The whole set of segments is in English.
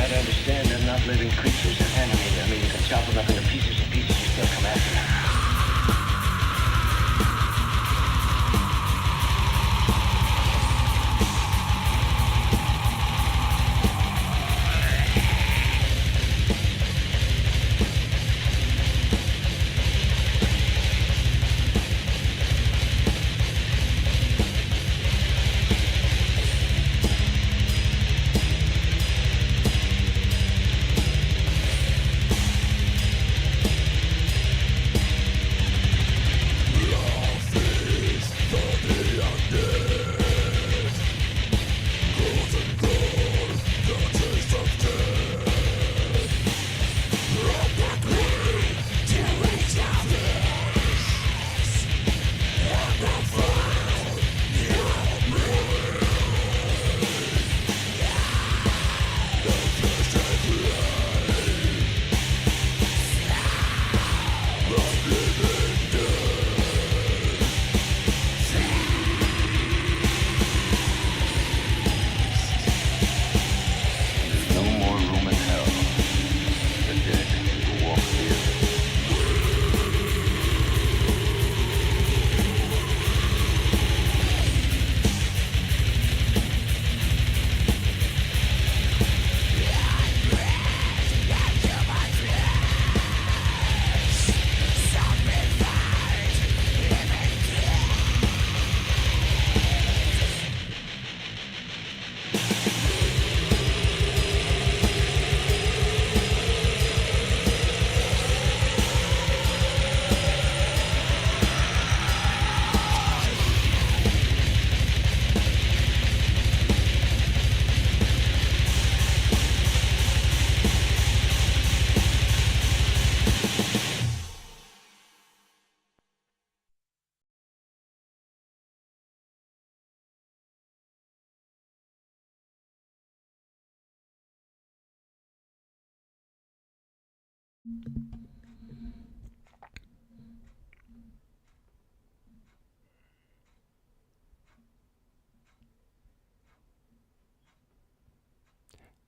gotta understand they're not living creatures, they're animated. I mean, you can chop them up into pieces and pieces, you still come after them.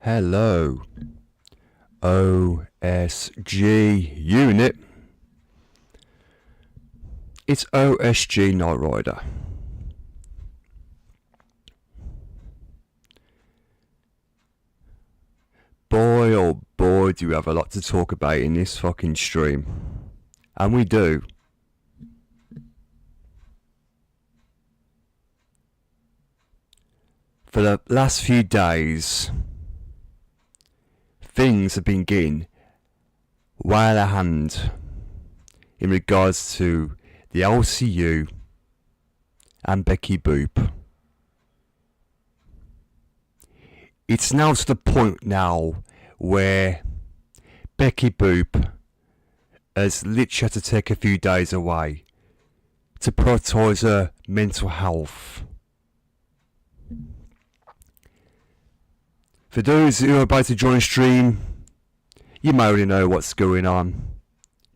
Hello, OSG unit. It's OSG Night Rider. Boy, oh boy, do we have a lot to talk about in this fucking stream. And we do. For the last few days, things have been getting way out of hand in regards to the LCU and Becky Boop. It's now to the point now where Becky Boop has literally had to take a few days away to prioritise her mental health. For those who are about to join the stream, you may already know what's going on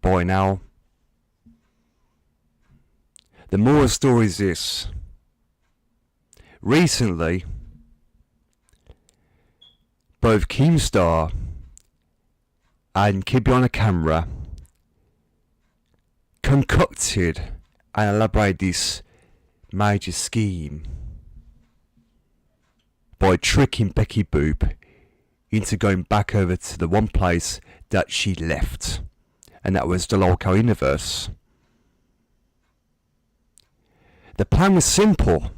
by now. The moral of the story is this. Recently, both Keemstar and Kibby on a Camera concocted and elaborated this major scheme by tricking Becky Boop into going back over to the one place that she left, and that was the local universe. The plan was simple.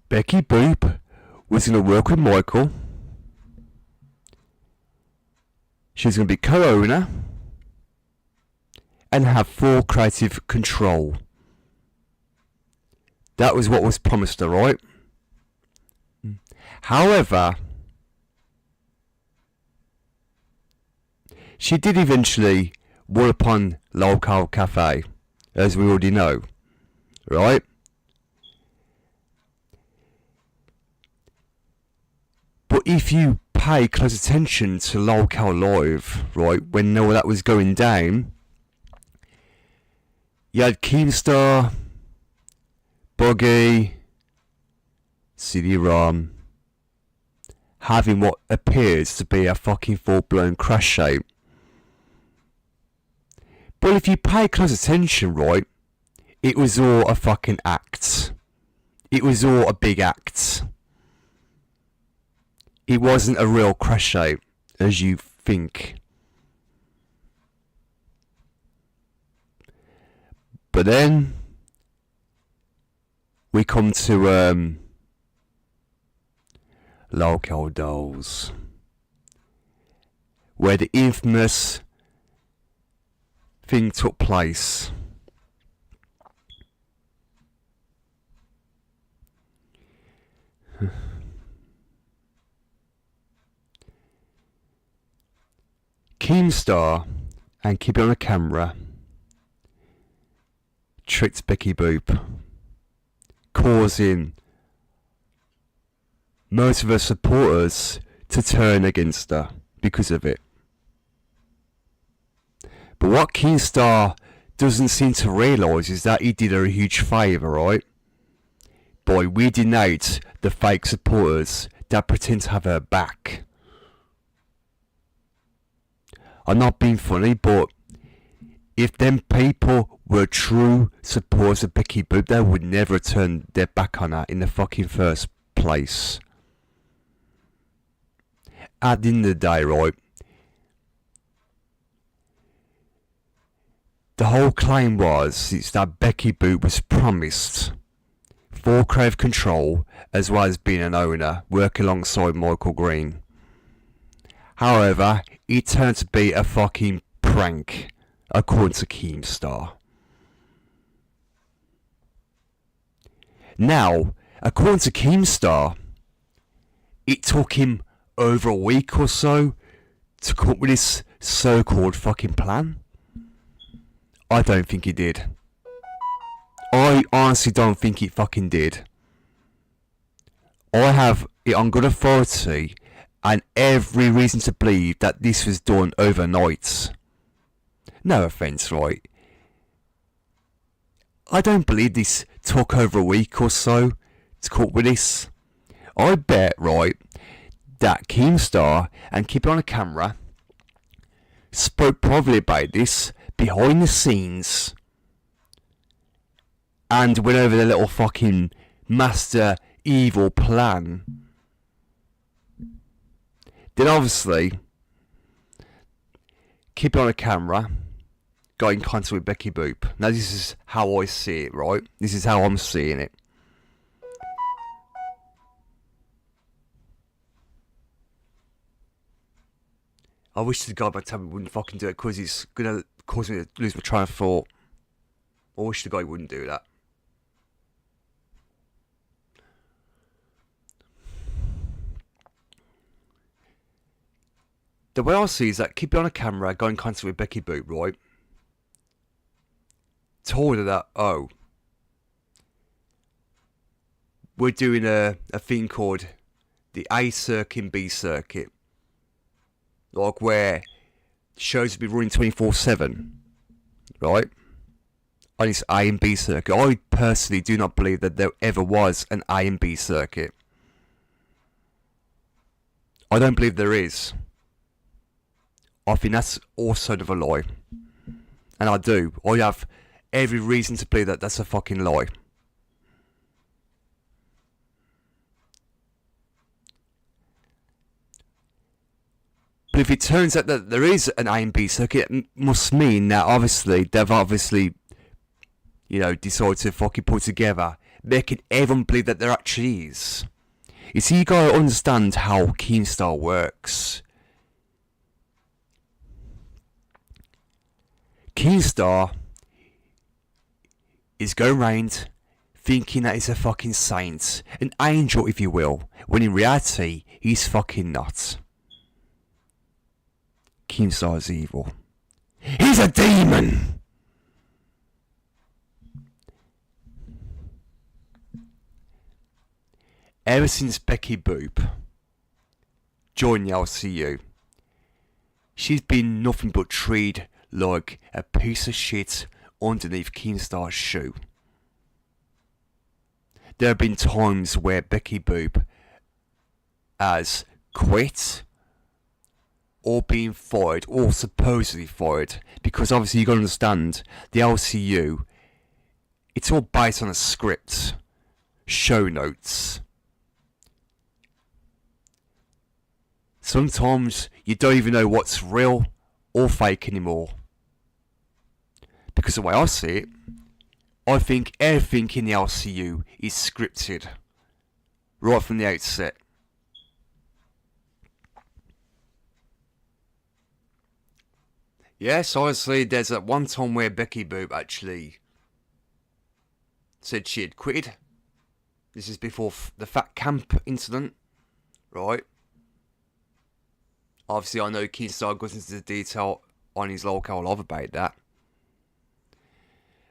Becky Boop was going to work with Michael. She was going to be co-owner and have full creative control. That was what was promised her, right? However, she did eventually wall upon Local Cafe, as we already know, right? But if you pay close attention to Local Live, right, when all that was going down, you had Keemstar, Buggy, CD-ROM, having what appears to be a fucking full-blown crash shape. But if you pay close attention, right, it was all a fucking act. It was all a big act. It wasn't a real crash shape, as you think. But then we come to Local Dolls, where the infamous thing took place. Keemstar and Keep It On the Camera tricked Becky Boop, causing most of her supporters to turn against her because of it. But what Keemstar doesn't seem to realise is that he did her a huge favour, right? By weeding out the fake supporters that pretend to have her back. I'm not being funny, but if them people were true supporters of Becky Boop, they would never turn their back on her in the fucking first place. At the end of the day, right, the whole claim was that Becky Boop was promised full creative control as well as being an owner, working alongside Michael Green. However, it turned to be a fucking prank, according to Keemstar. Now, according to Keemstar, it took him over a week or so to come up with this so-called fucking plan. I don't think he did. I honestly don't think it fucking did. I have it on good authority and every reason to believe that this was done overnight. No offence, right? I don't believe this took over a week or so to come up with this. I bet, right, that Keemstar and Keep It On the Camera spoke probably about this behind the scenes and went over their little fucking master evil plan. Then obviously Keep It On the Camera got in contact with Becky Boop. Now this is how I see it, right? This is how I'm seeing it. I wish to God my tablet wouldn't fucking do it because it's gonna cause me to lose my train of thought. I wish the guy wouldn't do that. The way I see is that Keep It On the Camera, got in contact with Becky Boop, right? Told her that, oh, we're doing a thing called the A circuit and B circuit. Like where shows will be running 24/7, right? On this A and B circuit. I personally do not believe that there ever was an A and B circuit. I don't believe there is. I think that's also a lie. And I do. I have every reason to believe that that's a fucking lie. But if it turns out that there is an A and B circuit, it must mean that obviously they've decided to fucking put together, making everyone believe that there actually is. You see, you gotta understand how Keemstar works. Keemstar is going around thinking that he's a fucking saint, an angel if you will, when in reality he's fucking not. Keemstar is evil. He's a demon! Ever since Becky Boop joined the LCU, she's been nothing but treated like a piece of shit underneath Keemstar's shoe. There have been times where Becky Boop has quit or being fired or supposedly fired, because obviously you got to understand the LCU, it's all based on a script, show notes. Sometimes you don't even know what's real or fake anymore. Because the way I see it, I think everything in the LCU is scripted right from the outset. Yes, honestly, there's that one time where Becky Boop actually said she had quitted. This is before the Fat Camp incident, right? Obviously, I know Keemstar goes into the detail on his local love about that.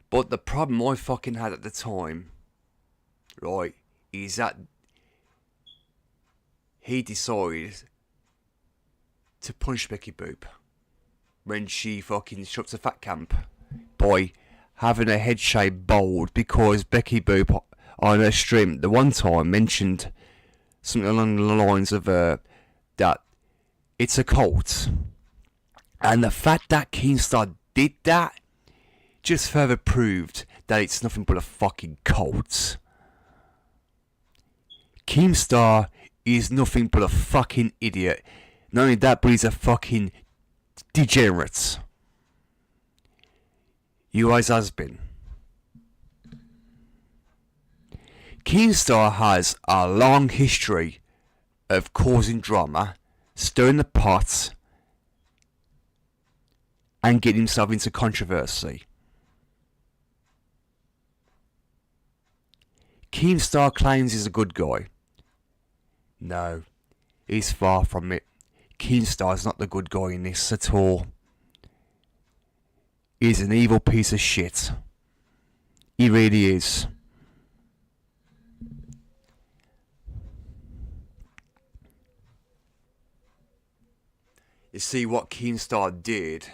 But the problem I fucking had at the time, right, is that he decided to punish Becky Boop when she fucking shut the Fat Camp by having her head shaved bald, because Becky Boop on her stream the one time mentioned something along the lines of that it's a cult, and the fact that Keemstar did that just further proved that it's nothing but a fucking cult. Keemstar is nothing but a fucking idiot. Not only that, but he's a fucking degenerate. You always has been. Keemstar has a long history of causing drama, stirring the pot, and getting himself into controversy. Keemstar claims he's a good guy. No, he's far from it. Keemstar's not the good guy in this at all. He's an evil piece of shit. He really is. You see what Keemstar did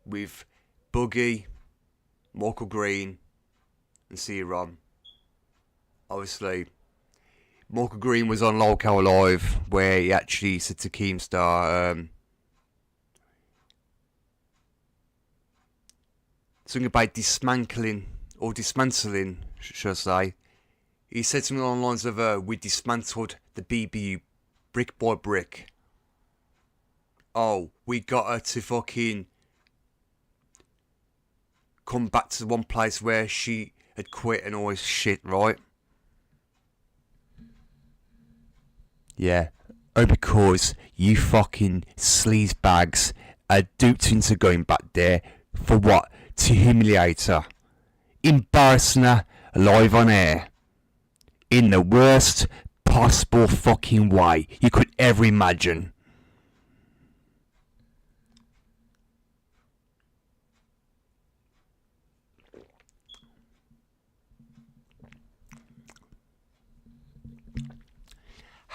with Boogie, Michael Green, and C-Ron. Obviously, Michael Green was on Local Live, where he actually said to Keemstar something about dismantling, should I say. He said something along the lines of, we dismantled the BBU brick by brick. Oh, we got her to fucking come back to the one place where she had quit and all this shit, right? Yeah. Oh, because you fucking sleaze bags are duped into going back there for what? To humiliate her. Embarrassing her live on air. In the worst possible fucking way you could ever imagine.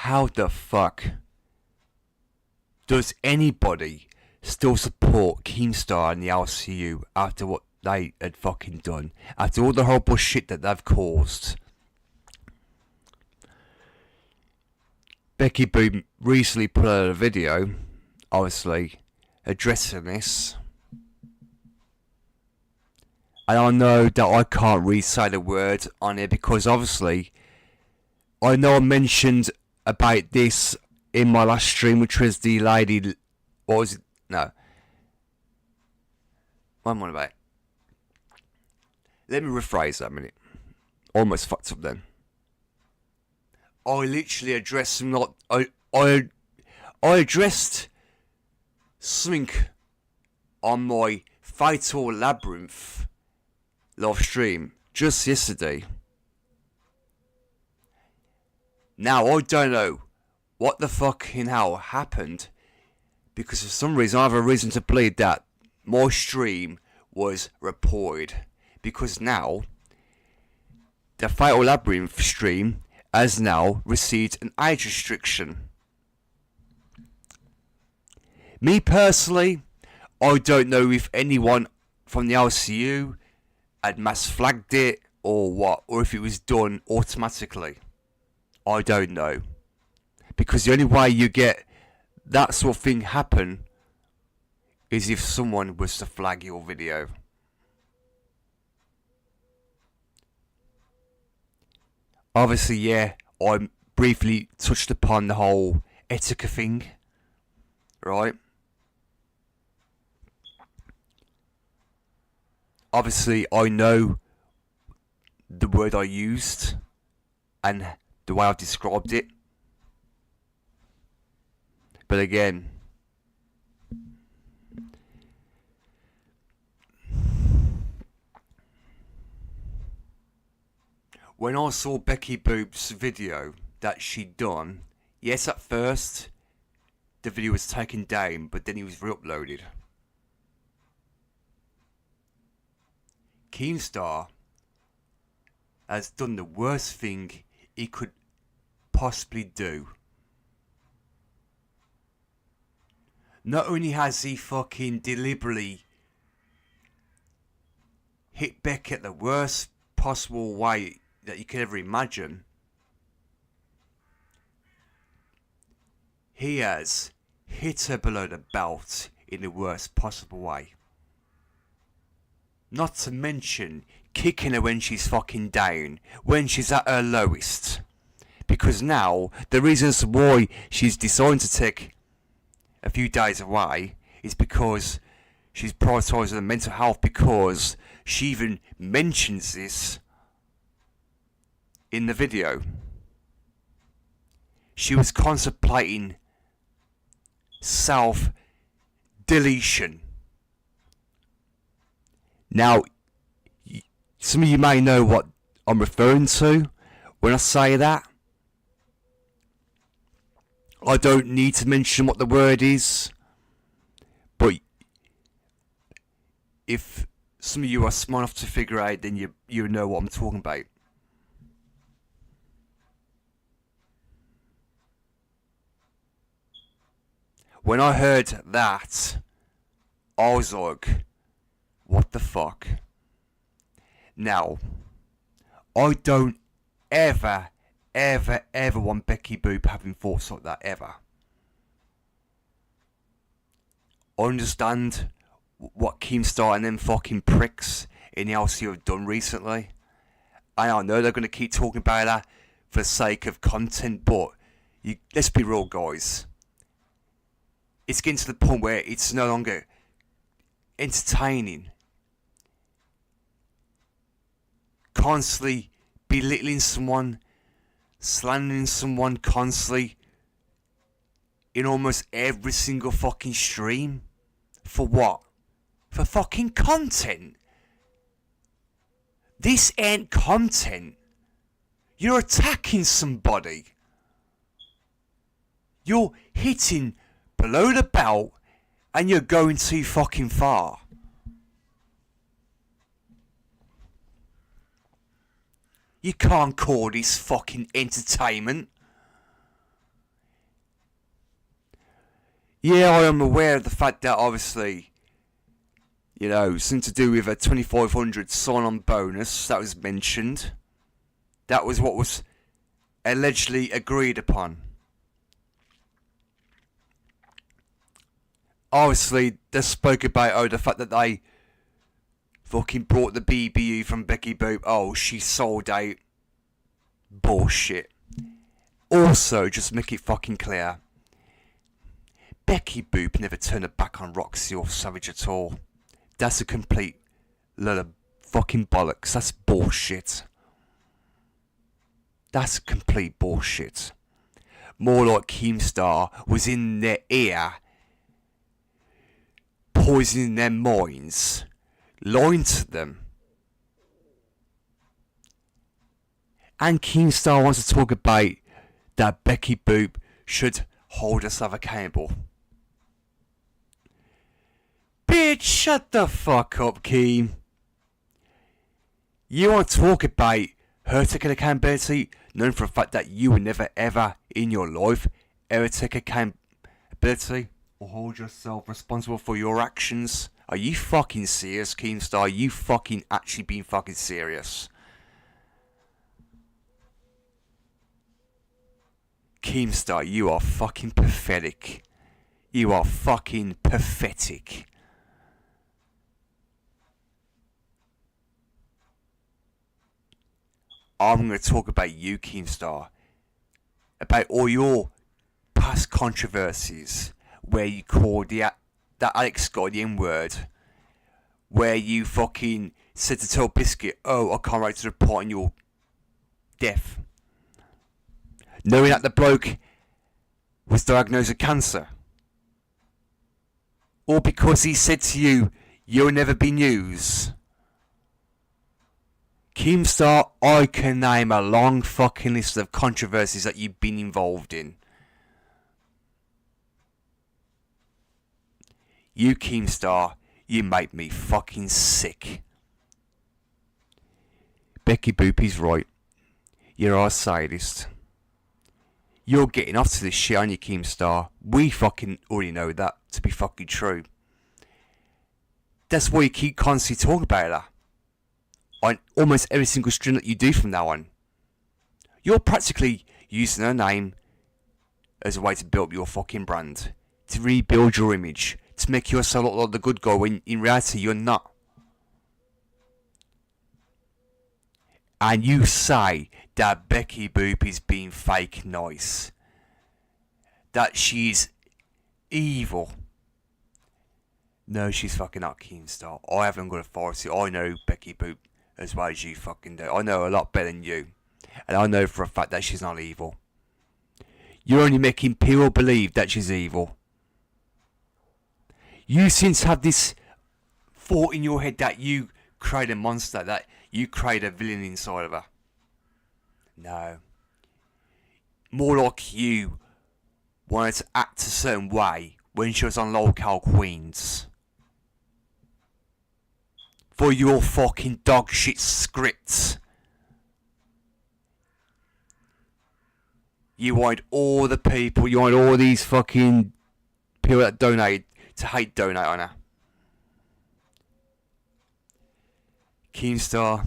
How the fuck does anybody still support Keemstar and the LCU after what they had fucking done? After all the horrible shit that they've caused? Becky Boom recently put out a video, obviously, addressing this. And I know that I can't really say the word on it because obviously I know I mentioned about this in my last stream, which was the lady. What was it? No. What am I on about? Let me rephrase that a minute. Almost fucked up then. I literally addressed some not. I addressed something on my Fatal Labyrinth live stream just yesterday. Now, I don't know what the fucking hell happened, because for some reason I have a reason to believe that my stream was reported, because now the Fatal Labyrinth stream has now received an age restriction. Me personally, I don't know if anyone from the LCU had mass flagged it or what, or if it was done automatically. I don't know. Because the only way you get that sort of thing happen is if someone was to flag your video. Obviously, yeah, I briefly touched upon the whole etiquette thing, right? Obviously, I know the word I used and the way I've described it. But again, when I saw Becky Boop's video that she'd done, yes, at first the video was taken down, but then it was re-uploaded. Keemstar has done the worst thing he could possibly do. Not only has he fucking deliberately hit Becky at the worst possible way that you could ever imagine, he has hit her below the belt in the worst possible way. Not to mention kicking her when she's fucking down, when she's at her lowest. Because now, the reasons why she's decided to take a few days away is because she's prioritising her mental health, because she even mentions this in the video. She was contemplating self-deletion. Now, some of you may know what I'm referring to when I say that. I don't need to mention what the word is, but if some of you are smart enough to figure out, then you know what I'm talking about. When I heard that, I was like, what the fuck? Now, I don't ever want Becky Boop having thoughts like that, ever. I understand what Keemstar and them fucking pricks in the LCU have done recently. And I know they're going to keep talking about that for the sake of content, but let's be real, guys. It's getting to the point where it's no longer entertaining. Constantly belittling someone, slandering someone constantly in almost every single fucking stream. For what? For fucking content. This ain't content. You're attacking somebody. You're hitting below the belt and you're going too fucking far. You can't call this fucking entertainment. Yeah, I am aware of the fact that obviously, you know, something to do with a 2500 sign-on bonus that was mentioned. That was what was allegedly agreed upon. Obviously, they spoke about, the fact that they fucking brought the BBU from Becky Boop. Oh, she sold out. Bullshit. Also, just make it fucking clear, Becky Boop never turned her back on Roxy or Savage at all. That's a complete load of fucking bollocks. That's bullshit. That's complete bullshit. More like Keemstar was in their ear, poisoning their minds, lying to them. And Keemstar wants to talk about that Becky Boop should hold herself accountable. Bitch, shut the fuck up, Keem. You want to talk about her taking accountability, knowing for a fact that you would never ever in your life ever take accountability or hold yourself responsible for your actions? Are you fucking serious, Keemstar? Are you fucking actually being fucking serious? Keemstar, you are fucking pathetic. You are fucking pathetic. I'm going to talk about you, Keemstar. About all your past controversies. Where you called that Alex Scott the N-word. Where you fucking said to Tell Biscuit, oh, I can't wait to report on your death. Knowing that the bloke was diagnosed with cancer. Or because he said to you, you'll never be news. Keemstar, I can name a long fucking list of controversies that you've been involved in. You, Keemstar, you make me fucking sick. Becky Boopy's right. You're a sadist. You're getting off to this shit, aren't you, Keemstar? We fucking already know that to be fucking true. That's why you keep constantly talking about that. On almost every single stream that you do from now on. You're practically using her name as a way to build up your fucking brand. To rebuild your image. To make yourself look like the good guy when in reality you're not. And you say that Becky Boop is being fake nice. That she's evil. No, she's fucking not, Keemstar. I haven't got authority. I know Becky Boop as well as you fucking do. I know a lot better than you. And I know for a fact that she's not evil. You're only making people believe that she's evil. You seem to have this thought in your head that you create a monster, that you create a villain inside of her. No. More like you wanted to act a certain way when she was on Local Queens. For your fucking dog shit scripts. You wanted all the people, you wanted all these fucking people that donate to hate donate on her. Keemstar,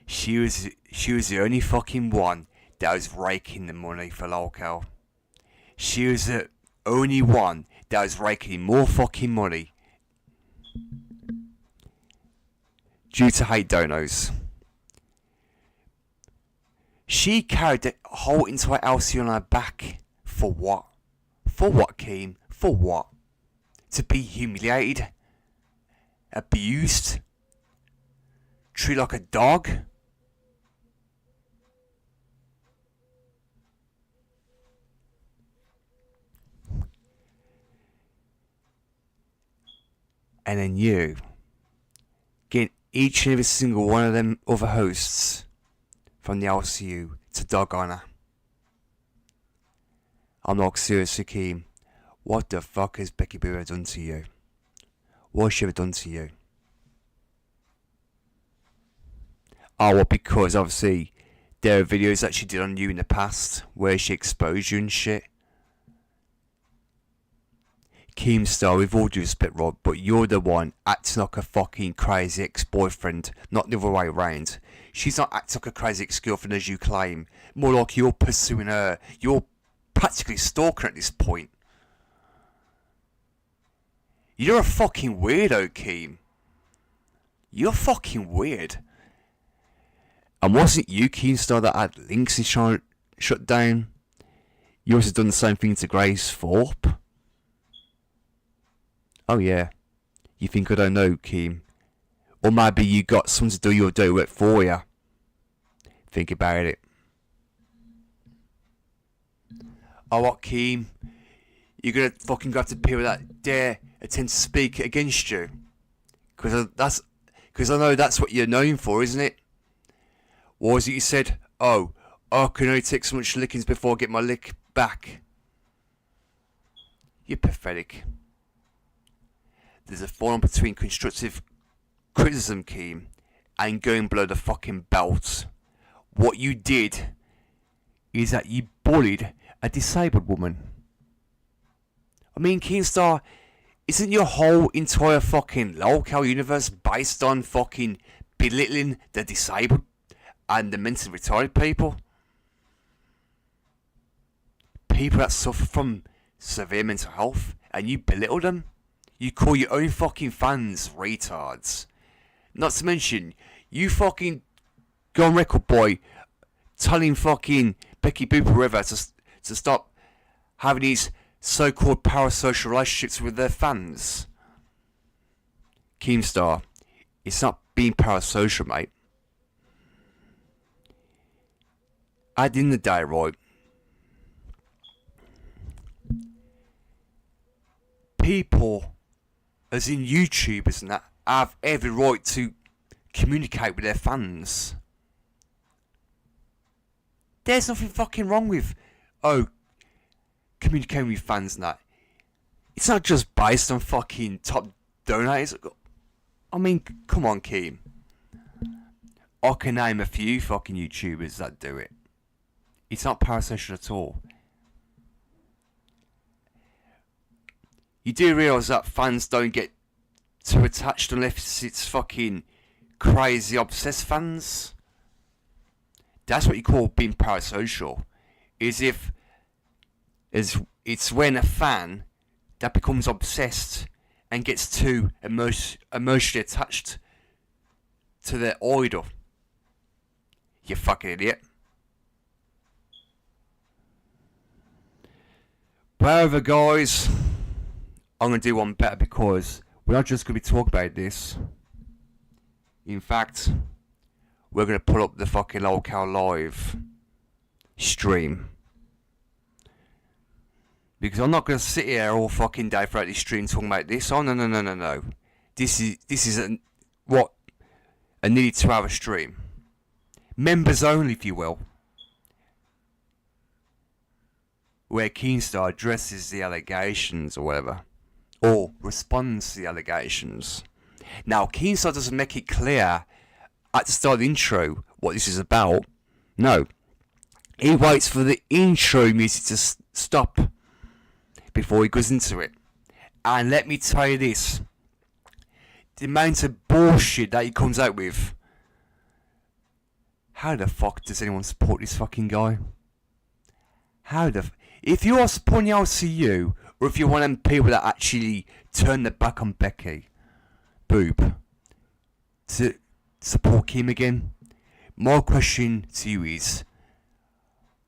she was the only fucking one that was raking the money for Local. She was the only one that was raking more fucking money due to hate donos. She carried the whole entire LCU on her back. For what? For what, Keem? For what? To be humiliated? Abused? Treated like a dog? And then you getting each and every single one of them other hosts from the LCU to dog on her. I'm not serious, Keem. What the fuck has Becky Boop done to you? What has she ever done to you? Oh, well, because obviously there are videos that she did on you in the past where she exposed you and shit. Keemstar, with all due respect, Rob, but you're the one acting like a fucking crazy ex-boyfriend, not the other way around. She's not acting like a crazy ex-girlfriend as you claim. More like you're pursuing her. You're practically stalking her at this point. You're a fucking weirdo, Keem. You're fucking weird. And wasn't you, Keemstar, that had links he's trying to shut down? You also done the same thing to Grace Thorpe? Oh yeah. You think I don't know, Keem? Or maybe you got someone to do your dirty work for you. Think about it. Oh what, Keem? You're gonna fucking go after people that dare attempt to speak against you? Because I know that's what you're known for, isn't it? What was it you said? Oh, I can only take so much lickings before I get my lick back. You're pathetic. There's a fine line between constructive criticism, Keem, and going below the fucking belt. What you did is that you bullied a disabled woman. I mean, Keemstar, isn't your whole entire fucking local universe based on fucking belittling the disabled and the mentally retarded people? people that suffer from severe mental health and you belittle them. You call your own fucking fans retards. Not to mention, you fucking go on record, boy, telling fucking Becky Boop or whoever to stop having these so-called parasocial relationships with their fans. Keemstar, it's not being parasocial, mate. At the end of the day, right, people, as in YouTubers and that, have every right to communicate with their fans. There's nothing fucking wrong with, communicating with fans and that. It's not just based on fucking top donators. I mean, come on, Keem. I can name a few fucking YouTubers that do it. It's not parasocial at all. You do realise that fans don't get too attached unless it's fucking crazy obsessed fans. That's what you call being parasocial. It's when a fan that becomes obsessed and gets too emotionally attached to their idol. You fucking idiot. However, guys, I'm going to do one better because we're not just going to be talking about this. In fact, we're going to pull up the fucking Locale Live stream. Because I'm not going to sit here all fucking day throughout this stream talking about this. Oh, no. This is a nearly 2-hour stream. Members only, if you will. Where Keemstar addresses the allegations or whatever. Or responds to the allegations. Now, Keemstar doesn't make it clear at the start of the intro what this is about. No. He waits for the intro music to stop before he goes into it. And let me tell you this. The amount of bullshit that he comes out with. How the fuck does anyone support this fucking guy? If you are supporting the LCU, or if you're one of them people that actually turn their back on Becky Boop to support Kim again, my question to you is,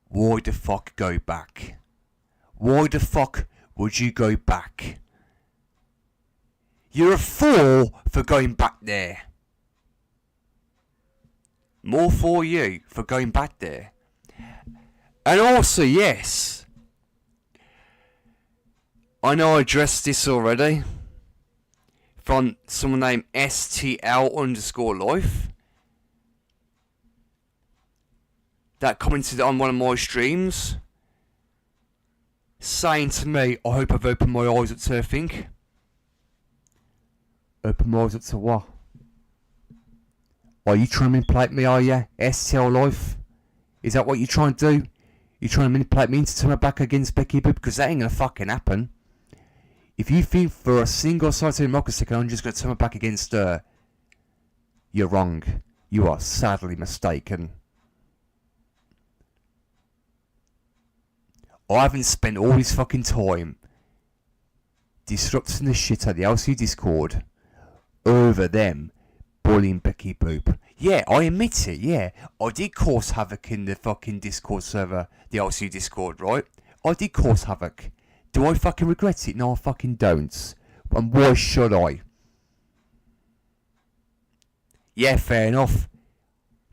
why the fuck go back? Why the fuck would you go back? You're a fool for going back there. More for you for going back there. And also, yes, I know I addressed this already from someone named STL_life that commented on one of my streams saying to me, I hope I've opened my eyes up to everything. Open my eyes up to what? Are you trying to manipulate me, are you? STL Life? Is that what you're trying to do? You're trying to manipulate me into turning my back against Becky Boop? Because that ain't gonna fucking happen. If you think for a single solitary microsecond I'm just gonna turn my back against her, you're wrong. You are sadly mistaken. I haven't spent all this fucking time disrupting the shit out of the LCU Discord over them bullying Becky Boop. Yeah, I admit it, yeah. I did cause havoc in the fucking Discord server, the LCU Discord, right? I did cause havoc. Do I fucking regret it? No, I fucking don't. And why should I? Yeah, fair enough.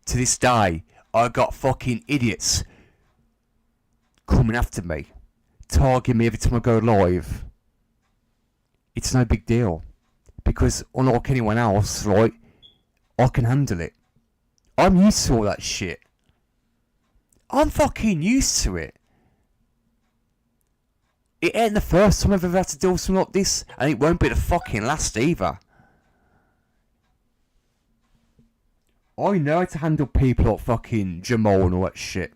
To this day, I got fucking idiots coming after me, targeting me every time I go live. It's no big deal. Because unlike anyone else, right, I can handle it. I'm used to all that shit. I'm fucking used to it. It ain't the first time I've ever had to deal with something like this, and it won't be the fucking last either. I know how to handle people like fucking Jamal and all that shit.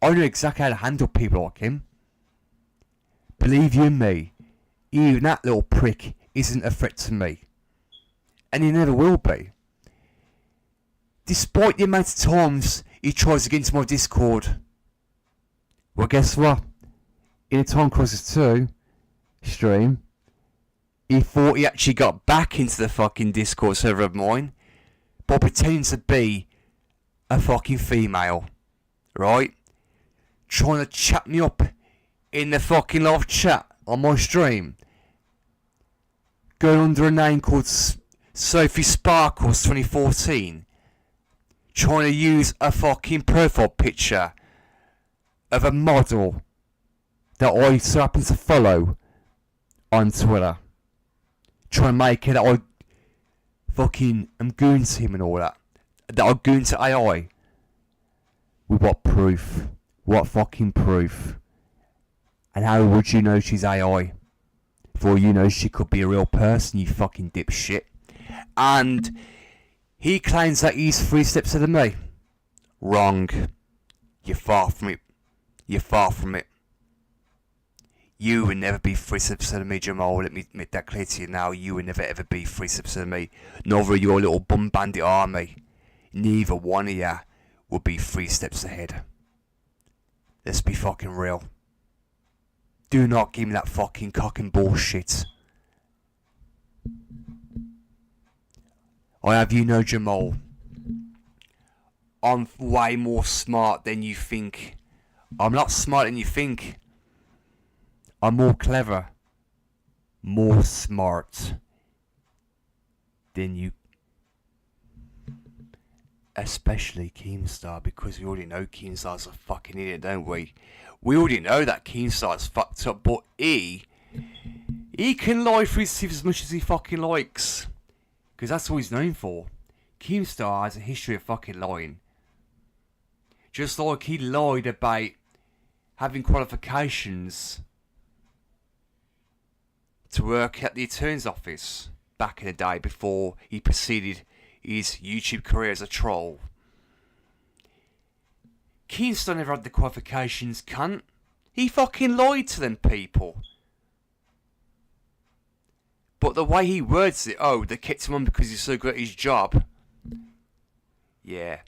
I know exactly how to handle people like him. Believe you me, even that little prick isn't a threat to me. And he never will be. Despite the amount of times he tries to get into my Discord, Well, guess what? In the Time Crisis 2 stream, he thought he actually got back into the fucking Discord server of mine by pretending to be a fucking female, right? Trying to chat me up in the fucking live chat on my stream, going under a name called Sophie Sparkles 2014, trying to use a fucking profile picture of a model that I so happen to follow on Twitter, trying to make it that I fucking am goon to him and all that I goon to AI. With what proof? What fucking proof? And how would you know she's AI? For all you know, she could be a real person, you fucking dipshit. And he claims that he's 3 steps ahead of me. Wrong. You're far from it. You're far from it. You will never be 3 steps ahead of me, Jamal. Let me make that clear to you now. You will never ever be 3 steps ahead of me. Neither your little bum bandit army. Neither one of you will be 3 steps ahead. Let's be fucking real. Do not give me that fucking cock and bullshit. I have you know, Jamal, I'm way more smart than you think. I'm not smart than you think. I'm more clever. More smart than you. Especially Keemstar, because we already know Keemstar's a fucking idiot, don't we? We already know that Keemstar's fucked up, but he can lie for his teeth as much as he fucking likes. Because that's all he's known for. Keemstar has a history of fucking lying. Just like he lied about having qualifications to work at the Attorney's Office back in the day before he proceeded his YouTube career as a troll. Keemstar never had the qualifications, cunt. He fucking lied to them people. But the way he words it, oh, they kept him on because he's so good at his job. Yeah.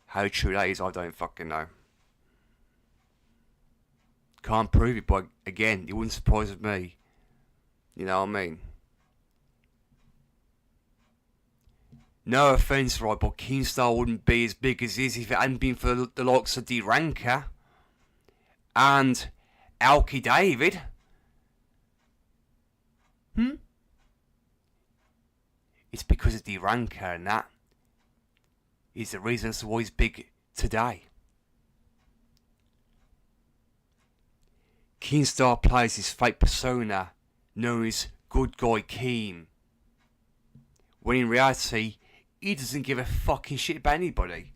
How true that is, I don't fucking know. Can't prove it, but again, it wouldn't surprise me. You know what I mean? No offence, right, but Keemstar wouldn't be as big as he is if it hadn't been for the likes of D. Ranker and Alky David. It's because of D. Ranker and that is the reason as to why he's big today. Keemstar plays his fake persona known as Good Guy Keem, when in reality he doesn't give a fucking shit about anybody.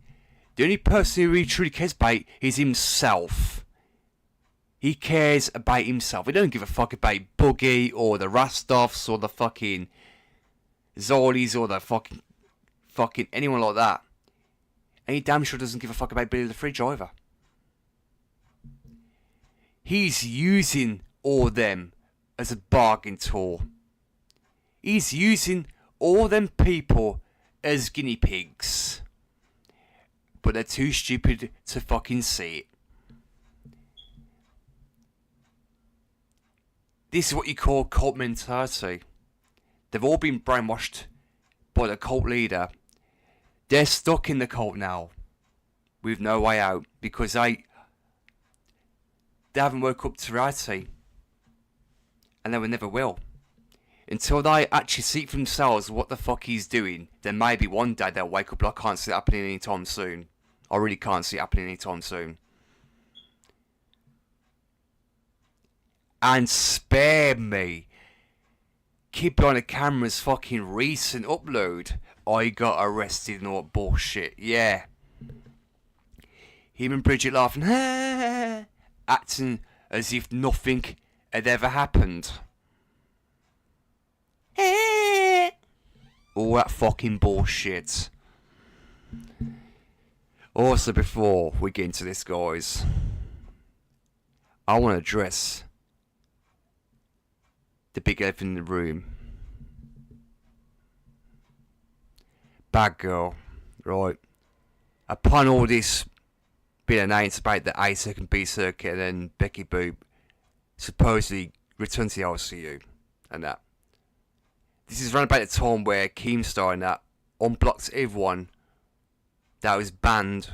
The only person who he truly cares about is himself. He cares about himself. He don't give a fuck about Boogie or the Rastoffs or the fucking Zollies or the fucking anyone like that. And he damn sure doesn't give a fuck about Billy the Fridge either. He's using all them as a bargain tool. He's using all them people as guinea pigs. But they're too stupid to fucking see it. This is what you call cult mentality. They've all been brainwashed by the cult leader. They're stuck in the cult now, with no way out, because they haven't woke up to reality, and they never will. Until they actually see for themselves what the fuck he's doing, then maybe one day they'll wake up. But I can't see it happening anytime soon. I really can't see it happening anytime soon. And spare me. Keep on the camera's fucking recent upload. I got arrested and all that bullshit. Yeah. Him and Bridget laughing. Acting as if nothing had ever happened. All that fucking bullshit. Also, before we get into this, guys, I want to address the big elephant in the room. Bad girl, right? Upon all this been announced about the A circuit and B circuit, and then Becky Boop supposedly returned to the LCU and that. This is around about the time where Keemstar and that unblocked everyone that was banned.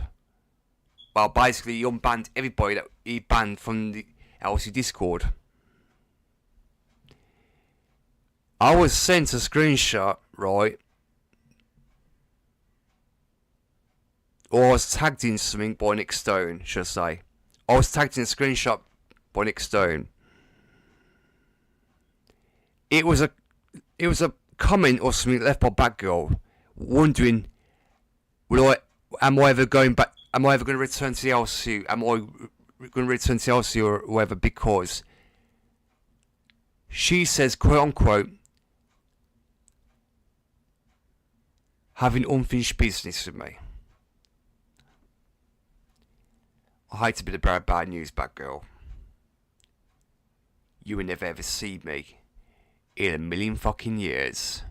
Well, basically, he unbanned everybody that he banned from the LCU Discord. I was sent a screenshot, right? Or I was tagged in something by Nick Stone, should I say. I was tagged in a screenshot by Nick Stone. It was a comment or something left by Batgirl, wondering, am I ever going to return to the LCU? Am I going to return to the LCU or whatever? Because she says, quote unquote, having unfinished business with me. I hate to be the bearer of bad news, Batgirl. You will never ever see me in a million fucking years.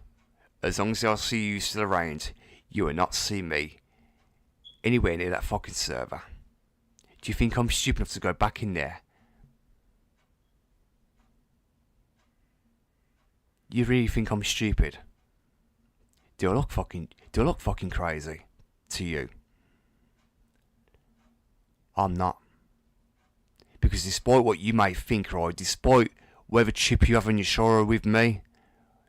As long as the LCU is still around, you will not see me anywhere near that fucking server. Do you think I'm stupid enough to go back in there? You really think I'm stupid? Do I look fucking crazy to you? I'm not. Because despite what you may think, right, despite whatever chip you have on your shoulder with me,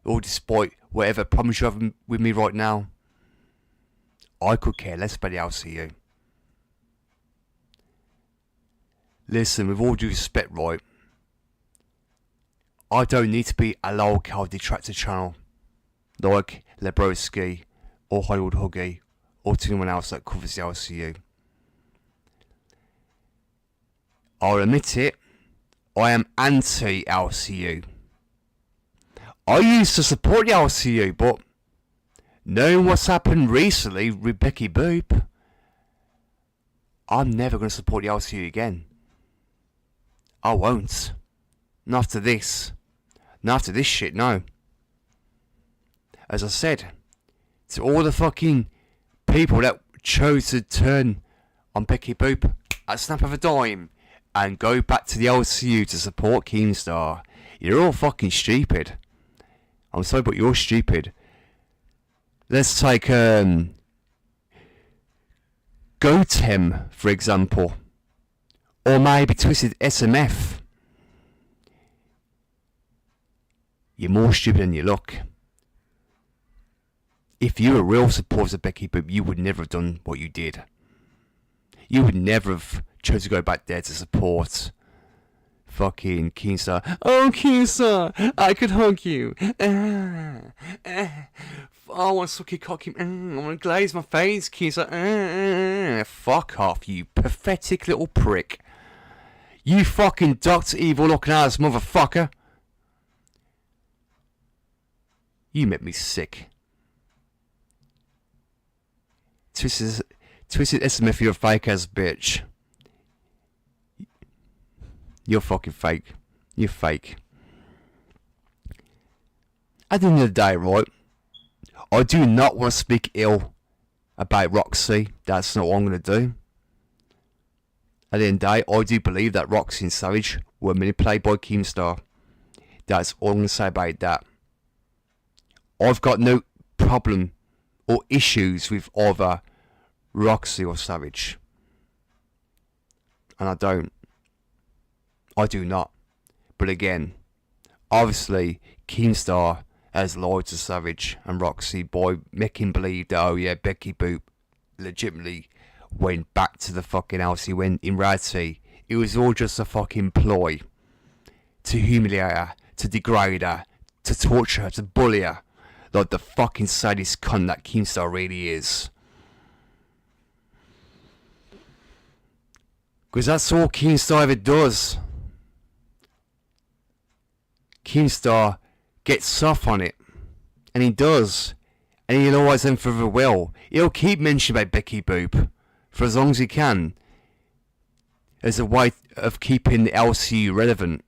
or despite whatever problems you have with me right now, I could care less about the LCU. Listen, with all due respect, right, I don't need to be a local detractor channel like Lebroski or Hollywood Huggy or to anyone else that covers the LCU. I'll admit it, I am anti-LCU. I used to support the LCU, but knowing what's happened recently with Becky Boop, I'm never going to support the LCU again. I won't. Not after this. Not after this shit, no. As I said, to all the fucking people that chose to turn on Becky Boop at a snap of a dime and go back to the LCU to support Keemstar, you're all fucking stupid. I'm sorry, but you're stupid. Let's take Gotem, for example. Or maybe Twisted SMF. You're more stupid than you look. If you were a real supporter of Becky Boop, you would never have done what you did. You would never have chose to go back there to support fucking Keemstar. Oh, Keemstar, I could hug you. I want to suck your cocky. I want to glaze my face, Keemstar. Fuck off, you pathetic little prick. You fucking Dr. Evil looking ass motherfucker. You make me sick. Twisted SMF, you're a fake ass bitch. You're fucking fake. You're fake. At the end of the day, right, I do not want to speak ill about Roxy. That's not what I'm going to do. At the end of the day, I do believe that Roxy and Savage were manipulated by Keemstar. That's all I'm going to say about that. I've got no problem or issues with either Roxy or Savage. And I don't. I do not. But again, obviously, Keemstar has lied to Savage and Roxy by making believe that, oh yeah, Becky Boop legitimately went back to the fucking house. He went in reality. It was all just a fucking ploy to humiliate her, to degrade her, to torture her, to bully her. Like the fucking sadist cunt that Keemstar really is. Because that's all Keemstar ever does. Keemstar gets soft on it. And he does. And he'll always and forever will. He'll keep mentioning about Becky Boop for as long as he can. As a way of keeping the LCU relevant.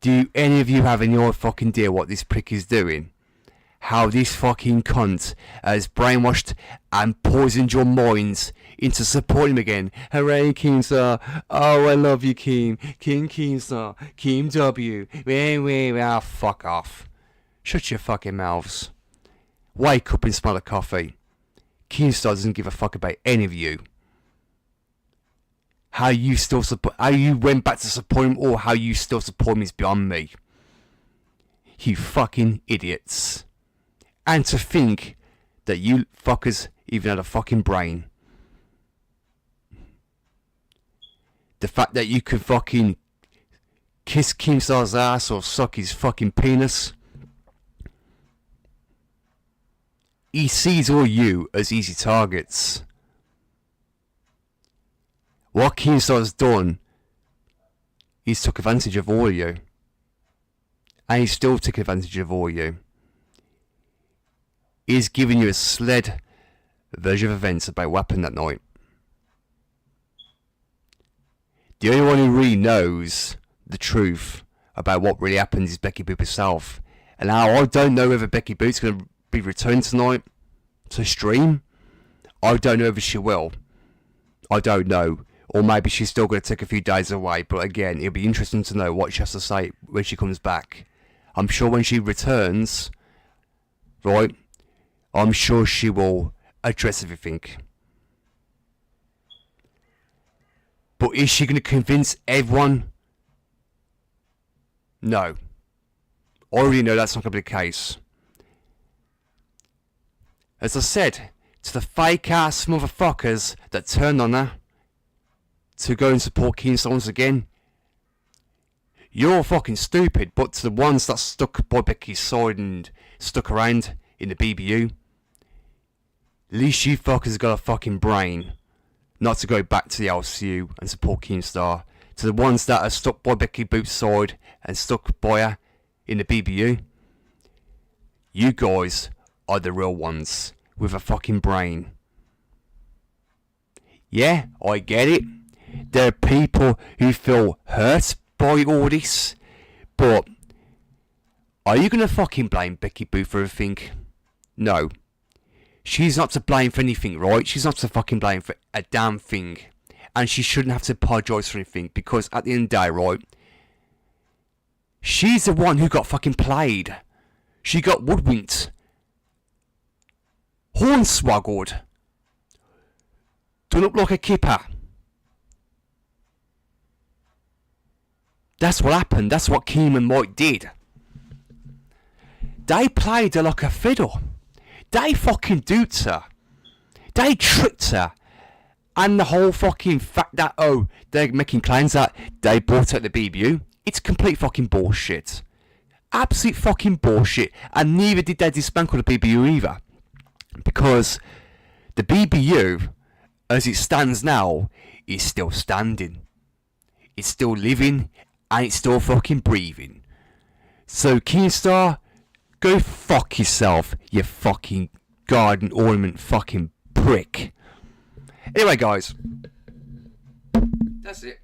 Do any of you have any fucking idea what this prick is doing? how this fucking cunt has brainwashed and poisoned your minds into supporting him again. Hooray, Keemstar. Oh, I love you, Keem. Keemstar. Keem W. Ah, fuck off. Shut your fucking mouths. Wake up and smell the coffee. Keemstar doesn't give a fuck about any of you. How you went back to support him, or how you still support him, is beyond me. You fucking idiots. And to think that you fuckers even had a fucking brain. The fact that you could fucking kiss Keemstar's ass or suck his fucking penis. He sees all you as easy targets. What Keemstar's done, he's took advantage of all you. And he's still taking advantage of all you. He's giving you a sled version of events about what happened that night. The only one who really knows the truth about what really happened is Becky Boop herself. And now I don't know whether Becky Boop's going to be returned tonight to stream. I don't know if she will. I don't know. Or maybe she's still going to take a few days away. But again, it'll be interesting to know what she has to say when she comes back. I'm sure when she returns, right, I'm sure she will address everything. But is she going to convince everyone? No. I already know that's not going to be the case. As I said, to the fake ass motherfuckers that turned on her to go and support Keemstar once again, you're fucking stupid. But to the ones that stuck by Becky's side and stuck around in the BBU, at least you fuckers got a fucking brain not to go back to the LCU and support Keemstar. To the ones that are stuck by Becky Boop's side and stuck by her in the BBU, you guys are the real ones with a fucking brain. Yeah, I get it. There are people who feel hurt by all this, but are you gonna fucking blame Becky Boop for everything? No. She's not to blame for anything, right? She's not to fucking blame for a damn thing. And she shouldn't have to apologise for anything, because at the end of the day, right, she's the one who got fucking played. She got woodwinked. Hornswoggled. Done up like a kipper. That's what happened. That's what Keem and Mike did. They played her like a fiddle. They fucking duped her. They tricked her. And the whole fucking fact that, oh, they're making claims that they bought out the BBU, it's complete fucking bullshit. Absolute fucking bullshit. And neither did they dismantle the BBU either. Because the BBU, as it stands now, is still standing. It's still living, and it's still fucking breathing. So, Keemstar, go fuck yourself, you fucking garden ornament fucking prick. Anyway, guys, that's it.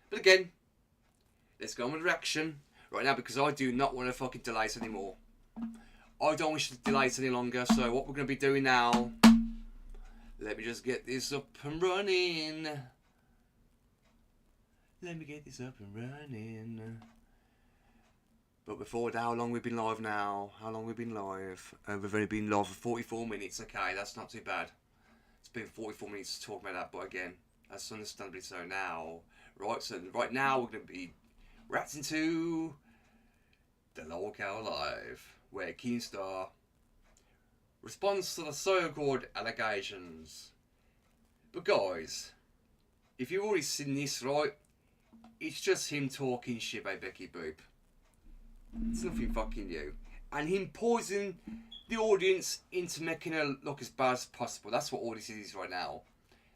But again, let's go on with reaction right now, because I do not want to fucking delay this anymore. I don't wish to delay this any longer, so what we're going to be doing now, let me just get this up and running. Let me get this up and running. But before that, how long we've been live now? How long we've been live? We've only been live for 44 minutes. Okay, that's not too bad. It's been 44 minutes to talk about that, but again, that's understandably so now. Right, so right now we're going to be reacting to the Locale Live, where Keemstar responds to the so-called allegations. But guys, if you've already seen this, right, it's just him talking shit about Becky Boop. It's nothing fucking new. And him poisoning the audience into making her look as bad as possible. That's what all this is right now.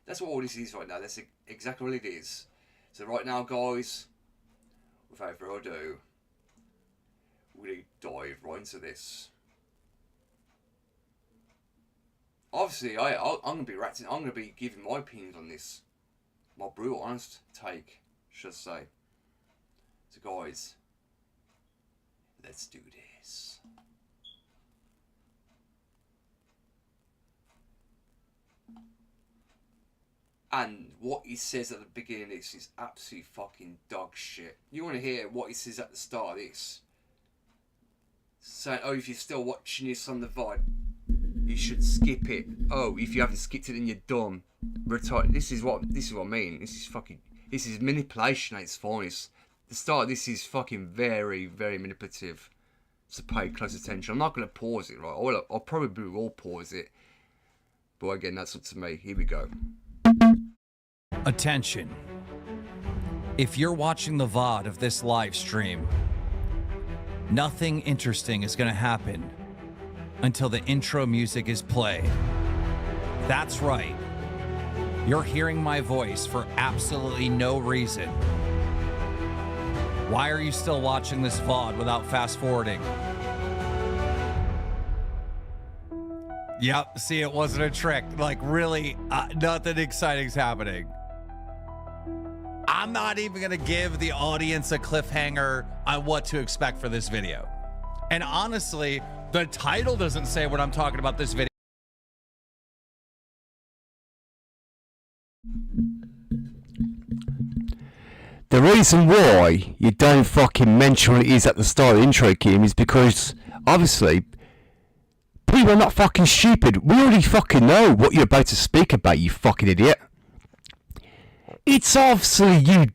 That's what all this is right now. That's exactly what it is. So right now, guys, without further ado, we're going to dive right into this. Obviously, I'm going to be reacting. I'm going to be giving my opinions on this. My brutal, honest take, should I say. So guys, let's do this. And what he says at the beginning of this is absolute fucking dog shit. You want to hear what he says at the start of this? Saying, oh, if you're still watching this on the VOD, you should skip it. Oh, if you haven't skipped it, then you're dumb. Retire. This is what I mean. This is manipulation at its finest. The start of this is fucking very, very manipulative. So pay close attention. I'm not going to pause it, right? I'll probably will pause it. But again, that's up to me. Here we go. Attention. If you're watching the VOD of this live stream, nothing interesting is going to happen until the intro music is played. That's right. You're hearing my voice for absolutely no reason. Why are you still watching this VOD without fast forwarding? Yep, see, it wasn't a trick. Like, really, nothing exciting's happening. I'm not even gonna give the audience a cliffhanger on what to expect for this video. And honestly, the title doesn't say what I'm talking about this video. The reason why you don't fucking mention what it is at the start of the intro, Kim, is because, obviously, people are not fucking stupid. We already fucking know what you're about to speak about, you fucking idiot. It's obviously you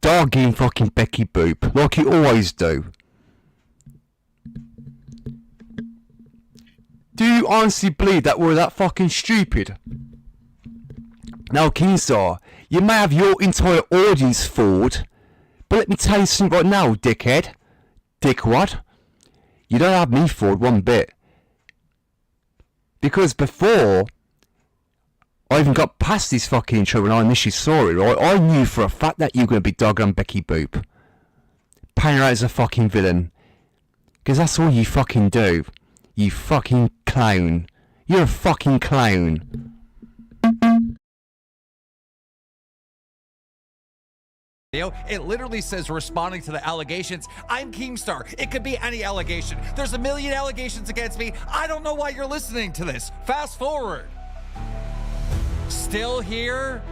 dogging fucking Becky Boop, like you always do. Do you honestly believe that we're that fucking stupid? Now, Keemstar, you may have your entire audience fooled, but let me tell you something right now, dickhead. Dickwad. You don't have me fooled one bit. Because before I even got past this fucking intro when I initially saw it, right, I knew for a fact that you were going to be dogging on Becky Boop. Painting her out as a fucking villain. Because that's all you fucking do. You fucking clown. You're a fucking clown. It literally says responding to the allegations. I'm Keemstar. It could be any allegation. There's a million allegations against me. I don't know why you're listening to this. Fast forward. Still here?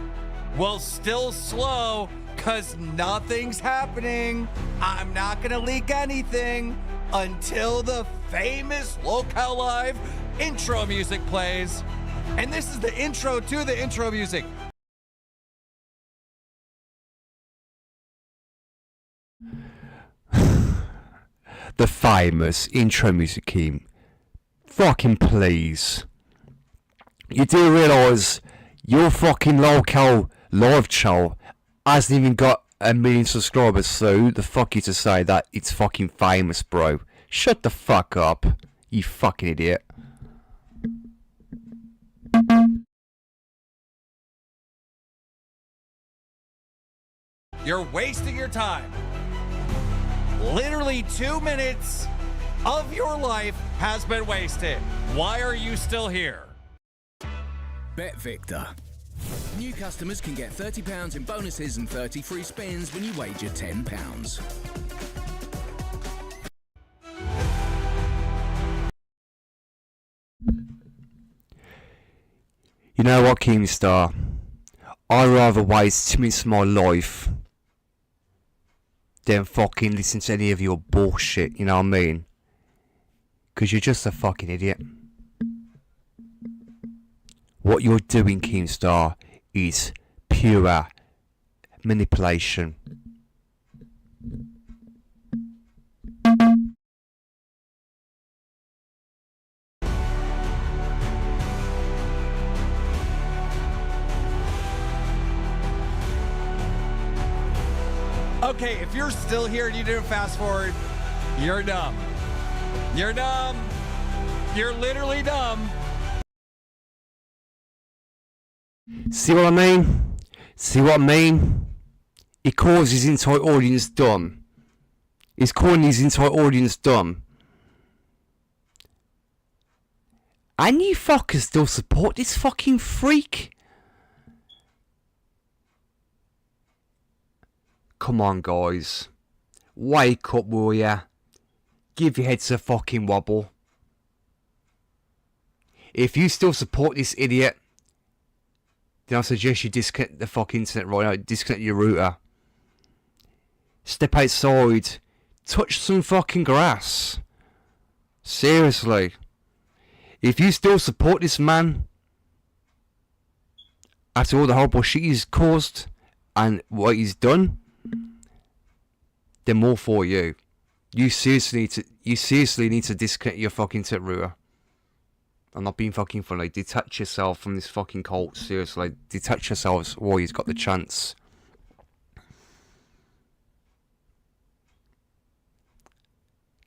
Well, still slow, cause nothing's happening. I'm not gonna leak anything until the famous Locale Live intro music plays. And this is the intro to the intro music. The famous intro music, Keem. Fucking please. You do realise your fucking Locale live show hasn't even got 1 million subscribers, so the fuck you to say that it's fucking famous, bro. Shut the fuck up, you fucking idiot. You're wasting your time. Literally 2 minutes of your life has been wasted. Why are you still here? Bet Victor. New customers can get £30 in bonuses and 30 free spins when you wager £10. You know what, Keemstar? I'd rather waste 2 minutes of my life than fucking listen to any of your bullshit, you know what I mean? Because you're just a fucking idiot. What you're doing, Keemstar, is pure manipulation. Okay, if you're still here and you didn't fast forward, you're dumb. You're dumb. You're literally dumb. See what I mean? See what I mean? He calls his entire audience dumb. He's calling his entire audience dumb. And you fuckers still support this fucking freak? Come on, guys. Wake up, will ya? Give your heads a fucking wobble. If you still support this idiot, then I suggest you disconnect the fucking internet right now. Disconnect your router. Step outside. Touch some fucking grass. Seriously. If you still support this man, after all the horrible shit he's caused and what he's done, then more for you. You seriously need to disconnect your fucking internet router. I'm not being fucking funny. Detach yourself from this fucking cult. Seriously, detach yourselves while he's got the chance.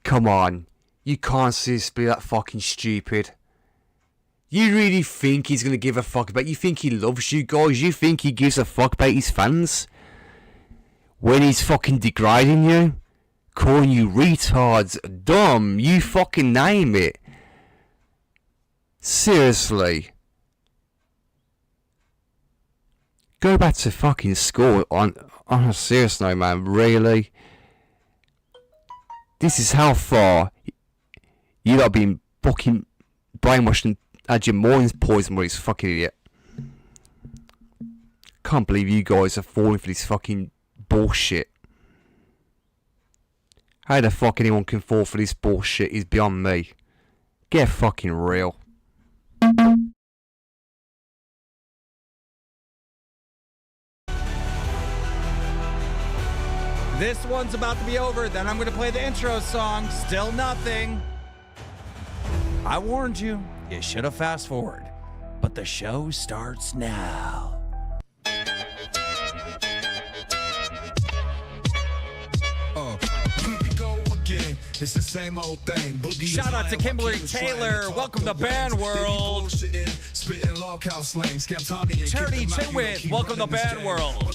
Come on. You can't seriously be that fucking stupid. You really think he's going to give a fuck about... You think he loves you guys? You think he gives a fuck about his fans? When he's fucking degrading you? Calling you retards, dumb, you fucking name it. Seriously. Go back to fucking school on a serious note, man. Really? This is how far you lot been fucking brainwashed and had your minds poisoned by this fucking idiot. Can't believe you guys are falling for this fucking bullshit. How the fuck anyone can fall for this bullshit is beyond me. Get fucking real. This one's about to be over, then I'm gonna play the intro song, Still Nothing. I warned you, you should have fast forward, but the show starts now. It's the same old thing. Shout out to Kimberly Taylor. Welcome to Band World. Charity Chinwith. Welcome to Band World.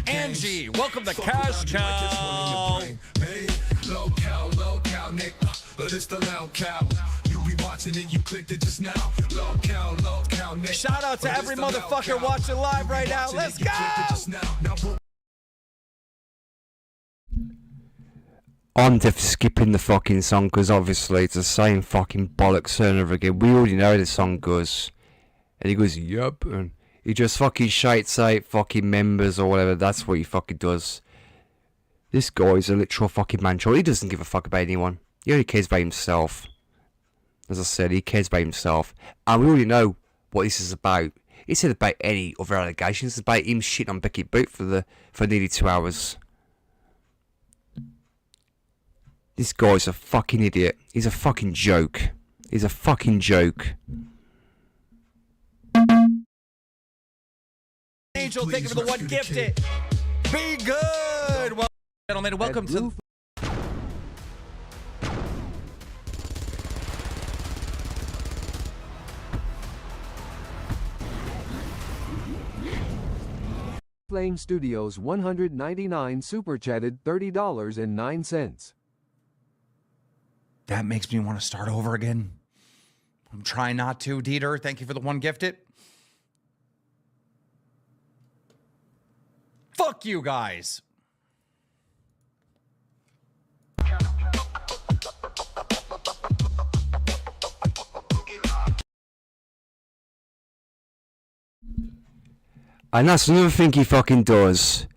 Angie. Welcome to Cash Cow. Low cow, Nick. But it's the loud cow. You be watching it, you clicked it just now. Low cow, Nick. Shout out to every motherfucker watching live right now. Let's go. I'm just skipping the fucking song because obviously it's the same fucking bollocks over and over again. We already know how the song goes. And he goes, yup, and he just fucking shouts out fucking members or whatever. That's what he fucking does. This guy's a literal fucking man-child. He doesn't give a fuck about anyone. He only cares about himself. As I said, he cares about himself. And we already know what this is about. It's not about any other allegations. It's about him shitting on Becky Boot for nearly 2 hours. This guy's a fucking idiot. He's a fucking joke. He's a fucking joke. Angel, thank you for the one gifted. Be good. Well, gentlemen, welcome to... Flame Studios 199 super chatted $30.09. That makes me want to start over again. I'm trying not to, Dieter. Thank you for the one gifted. Fuck you guys. And that's another thing he fucking does.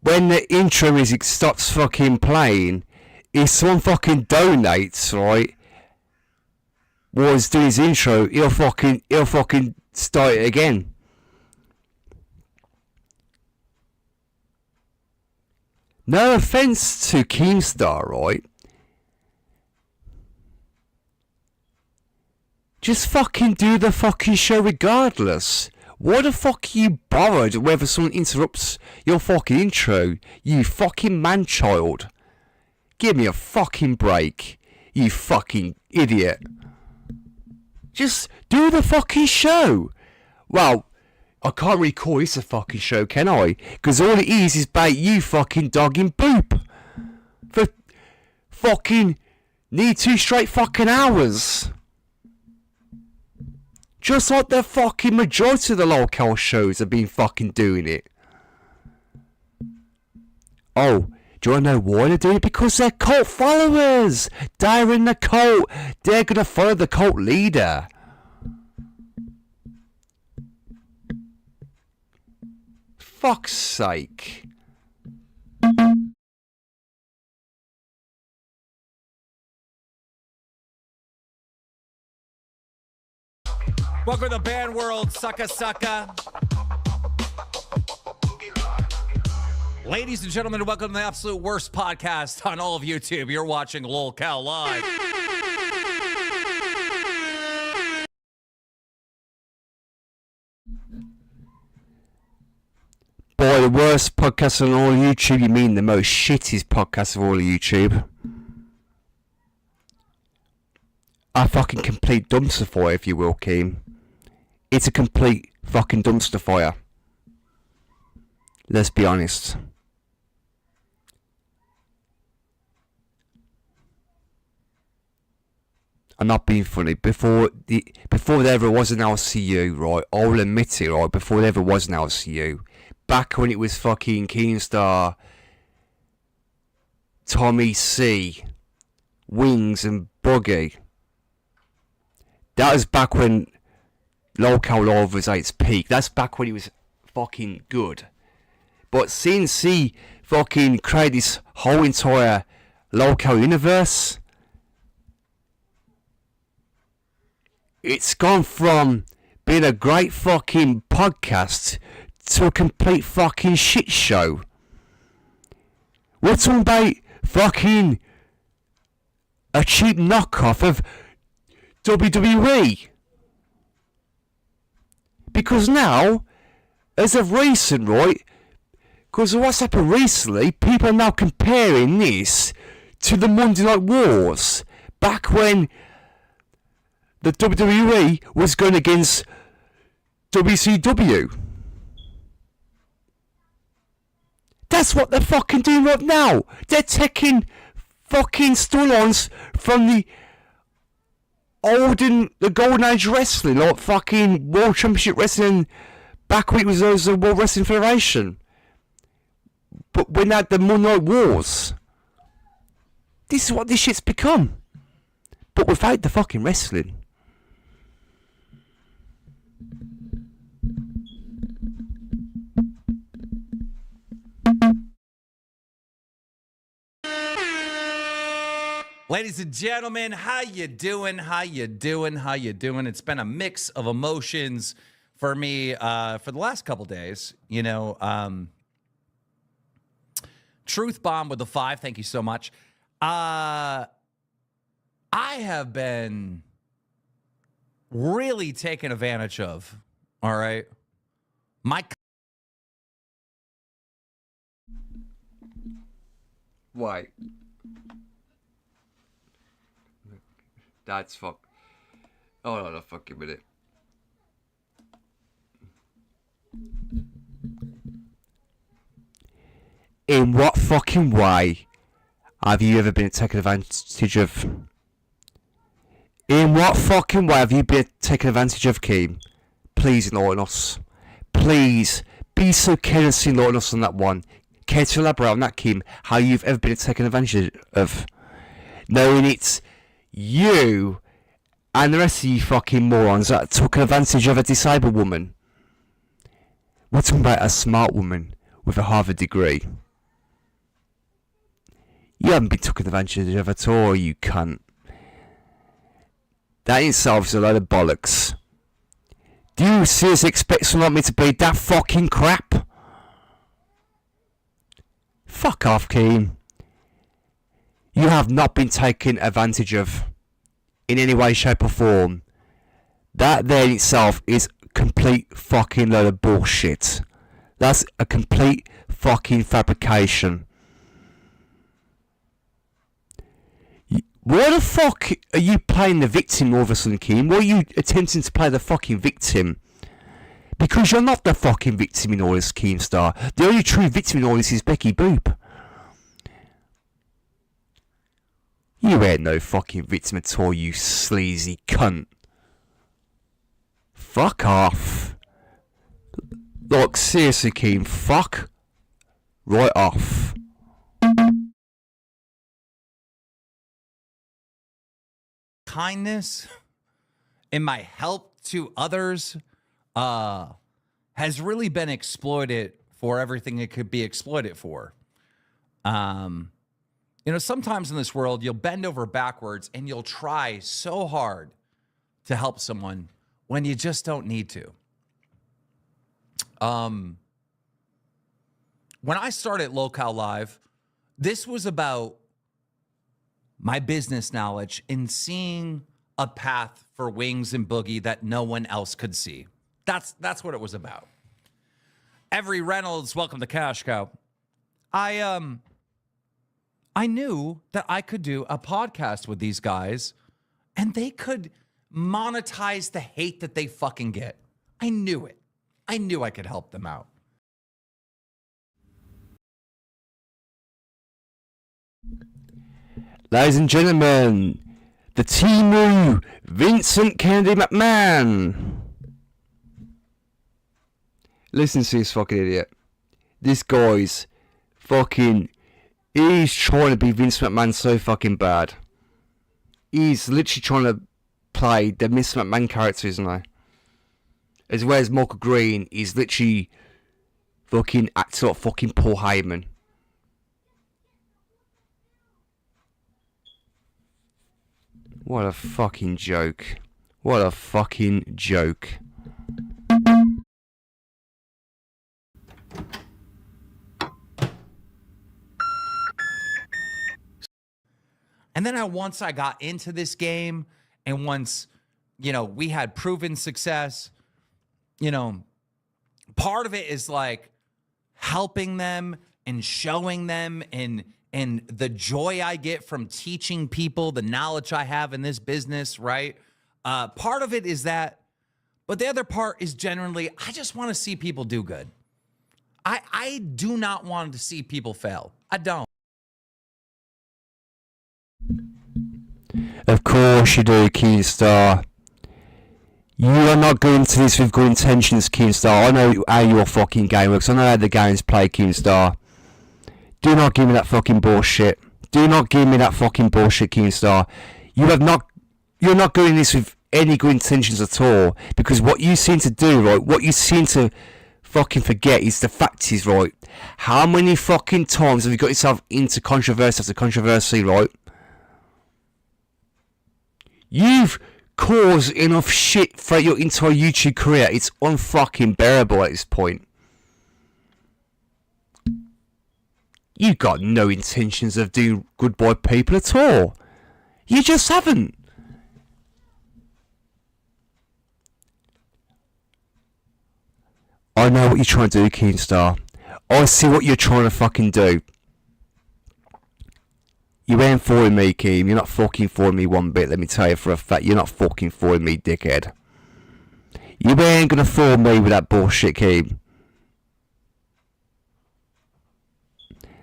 When the intro music stops fucking playing, if someone fucking donates, right, while he's doing his intro, he'll fucking start it again. No offense to Keemstar, right? Just fucking do the fucking show regardless. Why the fuck are you bothered whether someone interrupts your fucking intro, you fucking man-child? Give me a fucking break, you fucking idiot. Just do the fucking show. Well, I can't really call this a fucking show, can I? Because all it is about you fucking dogging Boop. For fucking nearly 2 straight fucking hours. Just like the fucking majority of the local shows have been fucking doing it. Oh, do you want to know why they're doing it? Because they're cult followers. They're in the cult. They're going to follow the cult leader. fuck's sake. Welcome to the band world, sucka sucka. Ladies and gentlemen, welcome to the absolute worst podcast on all of YouTube. You're watching LolCal Live. Boy, the worst podcast on all YouTube, you mean the most shittiest podcast of all of YouTube. A fucking complete dumpster fire, if you will, Keem. It's a complete fucking dumpster fire. Let's be honest. I'm not being funny. Before there ever was an LCU, right? I'll admit it, right? Before there ever was an LCU, back when it was fucking Keemstar, Tommy C, Wings, and Buggy. That was back when LolCal Live was at its peak. That's back when it was fucking good. But since he fucking created this whole entire LolCal universe, it's gone from being a great fucking podcast to a complete fucking shit show. We're talking about fucking a cheap knockoff of WWE. Because now, as of recent, right, because of what's happened recently, people are now comparing this to the Monday Night Wars, back when the WWE was going against WCW. That's what they're fucking doing right now. They're taking fucking storylines from the the golden age wrestling, like fucking World Championship Wrestling, back when it was the World Wrestling Federation. But when they had the Monday Night Wars. This is what this shit's become. But without the fucking wrestling. Ladies and gentlemen, how you doing? How you doing? How you doing? It's been a mix of emotions for me for the last couple days. You know, Truth Bomb with the 5. Thank you so much. I have been really taken advantage of. All right, Why? That's fuck. Oh no, fucking with it. In what fucking way have you ever been taken advantage of? In what fucking way have you been taken advantage of, Keem? Please enlighten us. Please be so careless and enlighten us on that one. Care to elaborate on that, Keem? How you've ever been taken advantage of? Knowing it's you and the rest of you fucking morons that took advantage of a disabled woman. We're talking about a smart woman with a Harvard degree. You haven't been taken advantage of at all, you cunt. That in itself is a load of bollocks. Do you seriously expect someone like me to be that fucking crap? Fuck off, Keem. You have not been taken advantage of in any way, shape or form. That there in itself is complete fucking load of bullshit. That's a complete fucking fabrication. Why the fuck are you playing the victim all of a sudden, Keem? Why are you attempting to play the fucking victim? Because you're not the fucking victim in all this, Keemstar. The only true victim in all this is Becky Boop. You ain't no fucking victim at all, you sleazy cunt. Fuck off. Look, seriously, Keem, fuck right off. kindness and my help to others has really been exploited for everything it could be exploited for. You know, sometimes in this world, you'll bend over backwards and you'll try so hard to help someone when you just don't need to. When I started Locale Live, this was about my business knowledge and seeing a path for Wings and Boogie that no one else could see. That's what it was about. Every Reynolds, welcome to Cash Cow. I knew that I could do a podcast with these guys and they could monetize the hate that they fucking get. I knew it. I knew I could help them out. Ladies and gentlemen, the Timu Vincent Kennedy McMahon. Listen to this fucking idiot. This guy's fucking... He's trying to be Vince McMahon so fucking bad. He's literally trying to play the Mr. McMahon character, isn't he? As well as Michael Green, he's literally fucking acting like fucking Paul Heyman. What a fucking joke. What a fucking joke. And then once I got into this game and once, you know, we had proven success, you know, part of it is like helping them and showing them and the joy I get from teaching people the knowledge I have in this business, right? Part of it is that, but the other part is generally, I just want to see people do good. I do not want to see people fail. I don't. Of course you do, Keemstar. You are not going into this with good intentions, Keemstar. I know how your fucking game works. I know how the game's played, Keemstar. Do not give me that fucking bullshit. Do not give me that fucking bullshit, Keemstar. You're not going this with any good intentions at all. Because what you seem to do, right, what you seem to fucking forget is the fact is, right, how many fucking times have you got yourself into controversy after controversy, right? You've caused enough shit for your entire YouTube career. It's unfucking bearable at this point. You got no intentions of doing good by people at all. You just haven't. I know what you're trying to do, Keemstar. I see what you're trying to fucking do. You ain't fooling me, Keem. You're not fucking fooling me one bit, let me tell you for a fact. You're not fucking fooling me, dickhead. You ain't gonna fool me with that bullshit, Keem.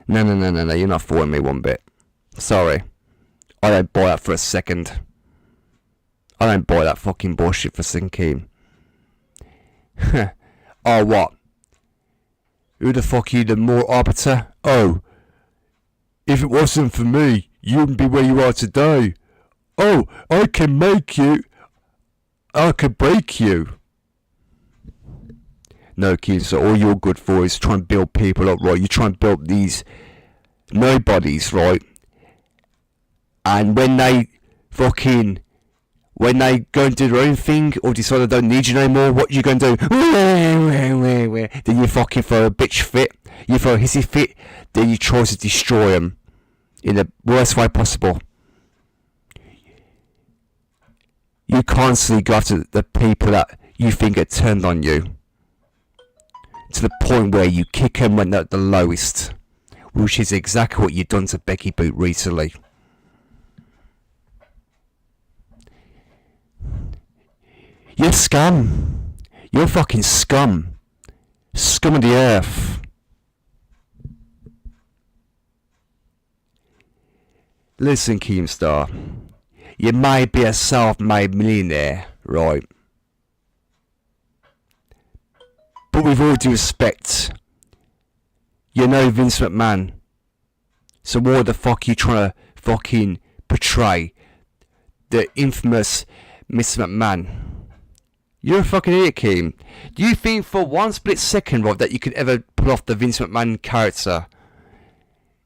No, you're not fooling me one bit. Sorry. I don't buy that for a second. I don't buy that fucking bullshit for a second, Keem. Oh, what? Who the fuck are you, the more arbiter? Oh. If it wasn't for me, you wouldn't be where you are today. Oh, I can make you. I could break you. No, kids, so all you're good for is trying to build people up, right? You try and build these nobodies, right? And when they go and do their own thing or decide they don't need you no more, what you going to do? Then you fucking throw a bitch fit. You throw a hissy fit. Then you try to destroy them in the worst way possible. You constantly go after the people that you think are turned on you, to the point where you kick them when they're at the lowest, which is exactly what you've done to Becky Boot recently. You're scum. You're fucking scum. Scum of the earth. Listen, Keemstar. You may be a self-made millionaire, right? But with all due respect, you're no Vince McMahon. So what the fuck are you trying to fucking portray? The infamous Mr. McMahon. You're a fucking idiot, Keem. Do you think for one split second, right, that you could ever pull off the Vince McMahon character.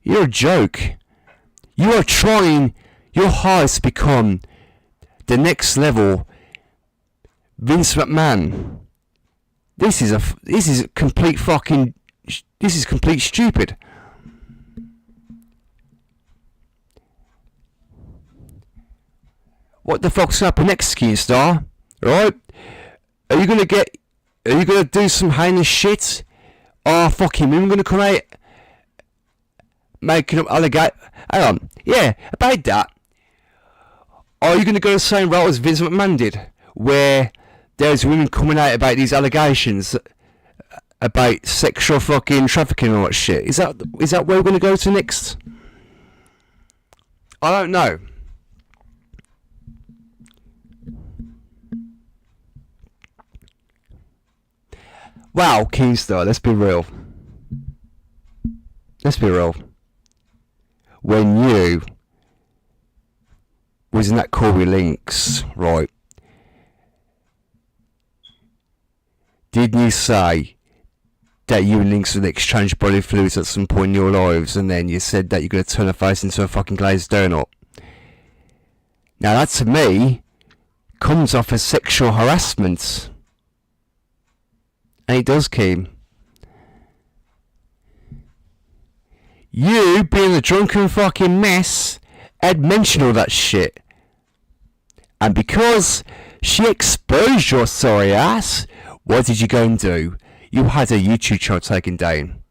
You're a joke. You are trying your hardest to become the next level Vince McMahon. This is complete stupid. What the fuck's up next, Keemstar? Right? Are you gonna do some heinous shit? Oh, fucking we're gonna come out making up allegate. Hang on. Yeah, about that. Are you gonna go the same route as Vince McMahon did? Where there's women coming out about these allegations about sexual fucking trafficking and all that shit. Is that where we're gonna go to next? I don't know. Wow, Keemstar, let's be real. Let's be real. When you was in that call with Links, right? Didn't you say that you and Links would exchange body fluids at some point in your lives, and then you said that you're going to turn her face into a fucking glazed donut? Now that to me comes off as sexual harassment. And it does, Keem. You, being a drunken fucking mess, had mentioned all that shit. And because she exposed your sorry ass, what did you go and do? You had a YouTube channel taken down.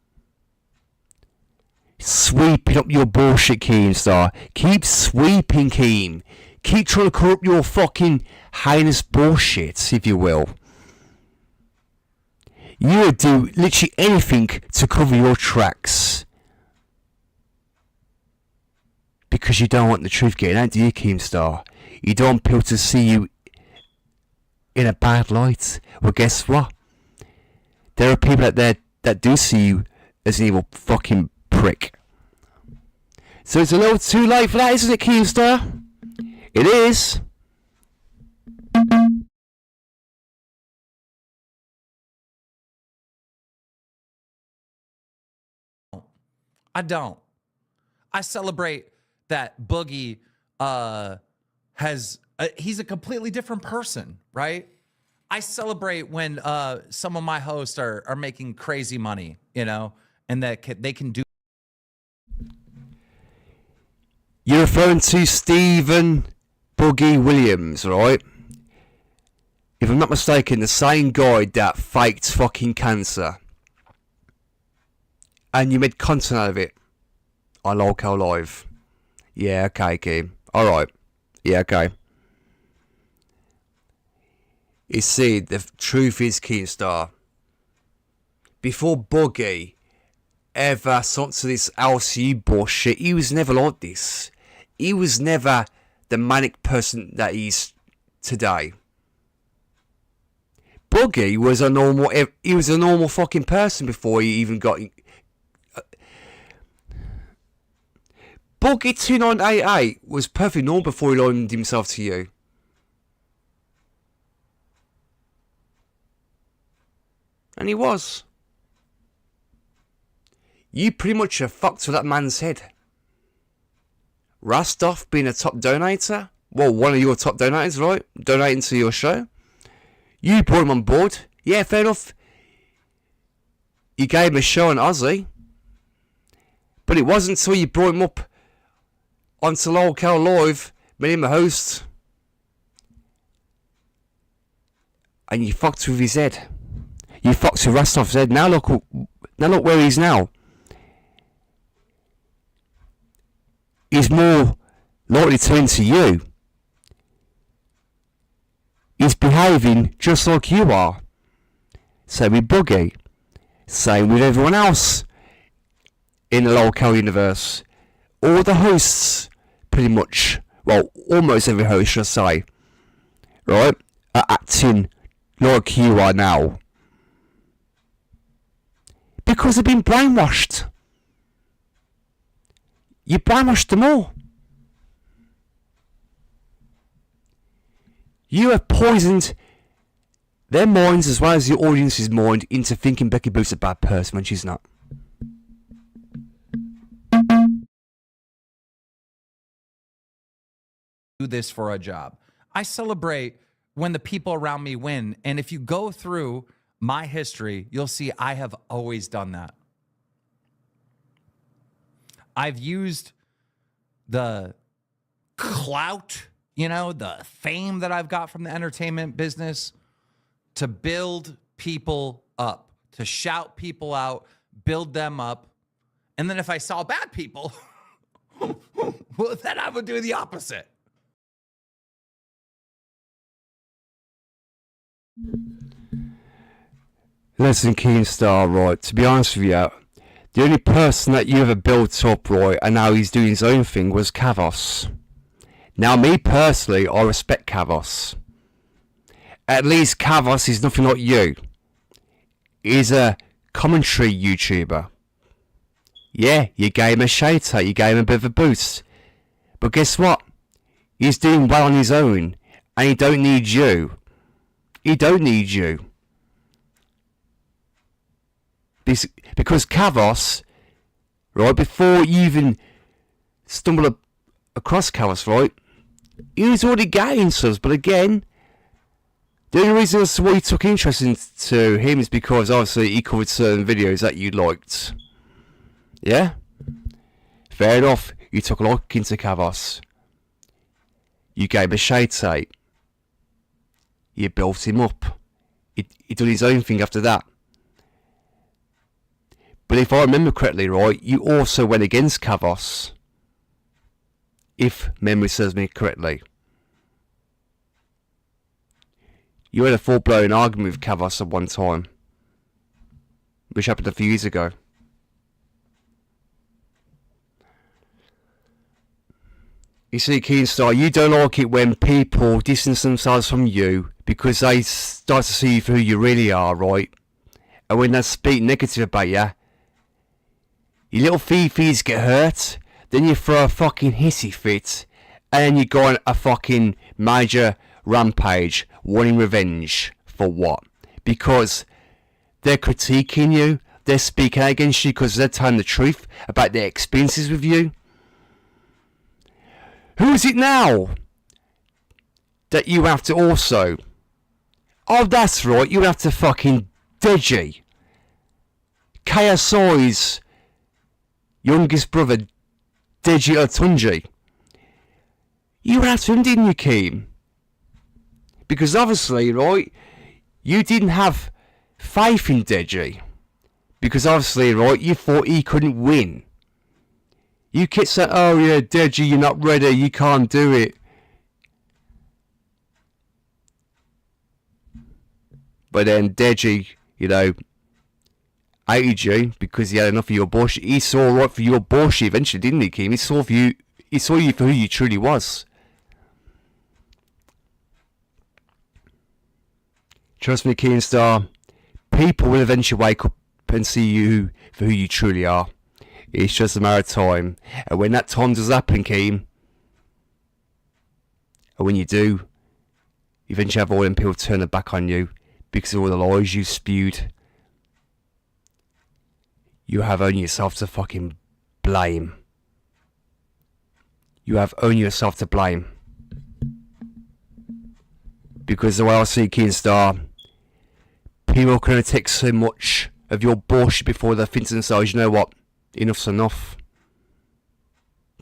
Sweeping up your bullshit, Keemstar. Keep sweeping, Keem. Keep trying to cover up your fucking heinous bullshit, if you will. You would do literally anything to cover your tracks. Because you don't want the truth getting out, do you, Keemstar? You don't want people to see you in a bad light. Well, guess what? There are people out there that do see you as an evil fucking prick. So it's a little too late for that, isn't it, Keemstar? It is. I don't. I celebrate that Boogie he's a completely different person, right? I celebrate when some of my hosts are making crazy money, you know, and that they can do. You're referring to Stephen Boogie Williams, right? If I'm not mistaken, the same guy that faked fucking cancer. And you made content out of it on Local Live. Yeah, okay, Kim. Alright. Yeah, okay. You see, the truth is, Keemstar, before Boogie ever sought to this LCU bullshit, he was never like this. He was never the manic person that he is today. Boogie was a normal fucking person before he even got... Boogie 2988 was perfectly normal before he aligned himself to you. And he was. You pretty much have fucked with that man's head. Rastoff being a top donator, well, one of your top donators, right? Donating to your show. You brought him on board. Yeah, fair enough. You gave him a show on Aussie. But it wasn't until you brought him up onto Local Live, made him a host, and you fucked with his head. You fucked with Rastoff's head. Now look where he's now. He's more likely to turn to you. He's behaving just like you are. Same with Boogie. Same with everyone else in the Local universe. All the hosts, pretty much, well, almost every host, should I say, right, are acting like you are now. Because they've been brainwashed. You brainwashed them all. You have poisoned their minds as well as the audience's mind into thinking Becky Boot's a bad person when she's not. Do this for a job. I celebrate when the people around me win. And if you go through my history, you'll see I have always done that. I've used the clout, you know, the fame that I've got from the entertainment business to build people up, to shout people out, build them up. And then if I saw bad people, well, then I would do the opposite. Listen, Keemstar, right, to be honest with you, the only person that you ever built up, right, and now he's doing his own thing was Kavos. Now, me personally, I respect Kavos. At least Kavos is nothing like you. He's a commentary YouTuber. Yeah, you gave him a shade, you gave him a bit of a boost. But guess what? He's doing well on his own, and he don't need you. He don't need you. Because Kavos, right, before you even stumble across Kavos, right, he was already getting subs. But again, the only reason as to why you took interest into him is because obviously he covered certain videos that you liked. Yeah? Fair enough, you took a liking to Kavos. You gave him a shade tape. You built him up. He did his own thing after that. But if I remember correctly, right, you also went against Kavos. If memory serves me correctly. You had a full-blown argument with Kavos at one time. Which happened a few years ago. You see, Keemstar, you don't like it when people distance themselves from you because they start to see you for who you really are, right? And when they speak negative about you, your little fifis get hurt, then you throw a fucking hissy fit, and then you go on a fucking major rampage, wanting revenge. For what? Because they're critiquing you, they're speaking out against you because they're telling the truth about their experiences with you. Who is it now that you have to also... Oh, that's right, you have to fucking Deji. KSI's youngest brother, Deji Otunji. You asked him, didn't you, Keem? Because obviously, right, you didn't have faith in Deji. Because obviously, right, you thought he couldn't win. You kept saying, oh yeah, Deji, you're not ready, you can't do it. But then Deji, you know, hated you because he had enough of your bullshit. He saw right for your bullshit eventually, didn't he, Kim? He saw you for who you truly was. Trust me, Keemstar, people will eventually wake up and see you for who you truly are. It's just a matter of time. And when that time does happen, Keem, and when you do, eventually have all them people turn their back on you because of all the lies you spewed. You have only yourself to fucking blame. You have only yourself to blame. Because the way I see Keemstar, people can only take so much of your bullshit before they think to themselves, you know what, enough's enough.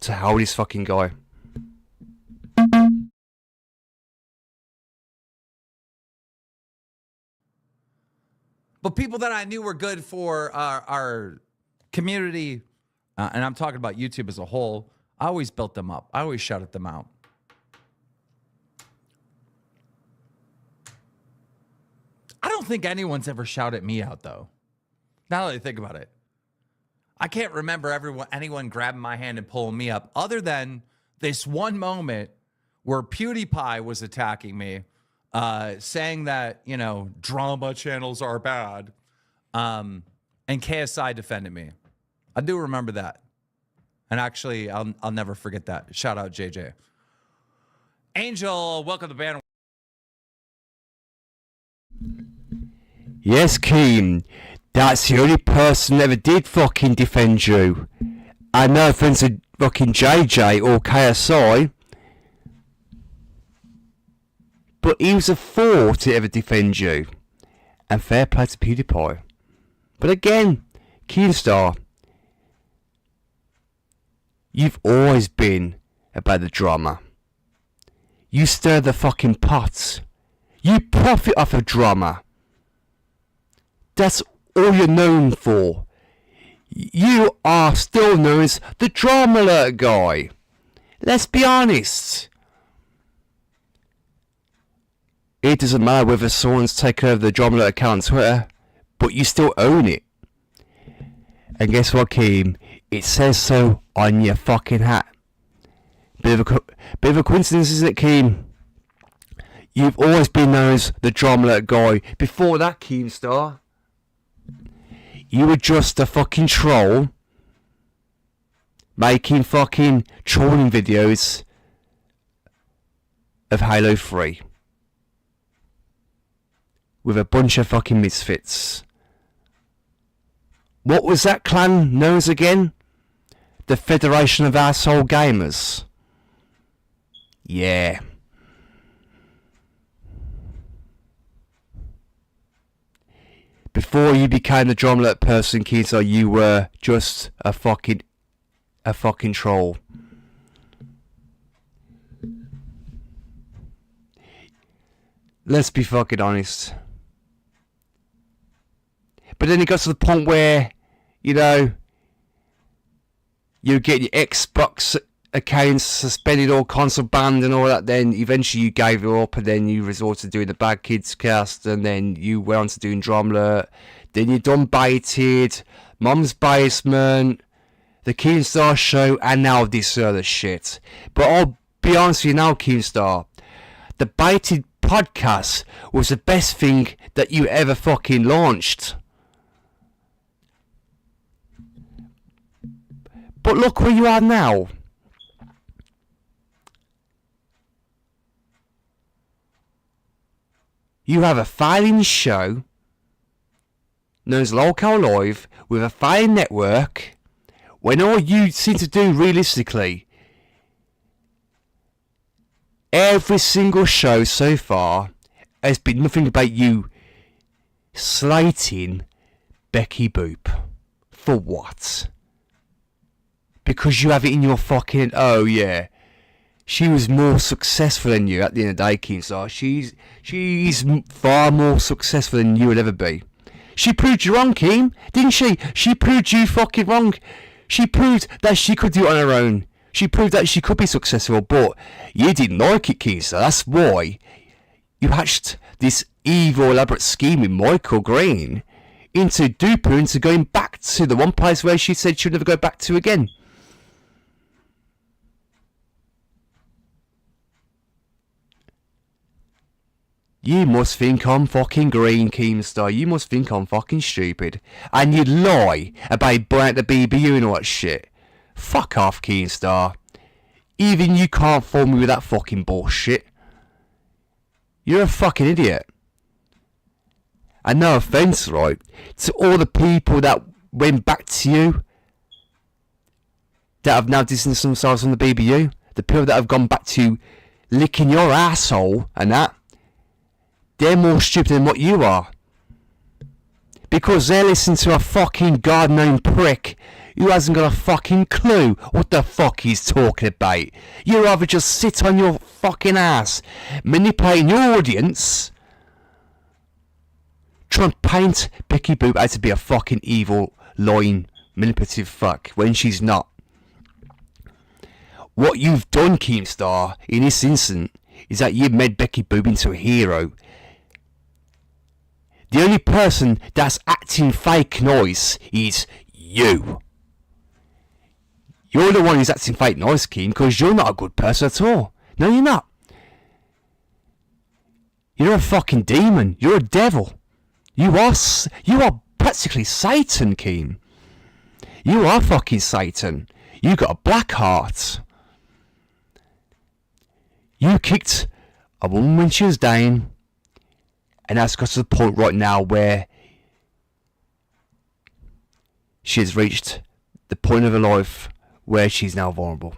To hell with this fucking guy. But people that I knew were good for our community, and I'm talking about YouTube as a whole, I always built them up. I always shouted them out. I don't think anyone's ever shouted me out, though. Now that I think about it. I can't remember anyone grabbing my hand and pulling me up, other than this one moment where PewDiePie was attacking me, saying that, you know, drama channels are bad, and KSI defended me. I do remember that. And actually, I'll never forget that. Shout out, JJ. Angel, welcome to the band. Yes, Keem, that's the only person that ever did fucking defend you. And no offense to fucking JJ or KSI, but he was a fool to ever defend you. And fair play to PewDiePie. But again, Keemstar, you've always been about the drama. You stir the fucking pot. You profit off of drama. That's all you're known for. You are still known as the Drama Alert guy. Let's be honest. It doesn't matter whether someone's taken over the Drama Alert account on Twitter, but you still own it. And guess what, Keem? It says so on your fucking hat. Bit of a coincidence, isn't it, Keem? You've always been known as the Drama Alert guy. Before that, Keemstar, you were just a fucking troll making fucking trolling videos of Halo 3 with a bunch of fucking misfits. What was that clan known as again? The Federation of Arsehole Gamers. Yeah. Before you became the Drama Alert person, Keemstar, you were just a fucking troll. Let's be fucking honest. But then it got to the point where, you know, you get your Xbox accounts suspended or console banned and all that. Then eventually you gave it up, and then you resorted to doing the Bad Kids cast, and then you went on to doing Drama Alert. Then you done Baited, Mum's Basement, the Keemstar Show, and now this other shit. But I'll be honest with you now, Keemstar, the Baited podcast was the best thing that you ever fucking launched. But look where you are now. You have a failing show known as Local Live with a failing network, when all you seem to do realistically, every single show so far has been nothing about you slating Becky Boop. For what? Because you have it in your fucking, oh yeah, she was more successful than you at the end of the day, Keemstar. She's far more successful than you will ever be. She proved you wrong, Keem, didn't she? She proved you fucking wrong. She proved that she could do it on her own. She proved that she could be successful, but you didn't like it, Keemstar. That's why you hatched this evil, elaborate scheme with Michael Green into dupe her into going back to the one place where she said she would never go back to again. You must think I'm fucking green, Keemstar. You must think I'm fucking stupid. And you'd lie about buying the BBU and all that shit. Fuck off, Keemstar. Even you can't fool me with that fucking bullshit. You're a fucking idiot. And no offence, right, to all the people that went back to you, that have now distanced themselves from the BBU, the people that have gone back to licking your asshole and that, they're more stupid than what you are. Because they're listening to a fucking god-known prick who hasn't got a fucking clue what the fuck he's talking about. You'd rather just sit on your fucking ass, manipulating your audience, trying to paint Becky Boop out to be a fucking evil, lying, manipulative fuck when she's not. What you've done, Keemstar, in this instance, is that you've made Becky Boop into a hero. The only person that's acting fake noise is you. You're the one who's acting fake noise, Keem, because you're not a good person at all. No, you're not. You're a fucking demon. You're a devil. You are practically Satan, Keem. You are fucking Satan. You got a black heart. You kicked a woman when she was down, and that's got to the point right now where she has reached the point of her life where she's now vulnerable.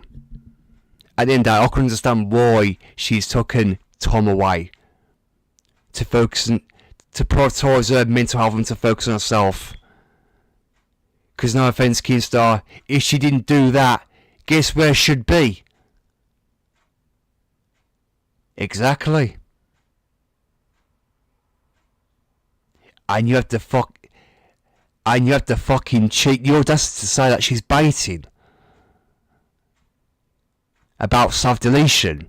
At the end of the day, I can understand why she's taken time away to focus on, to prioritise her mental health and to focus on herself. Because no offence, Keemstar, if she didn't do that, guess where she'd be? Exactly. And you have to fucking cheat the audacity to say that she's baiting about self-deletion.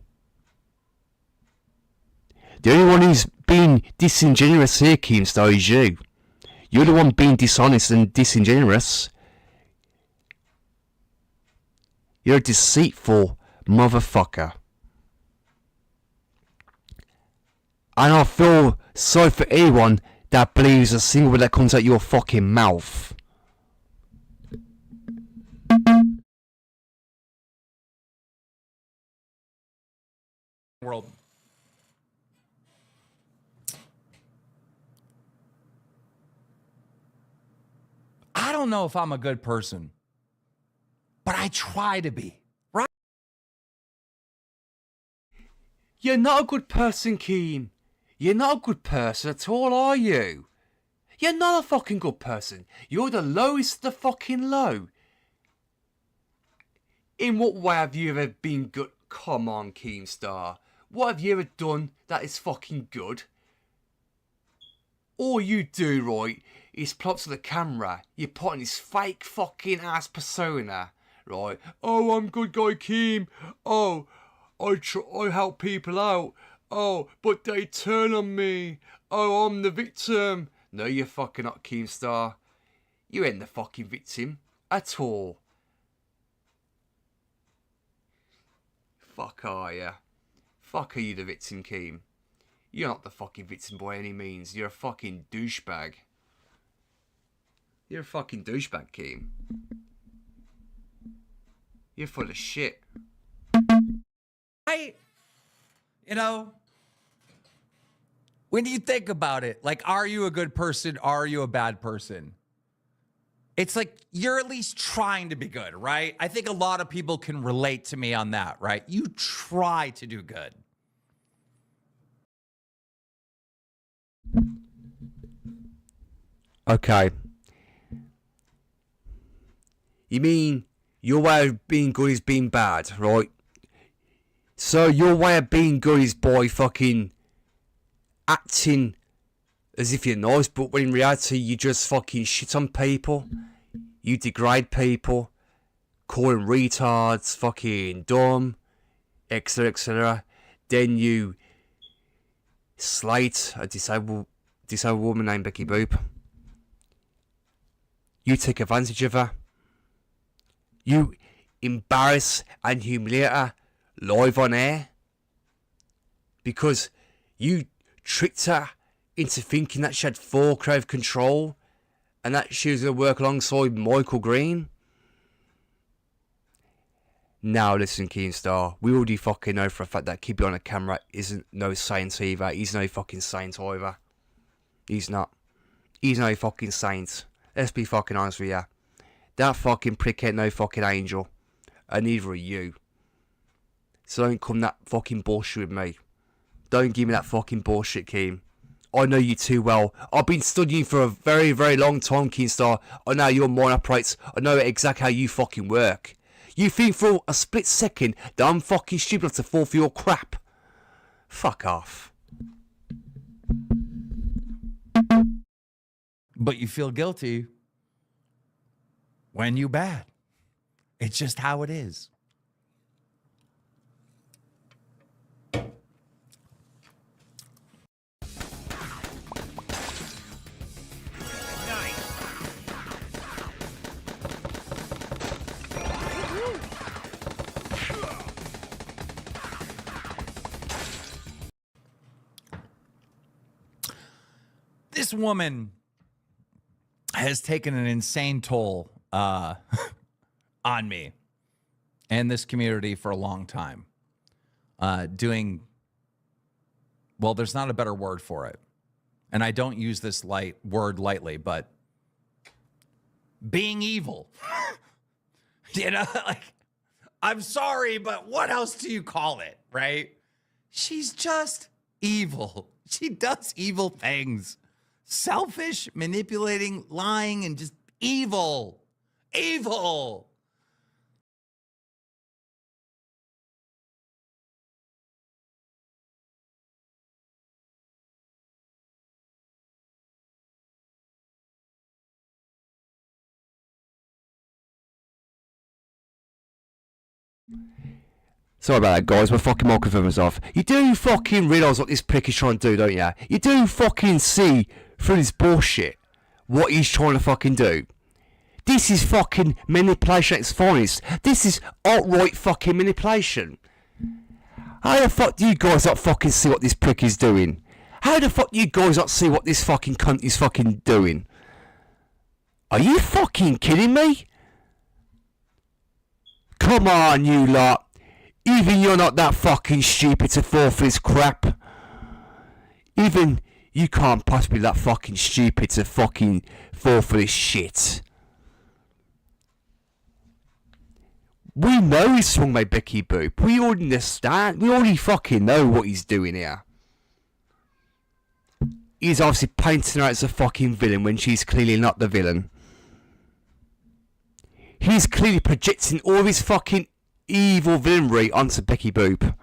The only one who's being disingenuous here, Keemstar, is you. You're the one being dishonest and disingenuous. You're a deceitful motherfucker. And I feel sorry for anyone that believes a single word that comes out your fucking mouth. World. I don't know if I'm a good person, but I try to be, right? You're not a good person, Keem. You're not a good person at all, are you? You're not a fucking good person. You're the lowest of the fucking low. In what way have you ever been good? Come on, Keemstar. What have you ever done that is fucking good? All you do, right, is plot to the camera. You put on this fake fucking ass persona, right? Oh, I'm good guy Keem. Oh, I help people out. Oh, but they turn on me. Oh, I'm the victim. No, you're fucking not, Keemstar. You ain't the fucking victim at all. Fuck are ya? Fuck are you the victim, Keem? You're not the fucking victim by any means. You're a fucking douchebag. You're a fucking douchebag, Keem. You're full of shit. You know, when you think about it, like, are you a good person? Are you a bad person? It's like you're at least trying to be good, right? I think a lot of people can relate to me on that, right? You try to do good. Okay. You mean your way of being good is being bad, right? So your way of being good is by fucking acting as if you're nice, but when in reality you just fucking shit on people. You degrade people, call them retards, fucking dumb, etc, etc. Then you slate a disabled woman named Becky Boop. You take advantage of her. You embarrass and humiliate her live on air. Because you tricked her into thinking that she had full creative control and that she was going to work alongside Michael Green. Now listen, Keemstar, we already fucking know for a fact that Kid behind the camera isn't no saint either. He's no fucking saint either. He's not. He's no fucking saint. Let's be fucking honest with you. That fucking prick ain't no fucking angel. And neither are you. So don't come that fucking bullshit with me. Don't give me that fucking bullshit, Keem. I know you too well. I've been studying for a very, very long time, Keemstar. I know how your mind operates. I know exactly how you fucking work. You think for a split second that I'm fucking stupid enough to fall for your crap. Fuck off. But you feel guilty when you bad. It's just how it is. This woman has taken an insane toll on me and this community for a long time. Doing, well, there's not a better word for it. And I don't use this word lightly, but being evil. You know, like, I'm sorry, but what else do you call it, right? She's just evil. She does evil things. Selfish, manipulating, lying, and just evil. Evil. Sorry about that, guys. My fucking microphone was off. You do fucking realise what this prick is trying to do, don't you? You do fucking see through this bullshit what he's trying to fucking do. This is fucking manipulation at its finest. This is outright fucking manipulation. How the fuck do you guys not fucking see what this prick is doing? How the fuck do you guys not see what this fucking cunt is fucking doing? Are you fucking kidding me? Come on, you lot. Even you're not that fucking stupid to fall for this crap. Even you can't possibly be that fucking stupid to fucking fall for this shit. We know he's swung by Becky Boop. We already understand. We already fucking know what he's doing here. He's obviously painting her as a fucking villain when she's clearly not the villain. He's clearly projecting all his fucking evil villainry onto Becky Boop.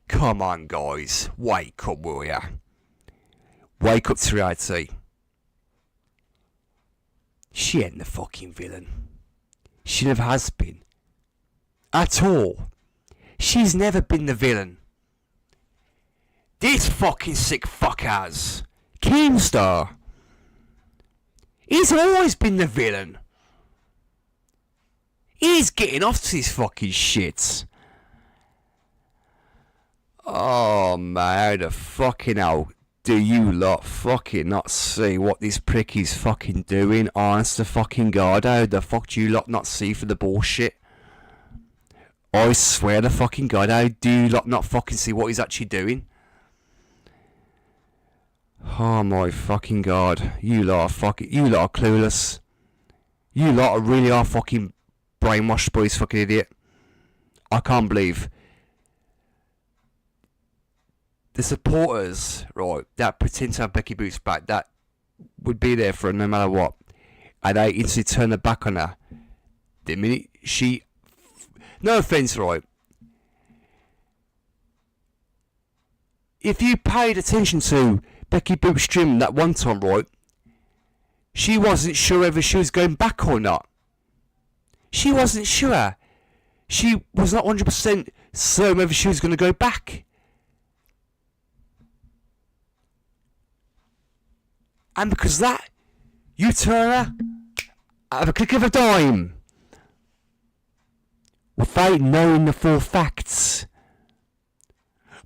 Come on, guys. Wake up, will ya? Wake up to reality. She ain't the fucking villain. She never has been. At all. She's never been the villain. This fucking sick fuck has. Keemstar. He's always been the villain. He's getting off to his fucking shit. Oh man, how the fucking hell do you lot fucking not see what this prick is fucking doing? Honest to fucking God, how the fuck do you lot not see for the bullshit? I swear to fucking God, how do you lot not fucking see what he's actually doing? Oh my fucking God, you lot are clueless. You lot really are fucking brainwashed by this fucking idiot. I can't believe the supporters, right, that pretend to have Becky Boop's back, that would be there for her no matter what, and they instantly turn their back on her the minute she, no offence, right, if you paid attention to Becky Boop's stream that one time, right, she wasn't sure whether she was going back or not. She wasn't sure. She was not 100% certain whether she was going to go back. And because of that, you turn her at a click of a dime. Without knowing the full facts.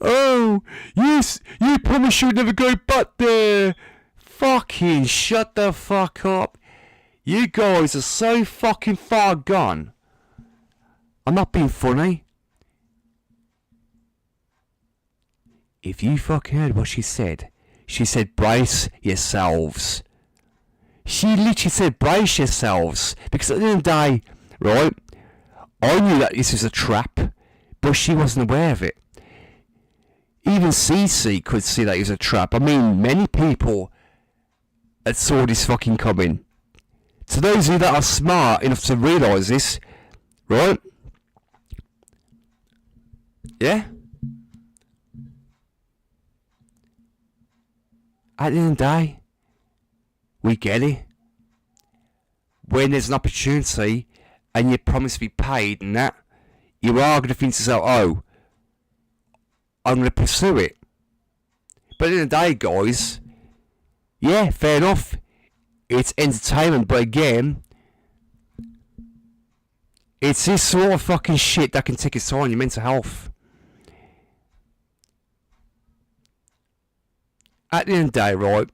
Oh, yes, you promised you'd never go back there. Fucking shut the fuck up. You guys are so fucking far gone. I'm not being funny. If you fucking heard what she said brace yourselves. She literally said brace yourselves. Because at the end of the day, right, I knew that this was a trap, but she wasn't aware of it. Even CC could see that it was a trap. I mean, many people had saw this fucking coming. To those of you that are smart enough to realise this, right? Yeah? At the end of the day, we get it. When there's an opportunity and you promise to be paid and that, you are going to think to yourself, oh, I'm going to pursue it. But at the end of the day, guys, yeah, fair enough. It's entertainment, but again, it's this sort of fucking shit that can take its toll on your mental health. At the end of the day, right,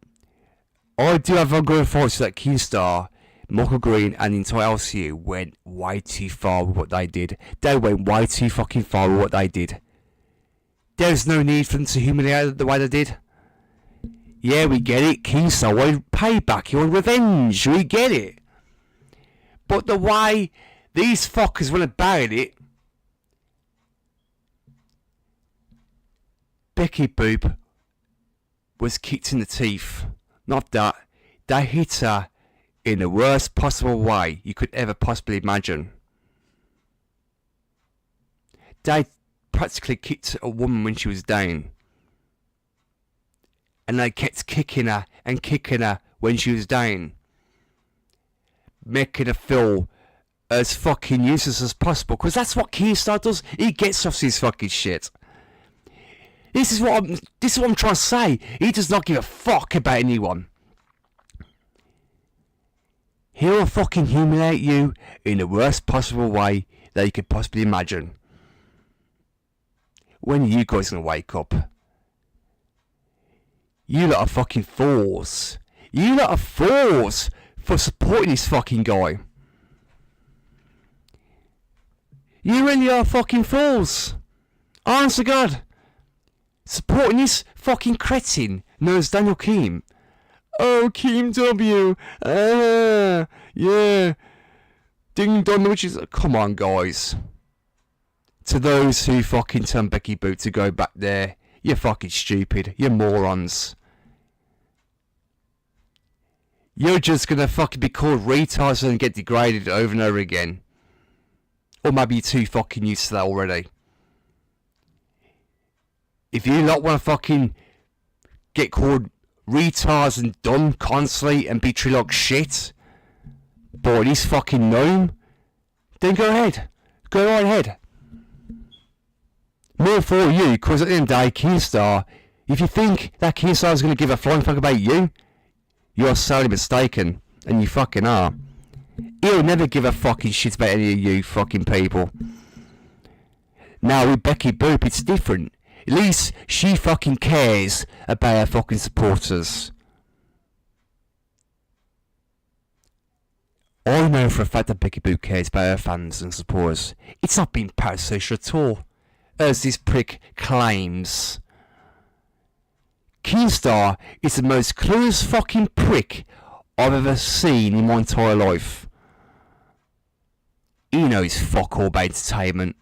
I do have ongoing thoughts that Keemstar, Michael Green, and the entire LCU went way too far with what they did. They went way too fucking far with what they did. There's no need for them to humiliate the way they did. Yeah, we get it. Keemstar wanted payback. He wanted revenge. We get it. But the way these fuckers went about it, Becky Boop was kicked in the teeth. Not that. They hit her in the worst possible way you could ever possibly imagine. They practically kicked a woman when she was down. And they kept kicking her and kicking her when she was down. Making her feel as fucking useless as possible. Because that's what Keemstar does. He gets off his fucking shit. This is what I'm trying to say. He does not give a fuck about anyone. He'll fucking humiliate you in the worst possible way that you could possibly imagine. When are you guys gonna wake up? You lot are fucking fools. You lot are fools for supporting this fucking guy. You really are fucking fools. Honest to God. Supporting this fucking cretin known as Daniel Keem. Oh, Keem W. Yeah. Ding dong, which is... Come on, guys. To those who fucking tell Becky Boop to go back there, you're fucking stupid. You're morons. You're just gonna fucking be called retards and get degraded over and over again. Or maybe you're too fucking used to that already. If you lot want to fucking get called retards and dumb constantly and be treated like shit by this fucking gnome, then go ahead. Go right ahead. More for you, because at the end of the day, Keemstar, if you think that Keemstar is going to give a flying fuck about you, you're sorely mistaken. And you fucking are. He'll never give a fucking shit about any of you fucking people. Now with Becky Boop, it's different. At least she fucking cares about her fucking supporters. I know for a fact that Becky Boop cares about her fans and supporters. It's not been parasocial at all, as this prick claims. Keemstar is the most clueless fucking prick I've ever seen in my entire life. He knows fuck all about entertainment.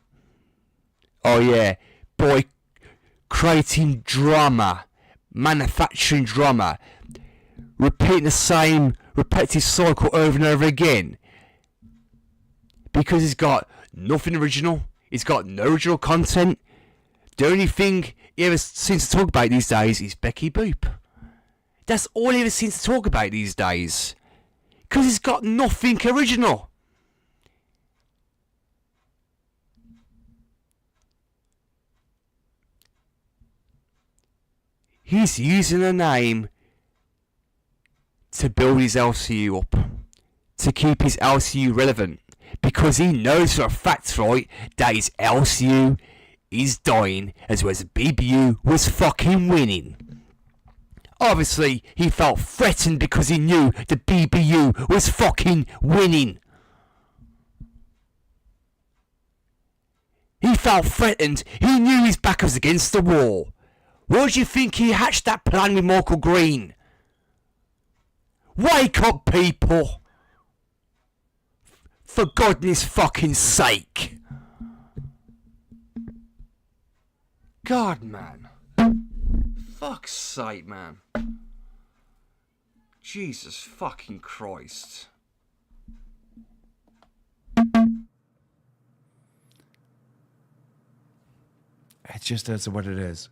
Oh yeah, boy, creating drama, manufacturing drama, repeating the same repetitive cycle over and over again. Because he's got nothing original, he's got no original content. The only thing he ever seems to talk about these days is Becky Boop. That's all he ever seems to talk about these days. Because he's got nothing original. He's using a name to build his LCU up. To keep his LCU relevant. Because he knows for a fact, right, that his LCU is dying as well as the BBU was fucking winning. Obviously, he felt threatened because he knew the BBU was fucking winning. He felt threatened. He knew his back was against the wall. Why do you think he hatched that plan with Michael Green? Wake up, people! For goodness fucking sake! God, man. Fuck's sake, man. Jesus fucking Christ. It just is what it is.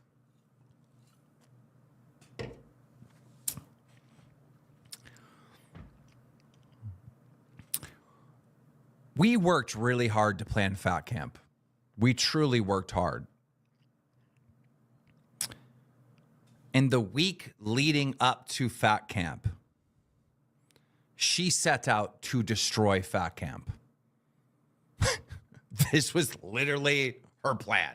We worked really hard to plan Fat Camp. We truly worked hard. In the week leading up to Fat Camp, she set out to destroy Fat Camp. This was literally her plan.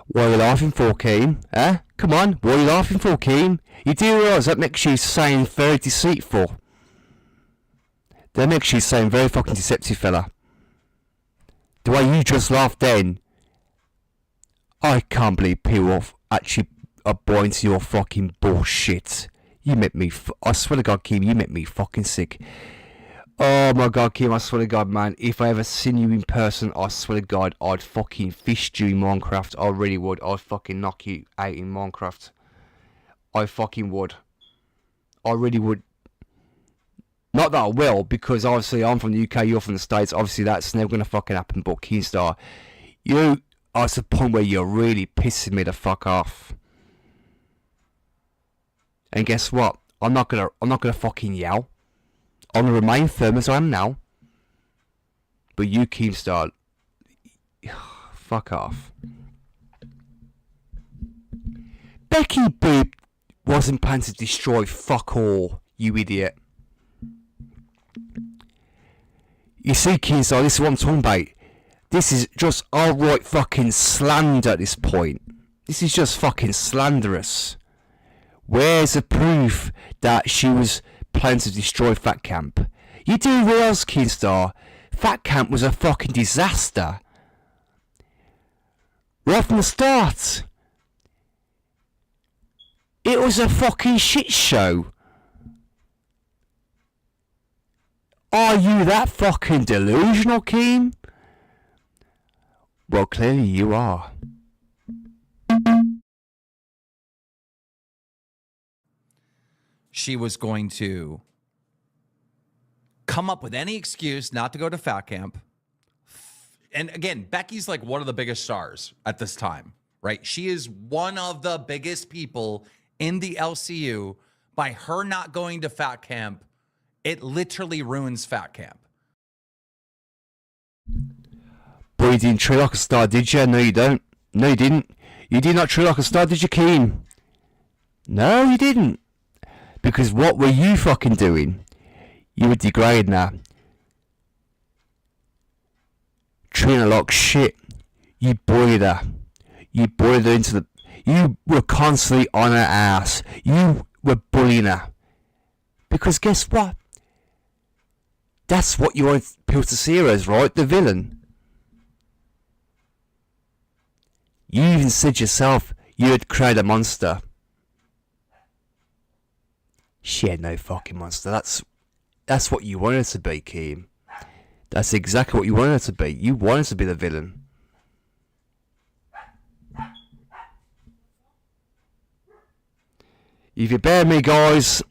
What are you laughing for, Keem? Eh? Come on, what are you laughing for, Keem? You do realise that makes you sound very deceitful. That makes you sound very fucking deceptive, fella. The way you just laughed then, I can't believe people actually are buying into your fucking bullshit. You make me, I swear to God, Kim, you make me fucking sick. Oh my God, Kim, I swear to God, man, if I ever seen you in person, I swear to God, I'd fucking fist you in Minecraft. I really would. I'd fucking knock you out in Minecraft. I fucking would. I really would. Not that I will, because obviously I'm from the UK, you're from the States. Obviously that's never going to fucking happen, but Keemstar, you are to the point where you're really pissing me the fuck off. And guess what? I'm not gonna fucking yell. I'm gonna remain firm as I am now. But you, Keemstar, fuck off. Becky Boop wasn't planned to destroy fuck all, you idiot. You see, Keemstar, this is what I'm talking about. This is just outright fucking slander at this point. This is just fucking slanderous. Where's the proof that she was planning to destroy Fat Camp? You do realise, Keemstar, Fat Camp was a fucking disaster. Right from the start. It was a fucking shit show. Are you that fucking delusional, Keem? Well, clearly you are. She was going to come up with any excuse not to go to Fat Camp. And again, Becky's like one of the biggest stars at this time, right? She is one of the biggest people in the LCU. By her not going to Fat Camp, it literally ruins Fat Camp. Boy, you didn't treat like a star, did you? No, you don't. No, you didn't. You did not treat like a star, did you, Keem? No, you didn't. Because what were you fucking doing? You were degrading her. Treating her like shit. You bullied her. You bullied her into the... You were constantly on her ass. You were bullying her. Because guess what? That's what you want people to see her as, right? The villain. You even said yourself you had created a monster. She had no fucking monster. That's what you wanted to be, Keem. That's exactly what you wanted to be. You wanted to be the villain. If you bear me, guys,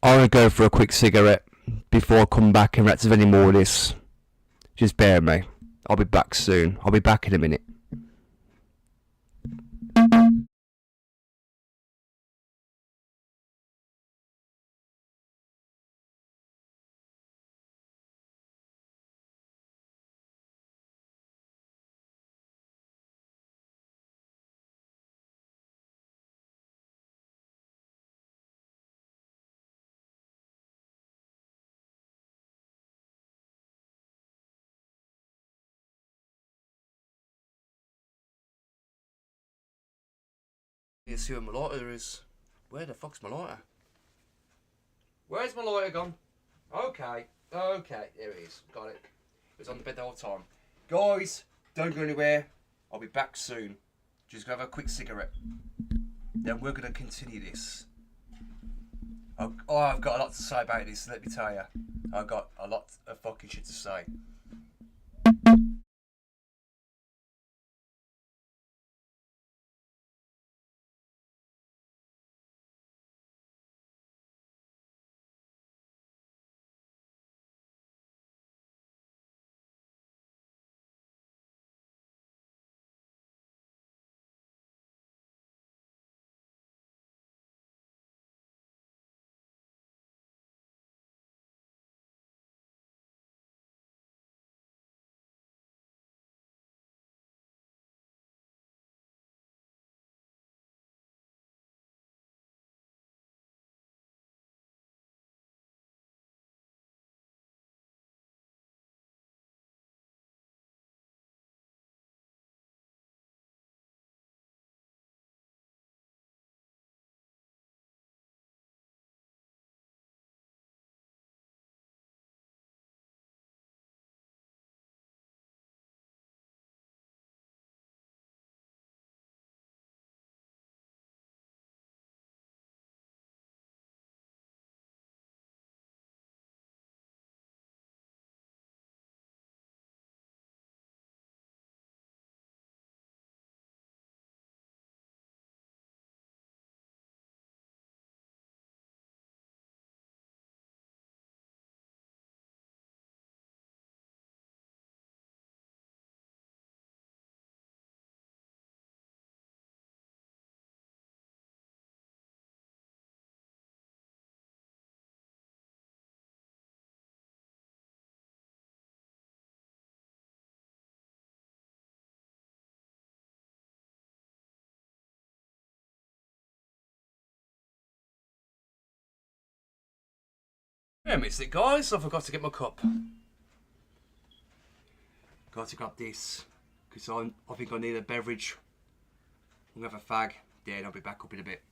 I'm going to go for a quick cigarette before I come back and react to any more of this. Just bear me. I'll be back soon. I'll be back in a minute. You see where my lighter is. Where the fuck's my lighter? Where's my lighter gone? Okay, there it is. Got it. It was on the bed the whole time. Guys, don't go anywhere. I'll be back soon. Just gonna have a quick cigarette. Then we're gonna continue this. Oh, I've got a lot to say about this, let me tell you. I've got a lot of fucking shit to say. I missed it, guys. I forgot to get my cup. Got to grab this because I think I need a beverage. I'm gonna have a fag. Then I'll be back up in a bit.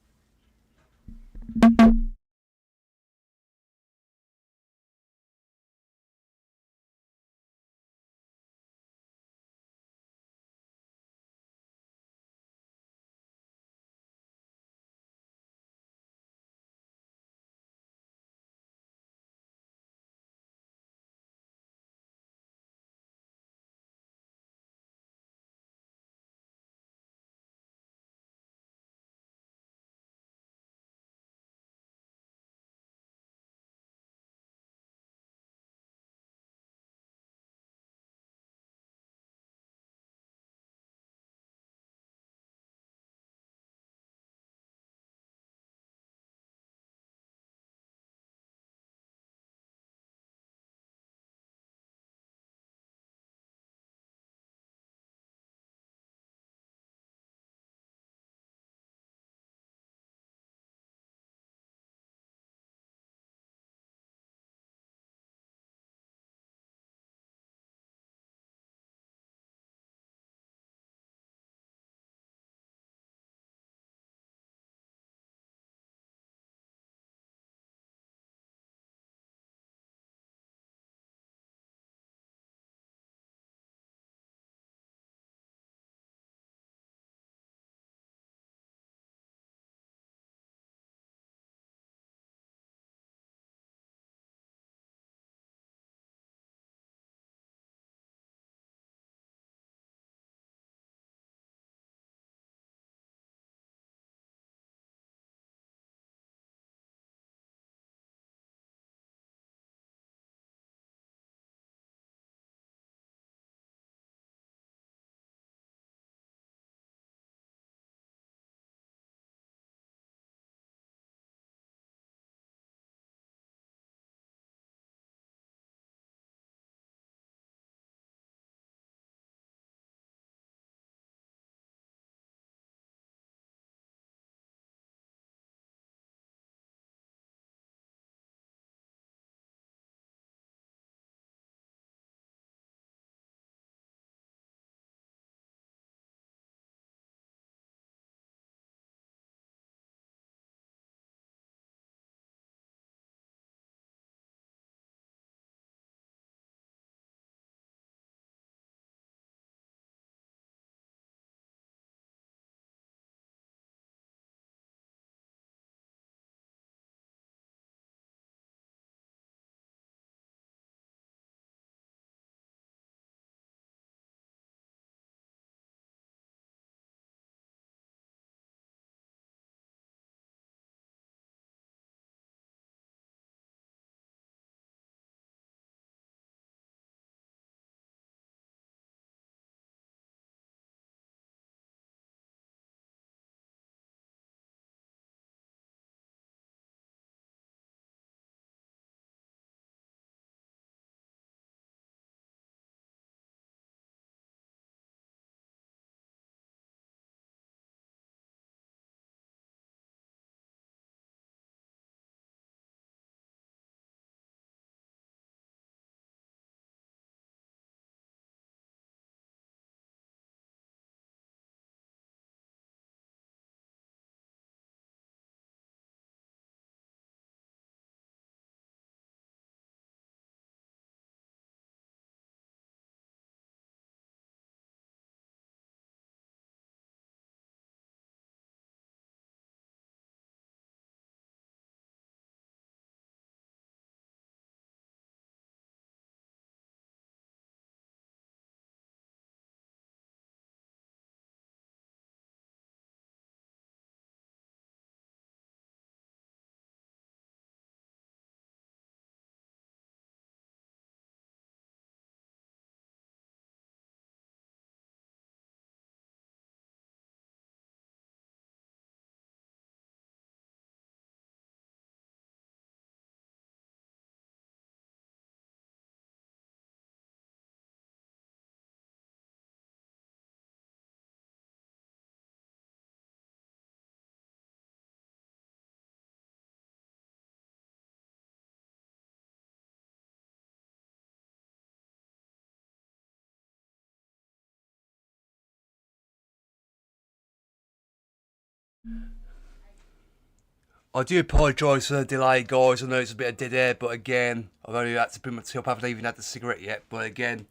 I do apologise for the delay, guys. I know it's a bit of dead air, but again, I've only had to bring my tea up. I haven't even had the cigarette yet, but again,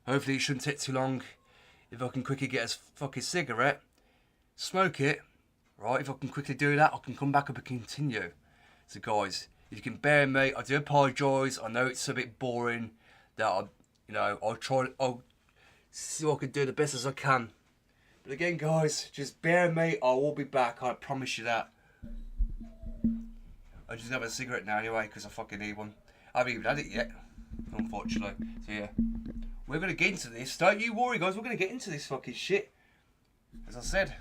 hopefully it shouldn't take too long. If I can quickly get a fucking cigarette, smoke it, right? If I can quickly do that, I can come back up and continue. So, guys, if you can bear me, I do apologise. I know it's a bit boring. That I'll see what I can do the best as I can. But again, guys, just bear me. I will be back. I promise you that. I just have a cigarette now anyway, because I fucking need one. I haven't even had it yet, unfortunately. So yeah, we're going to get into this. Don't you worry, guys. We're going to get into this fucking shit. As I said.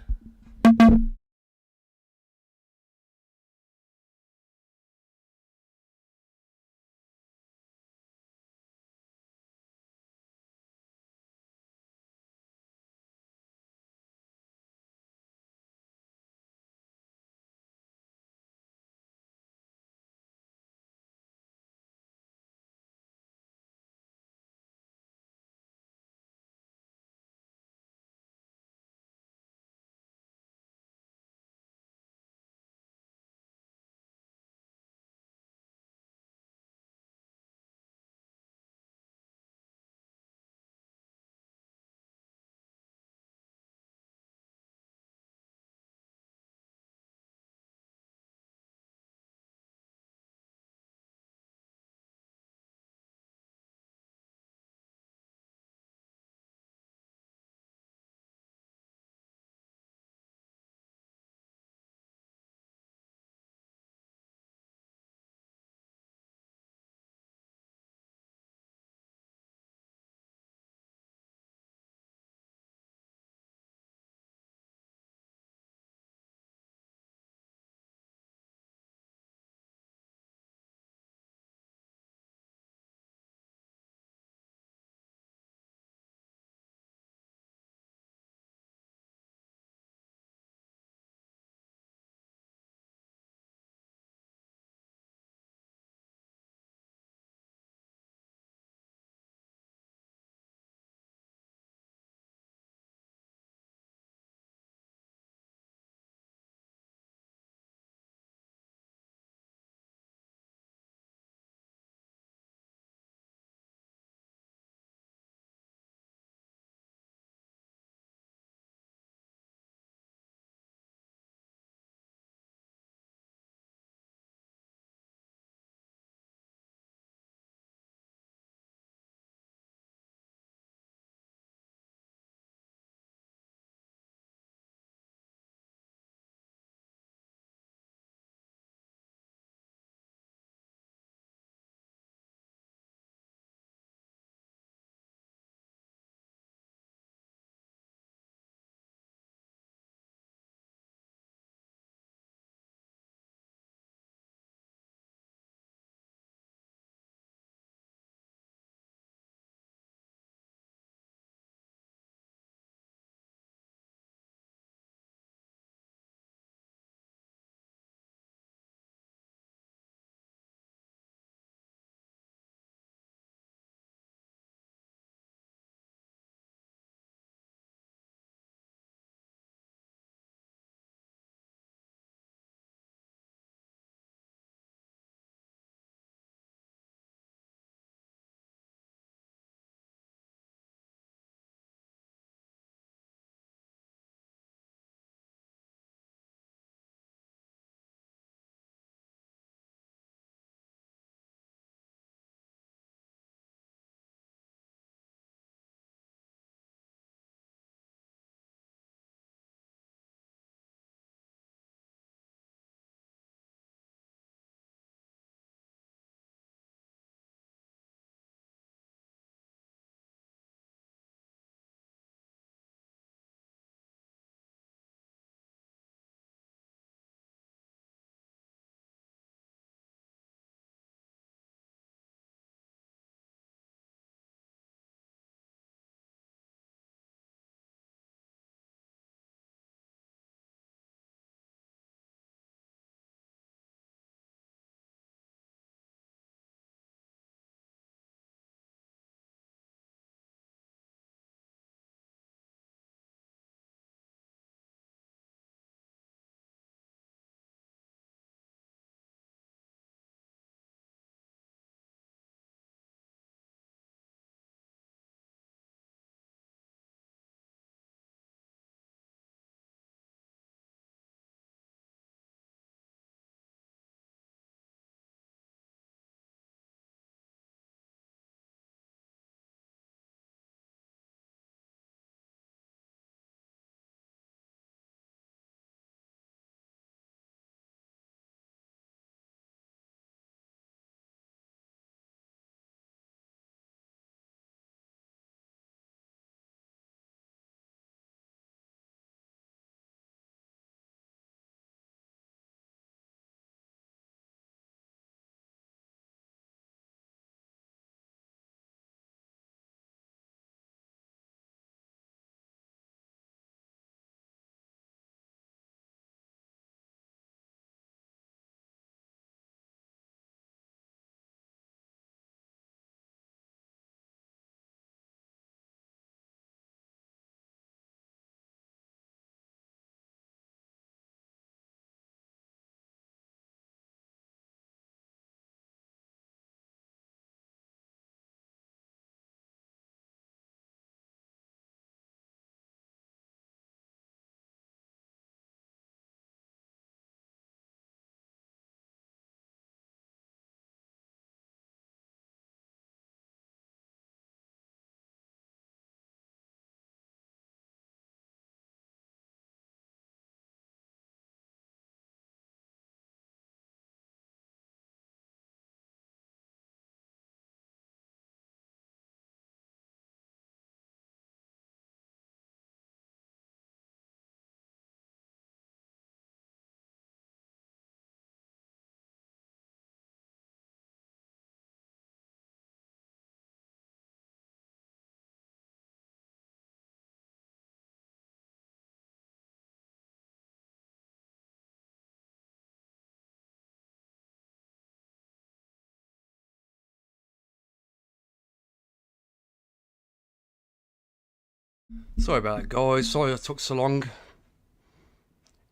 Sorry about that, guys. Sorry I took so long.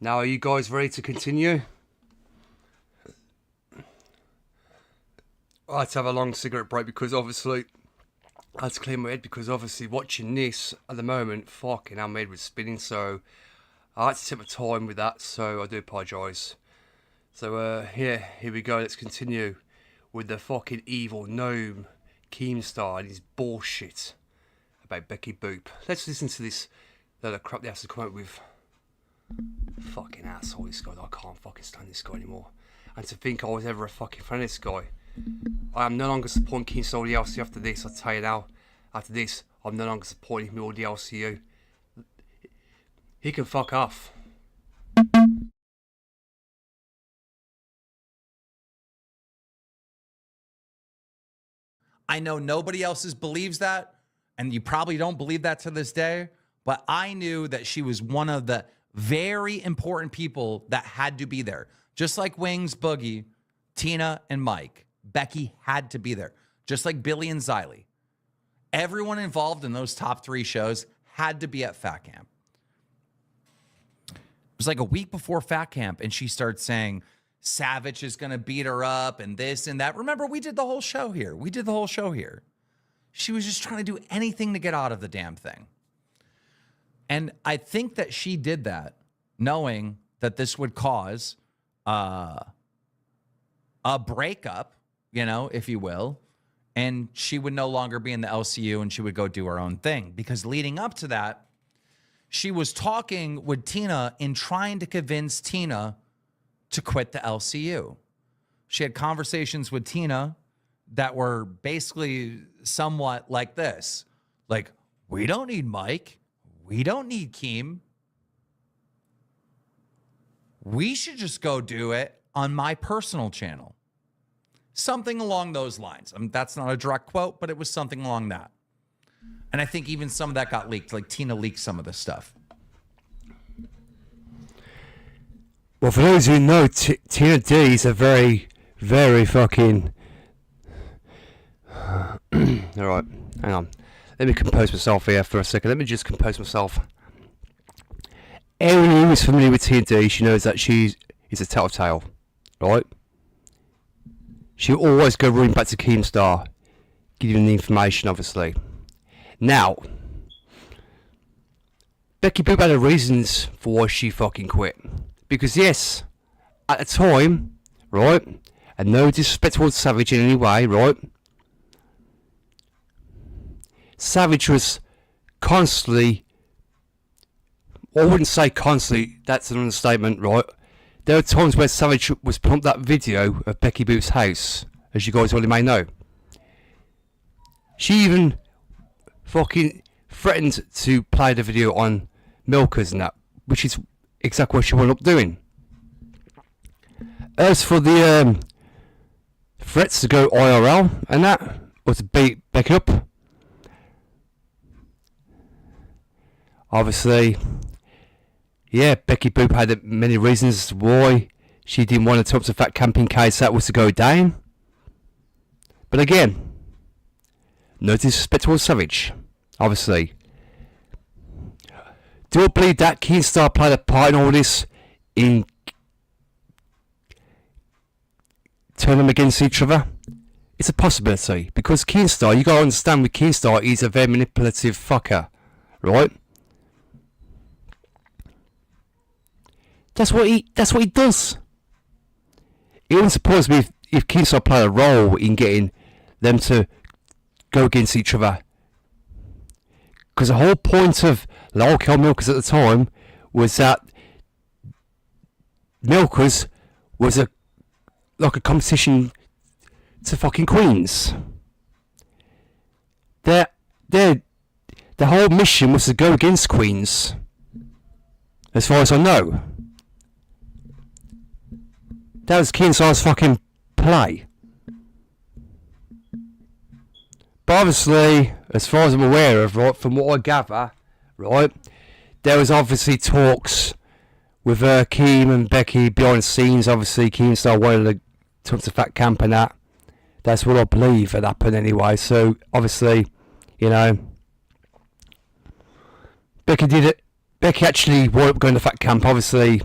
Now, are you guys ready to continue? I had to have a long cigarette break because obviously I had to clear my head because obviously watching this at the moment, fucking hell, my head was spinning, so I had to take my time with that, so I do apologise. So, here we go, let's continue with the fucking evil gnome Keemstar and his bullshit about Becky Boop. Let's listen to this load of crap they have to come up with. Fucking asshole, this guy. I can't fucking stand this guy anymore. And to think I was ever a fucking fan of this guy. I am no longer supporting Keemstar or the LCU after this, I'll tell you now. After this, I'm no longer supporting him or the LCU. He can fuck off. I know nobody else believes that, and you probably don't believe that to this day, but I knew that she was one of the very important people that had to be there. Just like Wings, Boogie, Tina, and Mike, Becky had to be there. Just like Billy and Xylee. Everyone involved in those top 3 shows had to be at Fat Camp. It was like a week before Fat Camp, and she starts saying Savage is going to beat her up and this and that. Remember, we did the whole show here. She was just trying to do anything to get out of the damn thing. And I think that she did that knowing that this would cause a breakup, you know, if you will, and she would no longer be in the LCU and she would go do her own thing. Because leading up to that, she was talking with Tina and trying to convince Tina to quit the LCU. She had conversations with Tina that were basically somewhat like this. Like, we don't need Mike. We don't need Keem. We should just go do it on my personal channel. Something along those lines. I mean, that's not a direct quote, but it was something along that. And I think even some of that got leaked. Like, Tina leaked some of this stuff. Well, for those who know, Tina D is a very, very fucking... Alright, hang on. Let me compose myself here for a second. Let me just compose myself. Anyone who is familiar with Tina D, she knows that she is a tattletale, right? She'll always go running back to Keemstar, giving the information, obviously. Now, Becky Boop had her reasons for why she fucking quit. Because yes, at the time, right, and no disrespect towards Savage in any way, right, Savage was constantly, I wouldn't say constantly, that's an understatement, right? There were times where Savage was putting up that video of Becky Boop's house, as you guys already may know. She even fucking threatened to play the video on Milkers and that, which is exactly what she wound up doing. As for the threats to go IRL and that, or to beat Becky up, obviously, yeah, Becky Boop had many reasons why she didn't want to talk to Fat Camp in case that was to go down. But again, no disrespect towards Savage, obviously. Do I believe that Keemstar played a part in all this in turning them against each other? It's a possibility, because Keemstar, you gotta understand with Keemstar, he's a very manipulative fucker, right? That's what he does. It wouldn't surprise me if Keemstar played a role in getting them to go against each other. Because the whole point of Lol Cal Milkers at the time was that Milkers was like a competition to fucking Queens. The whole mission was to go against Queens, as far as I know. That was Keemstar's fucking play. But obviously, as far as I'm aware of, right, from what I gather, right, there was obviously talks with Keem and Becky behind the scenes. Obviously, Keemstar wanted to talk to Fat Camp and that. That's what I believe had happened anyway. So, obviously, you know, Becky did it. Becky actually wound up going to Fat Camp, obviously.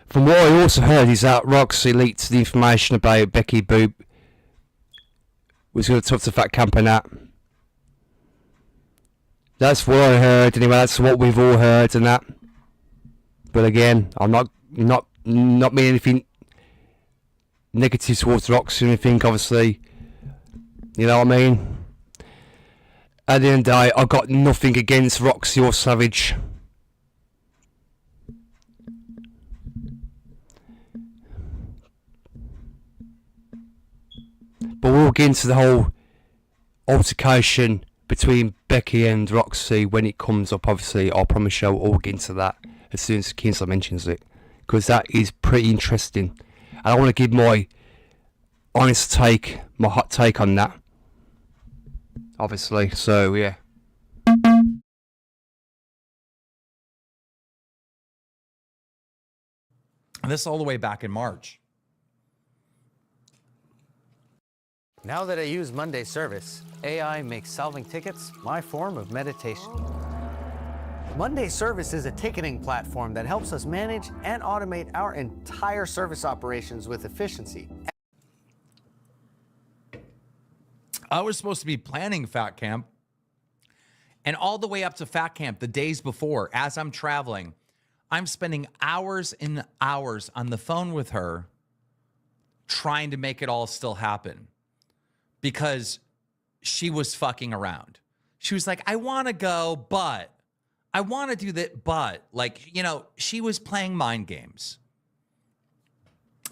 From what I also heard is that Roxy leaked the information about Becky Boop was going to talk to Fat Camp and that. That's what I heard, anyway, that's what we've all heard and that. But again, I'm not meaning anything negative towards Roxy or anything, obviously. You know what I mean? At the end of the day, I've got nothing against Roxy or Savage. But we'll get into the whole altercation between Becky and Roxy when it comes up, obviously. I promise you we'll get into that as soon as Kinsler mentions it. Because that is pretty interesting. And I want to give my honest take, my hot take on that. Obviously, so yeah. This all the way back in March. Now that I use Monday service, AI makes solving tickets my form of meditation. Monday Service is a ticketing platform that helps us manage and automate our entire service operations with efficiency. I was supposed to be planning Fat Camp, and all the way up to Fat Camp the days before, as I'm traveling, I'm spending hours and hours on the phone with her trying to make it all still happen because she was fucking around. She was like, I want to go, but I want to do that, but like, you know, she was playing mind games.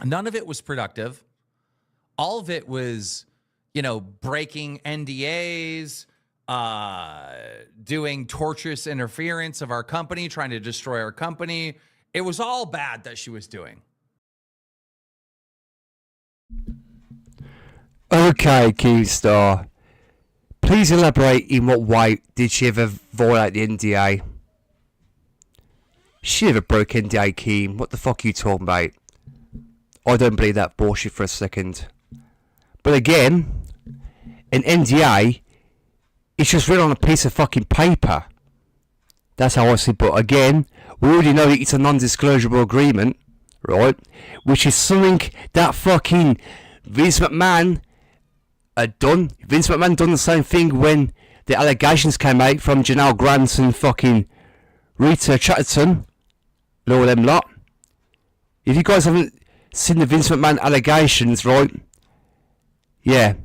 None of it was productive. All of it was, you know, breaking NDAs, doing torturous interference of our company, trying to destroy our company. It was all bad that she was doing. Okay, Keystar. Please elaborate in what way did she ever violate the NDA? She never broke NDA, Keem. What the fuck are you talking about? I don't believe that bullshit for a second. But again, an NDA is just written on a piece of fucking paper. That's how I see it. But again, we already know that it's a non-disclosure agreement, right? Which is something that fucking Vince McMahon had done. Vince McMahon done the same thing when the allegations came out from Janelle Grant and fucking Rita Chatterton. All them lot. If you guys haven't seen the Vince McMahon allegations, right? Yeah.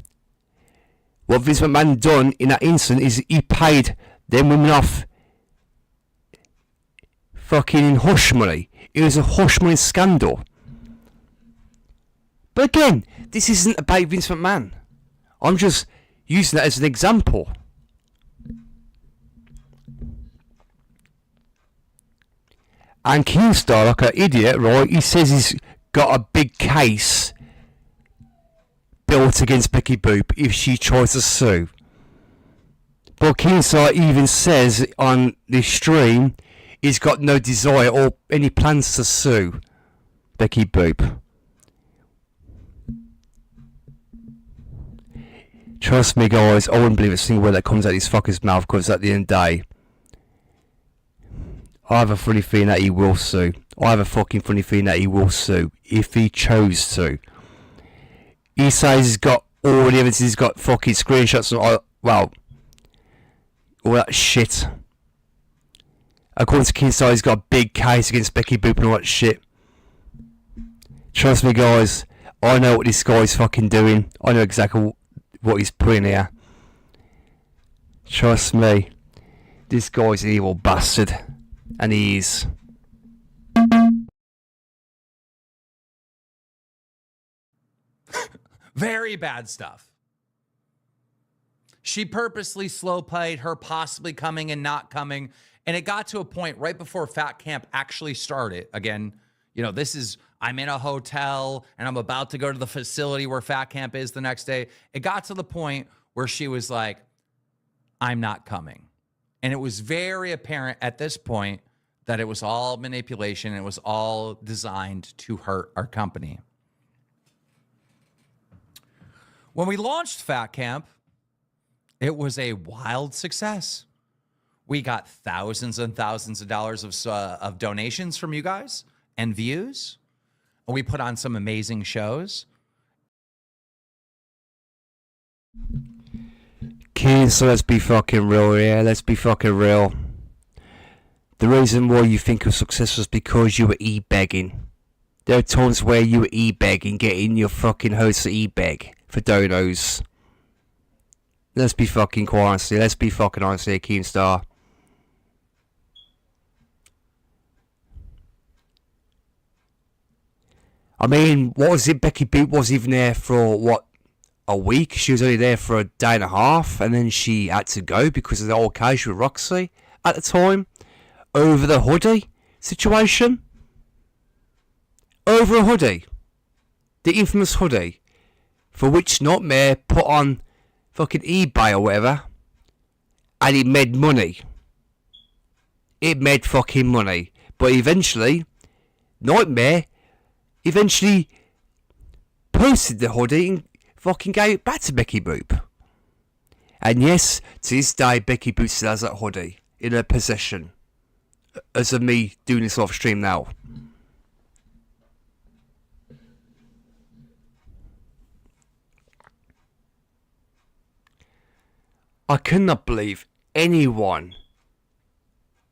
What Vince McMahon done in that instant is he paid them women off fucking in hush money. It was a hush money scandal. But again, this isn't about Vince McMahon. I'm just using that as an example. And Keemstar, like an idiot, right, he says he's got a big case built against Becky Boop if she tries to sue. But Keemstar even says on this stream he's got no desire or any plans to sue Becky Boop. Trust me, guys, I wouldn't believe a single word that comes out of this fucker's mouth, because at the end of the day, I have a funny feeling that he will sue. I have a fucking funny feeling that he will sue if he chose to. He says he's got all the evidence, he's got fucking screenshots and well, all that shit. According to Keemstar, he's got a big case against Becky Boop and all that shit. Trust me, guys, I know what this guy's fucking doing. I know exactly what he's putting here. Trust me, this guy's an evil bastard. And he is. Very bad stuff. She purposely slow played her possibly coming and not coming. And it got to a point right before Fat Camp actually started. Again, you know, I'm in a hotel and I'm about to go to the facility where Fat Camp is the next day. It got to the point where she was like, I'm not coming. And it was very apparent at this point that it was all manipulation. And it was all designed to hurt our company. When we launched Fat Camp, it was a wild success. We got thousands and thousands of dollars of donations from you guys and views. We put on some amazing shows. Kids, let's be fucking real, yeah, let's be fucking real. The reason why you think of success was because you were e-begging. There are times where you were e-begging, getting your fucking host to e-beg for donos. Let's be fucking quite honest here, let's be fucking honest here, Keemstar. I mean, what was it? Becky Boot was even there for, what, a week? She was only there for a day and a half, and then she had to go because of the whole case with Roxy at the time. Over the hoodie situation. Over a hoodie. The infamous hoodie. For which Nightmare put on fucking eBay or whatever. And it made money. It made fucking money. But eventually, Nightmare eventually posted the hoodie and fucking gave it back to Becky Boop. And yes, to this day, Becky Boop still has that hoodie in her possession. As of me doing this live stream now. I cannot believe anyone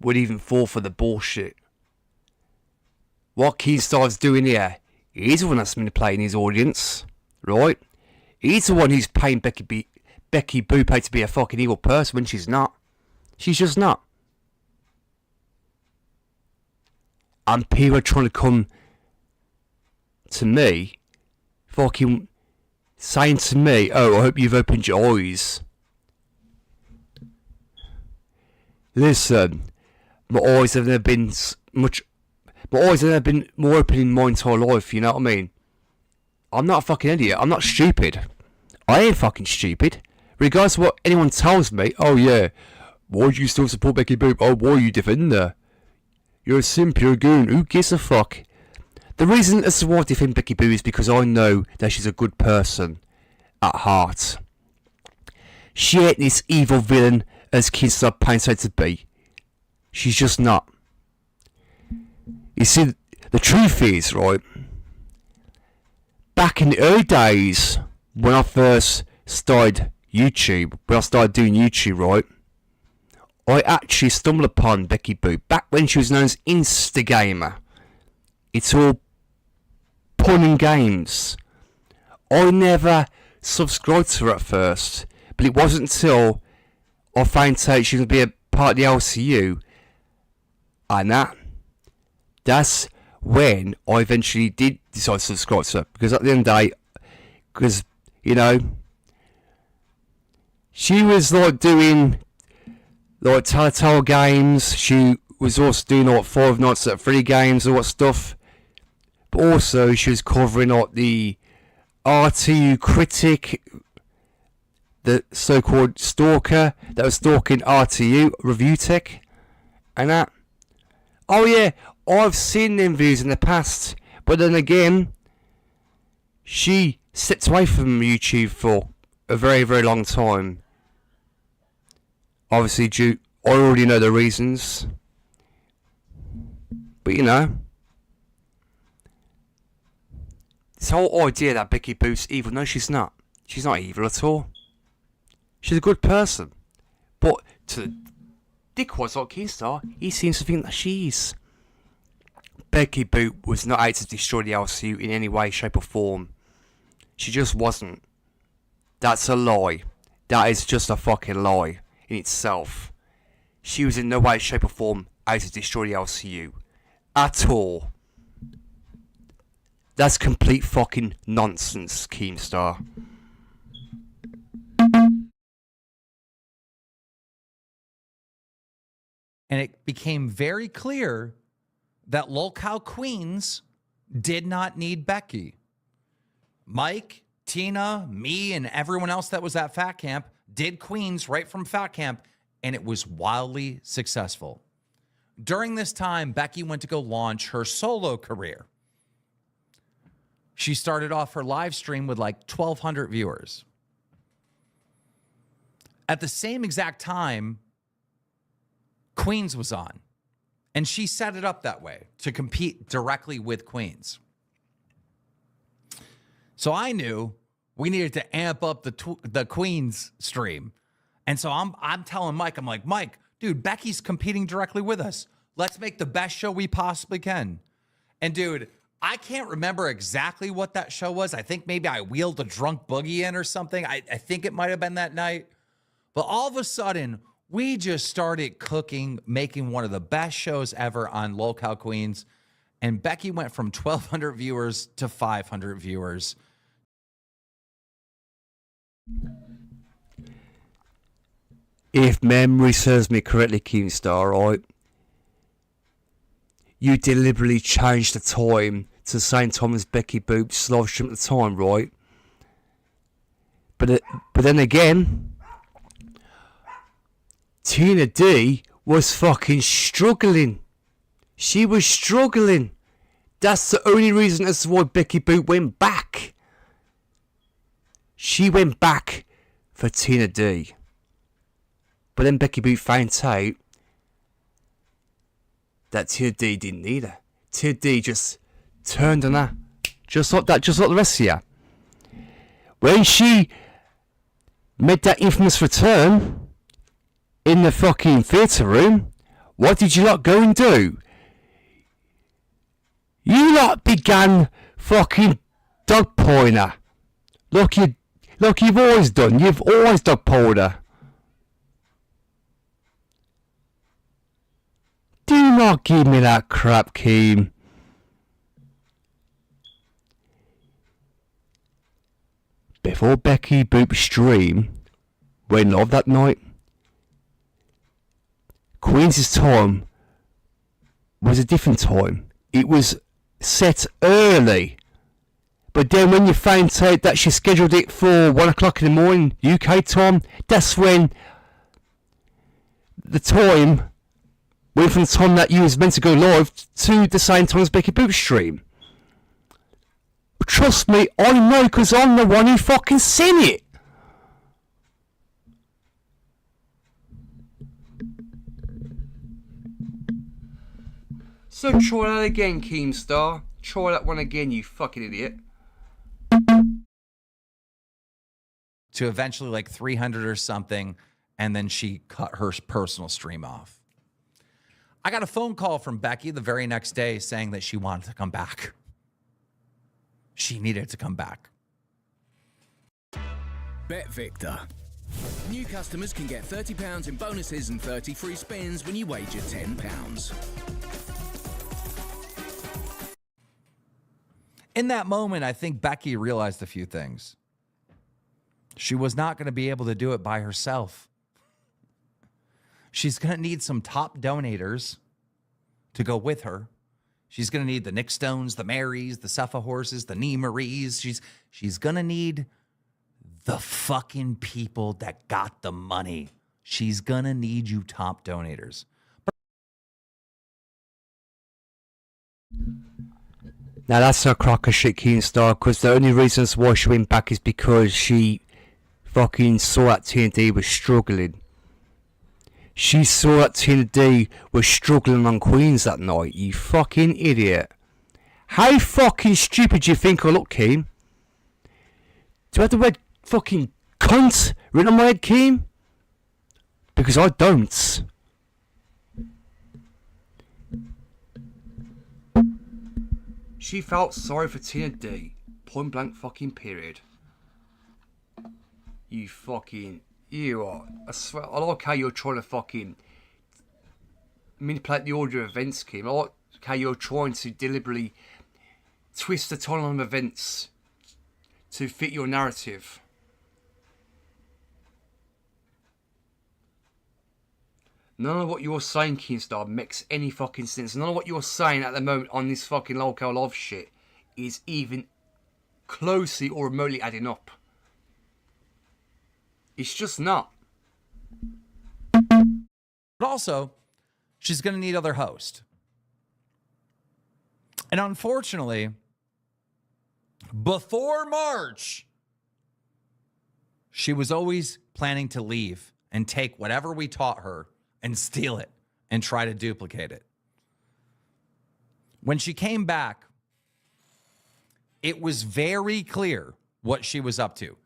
would even fall for the bullshit. What Keemstar's doing here, he's the one that's manipulating his audience, right? He's the one who's paying Becky Boop to be a fucking evil person when she's not. She's just not. And people are trying to come to me, fucking saying to me, oh, I hope you've opened your eyes. Listen, my eyes have never been more open in my entire life, you know what I mean? I'm not a fucking idiot, I'm not stupid. I ain't fucking stupid. Regardless of what anyone tells me, oh yeah, why do you still support Becky Boop? Oh, why are you defending her? You're a simp, you're a goon, who gives a fuck? The reason as to why I defend Becky Boop is because I know that she's a good person at heart. She ain't this evil villain as Keemstar paints her to be. She's just not. You see, the truth is, right, back in the early days, when I first started YouTube, when I started doing YouTube, right, I actually stumbled upon Becky Boop back when she was known as Instagamer. It's all fun and games. I never subscribed to her at first, but it wasn't until I found out she was going to be a part of the LCU, and that's when I eventually did decide to subscribe to her. Because at the end of the day, because, you know, she was like doing like Telltale games, she was also doing like Five Nights at Freddy games and what stuff. But also she was covering like the RTU critic, the so-called stalker that was stalking RTU review tech and that. Oh yeah, I've seen them views in the past, but then again, she stepped away from YouTube for a very, very long time. Obviously, I already know the reasons, but you know, this whole idea that Becky Boop's evil, no, she's not. She's not evil at all. She's a good person, but to dickwads like Keemstar, he seems to think that she's. Becky Boop was not out to destroy the LCU in any way, shape or form. She just wasn't. That's a lie. That is just a fucking lie in itself. She was in no way, shape or form out to destroy the LCU. At all. That's complete fucking nonsense, Keemstar. And it became very clear that lolcow Queens did not need Becky. Mike, Tina, me, and everyone else that was at Fat Camp did Queens right from Fat Camp, and it was wildly successful. During this time, Becky went to go launch her solo career. She started off her live stream with like 1,200 viewers. At the same exact time, Queens was on. And she set it up that way to compete directly with Queens. So I knew we needed to amp up the Queens stream. And so I'm telling Mike, I'm like, Mike, dude, Becky's competing directly with us. Let's make the best show we possibly can. And dude, I can't remember exactly what that show was. I think maybe I wheeled a drunk boogie in or something. I think it might have been that night. But all of a sudden, we just started cooking, making one of the best shows ever on Locale Queens. And Becky went from 1,200 viewers to 500 viewers. If memory serves me correctly, Keemstar, right? You deliberately changed the time to the same time as Becky Boop's live stream at the time, right? But then again, Tina D was fucking struggling. She was struggling. That's the only reason as to why Becky Boop went back. She went back for Tina D. But then Becky Boop found out that Tina D didn't need her. Tina D just turned on her. Just like that, just like the rest of you. When she made that infamous return in the fucking theatre room, what did you lot go and do? You lot began fucking dogpawing her. Like you've always done. You've always dogpawed her. Do not give me that crap, Keem. Before Becky Boop's stream went live that night, Queen's time was a different time. It was set early. But then when you found out that she scheduled it for 1 o'clock in the morning UK time, that's when the time went from the time that you was meant to go live to the same time as Becky Boop's stream. Trust me, I know because I'm the one who fucking seen it. So try that again, Keemstar. Try that one again, you fucking idiot. To eventually like 300 or something, and then she cut her personal stream off. I got a phone call from Becky the very next day saying that she wanted to come back. She needed to come back. Bet Victor. New customers can get £30 in bonuses and 30 free spins when you wager £10. In that moment, I think Becky realized a few things. She was not going to be able to do it by herself. She's going to need some top donators to go with her. She's going to need the Nick Stones, the Marys, the Cepha Horses, the Nee Maries. She's going to need the fucking people that got the money. She's going to need you top donators. Now that's a crock of shit, Keemstar, because the only reasons why she went back is because she fucking saw that TND was struggling. She saw that Tina D was struggling on Queens that night, you fucking idiot. How fucking stupid do you think I look, Keem? Do I have the word fucking cunt written on my head, Keem? Because I don't. She felt sorry for Tina D. Point blank fucking period. You fucking... You are. I swear, I like how you're trying to fucking manipulate the order of events, Kim. I like how you're trying to deliberately twist the timeline of events to fit your narrative. None of what you're saying, Keemstar, makes any fucking sense. None of what you're saying at the moment on this fucking local love shit is even closely or remotely adding up. It's just not. But also, she's going to need other hosts. And unfortunately, before March, she was always planning to leave and take whatever we taught her and steal it and try to duplicate it. When she came back, it was very clear what she was up to.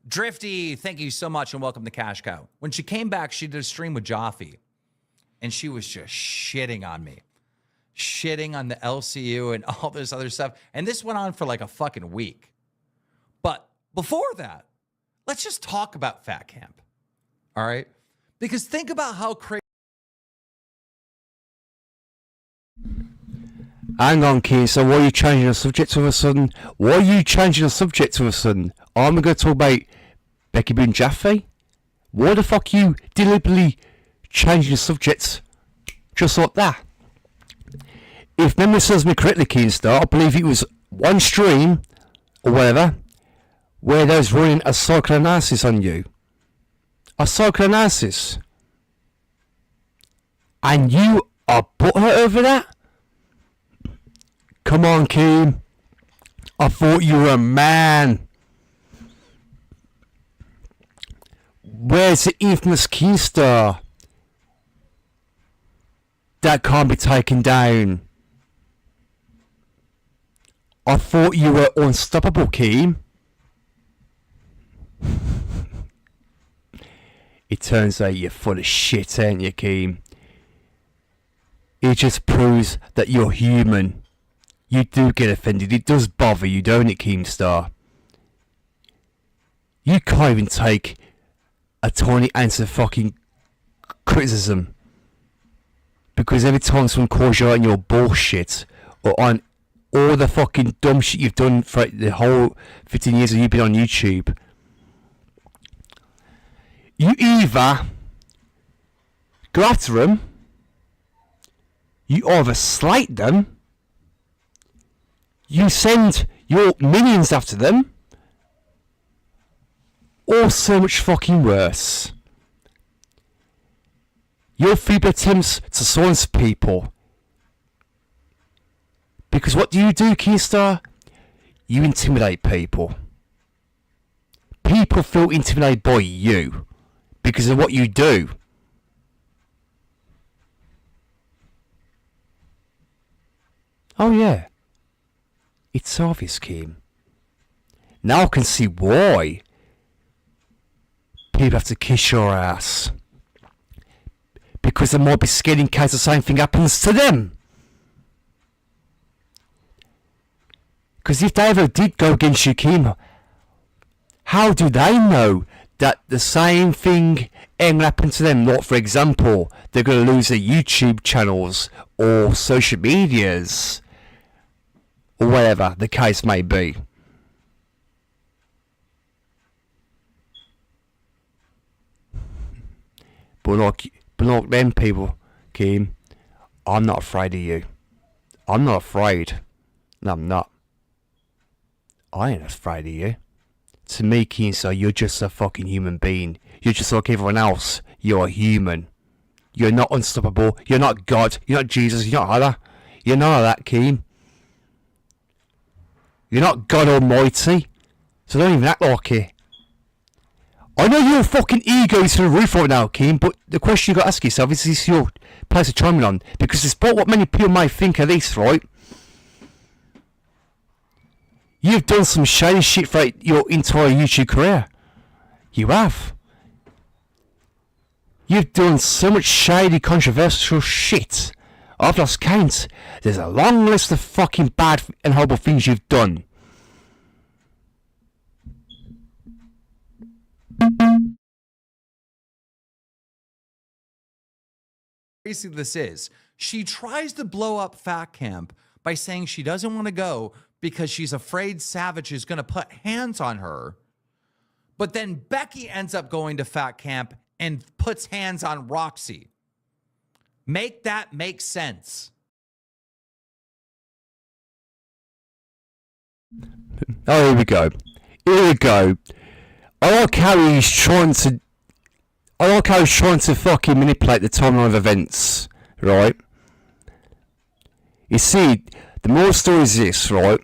Drifty, thank you so much and welcome to Cash Cow. When she came back, she did a stream with Jaffe, and she was just shitting on me. Shitting on the LCU and all this other stuff. And this went on for like a fucking week. But before that, let's just talk about Fat Camp. All right? Because think about how crazy. Hang on, Key. So why are you changing the subject all of a sudden? Why are you changing the subject all of a sudden? I'm going to talk about Becky Boo and Jaffe. Why the fuck you deliberately changing the subject just like that? If memory serves me correctly, Keenstar, I believe it was one stream, or whatever, where they was running a psychoanalysis on you. A psychoanalysis. And you are butthurt over that? Come on, Keen. I thought you were a man. Where's the infamous Keenstar? That can't be taken down. I thought you were unstoppable, Keem. It turns out you're full of shit, ain't you, Keem? It just proves that you're human. You do get offended. It does bother you, don't it, Keemstar? You can't even take a tiny ounce of fucking criticism. Because every time someone calls you out on your bullshit, or on all the fucking dumb shit you've done for the whole 15 years that you've been on YouTube, you either go after them, you either slate them, you send your minions after them, or so much fucking worse. Your feeble attempts to silence people. Because what do, Keystar? You intimidate people. People feel intimidated by you because of what you do. Oh yeah. It's obvious, Kim. Now I can see why people have to kiss your ass. Because they might be scared in case the same thing happens to them. Because if they ever did go against you, Kim, how do they know that the same thing ain't happen to them? Like, for example, they're going to lose their YouTube channels or social medias or whatever the case may be. But like them people, Kim, I'm not afraid of you. I'm not afraid. No, I'm not. I ain't afraid of you. To me, Kinso, you're just a fucking human being. You're just like everyone else. You're a human. You're not unstoppable. You're not God. You're not Jesus. You're not Allah. You're none of that, Keen. You're not God Almighty. So don't even act like it. I know your fucking ego is through the roof right now, Keen, but the question you got to ask yourself is this your place of chiming on? Because despite what many people may think of this, right? You've done some shady shit for your entire YouTube career. You have. You've done so much shady, controversial shit. I've lost count. There's a long list of fucking bad and horrible things you've done. Crazy this is. She tries to blow up Fat Camp by saying she doesn't want to go because she's afraid Savage is going to put hands on her. But then Becky ends up going to Fat Camp and puts hands on Roxy. Make that make sense. Oh, here we go. Here we go. I like how he's trying to fucking manipulate the timeline of events, right? You see, the moral story is this, right?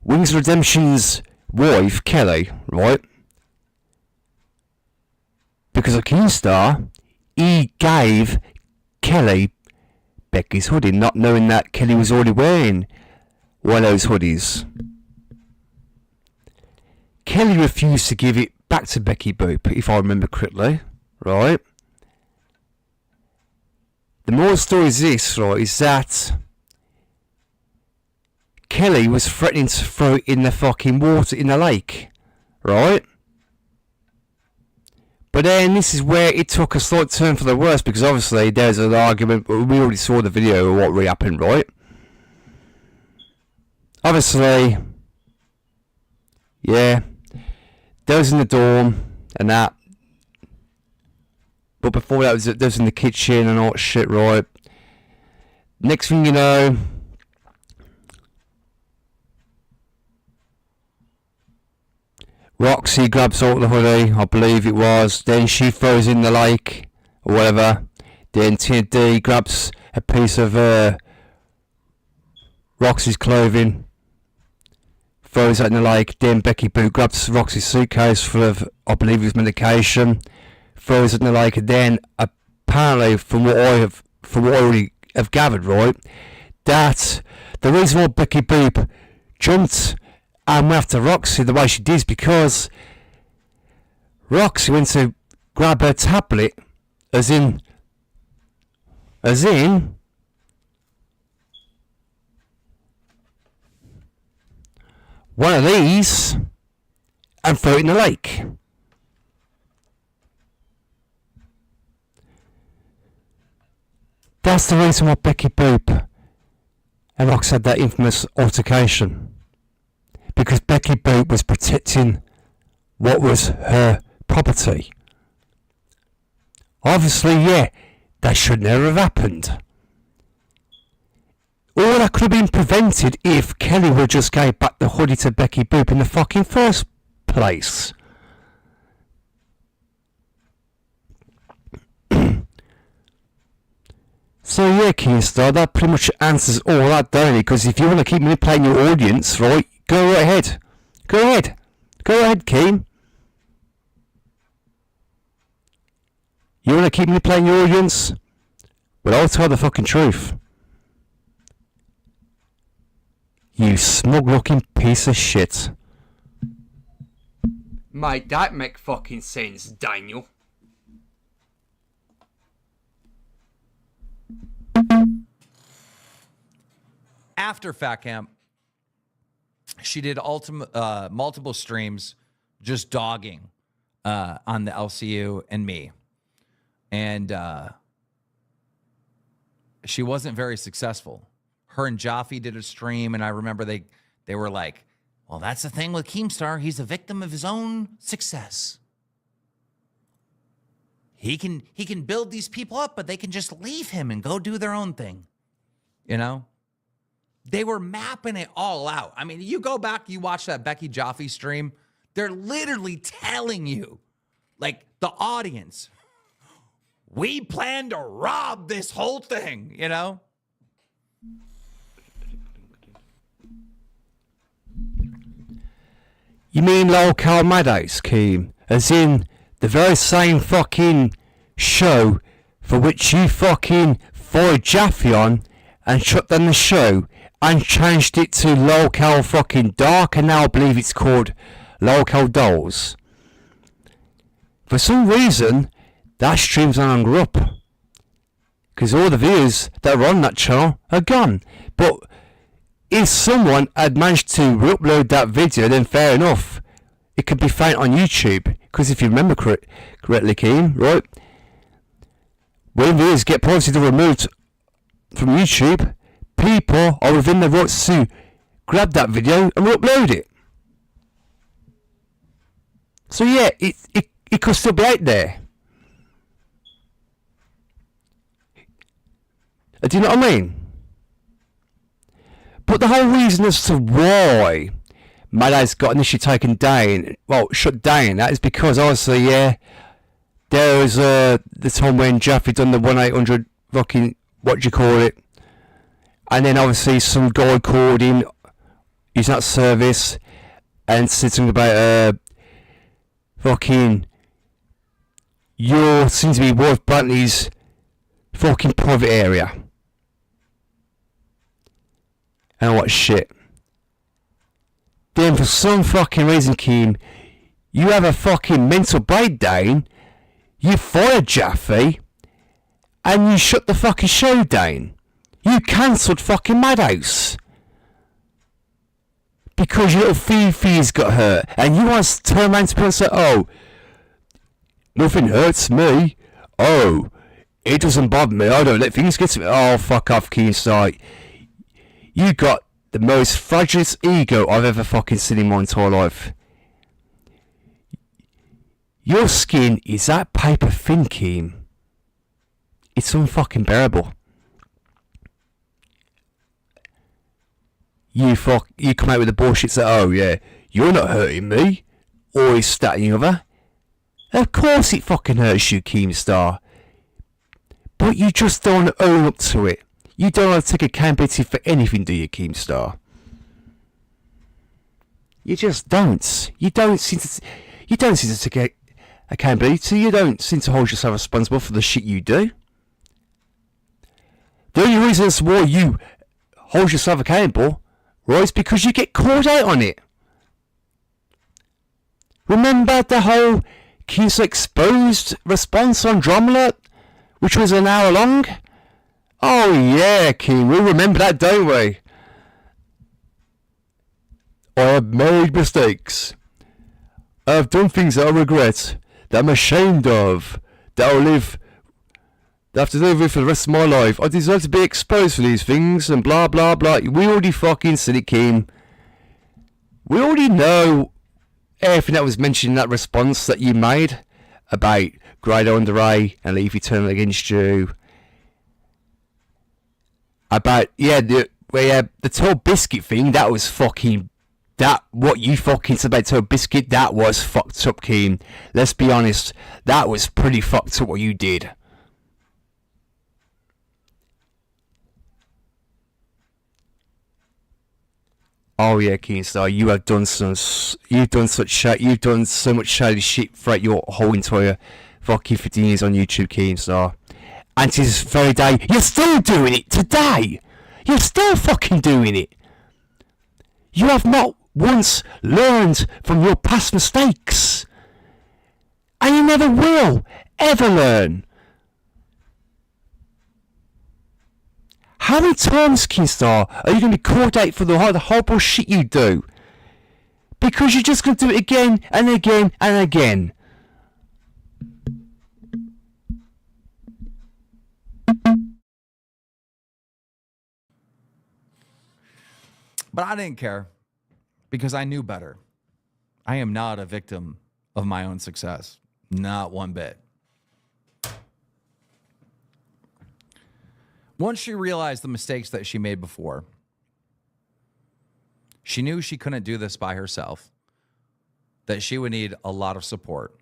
Wings Redemption's wife, Kelly, right? Because of Keenstar, he gave Kelly Becky's hoodie, not knowing that Kelly was already wearing one of those hoodies. Kelly refused to give it back to Becky Boop, if I remember correctly, right? The moral story is this, right, is that Kelly was threatening to throw it in the fucking water in the lake, right? But then this is where it took a slight turn for the worse, because obviously there's an argument, we already saw the video of what really happened, right? Obviously, yeah, they was in the dorm and that. But before that, they was in the kitchen and all that shit, right? Next thing you know, Roxy grabs hold of the hoodie, I believe it was. Then she throws in the lake, or whatever. Then Tina D grabs a piece of Roxy's clothing, throws it in the lake. Then Becky Boo grabs Roxy's suitcase full of, I believe it was medication, throws it in the lake. And then apparently, from what I already have gathered, right, that the reason why Becky Boop jumped and went after Roxy the way she did is because Roxy went to grab her tablet, as in one of these, and throw it in the lake. That's the reason why Becky Boop and Roxy had that infamous altercation. Because Becky Boop was protecting what was her property. Obviously, yeah, that should never have happened. All that could have been prevented if Kelly would just gave back the hoodie to Becky Boop in the fucking first place. So yeah, Keemstar, that pretty much answers all that, don't it? Because if you want to keep manipulating your audience, right, go right ahead. Go ahead. Go ahead, Keem. You want to keep manipulating your audience? Well, I'll tell the fucking truth. You smug-looking piece of shit. Mate, that make fucking sense, Daniel. After Fat Camp, she did multiple streams just dogging on the LCU and me. And she wasn't very successful. Her and Jaffe did a stream, and I remember they were like, well, that's the thing with Keemstar. He's a victim of his own success. He can build these people up, but they can just leave him and go do their own thing. You know? They were mapping it all out. I mean, you go back, you watch that Becky Jaffe stream, they're literally telling you, like, the audience, we plan to rob this whole thing, you know? You mean Lolcow Meadows, Keem? As in the very same fucking show for which you fucking fired Jaffe on and shut down the show and changed it to Lolcow fucking Dark, and now I believe it's called Lolcow Dolls. For some reason, that stream's no longer up. Because all the views that are on that channel are gone. But if someone had managed to re-upload that video, then fair enough. It could be found on YouTube. Because if you remember correctly, Keem, right? When videos get posted or removed from YouTube, people are within their rights to grab that video and re-upload it. So yeah, it could still be out there. Do you know what I mean? But the whole reason as to why Meadows got initially taken down, well, shut down, that is because obviously, yeah, there was the time when Jaffe done the 1-800 fucking, what do you call it? And then obviously some guy called in using that service and said something about fucking you seem to be Wolf Brantley's fucking private area. And what shit. Then for some fucking reason, Kim, you have a fucking mental breakdown, you fired Jaffe, and you shut the fucking show down. You cancelled fucking Madhouse. Because your little Fifi's got hurt, and you want to turn around to people and say, oh, nothing hurts me. Oh, it doesn't bother me. I don't let things get to me. Oh, fuck off, Keemstar. You got the most fragile ego I've ever fucking seen in my entire life. Your skin is that paper thin, Keem. It's unfucking bearable. You come out with the bullshit that, oh yeah, you're not hurting me, or is that and the other. Of course it fucking hurts you, Keemstar. But you just don't want to own up to it. You don't want to take accountability for anything, do you, Keemstar? You just don't. You don't seem to take accountability. You don't seem to hold yourself responsible for the shit you do. The only reason that's why you hold yourself accountable, right, is because you get called out on it. Remember the whole Keemstar Exposed response on Drumlet, which was an hour long? Oh yeah, Keem, we remember that, don't we? I have made mistakes. I have done things that I regret, that I'm ashamed of, that I have to live with for the rest of my life. I deserve to be exposed for these things, and blah blah blah. We already fucking said it, Keem. We already know everything that was mentioned in that response that you made about Grado and Ray and Leafy turning against you. About, the Toll Biscuit thing, that was fucking, what you fucking said about Toll Biscuit, that was fucked up, Keem. Let's be honest, that was pretty fucked up what you did. Oh yeah, Keemstar, you've done so much shady shit throughout your whole entire fucking 15 years on YouTube, Keemstar. And to this very day, you're still doing it today. You're still fucking doing it. You have not once learned from your past mistakes. And you never will ever learn. How many times, Keemstar, are you going to be called out for the horrible shit you do? Because you're just going to do it again and again and again. But I didn't care because I knew better. I am not a victim of my own success. Not one bit. Once she realized the mistakes that she made before, she knew she couldn't do this by herself, that she would need a lot of support.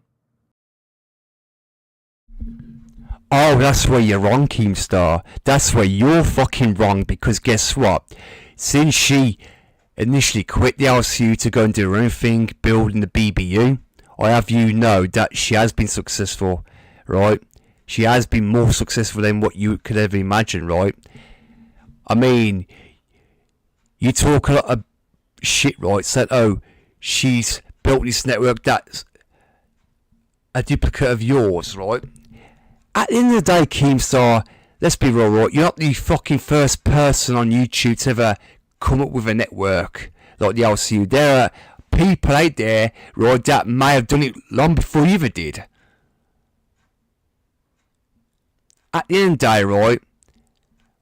Oh, that's where you're wrong, Keemstar. That's where you're fucking wrong, because guess what? Since she initially quit the LCU to go and do her own thing, building the BBU, I have you know that she has been successful, right? She has been more successful than what you could ever imagine, right? I mean, you talk a lot of shit, right? Said, oh, she's built this network that's a duplicate of yours, right? At the end of the day, Keemstar, let's be real, right? You're not the fucking first person on YouTube to ever come up with a network like the LCU. There are people out there, right, that may have done it long before you ever did. At the end of the day, right,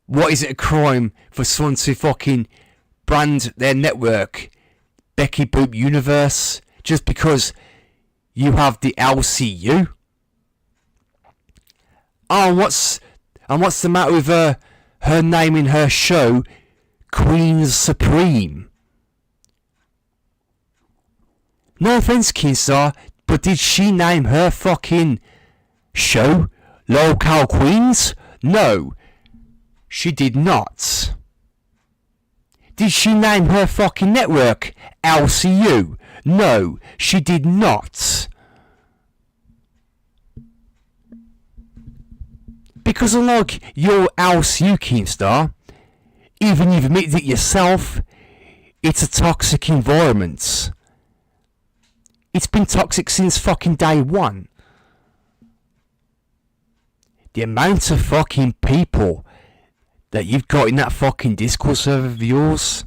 what is it a crime for someone to fucking brand their network Becky Boop Universe just because you have the LCU? Oh, and what's the matter with her naming her show Queens Supreme? No offense, Keemstar, but did she name her fucking show Local Queens? No, she did not. Did she name her fucking network LCU? No, she did not. Because unlike your LCU Keemstar, even you've admitted it yourself, it's a toxic environment. It's been toxic since fucking day one. The amount of fucking people that you've got in that fucking Discord server of yours.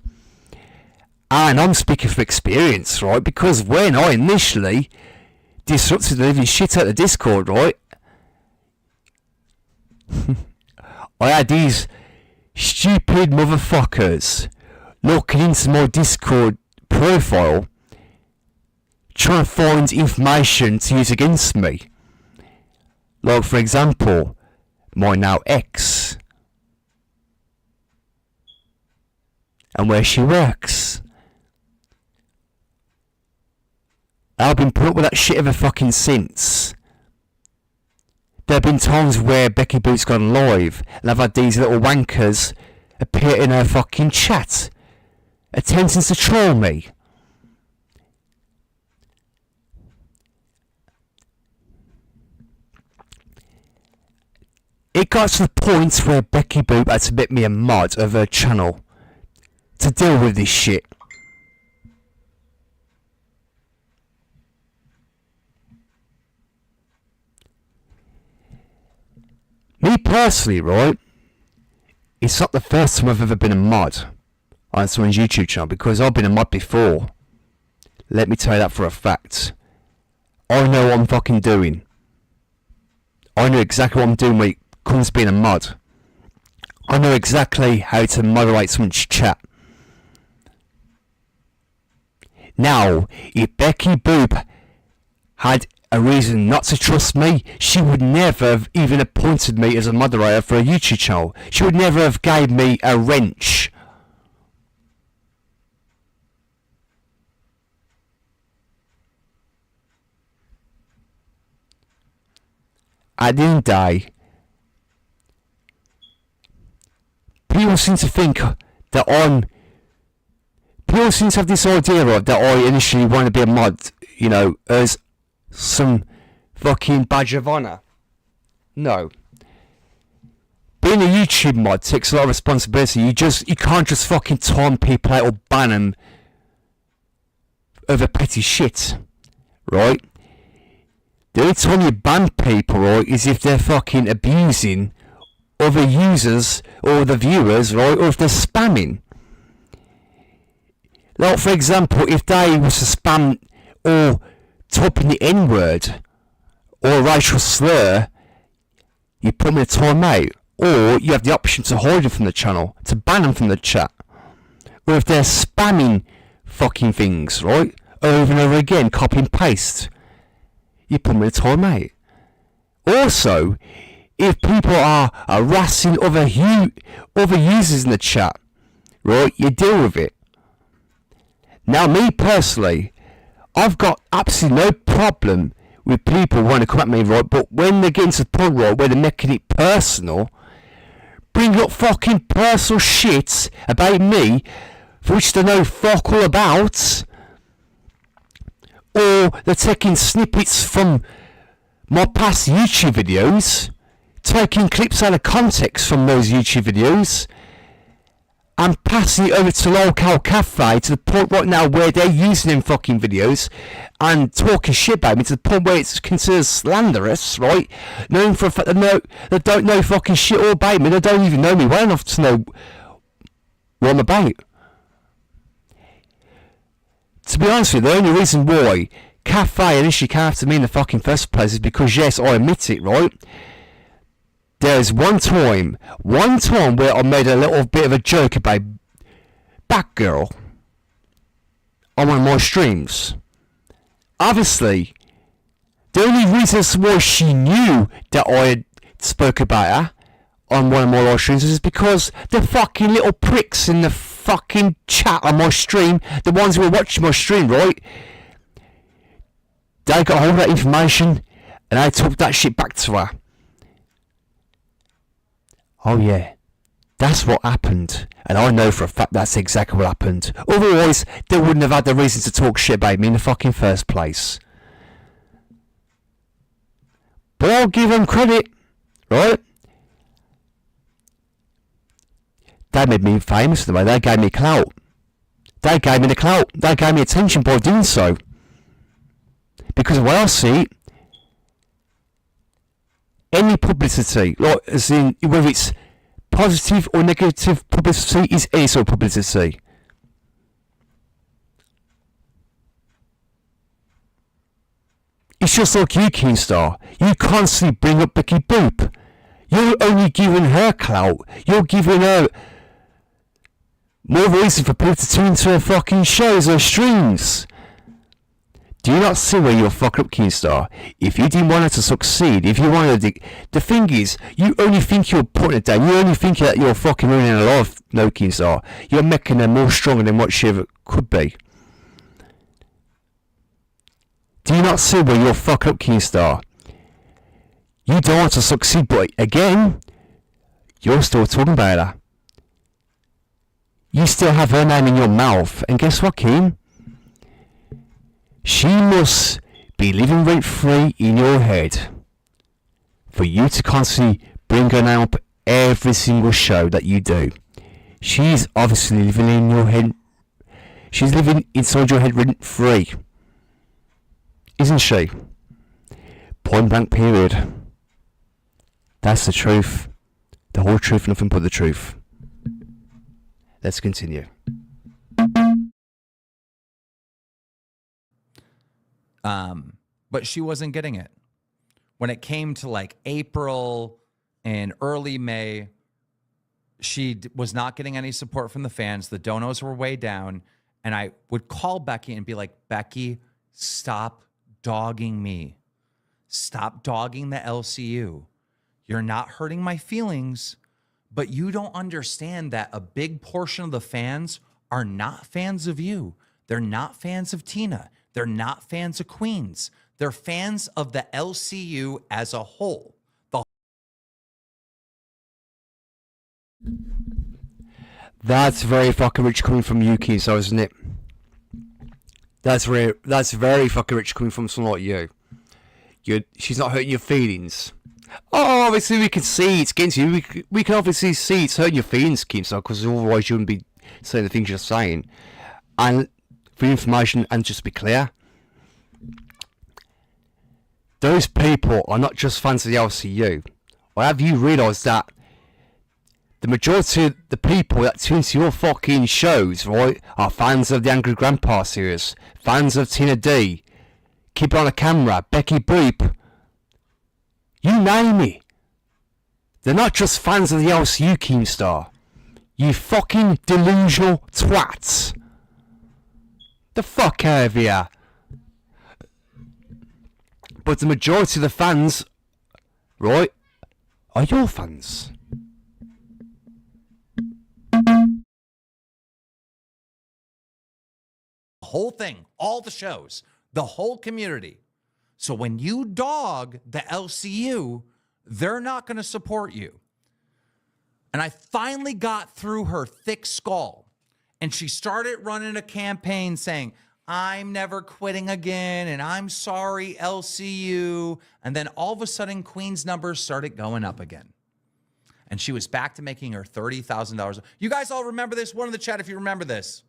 And I'm speaking from experience, right? Because when I initially disrupted the living shit out of the Discord, right? I had these stupid motherfuckers looking into my Discord profile, trying to find information to use against me. Like, for example, my now ex, and where she works. I've been put up with that shit ever fucking since. There have been times where Becky Boot's gone live, and I've had these little wankers appear in her fucking chat, attempting to troll me. It got to the point where Becky Boop had to make me a mod of her channel to deal with this shit. Me personally, right, it's not the first time I've ever been a mod on someone's YouTube channel, because I've been a mod before. Let me tell you that for a fact. I know what I'm fucking doing. I know exactly what I'm doing when it comes to being a mod. I know exactly how to moderate someone's chat. Now, if Becky Boop had a reason not to trust me, she would never have even appointed me as a moderator for a YouTube channel. She would never have gave me a wrench. At the end of the day, people seem to think that people seem to have this idea of that I initially want to be a mod, you know, as some fucking badge of honour. No. Being a YouTube mod takes a lot of responsibility. You can't just fucking taunt people out or ban them over petty shit, right? The only time you ban people, right, is if they're fucking abusing other users or the viewers, right, or if they're spamming. Like, for example, if they was to spam or typing the N-word or a racial slur, you put them in a timeout, or you have the option to hide them from the channel, to ban them from the chat. Or if they're spamming fucking things, right, over and over again, copy and paste, you put them in a timeout. Also, if people are harassing other users in the chat, right, you deal with it. Now, me personally, I've got absolutely no problem with people wanting to come at me, right, but when they're getting to the point, right, where they're making it personal, bring up fucking personal shit about me, for which they know fuck all about, or they're taking snippets from my past YouTube videos, taking clips out of context from those YouTube videos, and passing it over to Local Cafe to the point right now where they're using them fucking videos and talking shit about me to the point where it's considered slanderous, right? Knowing for a fact that they don't know fucking shit all about me, they don't even know me well enough to know what I'm about. To be honest with you, the only reason why Cafe initially came after me in the fucking first place is because, yes, I admit it, right? There's one time where I made a little bit of a joke about Batgirl on one of my streams. Obviously, the only reason why she knew that I had spoke about her on one of my live streams is because the fucking little pricks in the fucking chat on my stream, the ones who were watching my stream, right? They got hold of that information and I took that shit back to her. Oh yeah, that's what happened, and I know for a fact that's exactly what happened. Otherwise, they wouldn't have had the reason to talk shit about me in the fucking first place. But I'll give them credit, right? They made me famous in the way. They gave me clout. They gave me the clout. They gave me attention by doing so. Because of what I see, any publicity, like as in whether it's positive or negative publicity, is any sort of publicity. It's just like you, Keemstar. You constantly bring up Becky Boop. You're only giving her clout. You're giving her more reason for people to tune into her fucking shows or streams. Do you not see where you're fucking up, Keemstar? If you didn't want her to succeed, if you wanted to... The thing is, you only think you're putting it down. You only think that you're fucking ruining her life, no, Keemstar. You're making her more stronger than what she ever could be. Do you not see where you're fucking up, Keemstar? You don't want to succeed, but again, you're still talking about her. You still have her name in your mouth, and guess what, Keem? She must be living rent-free in your head for you to constantly bring her name up every single show that you do. She's obviously living in your head. She's living inside your head rent-free. Isn't she? Point blank period. That's the truth. The whole truth, nothing but the truth. Let's continue. But she wasn't getting it. When it came to like April and early May, she was not getting any support from the fans. The donos were way down. And I would call Becky and be like, Becky, stop dogging me. Stop dogging the LCU. You're not hurting my feelings, but you don't understand that a big portion of the fans are not fans of you. They're not fans of Tina. They're not fans of Queens. They're fans of the LCU as a whole. That's very fucking rich coming from Yuki, so isn't it? That's very fucking rich coming from someone like you. She's not hurting your feelings. Oh, obviously we can see it's against you. We can obviously see it's hurting your feelings, Keemstar, because otherwise you wouldn't be saying the things you're saying. And for information, and just to be clear, those people are not just fans of the LCU. Or have you realised that the majority of the people that tune to your fucking shows, right, are fans of the Angry Grandpa series, fans of Tina D, Keep It On the Camera, Becky Boop, you name it. They're not just fans of the LCU, Keemstar. You fucking delusional twats. The fuck out of here. But the majority of the fans, right, are your fans. Whole thing, all the shows, the whole community. So when you dog the LCU, they're not going to support you. And I finally got through her thick skull, and she started running a campaign saying, I'm never quitting again, and I'm sorry, LCU. And then all of a sudden, Queen's numbers started going up again. And she was back to making her $30,000. You guys all remember this? One in the chat if you remember this.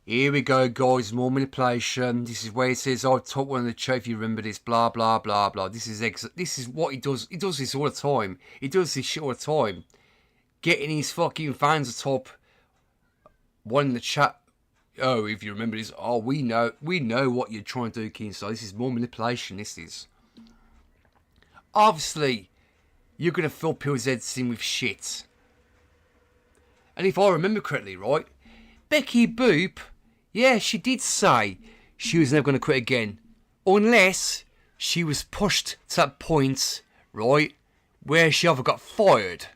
Here we go, guys. More manipulation. This is where it says, "I've taught one in the chat. If you remember this, blah blah blah blah." This is what he does. He does this all the time. He does this shit all the time. Getting his fucking fans atop one in the chat. Oh, if you remember this, oh, we know what you're trying to do, Keemstar. This is more manipulation. This is obviously you're gonna fill people's heads in with shit. And if I remember correctly, right, Becky Boop. Yeah, she did say she was never going to quit again. Unless she was pushed to that point, right, where she either got fired.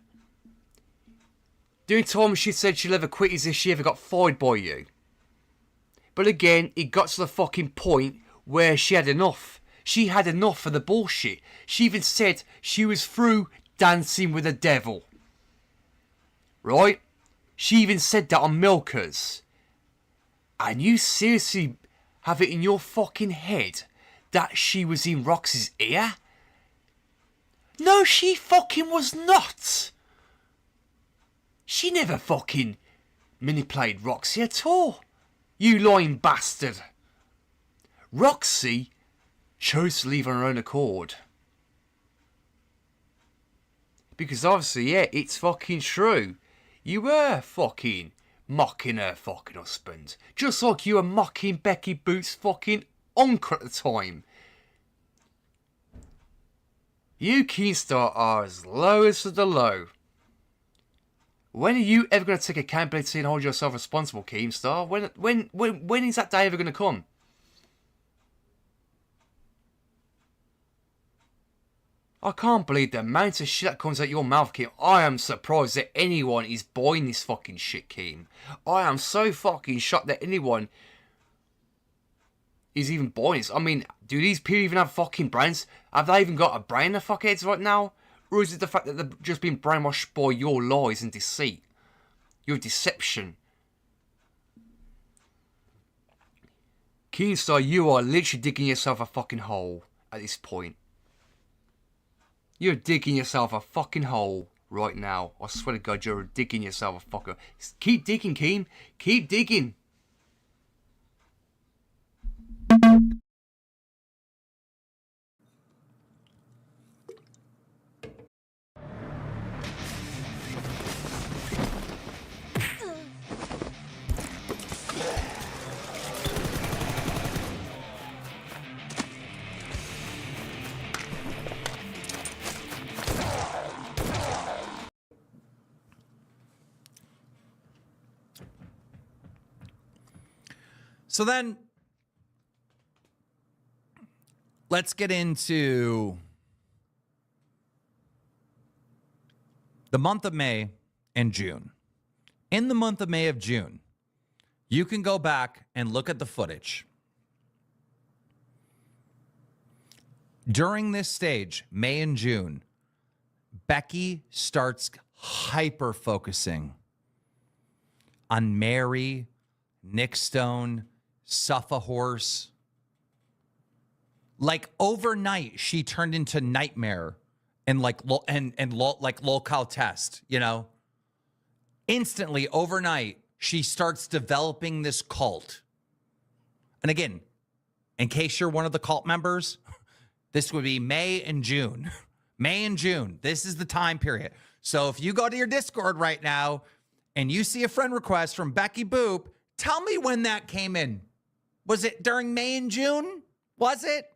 The only time she said she'll ever quit is if she ever got fired by you. But again, it got to the fucking point where she had enough. She had enough of the bullshit. She even said she was through Dancing with the Devil. Right? She even said that on Milkers. And you seriously have it in your fucking head that she was in Roxy's ear? No, she fucking was not. She never fucking manipulated Roxy at all. You lying bastard. Roxy chose to leave on her own accord. Because obviously, yeah, it's fucking true. You were fucking mocking her fucking husband. Just like you were mocking Becky Boot's fucking uncle at the time. You Keemstar are as lowest of the low. When are you ever going to take accountability and hold yourself responsible, Keemstar? When is that day ever going to come? I can't believe the amount of shit that comes out your mouth, Keem. I am surprised that anyone is buying this fucking shit, Keem. I am so fucking shocked that anyone is even buying this. I mean, do these people even have fucking brains? Have they even got a brain, the fuckheads, right now? Or is it the fact that they've just been brainwashed by your lies and deceit? Your deception. Keemstar, you are literally digging yourself a fucking hole at this point. You're digging yourself a fucking hole right now. I swear to God, you're digging yourself a fucker. Keep digging, Keem. Keep digging. So then, let's get into the month of May and June. In the month of May of June, you can go back and look at the footage. During this stage, May and June, Becky starts hyper-focusing on Mary, Nick Stone, Suffa Horse. Like overnight, she turned into Nightmare and like locale test, you know? Instantly, overnight, she starts developing this cult. And again, in case you're one of the cult members, this would be May and June. May and June. This is the time period. So if you go to your Discord right now and you see a friend request from Becky Boop, tell me when that came in. Was it during May and June? Was it?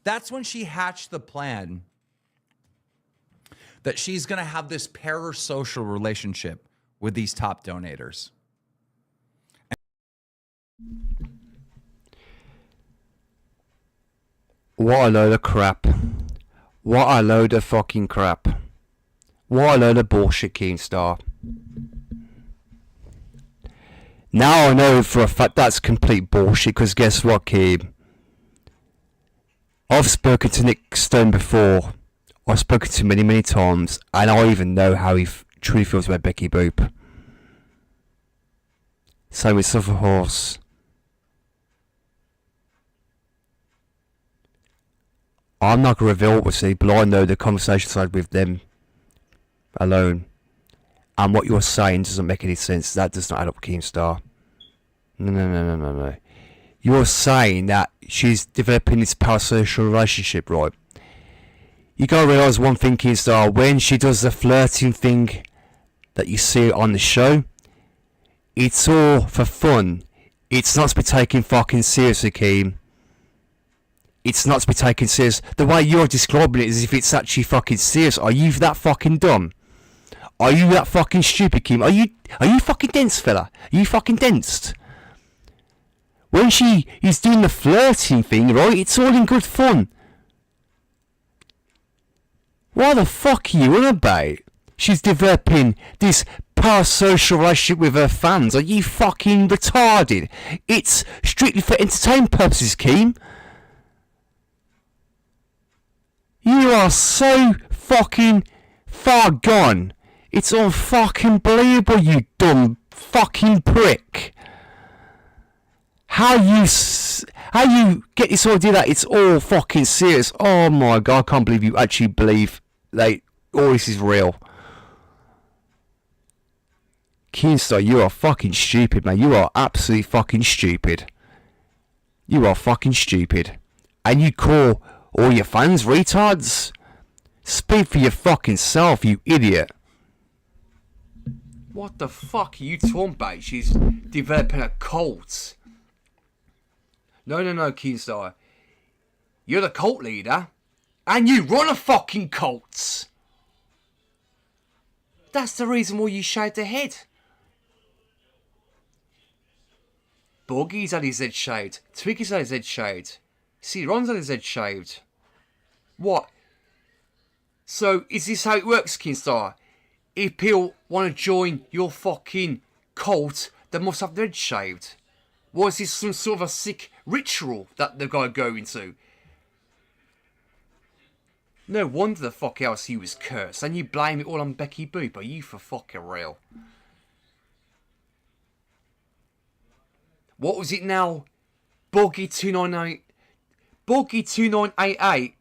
That's when she hatched the plan that she's going to have this parasocial relationship with these top donators. What a load of crap. What a load of fucking crap. What a load of bullshit, Keemstar. Now I know for a fact that's complete bullshit, because guess what, Keem? I've spoken to Nick Stone before. I've spoken to him many, many times, and I even know how he truly feels about Becky Boop. Same with Suffer Horse. I'm not going to reveal what see, but I know the conversations I had with them alone. And what you're saying doesn't make any sense. That does not add up, Keemstar. No. You're saying that she's developing this parasocial relationship, right? You gotta realise one thing, Keemstar. When she does the flirting thing that you see on the show, it's all for fun. It's not to be taken fucking seriously, Keem. It's not to be taken serious. The way you're describing it is as if it's actually fucking serious. Are you that fucking dumb? Are you that fucking stupid, Keem? Are you fucking dense, fella? Are you fucking densed? When she is doing the flirting thing, right, it's all in good fun. What the fuck are you on about? She's developing this parasocial relationship with her fans. Are you fucking retarded? It's strictly for entertainment purposes, Keem. You are so fucking far gone. It's unfucking believable, you dumb fucking prick. how you get this idea that it's all fucking serious? Oh my god, I can't believe you actually believe like all this is real. Keemstar, you are fucking stupid, man. You are absolutely fucking stupid. You are fucking stupid. And you call all your fans retards? Speak for your fucking self, you idiot. What the fuck are you talking about? She's developing a cult. No, Keemstar. You're the cult leader. And you run a fucking cult. That's the reason why you shaved the head. Boogie's had his head shaved. Twiggy's had his head shaved. See, Ron's had his head shaved. What? So, is this how it works, Keemstar? If people want to join your fucking cult, they must have their head shaved. What, is this some sort of a sick ritual that they've got to go into? No wonder the fuck LCU was cursed, and you blame it all on Becky Boop. Are you for fucking real? What was it now? Boogie 2988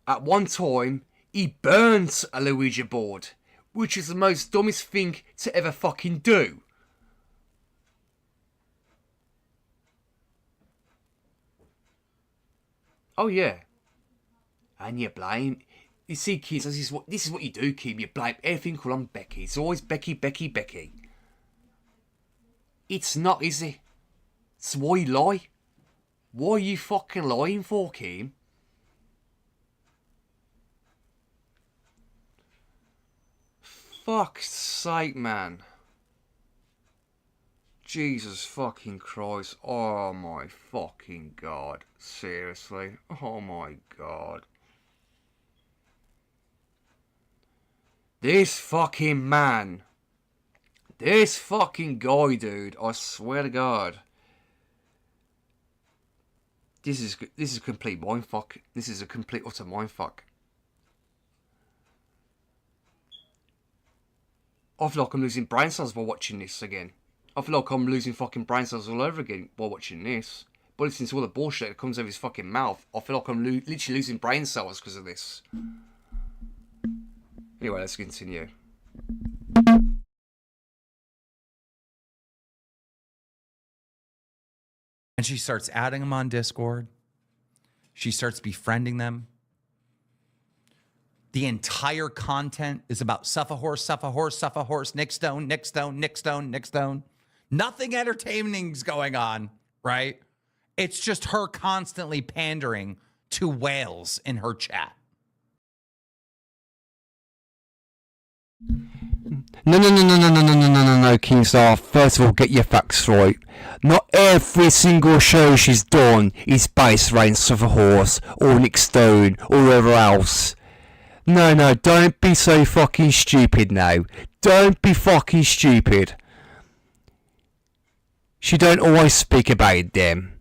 at one time, he burnt a Luigi board, which is the most dumbest thing to ever fucking do. Oh yeah. And you blame... You see, kids, this is what you do, Kim. You blame everything on Becky. It's always Becky. It's not, is it? So why you lie? Why are you fucking lying for, Kim? Fuck's sake, man. Jesus fucking Christ. Oh my fucking God. Seriously? Oh my God. This fucking man. This fucking guy, dude. I swear to God. This is a complete mindfuck. This is a complete utter mindfuck. I feel like I'm losing brain cells while watching this again. I feel like I'm losing fucking brain cells all over again while watching this. But listening to all the bullshit that comes out of his fucking mouth, I feel like I'm literally losing brain cells because of this. Anyway, let's continue. And she starts adding them on Discord. She starts befriending them. The entire content is about suffer horse, Nick Stone. Nothing entertaining's going on, right? It's just her constantly pandering to whales in her chat. No, Keemstar. First of all, get your facts right. Not every single show she's done is based around Suffer Horse or Nick Stone or whoever else. No, don't be so fucking stupid now. Don't be fucking stupid. She don't always speak about them.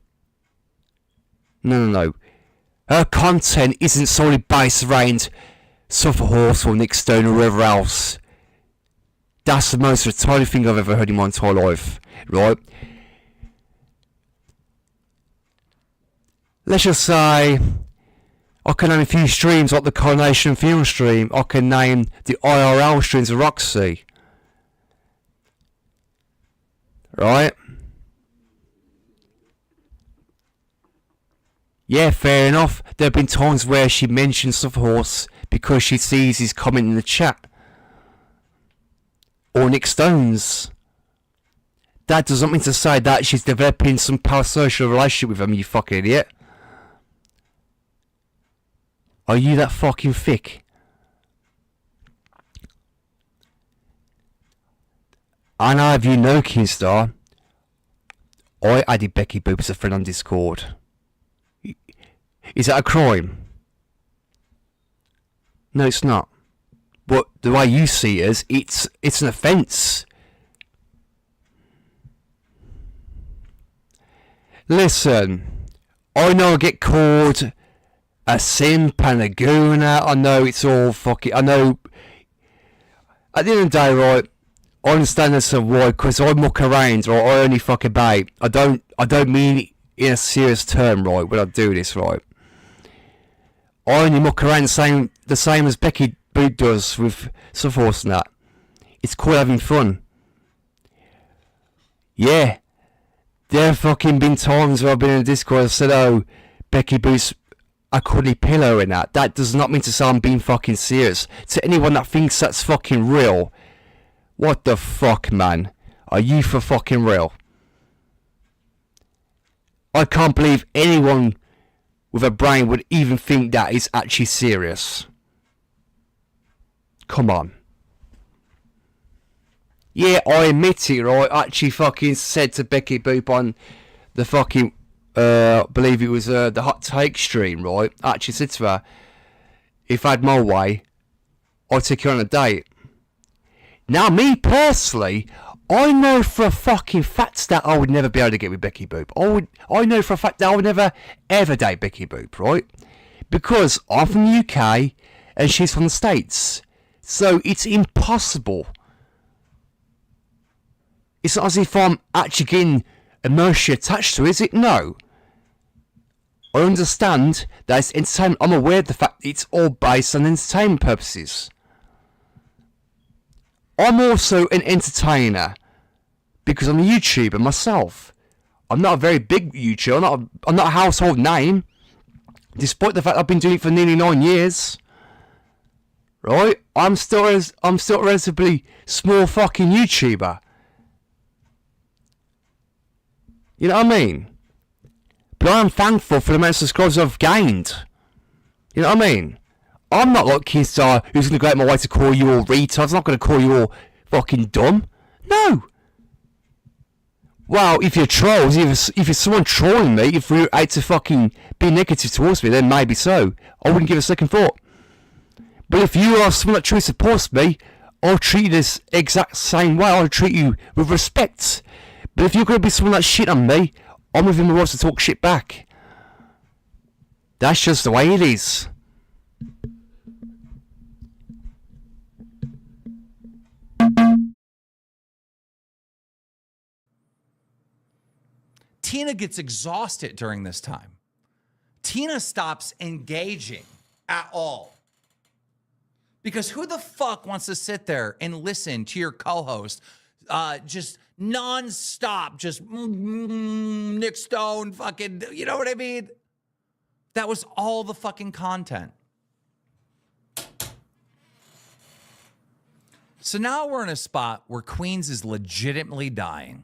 No. Her content isn't solely based around Suffer Horse or Nick Stone or whoever else. That's the most retarded thing I've ever heard in my entire life, right? Let's just say I can name a few streams like the Coronation Funeral stream. I can name the IRL streams of Roxy. Right? Yeah, fair enough. There have been times where she mentions Suffer Horse because she sees his comment in the chat. Or Nick Stone's. That doesn't mean to say that she's developing some parasocial relationship with him, you fucking idiot. Are you that fucking thick? I know if you know, Keemstar, I added Becky Boop as a friend on Discord. Is that a crime? No, it's not. But the way you see it is, it's an offence. Listen, I know I get called a simp and a gooner. I know it's all fucking... I know... At the end of the day, right, I understand that's a why, because I muck around, or I only fuck about. I don't mean in a serious term, right, when I do this, right. I only muck around the same as Becky Boot does with Force and that. It's called having fun. Yeah. There have fucking been times where I've been in a Discord and said, oh, Becky Boot's a cuddly pillow and that. That does not mean to say I'm being fucking serious. To anyone that thinks that's fucking real, what the fuck, man? Are you for fucking real? I can't believe anyone with a brain would even think that is actually serious. Come on. Yeah, I admit it, right? I actually fucking said to Becky Boop on the fucking, believe it was the Hot Take stream, right? I actually said to her, if I had my way, I'd take you on a date. Now, me personally, I know for a fucking fact that I would never be able to get with Becky Boop. I know for a fact that I would never ever date Becky Boop, right? Because I'm from the UK and she's from the States. So it's impossible. It's not as if I'm actually getting emotionally attached to her, is it? No. I understand that it's entertainment. I'm aware of the fact that it's all based on entertainment purposes. I'm also an entertainer because I'm a YouTuber myself. I'm not a very big YouTuber. I'm not a household name, despite the fact I've been doing it for nearly 9 years. Right? I'm still a relatively small fucking YouTuber. You know what I mean? But I am thankful for the amount of subscribers I've gained. You know what I mean? I'm not like Keystar who's going to go out my way to call you all retards. I'm not going to call you all fucking dumb. No. Well, if you're trolls, if you're someone trolling me, if you're out to fucking be negative towards me, then maybe so. I wouldn't give a second thought. But if you are someone that truly supports me, I'll treat you this exact same way. I'll treat you with respect. But if you're going to be someone that shit on me, I'm within my rights to talk shit back. That's just the way it is. Tina gets exhausted during this time. Tina stops engaging at all. Because who the fuck wants to sit there and listen to your co-host just non-stop, just Nick Stone, fucking, you know what I mean? That was all the fucking content. So now we're in a spot where Queens is legitimately dying.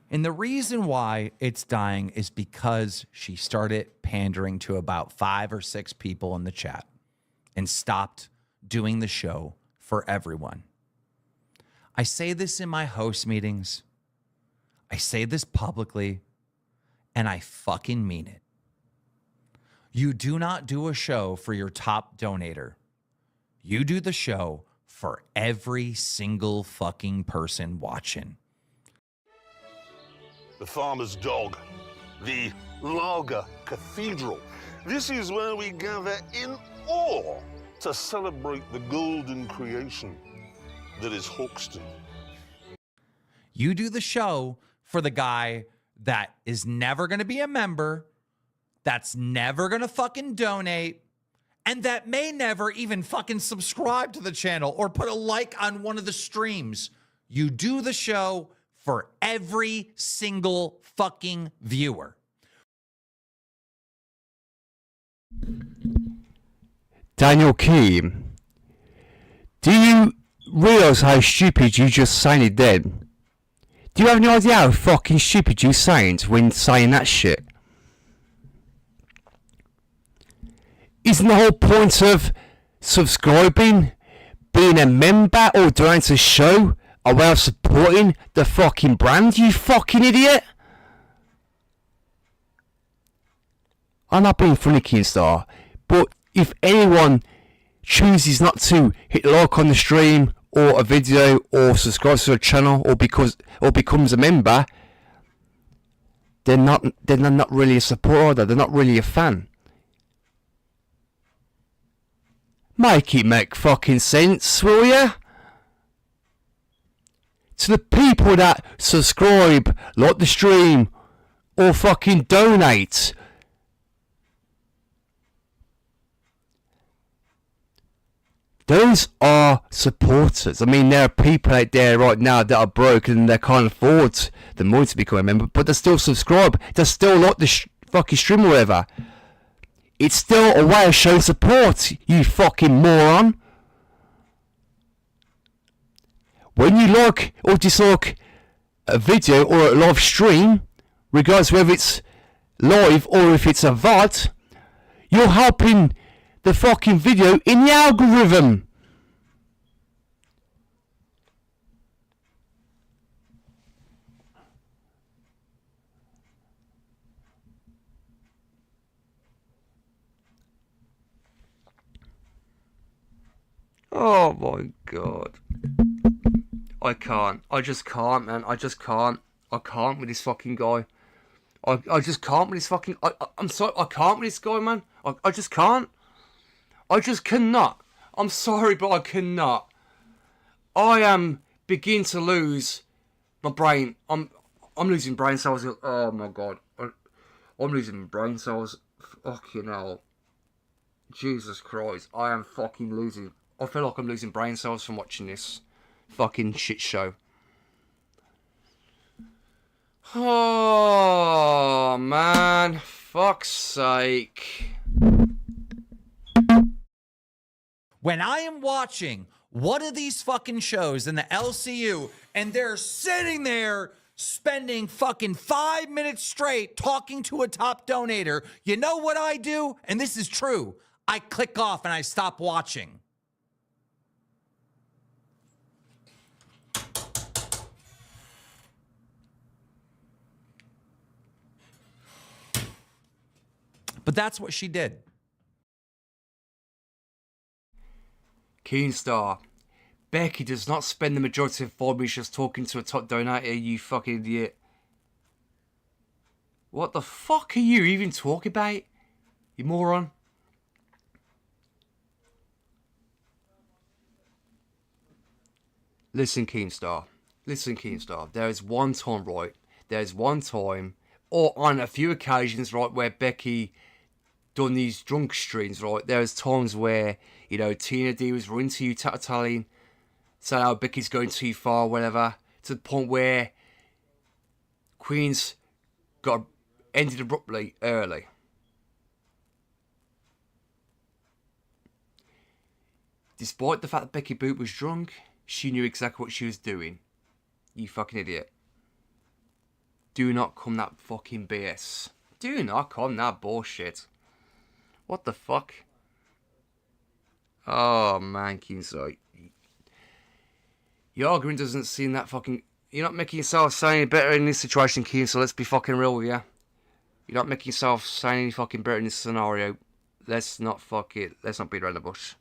And the reason why it's dying is because she started pandering to about 5 or 6 people in the chat and stopped doing the show for everyone. I say this in my host meetings. I say this publicly, and I fucking mean it. You do not do a show for your top donator. You do the show for every single fucking person watching. The farmer's dog, the Lager Cathedral. This is where we gather in awe to celebrate the golden creation that is Hoxton. You do the show for the guy that is never going to be a member, that's never going to fucking donate, and that may never even fucking subscribe to the channel or put a like on one of the streams. You do the show for every single fucking viewer. Daniel Keem, do you realise how stupid you just sounded then? Do you have any idea how fucking stupid you sound when saying that shit? Isn't the whole point of subscribing, being a member, or doing a show a way of supporting the fucking brand, you fucking idiot? I'm not being funny, Keenstar, but if anyone chooses not to hit like on the stream or a video or subscribe to a channel or becomes a member, they're not really a supporter, they're not really a fan. Make it make fucking sense, will ya? to the people that subscribe, like the stream, or fucking donate. Those are supporters. I mean, there are people out there right now that are broke and they can't afford the money to become a member, but they still subscribe. They still like the fucking stream or whatever. It's still a way of showing support, you fucking moron. When you like or dislike a video or a live stream, regardless whether it's live or if it's a VOD, you're helping the fucking video in the algorithm. Oh my god. I can't. I just can't, man. I just can't. I can't with this fucking guy. I just can't with this fucking... I'm sorry. I can't with this guy, man. I just can't. I just cannot. I'm sorry, but I cannot. I am beginning to lose my brain. I'm losing brain cells. Oh my god. I'm losing my brain cells. Fucking hell. Jesus Christ. I am fucking losing... I feel like I'm losing brain cells from watching this fucking shit show. Oh, man. Fuck's sake. When I am watching one of these fucking shows in the LCU and they're sitting there spending fucking 5 minutes straight talking to a top donator, you know what I do? And this is true. I click off and I stop watching. But that's what she did. Keenstar. Becky does not spend the majority of 4 minutes just talking to a top donator, you fucking idiot. What the fuck are you even talking about? You moron. Listen, Keenstar. Listen, Keenstar. There is one time, right? There is one time, or on a few occasions, right, where Becky done these drunk streams, right? There's times where, you know, Tina D was running to you, tattling, saying how Becky's going too far, whatever, to the point where Queens got ended abruptly early. Despite the fact that Becky Boot was drunk, she knew exactly what she was doing. You fucking idiot. Do not come that fucking BS. Do not come that bullshit. What the fuck? Oh man, Kinsai. Your argument doesn't seem that fucking... You're not making yourself sound any better in this situation, Keen, so let's be fucking real with you. You're not making yourself sound any fucking better in this scenario. Let's not fuck it. Let's not beat around the bush.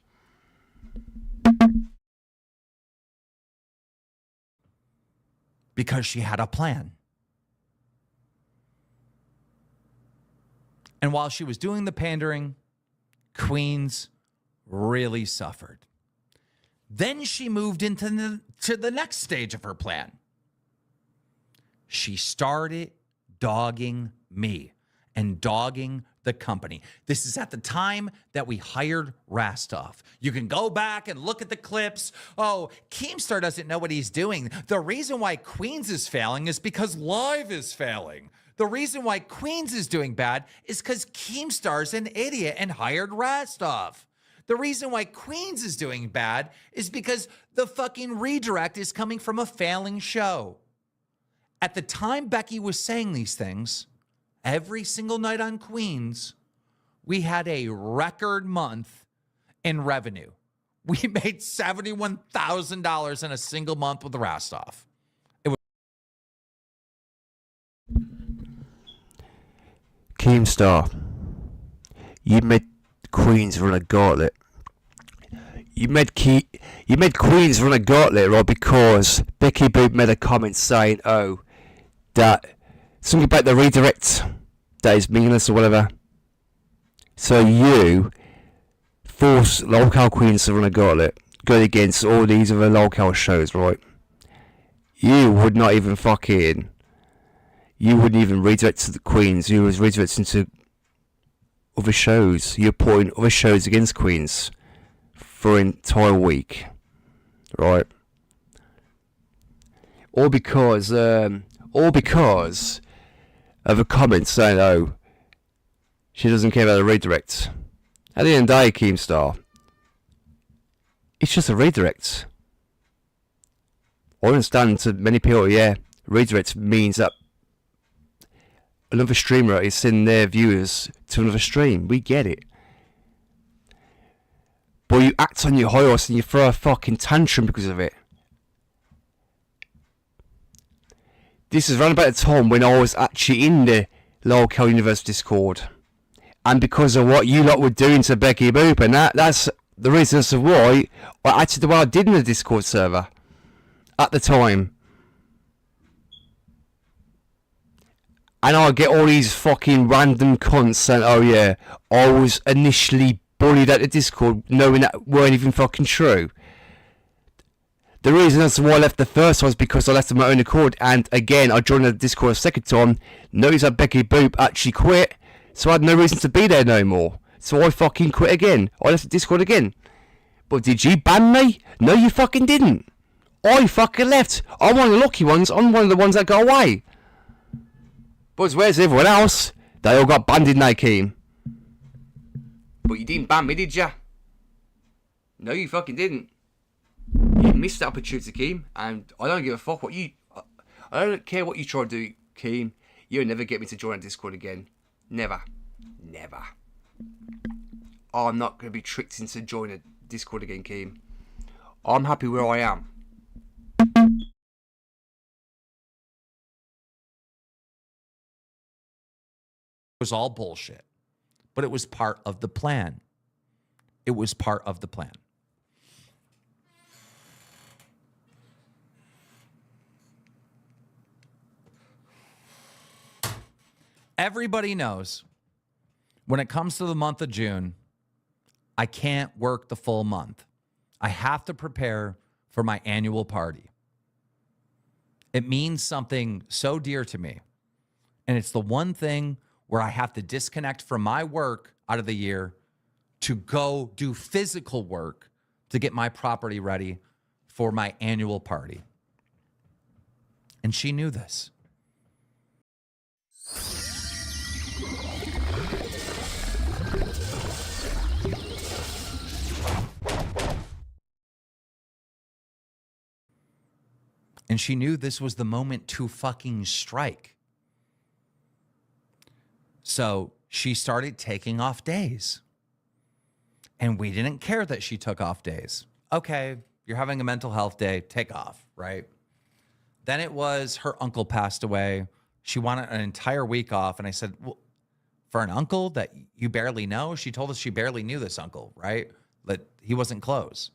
Because she had a plan. And while she was doing the pandering, Queens really suffered. Then she moved into the next stage of her plan. She started dogging me and dogging the company. This is at the time that we hired Rastov. You can go back and look at the clips. Oh, Keemstar doesn't know what he's doing. The reason why Queens is failing is because Live is failing. The reason why Queens is doing bad is because Keemstar's an idiot and hired Rastov. The reason why Queens is doing bad is because the fucking redirect is coming from a failing show. At the time Becky was saying these things, every single night on Queens, we had a record month in revenue. We made $71,000 in a single month with Rastov. Keemstar, you made Queens run a gauntlet. You made Queens run a gauntlet, right? Because Becky Boot made a comment saying, "Oh, that something about the redirect that is meaningless or whatever." So you force local Queens to run a gauntlet, going against all these other local shows, right? You would not even fucking... You wouldn't even redirect to the Queens. You was redirecting to other shows. You're putting other shows against Queens for an entire week. Right? All because of a comment saying, oh, she doesn't care about the redirect. At the end of the day, Keemstar, it's just a redirect. I understand to many people, yeah, redirect means that another streamer is sending their viewers to another stream. We get it. But you act on your high horse and you throw a fucking tantrum because of it. This is around about the time when I was actually in the local universe Discord. And because of what you lot were doing to Becky Boop, and that's the reason as to why I actually did what I did in the Discord server at the time. And I get all these fucking random cunts saying, oh yeah, I was initially bullied at the Discord knowing that weren't even fucking true. The reason as to why I left the first was because I left on my own accord, and again I joined the Discord a second time, noticed that Becky Boop actually quit, so I had no reason to be there no more. So I fucking quit again. I left the Discord again. But did you ban me? No, you fucking didn't. I fucking left. I'm one of the lucky ones. I'm one of the ones that got away. But where's everyone else? They all got banned in Nakeem. But you didn't ban me, did ya? No, you fucking didn't. You missed that opportunity, Keem. And I don't give a fuck what you... I don't care what you try to do, Keem. You'll never get me to join a Discord again. Never. Never. I'm not going to be tricked into joining a Discord again, Keem. I'm happy where I am. Was all bullshit, but it was part of the plan. It was part of the plan. Everybody knows when it comes to the month of June, I can't work the full month. I have to prepare for my annual party. It means something so dear to me. And it's the one thing where I have to disconnect from my work out of the year to go do physical work to get my property ready for my annual party. And she knew this. And she knew this was the moment to fucking strike. So she started taking off days. And we didn't care that she took off days. Okay, you're having a mental health day, take off, right? Then it was her uncle passed away. She wanted an entire week off. And I said, well, for an uncle that you barely know? She told us she barely knew this uncle, right? That he wasn't close.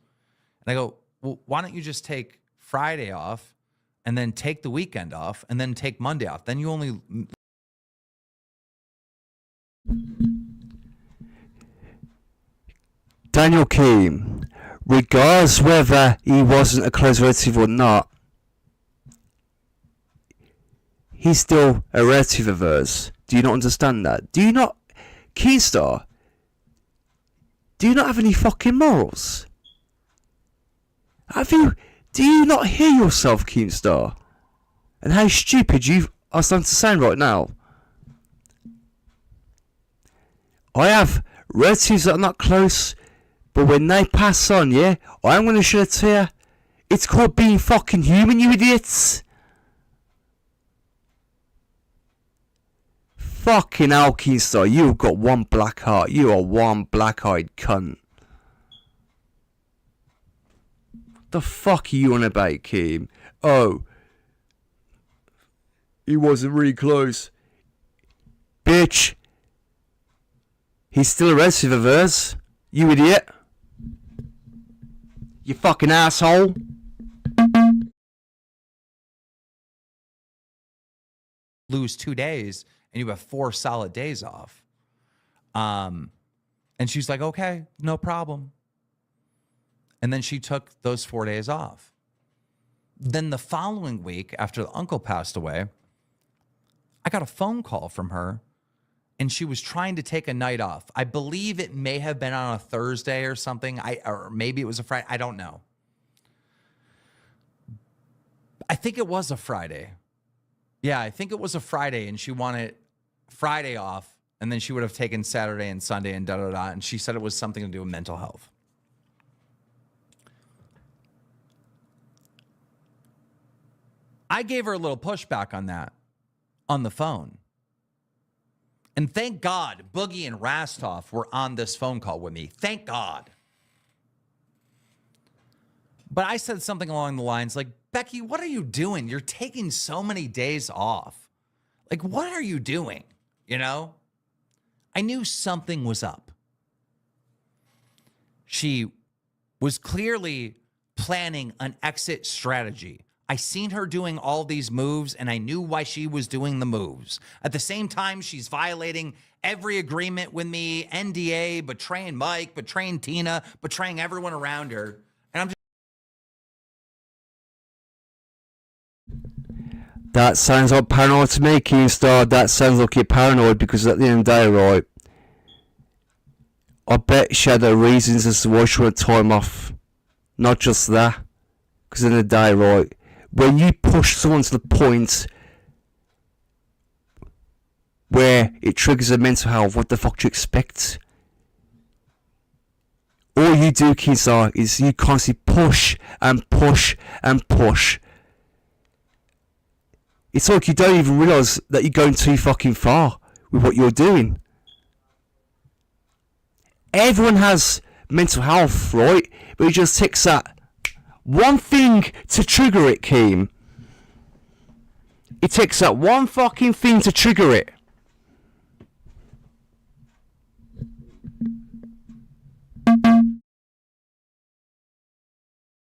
And I go, well, why don't you just take Friday off and then take the weekend off and then take Monday off? Then you only... Daniel Keem, regardless whether he wasn't a close relative or not, he's still a relative of hers. Do you not understand that? Do you not, Keemstar, do you not have any fucking morals? Do you not hear yourself, Keemstar? And how stupid you are starting to sound right now? I have relatives that are not close, but when they pass on, yeah, I'm going to show it to you. It's called being fucking human, you idiots. Fucking hell, Keemstar, you've got one black heart. You are one black-eyed cunt. The fuck are you on about, Keem? Oh, he wasn't really close. Bitch. He's still a relative of hers. You idiot. You fucking asshole. Lose 2 days and you have 4 solid days off. And she's like, okay, no problem. And then she took those 4 days off. Then the following week, after the uncle passed away, I got a phone call from her, and she was trying to take a night off. I believe it may have been on a Thursday or something, or maybe it was a Friday. I don't know. I think it was a Friday. Yeah, I think it was a Friday, and she wanted Friday off, and then she would have taken Saturday and Sunday and da-da-da, and she said it was something to do with mental health. I gave her a little pushback on that on the phone. And thank God Boogie and Rastov were on this phone call with me. Thank God. But I said something along the lines like, Becky, what are you doing? You're taking so many days off. Like, what are you doing? You know? I knew something was up. She was clearly planning an exit strategy. I seen her doing all these moves, and I knew why she was doing the moves. At the same time, she's violating every agreement with me, NDA, betraying Mike, betraying Tina, betraying everyone around her. And I'm just... That sounds like paranoid to me, Keemstar. That sounds like you're paranoid, because at the end of the day, right, I bet she had her reasons as to why she wanted time off. Not just that. Because at the end of the day, right, when you push someone to the point where it triggers their mental health, what the fuck do you expect? All you do, Keemstar, is you constantly push and push and push. It's like you don't even realise that you're going too fucking far with what you're doing. Everyone has mental health, right? But it just takes that one thing to trigger it, Keem. It takes that one fucking thing to trigger it.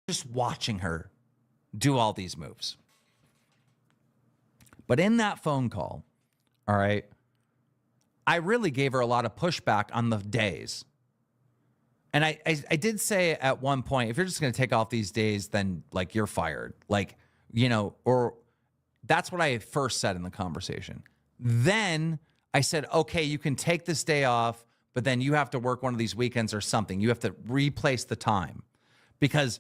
just watching her do all these moves. But in that phone call, all right, I really gave her a lot of pushback on the days. And I did say at one point, if you're just going to take off these days, then like you're fired. Like, you know, or that's what I first said in the conversation. Then I said, okay, you can take this day off, but then you have to work one of these weekends or something. You have to replace the time. Because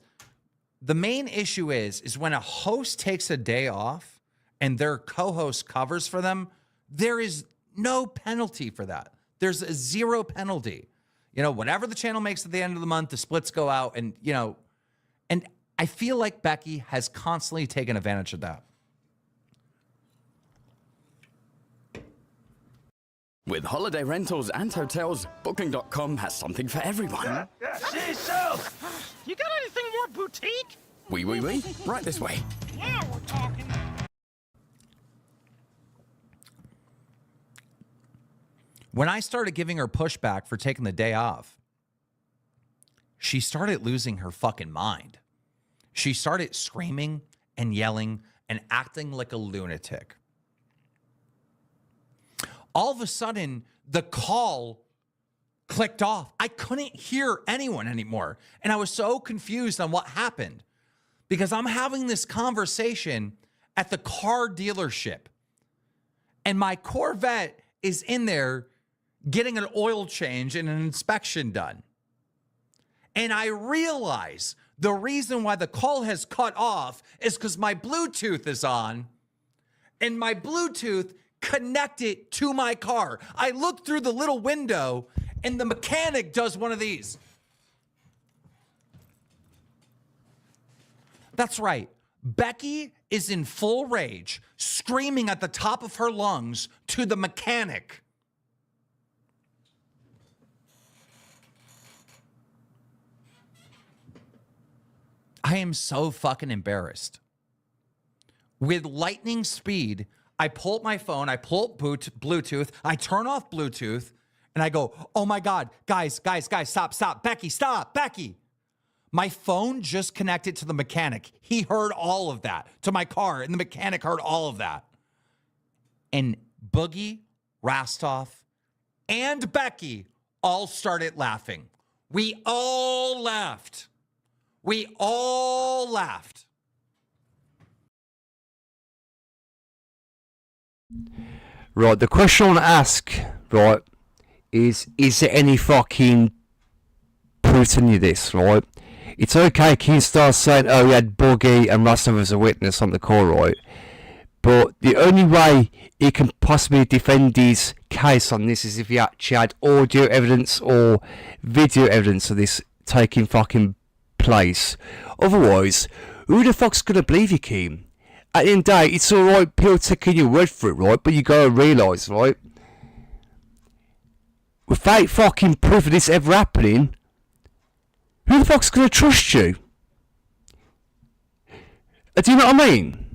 the main issue is when a host takes a day off and their co-host covers for them, there is no penalty for that. There's a zero penalty. You know, whatever the channel makes at the end of the month, the splits go out and, you know, and I feel like Becky has constantly taken advantage of that. With holiday rentals and hotels, Booking.com has something for everyone. See, so, you got anything more boutique? Oui. Right this way. Yeah, we're talking. When I started giving her pushback for taking the day off, she started losing her fucking mind. She started screaming and yelling and acting like a lunatic. All of a sudden, the call clicked off. I couldn't hear anyone anymore. And I was so confused on what happened because I'm having this conversation at the car dealership and my Corvette is in there getting an oil change and an inspection done. And I realize the reason why the call has cut off is because my Bluetooth is on and my Bluetooth connected to my car. I look through the little window and the mechanic does one of these. That's right. Becky is in full rage, screaming at the top of her lungs to the mechanic. I am so fucking embarrassed. With lightning speed, I pull up my phone, I pull up Bluetooth, I turn off Bluetooth, and I go, oh my God, guys, stop, Becky, stop, Becky. My phone just connected to the mechanic. He heard all of that, to my car, and the mechanic heard all of that. And Boogie, Rastov, and Becky all started laughing. We all laughed. We all laughed. Right, the question I want to ask, right, is there any fucking proof to any of this, right? It's okay, Keemstar saying, oh, he had Boogie and Russell as a witness on the call, right? But the only way he can possibly defend his case on this is if he actually had audio evidence or video evidence of this taking fucking place. Otherwise, who the fuck's gonna believe you, Keem? At the end of the day, it's alright people taking your word for it, right? But you gotta realise, right? Without fucking proof of this ever happening, who the fuck's gonna trust you? Do you know what I mean?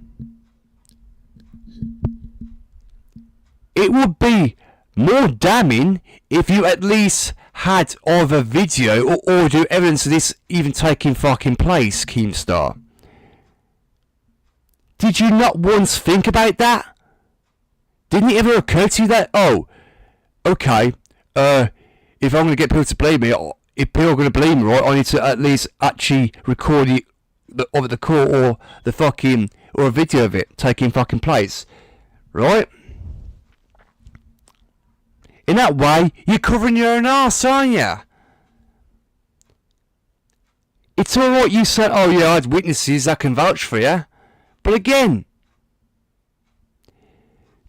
It would be more damning if you at least had either video or audio evidence of this even taking fucking place, Keemstar. Did you not once think about that? Didn't it ever occur to you that, oh, okay, if I'm going to get people to blame me, if people are going to blame me, right, I need to at least actually record it of the call or the fucking, or a video of it taking fucking place, right? In that way, you're covering your own arse, aren't you? It's alright you said, oh yeah, I had witnesses that can vouch for you. But again,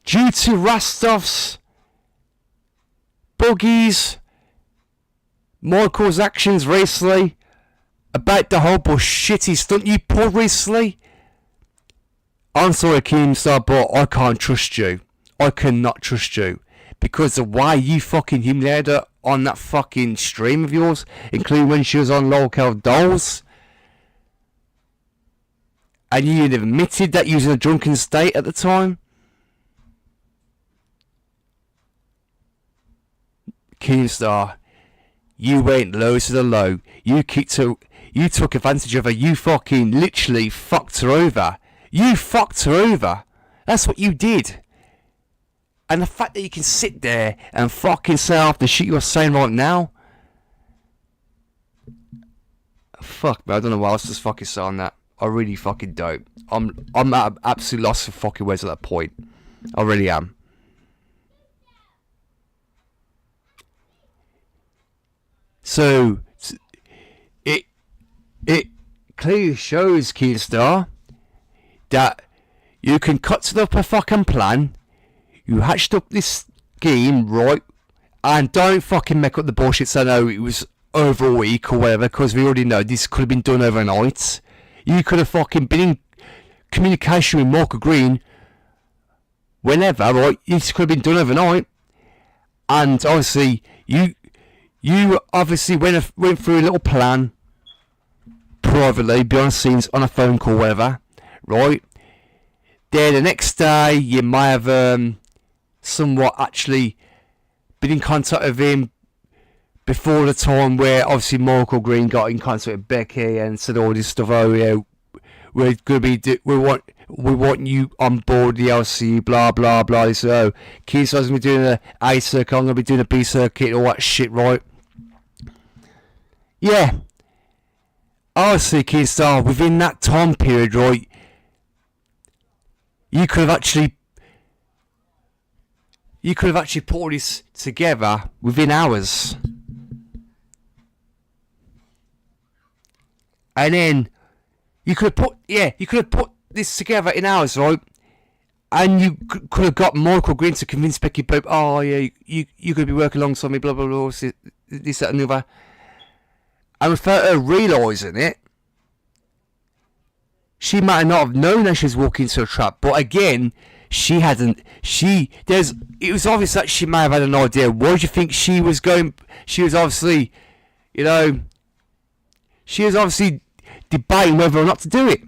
due to Rastov's, Boogie's, Michael's actions recently, about the whole shitty stunt you pulled recently, I'm sorry Keemstar, but I can't trust you. I cannot trust you. Because the way you fucking humiliated her on that fucking stream of yours, including when she was on Local Dolls, and you admitted that you was in a drunken state at the time. Keemstar, you went low to the low. You took advantage of her. You fucking literally fucked her over. You fucked her over. That's what you did. And the fact that you can sit there and fucking say half the shit you're saying right now. Fuck, man, I don't know why I was just fucking saying that. I really fucking don't. I'm at absolute loss for fucking words at that point. I really am. So it clearly shows, Keemstar, that you can cut to the fucking plan. You hatched up this scheme, right? And don't fucking make up the bullshit saying, oh, it was over a week or whatever, because we already know this could have been done overnight. You could have fucking been in communication with Michael Green whenever, right? This could have been done overnight. And obviously, you obviously went through a little plan privately, behind the scenes, on a phone call, whatever, right? Then the next day, you might have somewhat actually been in contact with him before the time where obviously Michael Green got in contact with Becky and said all this stuff. Oh yeah, we're gonna be we want you on board the LCU, blah blah blah. So Keemstar's gonna be doing the A circuit, I'm gonna be doing the B circuit, all that shit, right? Yeah. Obviously, Keemstar, within that time period, right, you could have actually put all this together within hours. And then you could have put this together in hours, right? And you could have got Michael Green to convince Becky Pope, oh yeah, you're going to be working alongside me, blah blah blah, this, that and the other. And without her realising it, she might not have known that she was walking into a trap. But again, she hadn't. It was obvious that she may have had an idea. Why do you think she was going? She was obviously, she was obviously debating whether or not to do it.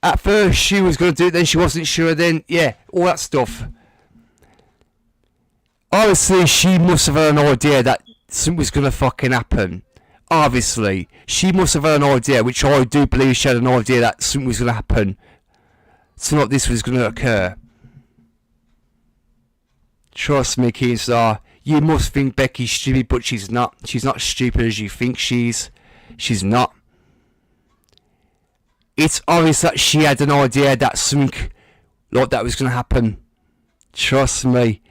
At first, she was going to do it. Then she wasn't sure. Then all that stuff. Obviously, she must have had an idea that something was going to fucking happen. Obviously, she must have had an idea, which I do believe she had an idea that something was going to happen. Something like this was going to occur. Trust me, Keemstar, you must think Becky's stupid, but she's not. She's not stupid as you think she's. She's not. It's obvious that she had an idea that something like that was going to happen. Trust me.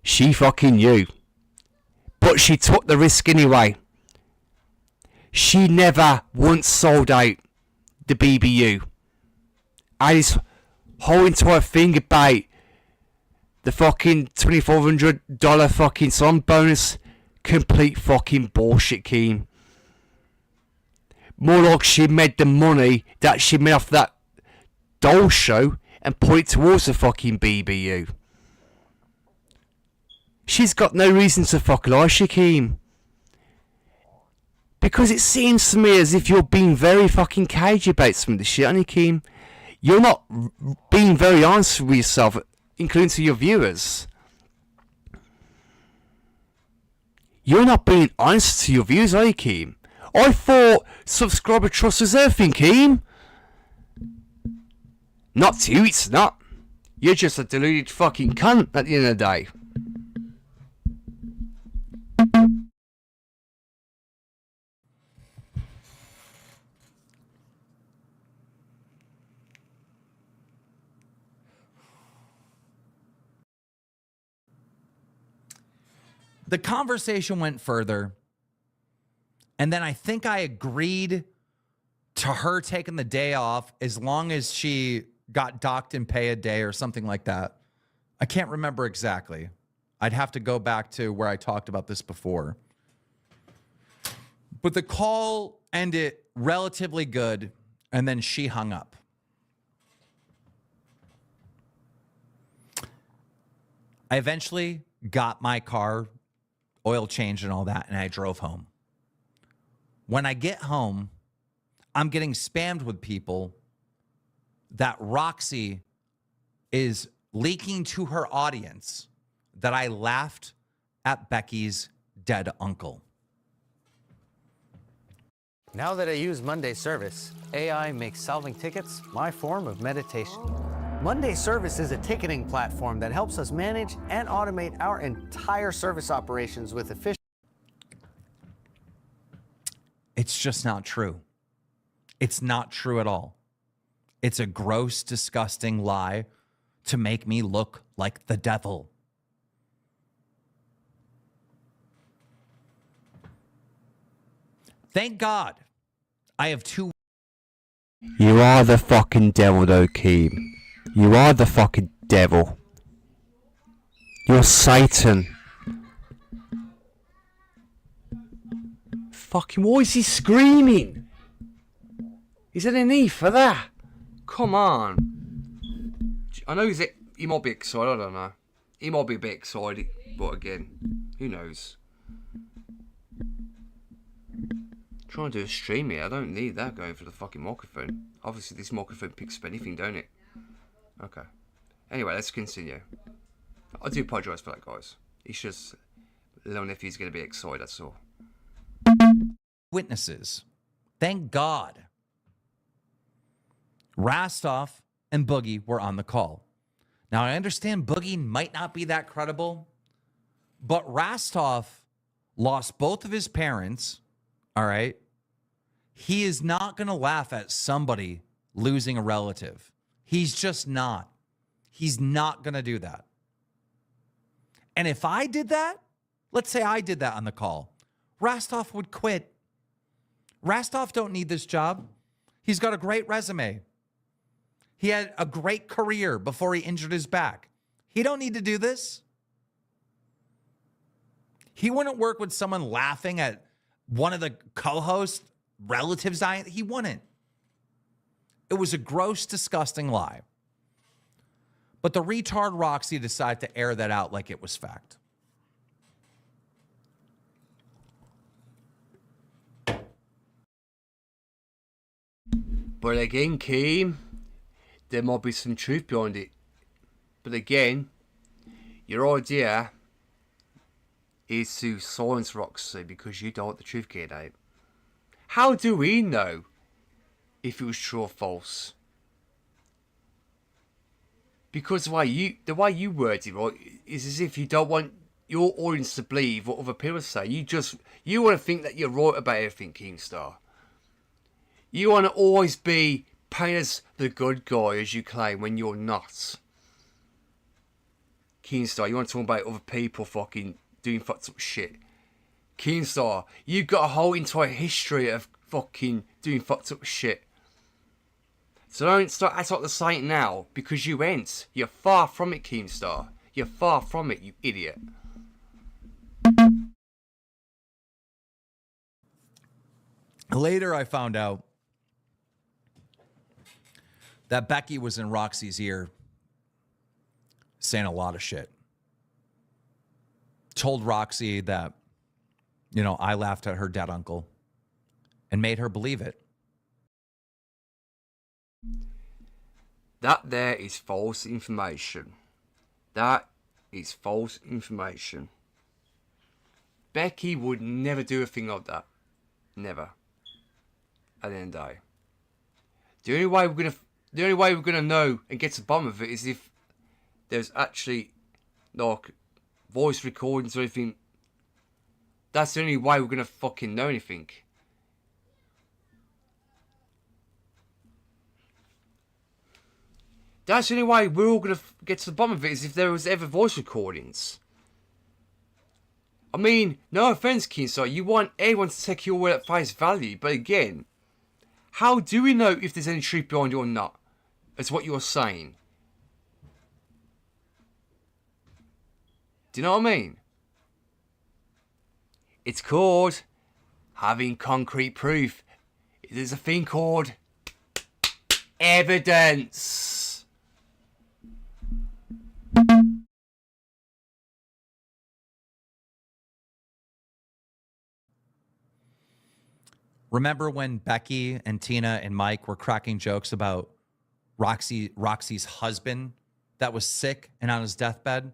She fucking knew. But she took the risk anyway. She never once sold out the BBU. And this whole entire thing about the fucking $2,400 fucking song bonus, complete fucking bullshit, Keem. More like she made the money that she made off that doll show and put it towards the fucking BBU. She's got no reason to fuck lie, Shakeem. Because it seems to me as if you're being very fucking cagey about some of this shit, aren't you, Keem? You're not being very honest with yourself, including to your viewers. You're not being honest to your viewers, are you, Keem? I thought subscriber trust was everything, Keem. Not to you, it's not. You're just a deluded fucking cunt at the end of the day. The conversation went further, and then I think I agreed to her taking the day off as long as she got docked and pay a day or something like that. I can't remember exactly. I'd have to go back to where I talked about this before. But the call ended relatively good, and then she hung up. I eventually got my car oil changed and all that, and I drove home. When I get home, I'm getting spammed with people that Roxy is leaking to her audience that I laughed at Becky's dead uncle. Now that I use Monday Service, AI makes solving tickets my form of meditation. Monday Service is a ticketing platform that helps us manage and automate our entire service operations with efficiency. It's just not true. It's not true at all. It's a gross, disgusting lie to make me look like the devil. Thank God I have two. You are the fucking devil, though, Keem. You are the fucking devil. You're Satan. Fucking, why is he screaming? Is there any need for that? Come on. I know he might be excited, I don't know. He might be a bit excited, but again, who knows? Trying to do a stream here, I don't need that going for the fucking microphone. Obviously this microphone picks up anything, don't it? Okay. Anyway, let's continue. I do apologise for that, guys. He's just little nephew's gonna be excited, that's all. Witnesses. Thank God. Rastov and Boogie were on the call. Now, I understand Boogie might not be that credible, but Rastov lost both of his parents, all right? He is not going to laugh at somebody losing a relative. He's just not. He's not going to do that. And if I did that, let's say I did that on the call, Rastov would quit. Rastov don't need this job. He's got a great resume. He had a great career before he injured his back. He don't need to do this. He wouldn't work with someone laughing at one of the co-hosts' relatives dying. He wouldn't. It was a gross, disgusting lie. But the retard Roxy decided to air that out like it was fact. But again, Keem, there might be some truth behind it. But again, your idea is to silence Roxy because you don't want the truth getting out. How do we know if it was true or false? Because the way you word it, right, is as if you don't want your audience to believe what other people say. You want to think that you're right about everything, Keemstar. You want to always be paint as the good guy as you claim when you're not. Keemstar, you want to talk about other people fucking doing fucked up shit. Keemstar, you've got a whole entire history of fucking doing fucked up shit. So don't start acting like the saint now, because you ain't. You're far from it, Keemstar. You're far from it, you idiot. Later, I found out that Becky was in Roxy's ear saying a lot of shit. Told Roxy that, you know, I laughed at her dead uncle and made her believe it. That there is false information. That is false information. Becky would never do a thing like that. Never. At the end of the day. The only way we're gonna know and get to the bottom of it is if there's actually like voice recordings or anything. That's the only way we're gonna fucking know anything. That's the only way we're all gonna get to the bottom of it is if there was ever voice recordings. I mean, no offense, Keemstar, you want everyone to take your word at face value, but again, how do we know if there's any truth behind it or not? As what you're saying. Do you know what I mean? It's called having concrete proof. There's a thing called evidence. Remember when Becky and Tina and Mike were cracking jokes about Roxy's husband that was sick and on his deathbed?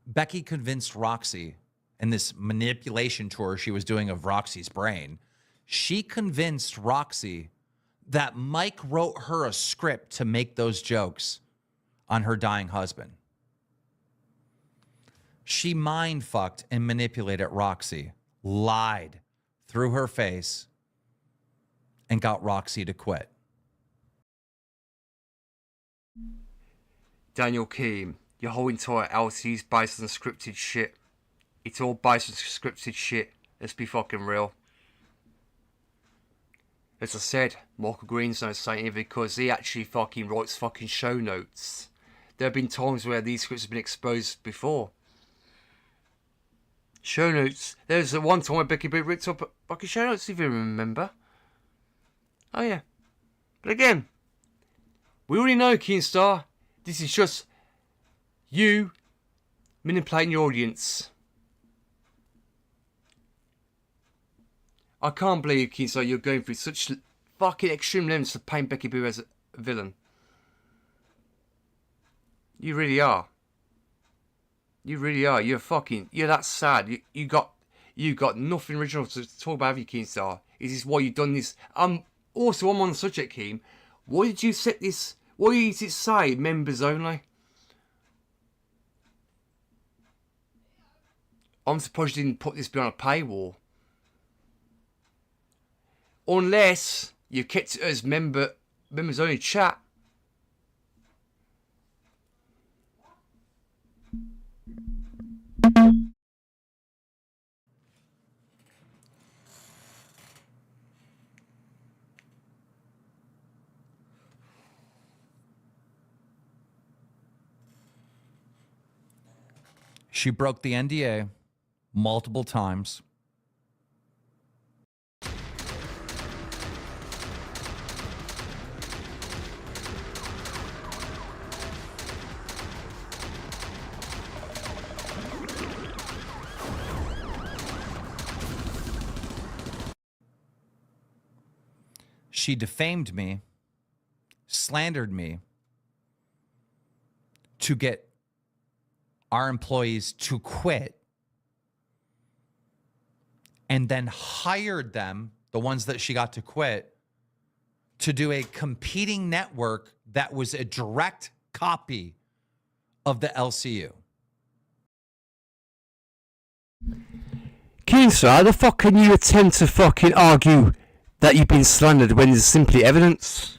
Becky convinced Roxy in this manipulation tour she was doing of Roxy's brain. She convinced Roxy that Mike wrote her a script to make those jokes on her dying husband. She mind-fucked and manipulated Roxy, lied through her face, and got Roxy to quit. Daniel Keem, your whole entire LCU is based on scripted shit. It's all based on scripted shit. Let's be fucking real. As I said, Michael Green's not saying it because he actually fucking writes fucking show notes. There have been times where these scripts have been exposed before. Show notes. There's the one time where Becky Boot ripped up fucking show notes, if you remember. Oh yeah. But again, we already know, Keemstar, this is just you manipulating your audience. I can't believe, Keemstar, you're going through such fucking extreme lengths to paint Becky Boo as a villain. You really are. You really are. You're that sad. You got nothing original to talk about, have you, Keemstar? Is this why you've done this? Also, I'm on the subject, Keem. Why did you set this? Why did it say members only? I'm surprised you didn't put this behind a paywall. Unless you kept it as members only chat. She broke the NDA multiple times. She defamed me, slandered me to get our employees to quit, and then hired them, the ones that she got to quit, to do a competing network that was a direct copy of the LCU. Keemstar, how the fuck can you attempt to fucking argue that you've been slandered when there's simply evidence?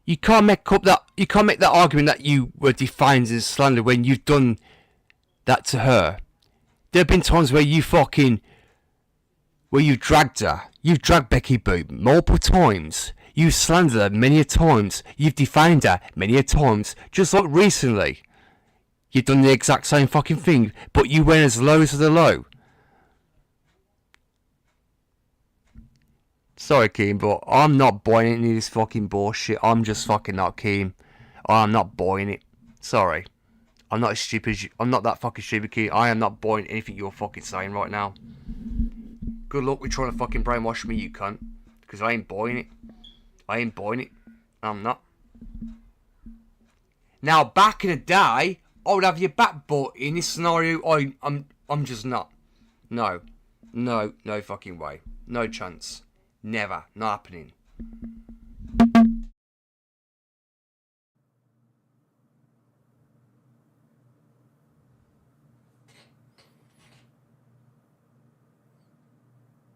You can't make that argument that you were defined as slander when you've done that to her. There have been times where you've dragged her. You've dragged Becky Boop multiple times. You've slandered her many a times. You've defamed her many a times. Just like recently. You've done the exact same fucking thing, but you went as low as the low. Sorry, Keen, but I'm not buying any of this fucking bullshit. I'm just fucking not keen. I'm not buying it. Sorry. I'm not as stupid as you. I'm not that fucking stupid, Keen. I am not buying anything you're fucking saying right now. Good luck with trying to fucking brainwash me, you cunt. Because I ain't buying it. I ain't buying it. I'm not. Now, back in the day, I would have your back, but in this scenario, I'm just not. No. No fucking way. No chance. Never. Not happening.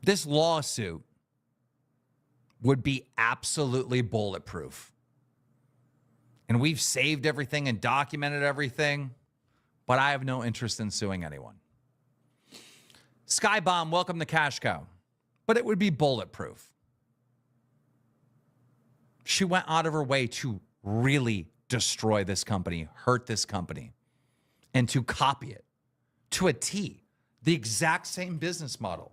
This lawsuit would be absolutely bulletproof. And we've saved everything and documented everything, but I have no interest in suing anyone. Skybomb, welcome to Cash Cow. But it would be bulletproof. She went out of her way to really destroy this company, hurt this company, and to copy it to a T. The exact same business model.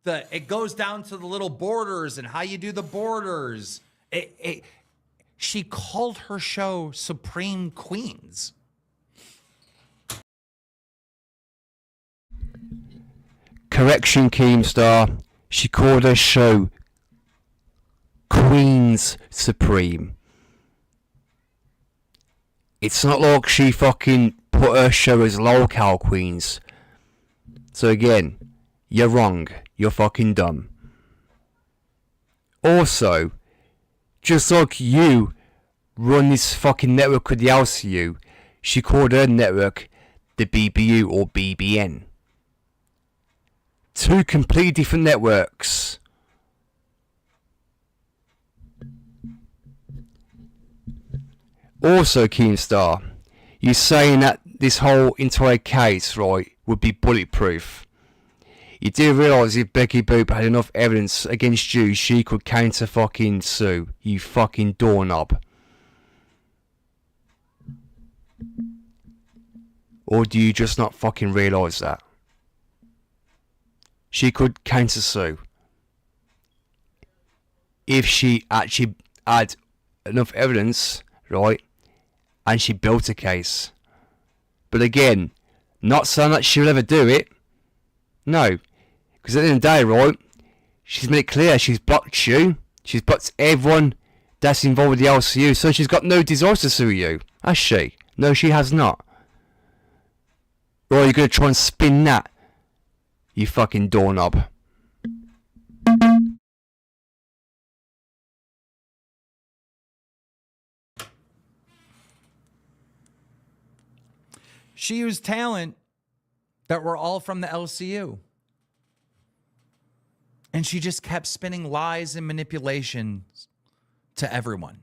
It goes down to the little borders and how you do the borders. She called her show Supreme Queens. Correction, Keemstar. She called her show Queens Supreme. It's not like she fucking put her show as Local Queens. So again, you're wrong. You're fucking dumb. Also, just like you run this fucking network with the LCU, she called her network the BBU or BBN. Two completely different networks. Also, Keemstar, you're saying that this whole entire case, right, would be bulletproof. You do realise if Becky Boop had enough evidence against you, she could counter fucking sue. You fucking doorknob. Or do you just not fucking realise that? She could counter sue. If she actually had enough evidence, right, and she built a case. But again, not saying that she'll ever do it. No. Because at the end of the day, right, she's made it clear she's blocked you. She's blocked everyone that's involved with the LCU. So she's got no desire to sue you. Has she? No, she has not. Or are you going to try and spin that? You fucking doorknob. She used talent that were all from the LCU. And she just kept spinning lies and manipulations to everyone.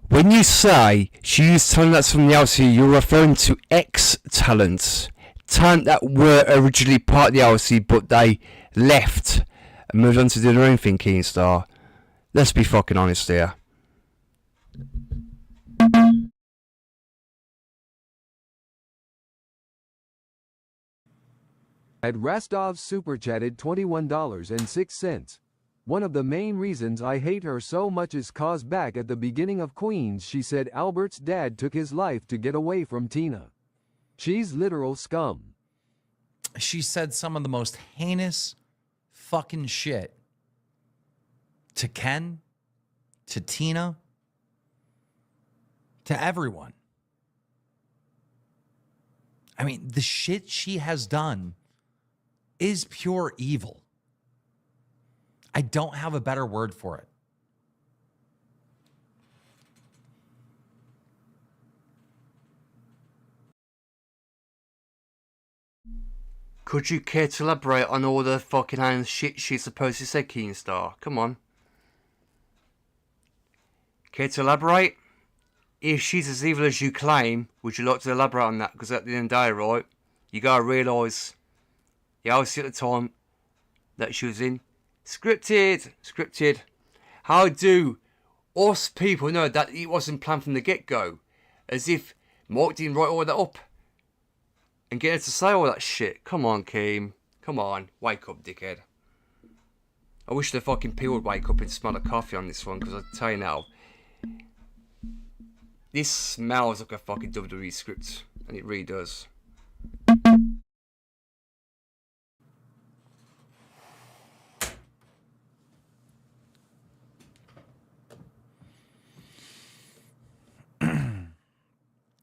When you say she used talent that's from the LCU, you're referring to ex-talents. Talent that were originally part of the LCU, but they left and moved on to do their own thing, Keemstar. Let's be fucking honest here. At Rostov super chatted $21.06. One of the main reasons I hate her so much is cause back at the beginning of Queens she said Albert's dad took his life to get away from Tina. She's literal scum. She said some of the most heinous fucking shit to Ken, to Tina, to everyone. I mean, the shit she has done is pure evil. I don't have a better word for it. Could you care to elaborate on all the fucking hand shit she supposedly said, Keemstar? Come on. Care to elaborate? If she's as evil as you claim, would you like to elaborate on that? Because at the end of the day, right, you gotta realise, yeah, obviously at the time that she was in, scripted. How do us people know that it wasn't planned from the get-go? As if Mark didn't write all that up and get her to say all that shit. Come on, Keem. Come on. Wake up, dickhead. I wish the fucking people would wake up and smell the coffee on this one, because I tell you now, this smells like a fucking WWE script, and it really does.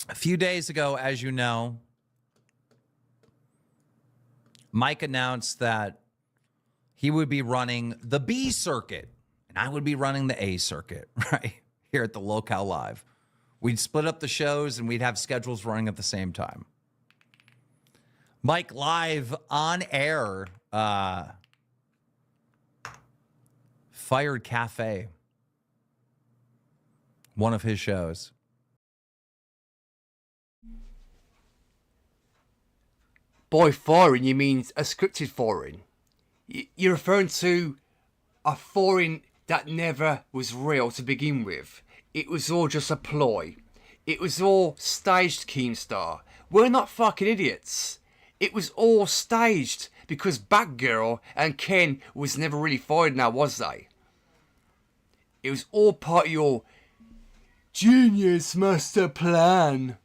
A few days ago, as you know, Mike announced that he would be running the B circuit, and I would be running the A circuit, right? Here at the Locale Live. We'd split up the shows, and we'd have schedules running at the same time. Mike live on air fired Cafe, one of his shows. By firing, you mean a scripted firing? You're referring to a firing that never was real to begin with. It was all just a ploy. It was all staged, Keemstar. We're not fucking idiots. It was all staged because Batgirl and Ken was never really fired now, was they? It was all part of your genius master plan.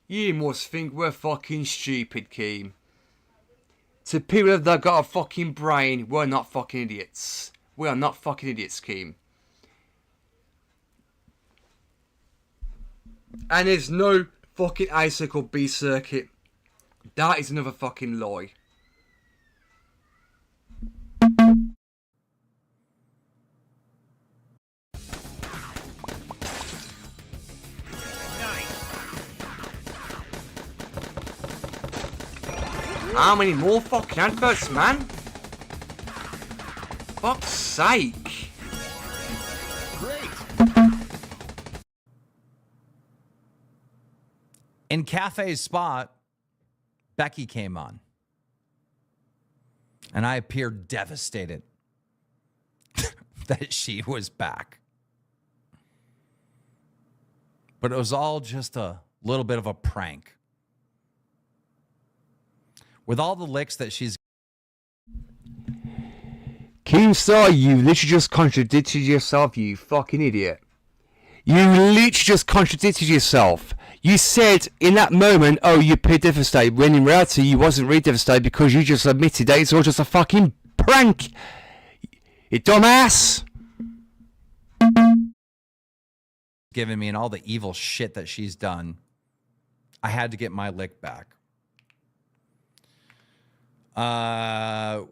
You must think we're fucking stupid, Keem. To people that got a fucking brain, we're not fucking idiots. We are not fucking idiots, Keem. And there's no fucking A circuit or B circuit. That is another fucking lie. How many more fucking adverts, man? Fuck's sake. In Cafe's spot, Becky came on. And I appeared devastated that she was back. But it was all just a little bit of a prank. With all the licks that she's... Keemstar, you literally just contradicted yourself, you fucking idiot. You literally just contradicted yourself. You said in that moment, oh, you appeared devastated, when in reality you wasn't really devastated because you just admitted that it's all just a fucking prank. You dumbass. Given me and all the evil shit that she's done, I had to get my lick back.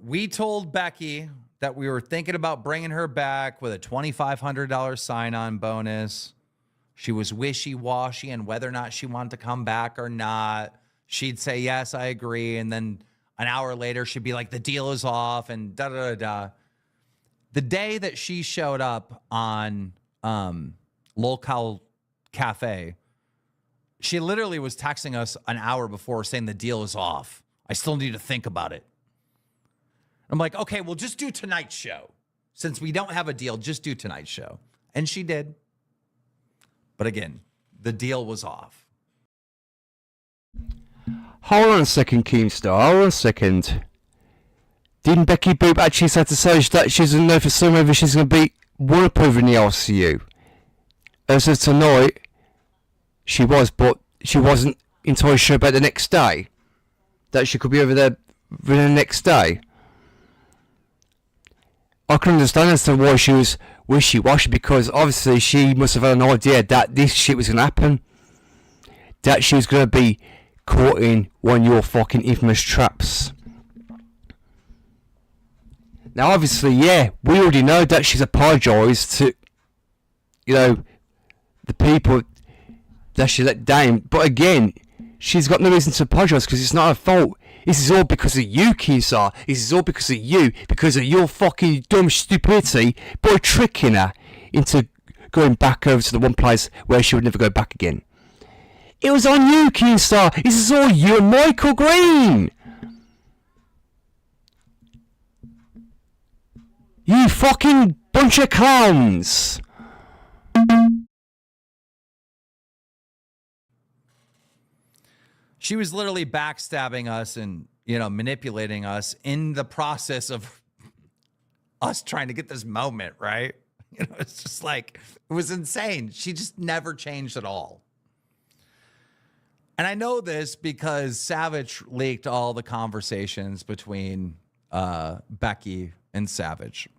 We told Becky that we were thinking about bringing her back with a $2,500 sign-on bonus. She was wishy-washy on whether or not she wanted to come back or not. She'd say, yes, I agree. And then an hour later, she'd be like, the deal is off and da-da-da-da. The day that she showed up on Locale Cafe, she literally was texting us an hour before saying the deal is off. I still need to think about it. I'm like, okay, well, just do tonight's show. Since we don't have a deal, just do tonight's show. And she did. But again, the deal was off. Hold on a second, Keemstar. Hold on a second. Didn't Becky Boop actually say to say that she doesn't know for some reason she's going to be waterproof in the LCU? As of tonight, she was, but she wasn't entirely sure about the next day. That she could be over there the next day. I can understand as to why she was wishy-washy, because obviously she must have had an idea that this shit was going to happen. That she was going to be caught in one of your fucking infamous traps. Now obviously, yeah, we already know that she's apologised to, you know, the people that she let down. But again, she's got no reason to apologise because it's not her fault. This is all because of you, Keemstar. This is all because of you, because of your fucking dumb stupidity by tricking her into going back over to the one place where she would never go back again. It was on you, Keemstar. This is all you and Michael Green. You fucking bunch of clowns. She was literally backstabbing us and, you know, manipulating us in the process of us trying to get this moment, right? You know, it's just like, it was insane. She just never changed at all. And I know this because Savage leaked all the conversations between Becky and Savage.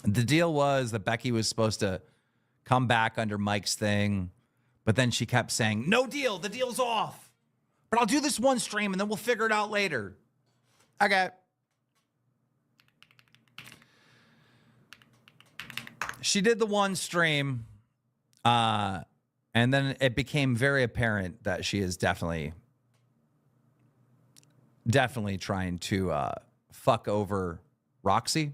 The deal was that Becky was supposed to come back under Mike's thing, but then she kept saying, no deal, the deal's off. But I'll do this one stream and then we'll figure it out later. Okay. She did the one stream, and then it became very apparent that she is definitely trying to fuck over Roxy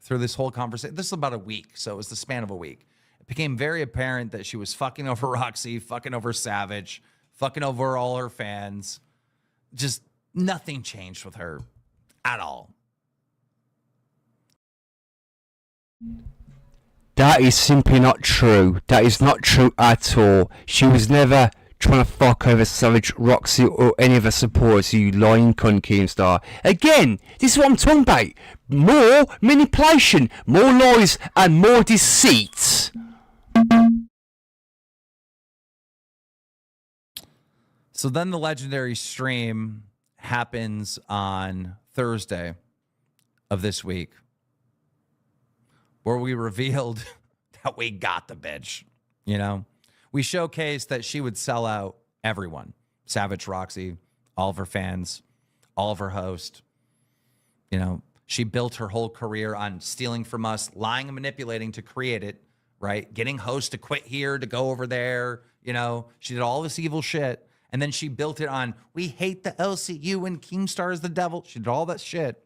through this whole conversation. This is about a week, so it was the span of a week. It became very apparent that she was fucking over Roxy, fucking over Savage, fucking over all her fans. Just nothing changed with her at all. That is simply not true. That is not true at all. She was never trying to fuck over Savage, Roxy, or any of her supporters, you lying cunt, Keemstar. Again, this is what I'm talking about. More manipulation, more lies, and more deceit. So then the legendary stream happens on Thursday of this week, where we revealed that we got the bitch, you know? We showcased that she would sell out everyone. Savage, Roxy, all of her fans, all of her hosts. You know, she built her whole career on stealing from us, lying and manipulating to create it, right? Getting hosts to quit here, to go over there. You know, she did all this evil shit. And then she built it on, we hate the LCU and Keemstar is the devil. She did all that shit.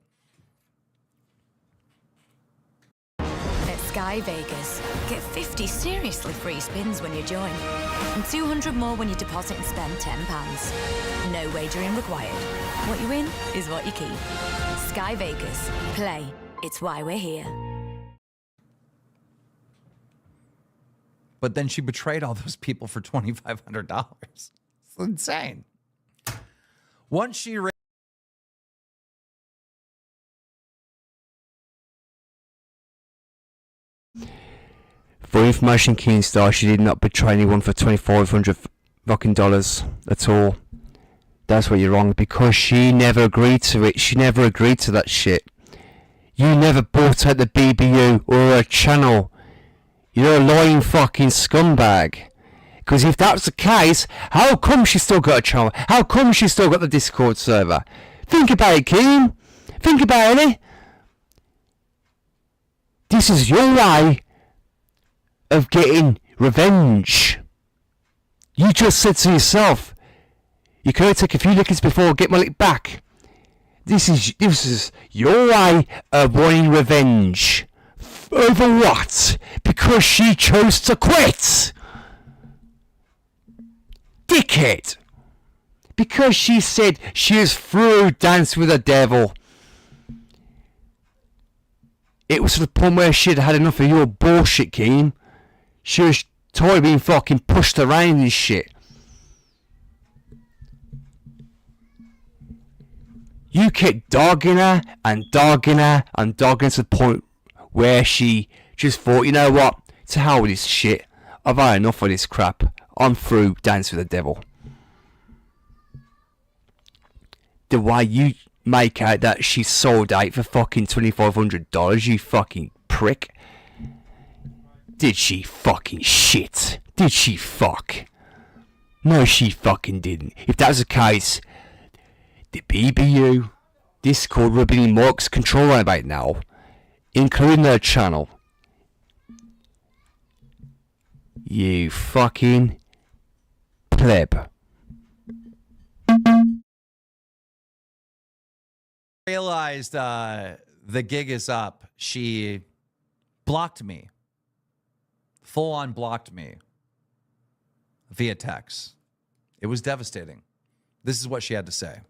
At Sky Vegas, get 50 seriously free spins when you join, and 200 more when you deposit and spend £10. No wagering required. What you win is what you keep. Sky Vegas. Play. It's why we're here. But then she betrayed all those people for $2,500. It's insane. Once she For information, Keemstar, she did not betray anyone for $2,500 fucking dollars at all. That's where you're wrong, because she never agreed to it. She never agreed to that shit. You never bought out the BBU or her channel. You're a lying fucking scumbag. Because if that's the case, how come she still got a channel? How come she still got the Discord server? Think about it, Keem. Think about it. This is your way of getting revenge. You just said to yourself, you can only take a few lickings before I get my lick back. This is your way of wanting revenge. Over what? Because she chose to quit. Dickhead. Because she said she was through Dance with the Devil. It was to the point where she'd had enough of your bullshit, Keem. She was tired of being fucking pushed around and shit. You kept dogging her and dogging her and dogging her to the point where she just thought, you know what? To hell with this shit. I've had enough of this crap. I'm through Dance with the Devil. The way you make out that she sold out for fucking $2,500, you fucking prick. Did she fucking shit? Did she fuck? No, she fucking didn't. If that was the case, the BBU, Discord would be in Mark's control right about now, including their channel. You fucking pleb. Realized the gig is up, she blocked me. Full on blocked me via text. It was devastating. This is what she had to say.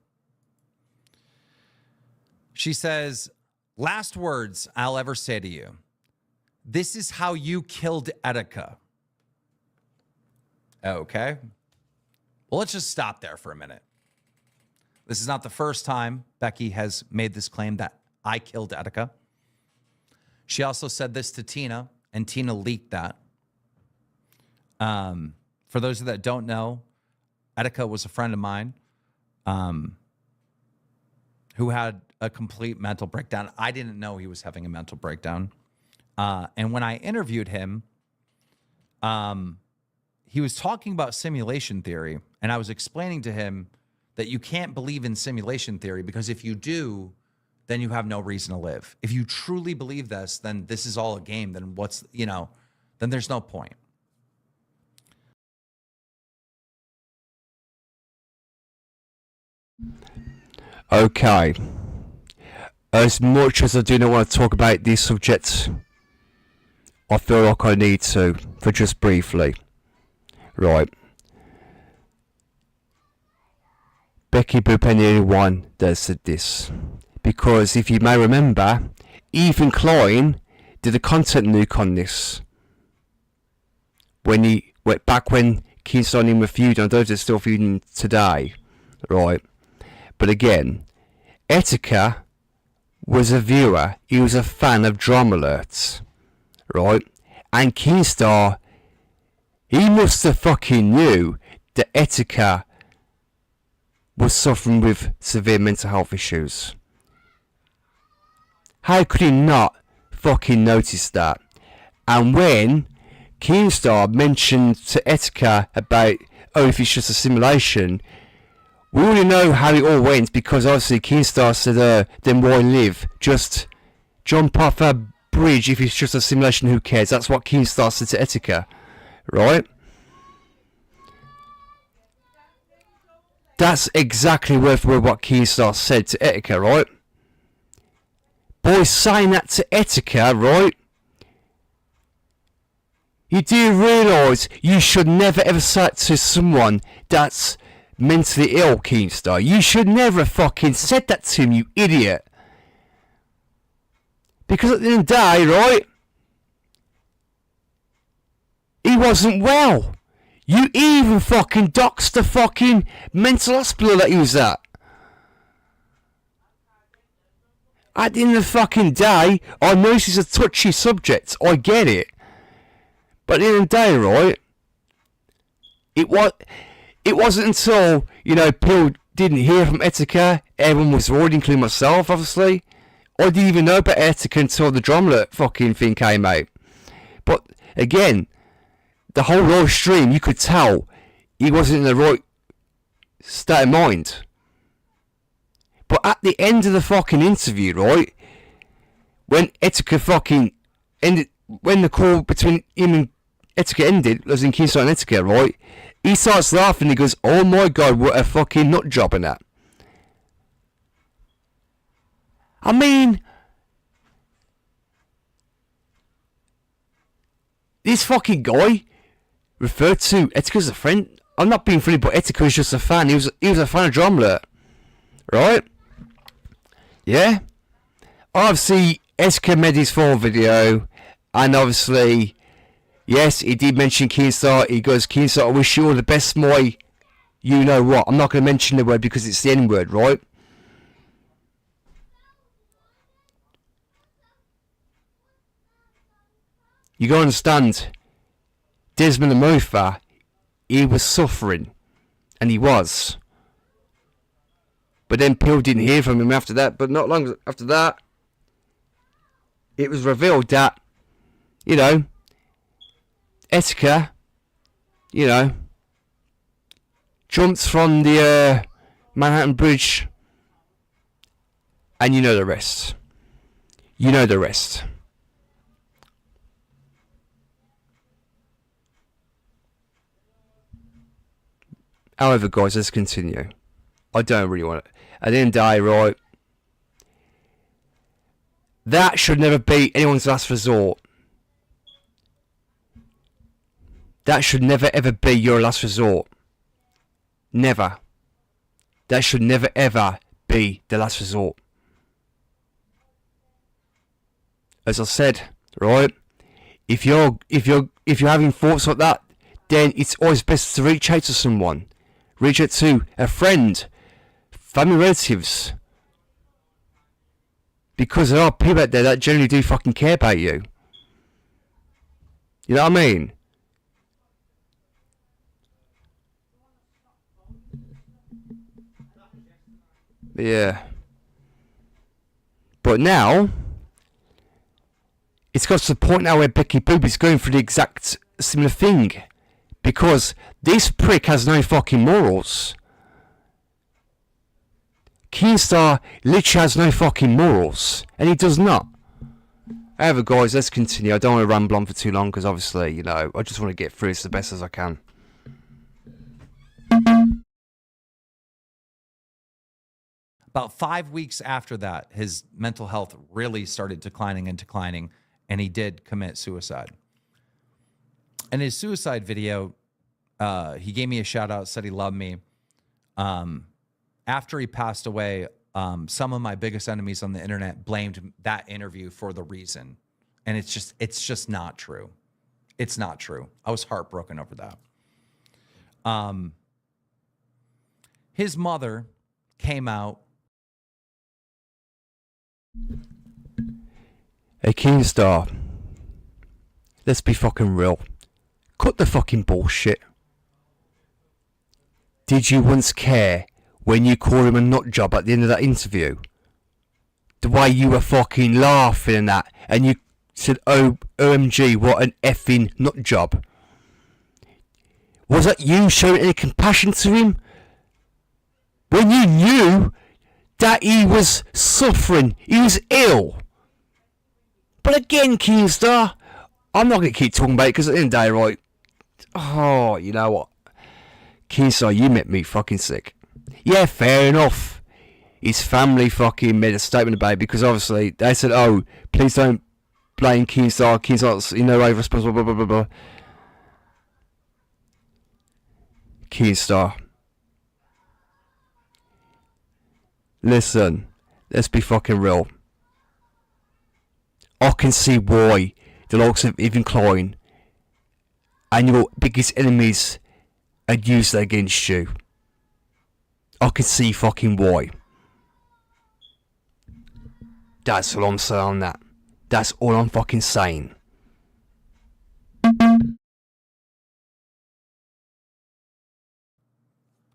She says, last words I'll ever say to you. This is how you killed Etika. Okay. Well, let's just stop there for a minute. This is not the first time Becky has made this claim that I killed Etika. She also said this to Tina, and Tina leaked that. For those of you that don't know, Etika was a friend of mine who had a complete mental breakdown. I didn't know he was having a mental breakdown. And when I interviewed him, he was talking about simulation theory, and I was explaining to him that you can't believe in simulation theory because if you do, then you have no reason to live. If you truly believe this, then this is all a game. Then what's, then there's no point. Okay. As much as I do not want to talk about this subject, I feel like I need to, for just briefly. Right. Becky Boop ain't the only one that said this. Because if you may remember, Ethan Klein did a content nuke on this. When he went back when Keystone and him were feuding, I don't know if they're still feuding today. Right. But again, Etika was a viewer. He was a fan of Drama Alerts. Right. And Keystar, he must have fucking knew that Etika was suffering with severe mental health issues. How could he not fucking notice that? And when Keemstar mentioned to Etika about, oh, if it's just a simulation, we already know how it all went because obviously Keemstar said, then why live? Just jump off a bridge if it's just a simulation, who cares? That's what Keemstar said to Etika, right? That's exactly word for word what Keemstar said to Etika, right? Boy, saying that to Etika, right? You do realise you should never ever say it to someone that's mentally ill, Keemstar. You should never have fucking said that to him, you idiot. Because at the end of the day, right? He wasn't well. You even fucking doxed the fucking mental hospital that he was at. At the end of the fucking day, I know this is a touchy subject. I get it. But at the end of the day, right? It wasn't until, people didn't hear from Etika. Everyone was worried, including myself, obviously. I didn't even know about Etika until the Drumlet fucking thing came out. But, again, the whole live stream, you could tell he wasn't in the right state of mind. But at the end of the fucking interview, right, when Etika fucking ended, when the call between him and Etika ended, as in Keystone and Etika, right, he starts laughing, he goes, oh my god, what a fucking nut job in that. I mean, this fucking guy referred to Etika as a friend. I'm not being funny, but Etika was just a fan. He was a fan of Drumlet, right? Yeah. Obviously, Etika made his full video, and obviously, yes, he did mention Keemstar. He goes, Keemstar, I wish you all the best, my you know what. I'm not going to mention the word because it's the N word, right? You got to understand, Desmond Amofa, he was suffering, and he was. But then people didn't hear from him after that. But not long after that, it was revealed that, Etika, jumped from the Manhattan Bridge, and you know the rest. You know the rest. However, guys, let's continue. I don't really want it. At the end of the day, right, That should never be anyone's last resort. That should never ever be your last resort. Never. That should never ever be the last resort. As I said, right? If you're having thoughts like that, then it's always best to reach out to someone. Reach out to a friend, family, relatives. Because there are people out there that generally do fucking care about you. You know what I mean? Yeah. But now, it's got to the point now where Becky Boop is going through the exact similar thing. Because this prick has no fucking morals. Keemstar literally has no fucking morals. And he does not. However, guys, let's continue. I don't want to ramble on for too long because obviously, you know, I just want to get through this the best as I can. About 5 weeks after that, his mental health really started declining, and he did commit suicide. In his suicide video, he gave me a shout out, said he loved me. After he passed away, some of my biggest enemies on the internet blamed that interview for the reason. And it's just not true. It's not true. I was heartbroken over that. His mother came out. Hey, Keemstar. Let's be fucking real. Cut the fucking bullshit. Did you once care when you called him a nut job at the end of that interview? The way you were fucking laughing and that, and you said, "Oh, OMG, what an effing nut job." Was that you showing any compassion to him? When you knew that he was suffering, he was ill. But again, Keemstar, I'm not going to keep talking about it because at the end of the day, right? Oh, you know what? Keemstar, you make me fucking sick. Yeah, fair enough. His family fucking made a statement about it because obviously they said, "Oh, please don't blame Keemstar. Keemstar's in no way responsible, blah, blah, blah, blah." Keemstar. Listen, let's be fucking real. I can see why the likes of Even Klein and your biggest enemies had used that against you. I can see fucking why. That's all I'm saying on that. That's all I'm fucking saying.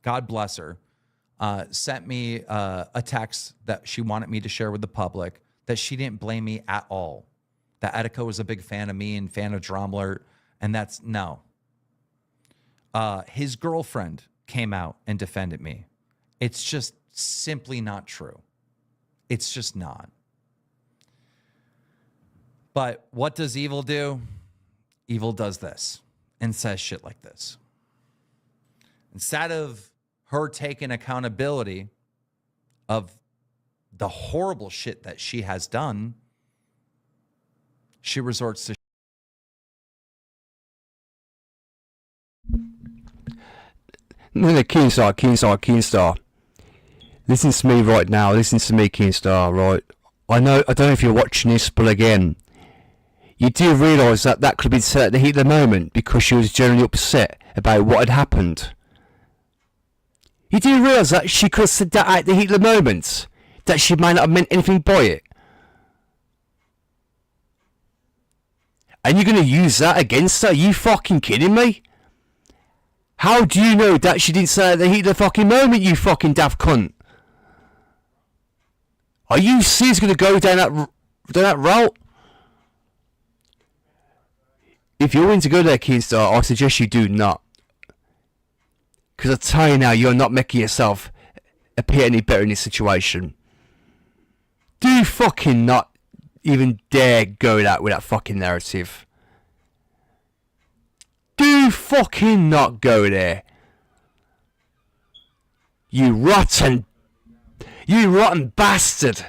God bless her. Sent me a text that she wanted me to share with the public, that she didn't blame me at all. That Etika was a big fan of me and fan of Dromler, and that's no. His girlfriend came out and defended me. It's just simply not true. It's just not. But what does evil do? Evil does this and says shit like this. Instead of her taking accountability of the horrible shit that she has done, she resorts to No, Keemstar. Listen to me right now. Listen to me, Keemstar, right? I don't know if you're watching this, but again, you do realise that could have been said at the heat of the moment because she was generally upset about what had happened. You do realise that she could have said that at the heat of the moment? That she might not have meant anything by it? And you're going to use that against her? Are you fucking kidding me? How do you know that she didn't say at the heat of the fucking moment, you fucking daft cunt? Are you seriously going to go down that route? If you're willing to go there, Keemstar, I suggest you do not. Because I tell you now, you're not making yourself appear any better in this situation. Do fucking not even dare go that with that fucking narrative. Do fucking not go there. You rotten bastard.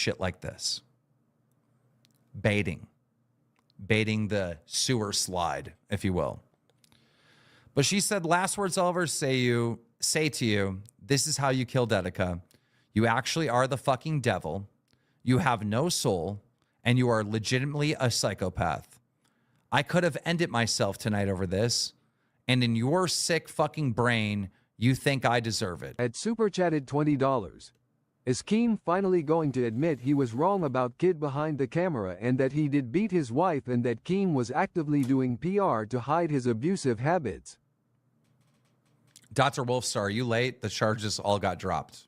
shit like this. Baiting the sewer slide, if you will. But she said, last words I'll ever say to you, this is how you killed Etika. You actually are the fucking devil. You have no soul, and you are legitimately a psychopath. I could have ended myself tonight over this, and in your sick fucking brain, you think I deserve it. At Super Chatted $20. Is Keem finally going to admit he was wrong about Kid behind the camera and that he did beat his wife and that Keem was actively doing PR to hide his abusive habits? Dr. Wolfstar, are you late? The charges all got dropped.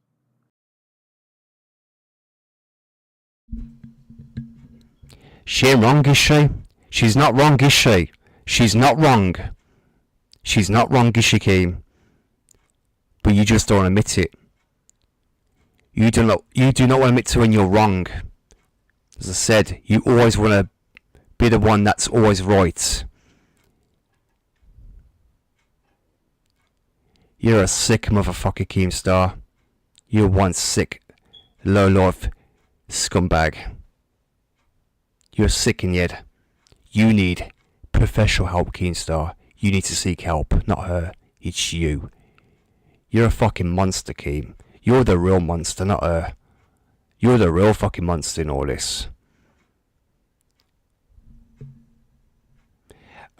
She ain't wrong, is she? She's not wrong, is she? She's not wrong. She's not wrong, is she, Keem? But you just don't admit it. You do not want to admit to when you're wrong. As I said, you always want to be the one that's always right. You're a sick motherfucker, Keemstar. You're one sick, low-life scumbag. You're sick in the head. You need professional help, Keemstar. You need to seek help, not her. It's you. You're a fucking monster, Keem. You're the real monster, not her. You're the real fucking monster in all this.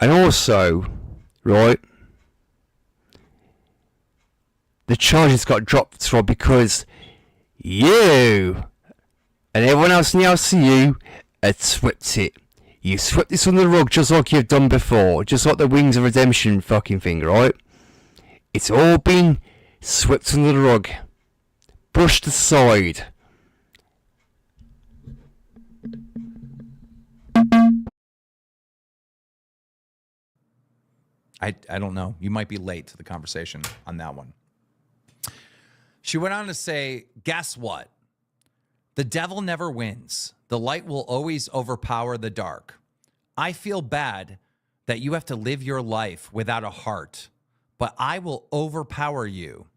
And also, right, the charges got dropped for because you and everyone else in the LCU had swept it. You swept this under the rug just like you've done before, just like the Wings of Redemption fucking thing, right? It's all been swept under the rug. Brushed aside. I don't know. You might be late to the conversation on that one. She went on to say, guess what? The devil never wins. The light will always overpower the dark. I feel bad that you have to live your life without a heart, but I will overpower you.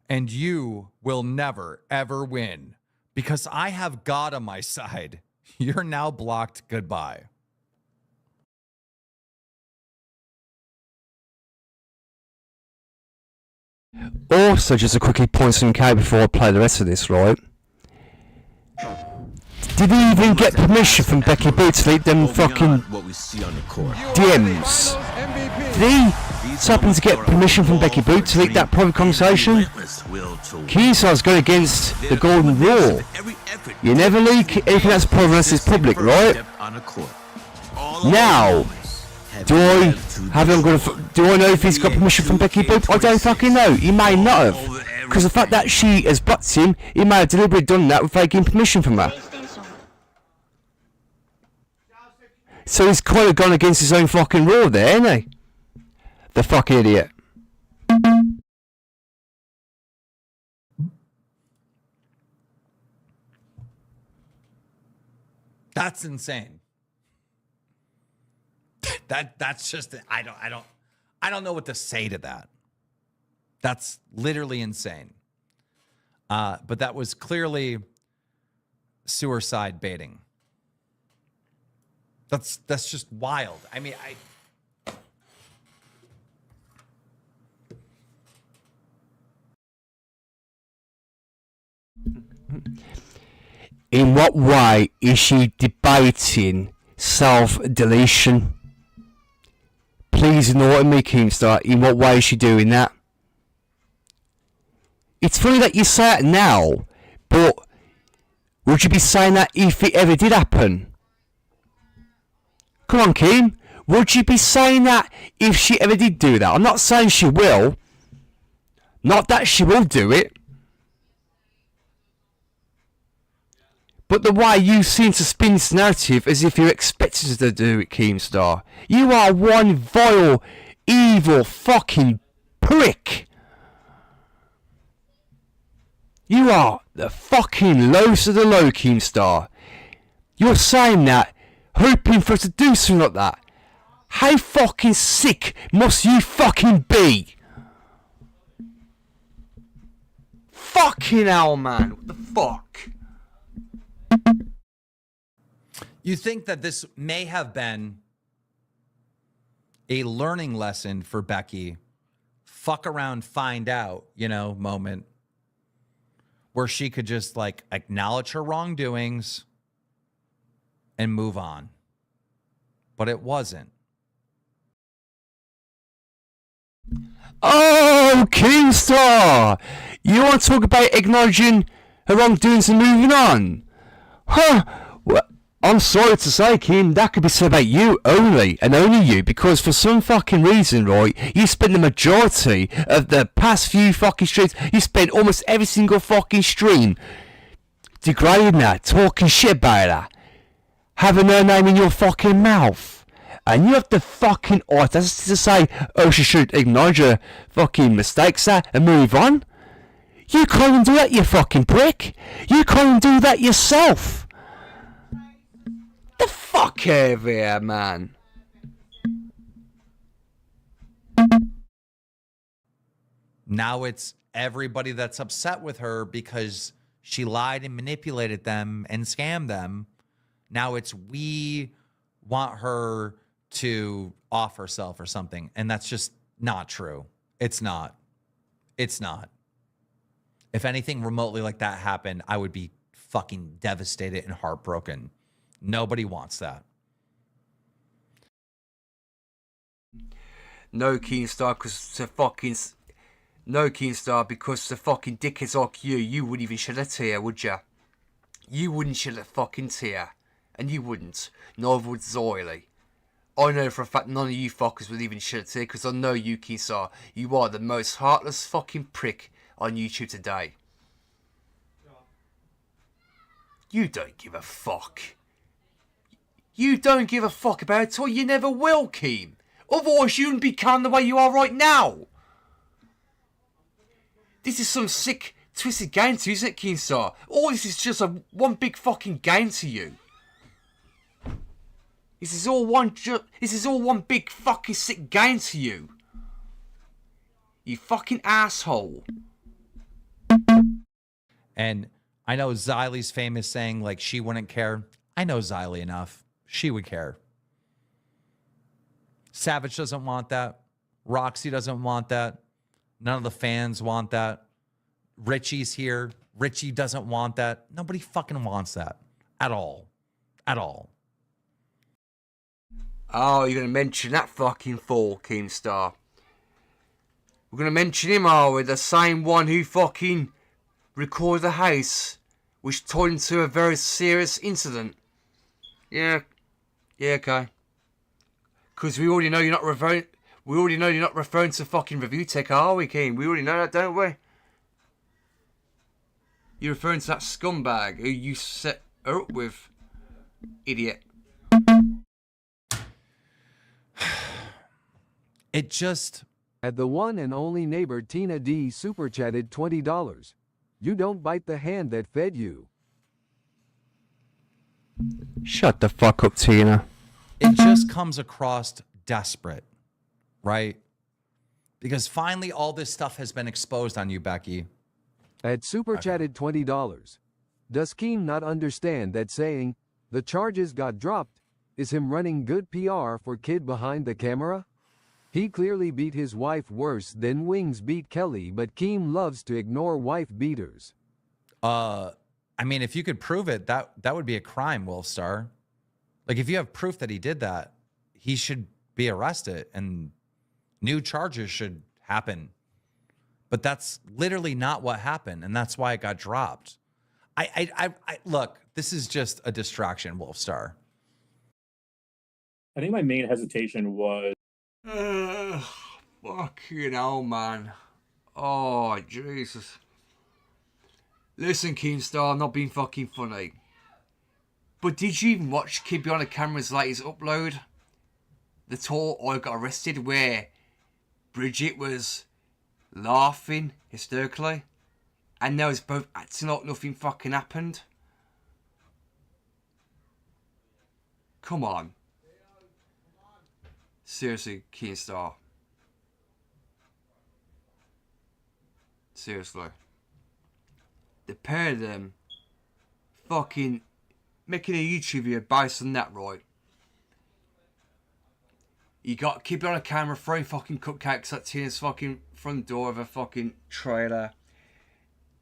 And you will never, ever win. Because I have God on my side. You're now blocked. Goodbye. Also, just a quickly point some K before I play the rest of this, right? Did he even get permission from Becky Boo to leak them fucking DMs? Did he happen to get permission from Becky Boo to leak that private conversation? Keemstar's going against the golden rule. You never leak anything that's private unless it's public, right? Now, do I know if he's got permission from Becky Boo? I don't fucking know. He may not have. Because the fact that she has blocked him, he may have deliberately done that without getting permission from her. So he's kind of gone against his own fucking rule there, isn't he? The fucking idiot. That's insane. That's just I don't know what to say to that. That's literally insane. But that was clearly suicide baiting. That's just wild. I mean, In what way is she debating self-deletion? Please enlighten me, Keemstar. In what way is she doing that? It's funny that you say it now, but would you be saying that if it ever did happen? Come on, Keem. Would you be saying that if she ever did do that? I'm not saying she will. Not that she will do it. But the way you seem to spin this narrative as if you're expected to do it, Keemstar. You are one vile, evil fucking prick. You are the fucking lowest of the low, Keemstar. You're saying that, hoping for her to do something like that. How fucking sick must you fucking be? Fucking hell, man. What the fuck? You think that this may have been a learning lesson for Becky, fuck around, find out, moment where she could just like acknowledge her wrongdoings and move on. But it wasn't. Oh, Keemstar! You want to talk about acknowledging her wrongdoings and moving on? Huh? Well, I'm sorry to say, Keem, that could be said about you only, and only you, because for some fucking reason, right, you spent the majority of the past few fucking streams, you spent almost every single fucking stream degrading her, talking shit about her, having her name in your fucking mouth. And you have the fucking audacity to say, oh, she should acknowledge her fucking mistakes and move on? You can't even do that, you fucking prick. You can't even do that yourself. The fuck out of here, man. Now it's everybody that's upset with her because she lied and manipulated them and scammed them. Now it's we want her to off herself or something. And that's just not true. It's not. It's not. If anything remotely like that happened, I would be fucking devastated and heartbroken. Nobody wants that. No, Keemstar, because the fucking... No, Keemstar, because the fucking dickheads like you wouldn't even shed a tear, would ya? You wouldn't shed a fucking tear. And you wouldn't. Neither would Zoily. I know for a fact none of you fuckers would even shed a tear, because I know you, Keemstar. You are the most heartless fucking prick on YouTube today. You don't give a fuck. You don't give a fuck about it at all. You never will, Keem. Otherwise, you wouldn't be calm the way you are right now. This is some sick, twisted game to you, isn't it, Keemstar? All this is just one big fucking game to you. This is all one big fucking sick game to you. You fucking asshole. And I know Xylie's famous saying like she wouldn't care. I know Xylie enough. She would care. Savage doesn't want that. Roxy doesn't want that. None of the fans want that. Richie's here. Richie doesn't want that. Nobody fucking wants that. At all. At all. Oh, you're going to mention that fucking fool, Keemstar. We're going to mention him, are we? The same one who fucking recorded the house, which turned into a very serious incident. Yeah, okay. Because we already know you're not referring. We already know you're not referring to fucking Review Tech, are we, Keem? We already know that, don't we? You're referring to that scumbag who you set her up with, idiot. It just... At the one and only neighbor Tina D super chatted $20. You don't bite the hand that fed you. Shut the fuck up, Tina. It just comes across desperate, right? Because finally all this stuff has been exposed on you, Becky. At super chatted $20. Does Keem not understand that saying, the charges got dropped, is him running good PR for kid behind the camera? He clearly beat his wife worse than Wings beat Kelly, but Keem loves to ignore wife beaters. I mean, if you could prove it, that would be a crime, Wolfstar. Like, if you have proof that he did that, he should be arrested and new charges should happen. But that's literally not what happened, and that's why it got dropped. I look, this is just a distraction, Wolfstar. I think my main hesitation was... Fucking hell, man. Oh, Jesus. Listen, Keemstar, I'm not being fucking funny. But did you even watch Kid Behind the Camera's latest upload? The tour I got arrested where Bridget was laughing hysterically and they was both acting like nothing fucking happened. Come on. Seriously, Keemstar. Seriously. The pair of them fucking making a YouTube video based on that, right? You got keep it on a camera, throwing fucking cupcakes at Tina's fucking front door of a fucking trailer.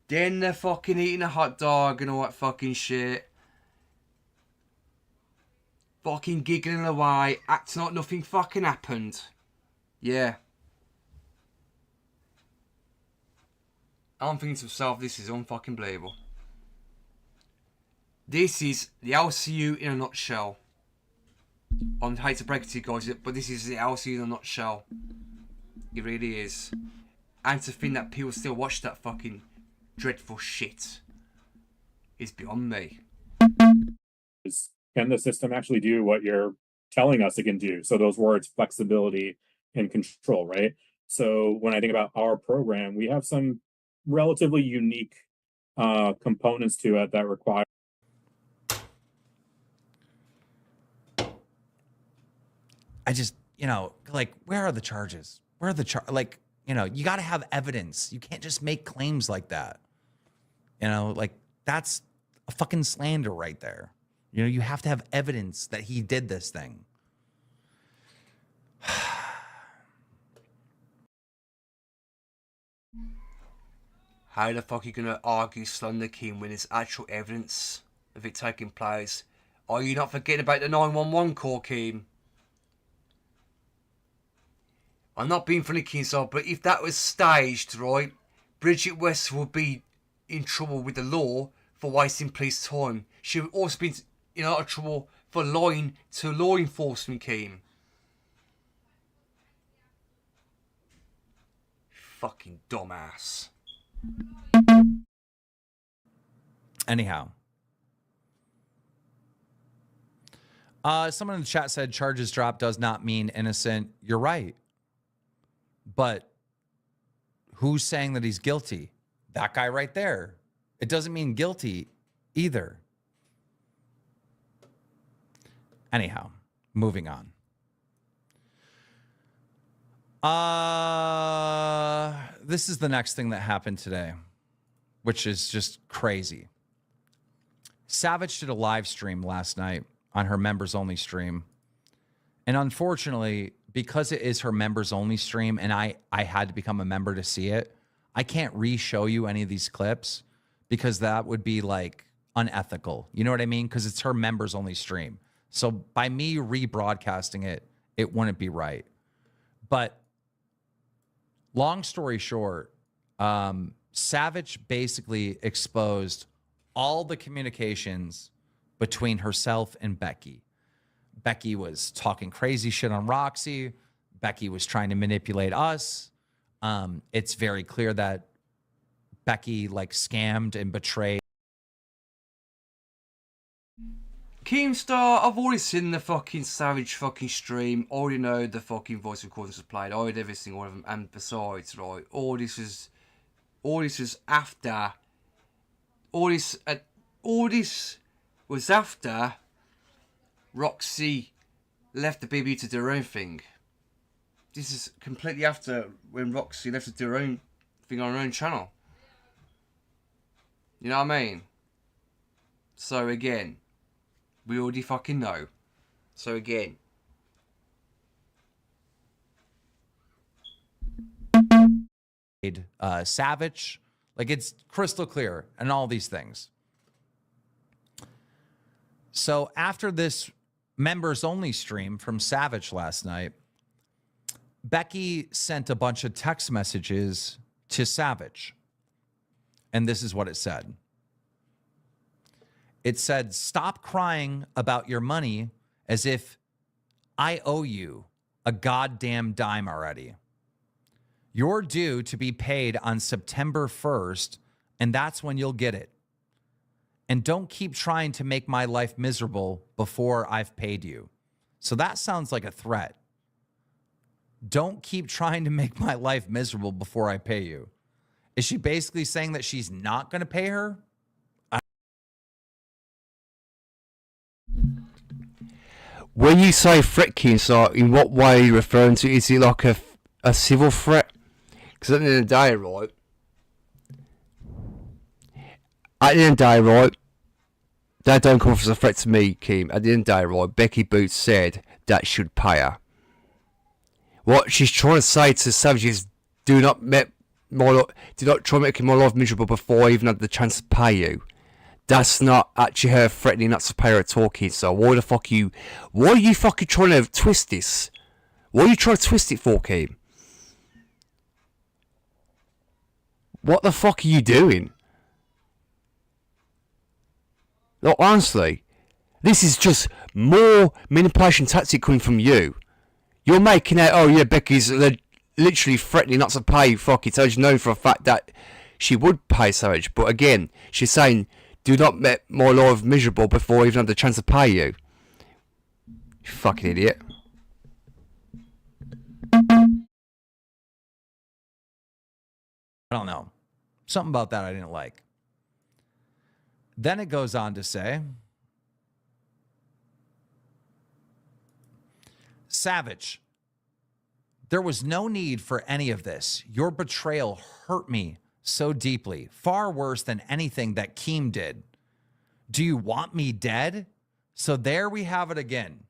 Then they're fucking eating a hot dog and all that fucking shit. Fucking giggling away, acting like nothing fucking happened. Yeah. I'm thinking to myself, this is unfucking believable. This is the LCU in a nutshell. I hate to break it to you guys, but this is the LCU in a nutshell. It really is. And to think that people still watch that fucking dreadful shit is beyond me. Can the system actually do what you're telling us it can do? So those words, flexibility and control, right? So when I think about our program, we have some relatively unique components to it that require. I just, like, where are the charges? Where are the like, you got to have evidence. You can't just make claims like that. Like, that's a fucking slander right there. You have to have evidence that he did this thing. How the fuck are you gonna argue Slender King when there's actual evidence of it taking place? Are you not forgetting about the 911 call, Keem? I'm not being funny, Keemstar, but if that was staged, right, Bridget West would be in trouble with the law for wasting police time. She would also be in a lot of trouble for lying to law enforcement, Keem. Fucking dumbass. Anyhow. Someone in the chat said charges dropped does not mean innocent. You're right. But who's saying that he's guilty? That guy right there. It doesn't mean guilty either. Anyhow, moving on. This is the next thing that happened today, which is just crazy. Savage did a live stream last night on her members only stream. And unfortunately, because it is her members only stream and I had to become a member to see it, I can't re-show you any of these clips because that would be like unethical. You know what I mean? Because it's her members only stream. So by me rebroadcasting it, it wouldn't be right. But long story short, Savage basically exposed all the communications between herself and Becky. Becky was talking crazy shit on Roxy. Becky was trying to manipulate us. It's very clear that Becky scammed and betrayed. Keemstar, I've already seen the fucking Savage fucking stream. I already know the fucking voice recordings were played. I heard every single one of them. And besides, right, all this was after Roxy left the baby to do her own thing. This is completely after when Roxy left to do her own thing on her own channel. You know what I mean? So again, we already fucking know. So again. Savage. It's crystal clear and all these things. So after this members only stream from Savage last night, Becky sent a bunch of text messages to Savage. And this is what it said. It said, "Stop crying about your money as if I owe you a goddamn dime already. You're due to be paid on September 1st, and that's when you'll get it. And don't keep trying to make my life miserable before I've paid you." So that sounds like a threat. Don't keep trying to make my life miserable before I pay you. Is she basically saying that she's not going to pay her? When you say threat, Keemstar, in what way are you referring to? Is it like a civil threat? Because at the end of the day, right? That don't come off as a threat to me, Keem. At the end of the day, right, Becky Boots said that should pay her. What she's trying to say to Savage is, do not try making my life miserable before I even had the chance to pay you. That's not actually her threatening not to pay her at all, Keem. So why are you fucking trying to twist this? What are you trying to twist it for, Keem? What the fuck are you doing? Look, honestly, this is just more manipulation tactic coming from you. You're making out, oh yeah, Becky's literally threatening not to pay fucking Savage, known for a fact that she would pay Savage. But again, she's saying, do not make my life miserable before I even have the chance to pay you. You fucking idiot. I don't know. Something about that I didn't like. Then it goes on to say, Savage, there was no need for any of this. Your betrayal hurt me so deeply, far worse than anything that Keem did. Do you want me dead? So there we have it again.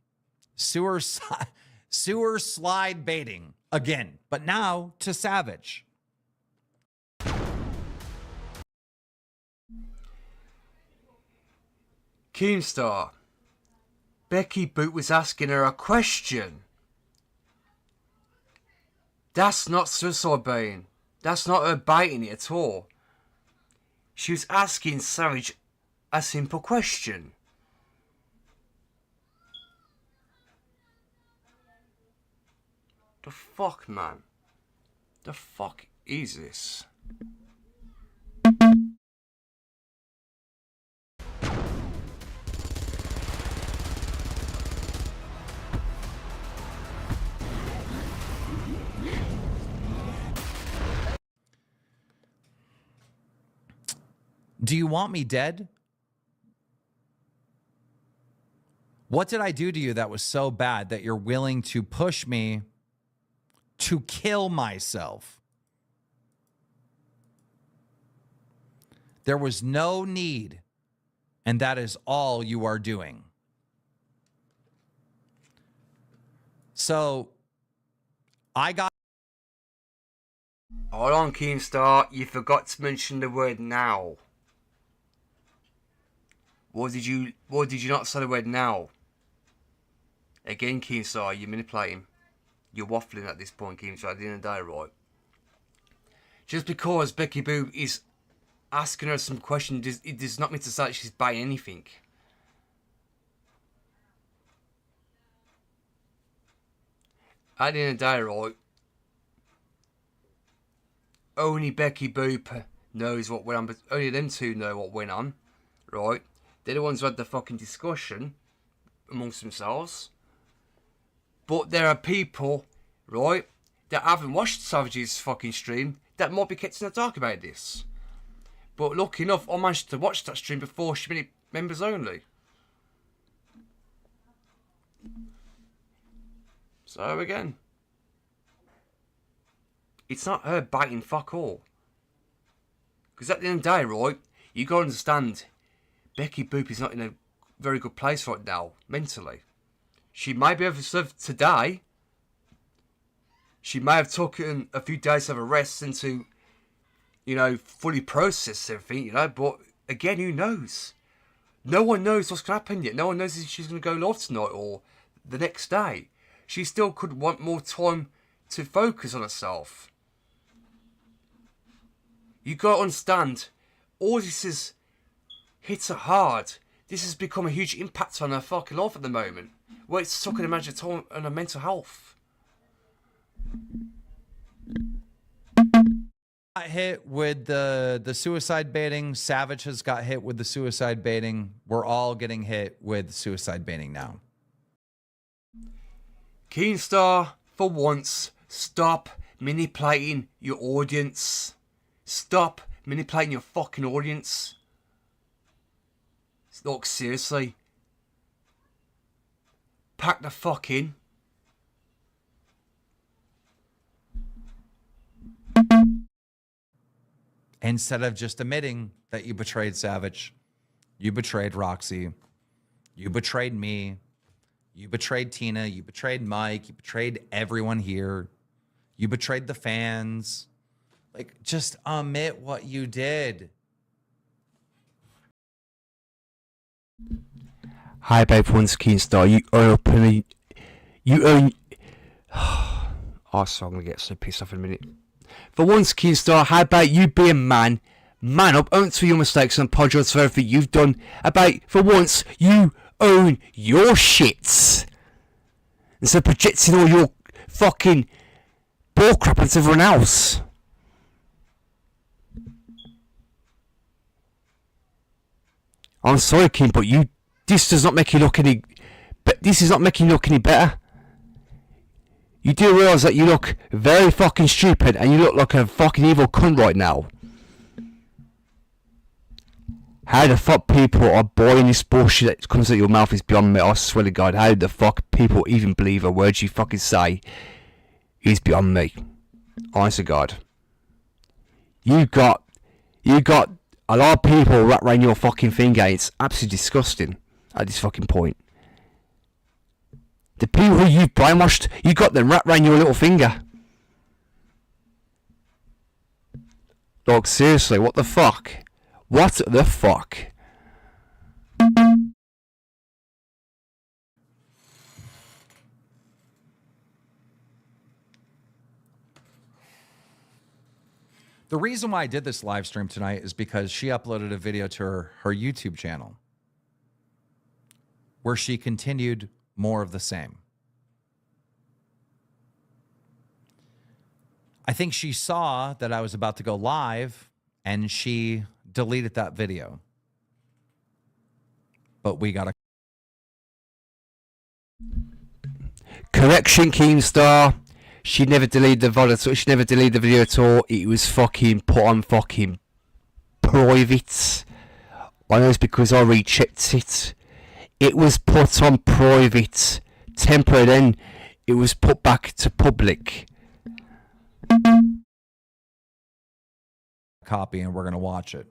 Sewer slide baiting again, but now to Savage. Keemstar, Becky Boot was asking her a question. That's not suicide baiting. That's not her baiting it at all. She was asking Savage a simple question. The fuck, man? The fuck is this? Do you want me dead? What did I do to you that was so bad that you're willing to push me to kill myself? There was no need, and that is all you are doing. So, I got... Hold on, Keemstar. You forgot to mention the word now. What did you not say the word now? Again, Keemstar, you're manipulating. You're waffling at this point, Keemstar, at the end of the day, right? Just because Becky Boo is asking her some questions, it does not mean to say that she's buying anything. At the end of the day, right? Only Becky Boop knows what went on, but only them two know what went on, right? They're the ones who had the fucking discussion amongst themselves. But there are people, right, that haven't watched Savage's fucking stream that might be kept in the dark about this. But lucky enough, I managed to watch that stream before she made it members only. So again, it's not her biting fuck all. Because at the end of the day, right, you gotta understand, Becky Boop is not in a very good place right now, mentally. She may be able to serve today. She may have taken a few days of a rest and to, you know, fully process everything, you know, but again, who knows? No one knows what's going to happen yet. No one knows if she's going to go live tonight or the next day. She still could want more time to focus on herself. You got to understand, all this is hits her hard. This has become a huge impact on her fucking life at the moment. Well, it's sucking a major toll on her mental health. Got hit with the suicide baiting. Savage has got hit with the suicide baiting. We're all getting hit with suicide baiting now. Keemstar, for once, stop manipulating your audience. Stop manipulating your fucking audience. Look, seriously. Pack the fuck in. Instead of just admitting that you betrayed Savage. You betrayed Roxy. You betrayed me. You betrayed Tina. You betrayed Mike. You betrayed everyone here. You betrayed the fans. Like, just admit what you did. Hi, babe, once Keenstar. You openly. You own. Oh, so I'm gonna get so pissed off in a minute. For once, Keenstar, how about you be a man? Man up, own to your mistakes and apologise for everything you've done. About, for once, you own your shits. Instead of projecting all your fucking bullcrap onto everyone else. I'm sorry, Kim, but this does not make you look any. But this is not making you look any better. You do realise that you look very fucking stupid and you look like a fucking evil cunt right now. How the fuck people are buying this bullshit that comes out of your mouth is beyond me. I swear to God, how the fuck people even believe a word you fucking say is beyond me. Honest to God. You got a lot of people wrapped around your fucking finger. It's absolutely disgusting at this fucking point. The people who you've brainwashed, you got them wrapped around your little finger. Like, seriously, what the fuck? What the fuck? The reason why I did this live stream tonight is because she uploaded a video to her YouTube channel where she continued more of the same. I think she saw that I was about to go live and she deleted that video. But we got a correction, Keemstar. She never deleted the video. She never deleted the video at all. It was fucking put on fucking private. I know it's because I rechecked it. It was put on private. Temporary, then it was put back to public. copy and we're going to watch it.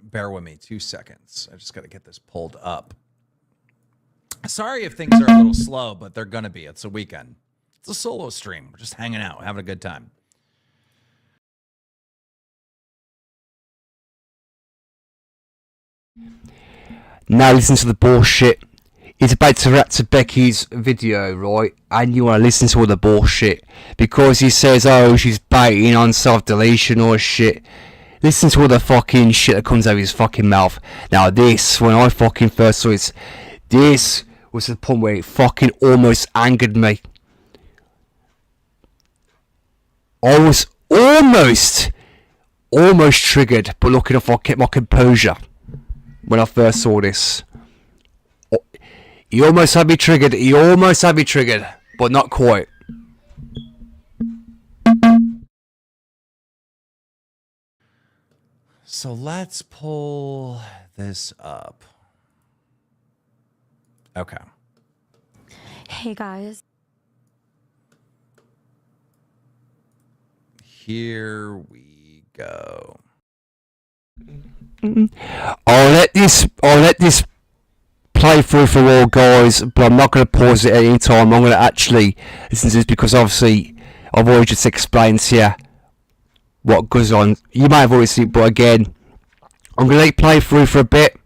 Bear with me 2 seconds. I just got to get this pulled up. Sorry if things are a little slow, but they're going to be. It's a weekend. It's a solo stream. We're just hanging out, having a good time. Now listen to the bullshit. It's about to react to Becky's video, right? And you want to listen to all the bullshit. Because he says, oh, she's baiting on self-deletion or shit. Listen to all the fucking shit that comes out of his fucking mouth. Now this, when I fucking first saw it, this was the point where it fucking almost angered me. I was almost triggered, but lucky enough I kept my composure when I first saw this. He almost had me triggered, but not quite. So let's pull this up. Okay. Hey guys. Here we go. I'll let this play through for all guys, but I'm not going to pause it at any time. I'm going to actually listen to this because obviously I've already just explained to you what goes on. You may have already seen it, but again, I'm going to let it play through for a bit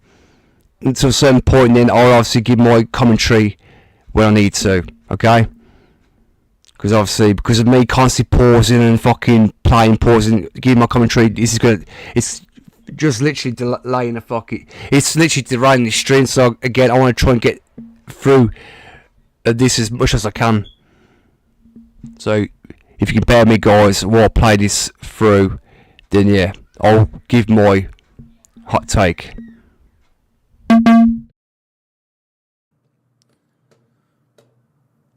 until a certain point, and then I'll obviously give my commentary when I need to, okay? Because obviously, because of me constantly pausing and fucking pausing, giving my commentary, it's just literally delaying the fucking, it's literally derailing the stream. So again, I want to try and get through this as much as I can. So if you can bear me, guys, while I play this through, then yeah, I'll give my hot take.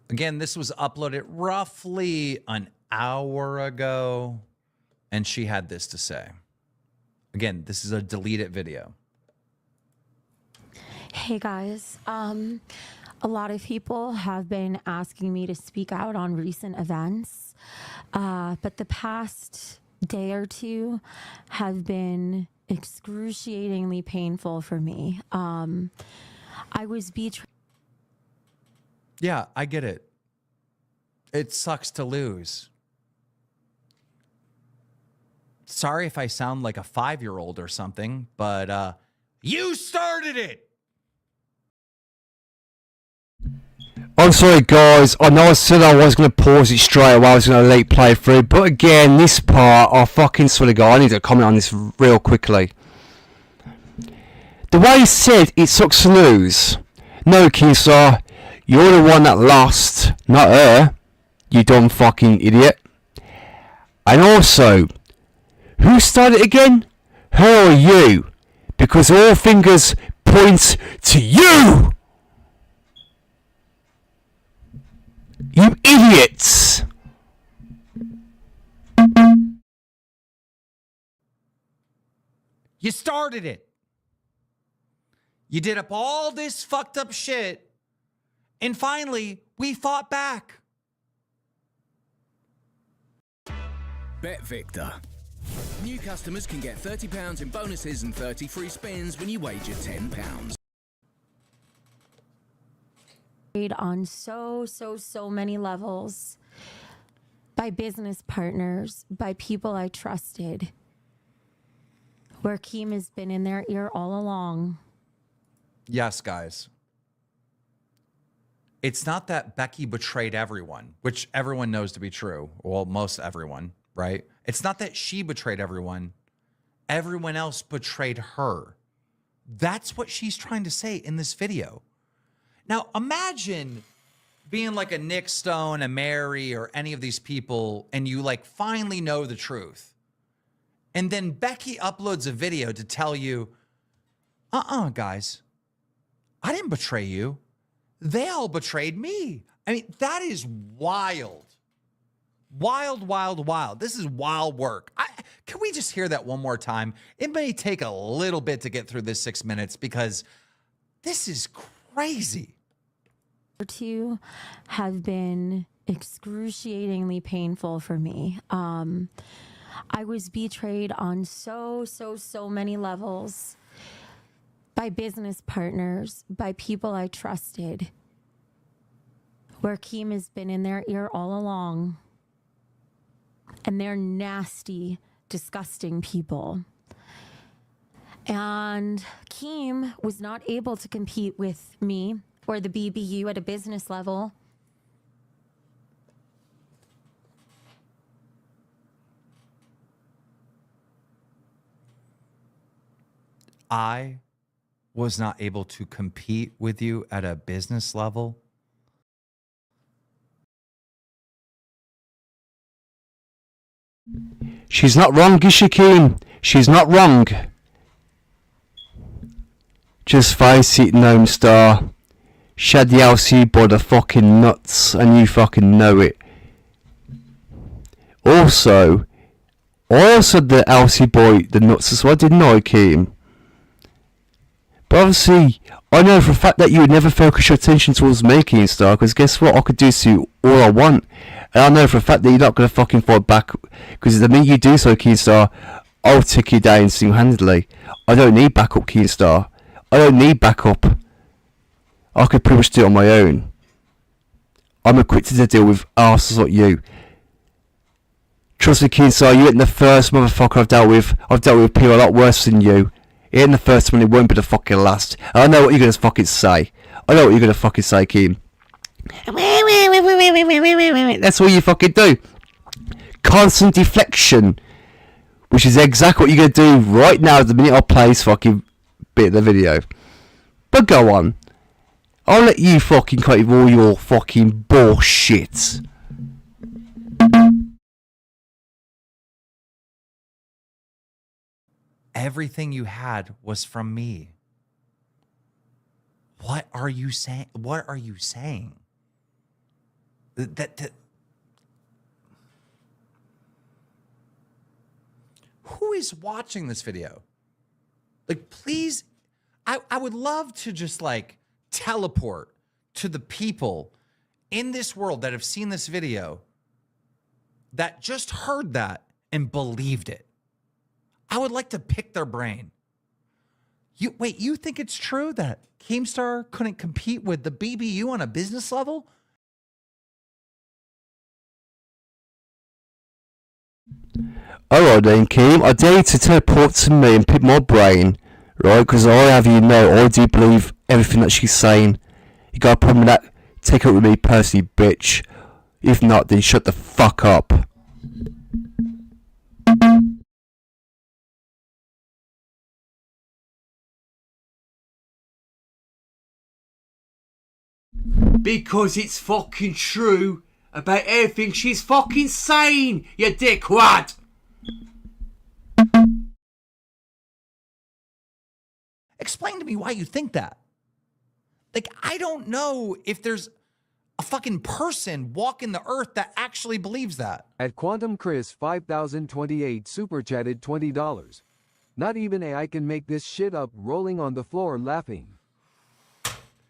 Again, this was uploaded roughly an hour ago, and she had this to say. Again, this is a deleted video. Hey guys, a lot of people have been asking me to speak out on recent events, but the past day or two have been excruciatingly painful for me. I was betrayed. Yeah, I get it. It sucks to lose. Sorry if I sound like a 5-year-old or something, but you started it. I'm sorry guys, I know I said I was going to pause it straight away, I was going to late play through, but again, this part, I fucking swear to God, I need to comment on this real quickly. The way he said it sucks to lose. No, Keemstar, you're the one that lost, not her, you dumb fucking idiot. And also, who started it again? Her or you? Because all fingers point to you! You idiots! You started it. You did up all this fucked up shit, and finally, we fought back. Bet Victor. New customers can get £30 in bonuses and 30 free spins when you wager £10. On so many levels by business partners, by people I trusted, where Keem has been in their ear all along. Yes, guys. It's not that Becky betrayed everyone, which everyone knows to be true. Well, most everyone, right? It's not that she betrayed everyone. Everyone else betrayed her. That's what she's trying to say in this video. Now, imagine being like a Nick Stone, a Mary, or any of these people, and you like finally know the truth. And then Becky uploads a video to tell you, guys, I didn't betray you. They all betrayed me. I mean, that is wild. Wild, wild, wild. This is wild work. Can we just hear that one more time? It may take a little bit to get through this 6 minutes because this is crazy. Two have been excruciatingly painful for me. I was betrayed on so many levels by business partners, by people I trusted, where Keem has been in their ear all along. And they're nasty, disgusting people. And Keem was not able to compete with me or the BBU at a business level. I was not able to compete with you at a business level. She's not wrong, is she, Keem? She's not wrong. Just face it, Gnome Star. She had the LCU by the fucking nuts, and you fucking know it. Also, I also had the LCU boy the nuts as well, didn't I, Keem? But obviously, I know for a fact that you would never focus your attention towards me, Keemstar, because guess what? I could do to you all I want. And I know for a fact that you're not going to fucking fight back, because the minute you do so, Keemstar, I'll take you down single-handedly. I don't need backup, Keemstar. I don't need backup. I could pretty much do it on my own. I'm equipped to deal with arses like you. Trust me, Keemstar, you ain't the first motherfucker I've dealt with. I've dealt with people a lot worse than you. It ain't the first one, it won't be the fucking last. I know what you're gonna fucking say. I know what you're gonna fucking say, Keem. That's all you fucking do. Constant deflection. Which is exactly what you're gonna do right now the minute I play this fucking bit of the video. But go on. I'll let you fucking cut with all your fucking bullshit. Everything you had was from me. What are you saying? What are you saying? That who is watching this video? Like, please, I would love to just like teleport to the people in this world that have seen this video that just heard that and believed it. I would like to pick their brain. You think it's true that Keemstar couldn't compete with the BBU on a business level? Alright then, Keem, I dare you to teleport to me and pick my brain, right? Because I have you know, I do believe everything that she's saying. You got a problem with that? Take it with me personally, bitch. If not, then shut the fuck up. Because it's fucking true about everything she's fucking saying, you dickwad! Explain to me why you think that. Like, I don't know if there's a fucking person walking the earth that actually believes that. At Quantum Chris 5028 super chatted $20. Not even AI can make this shit up, rolling on the floor laughing.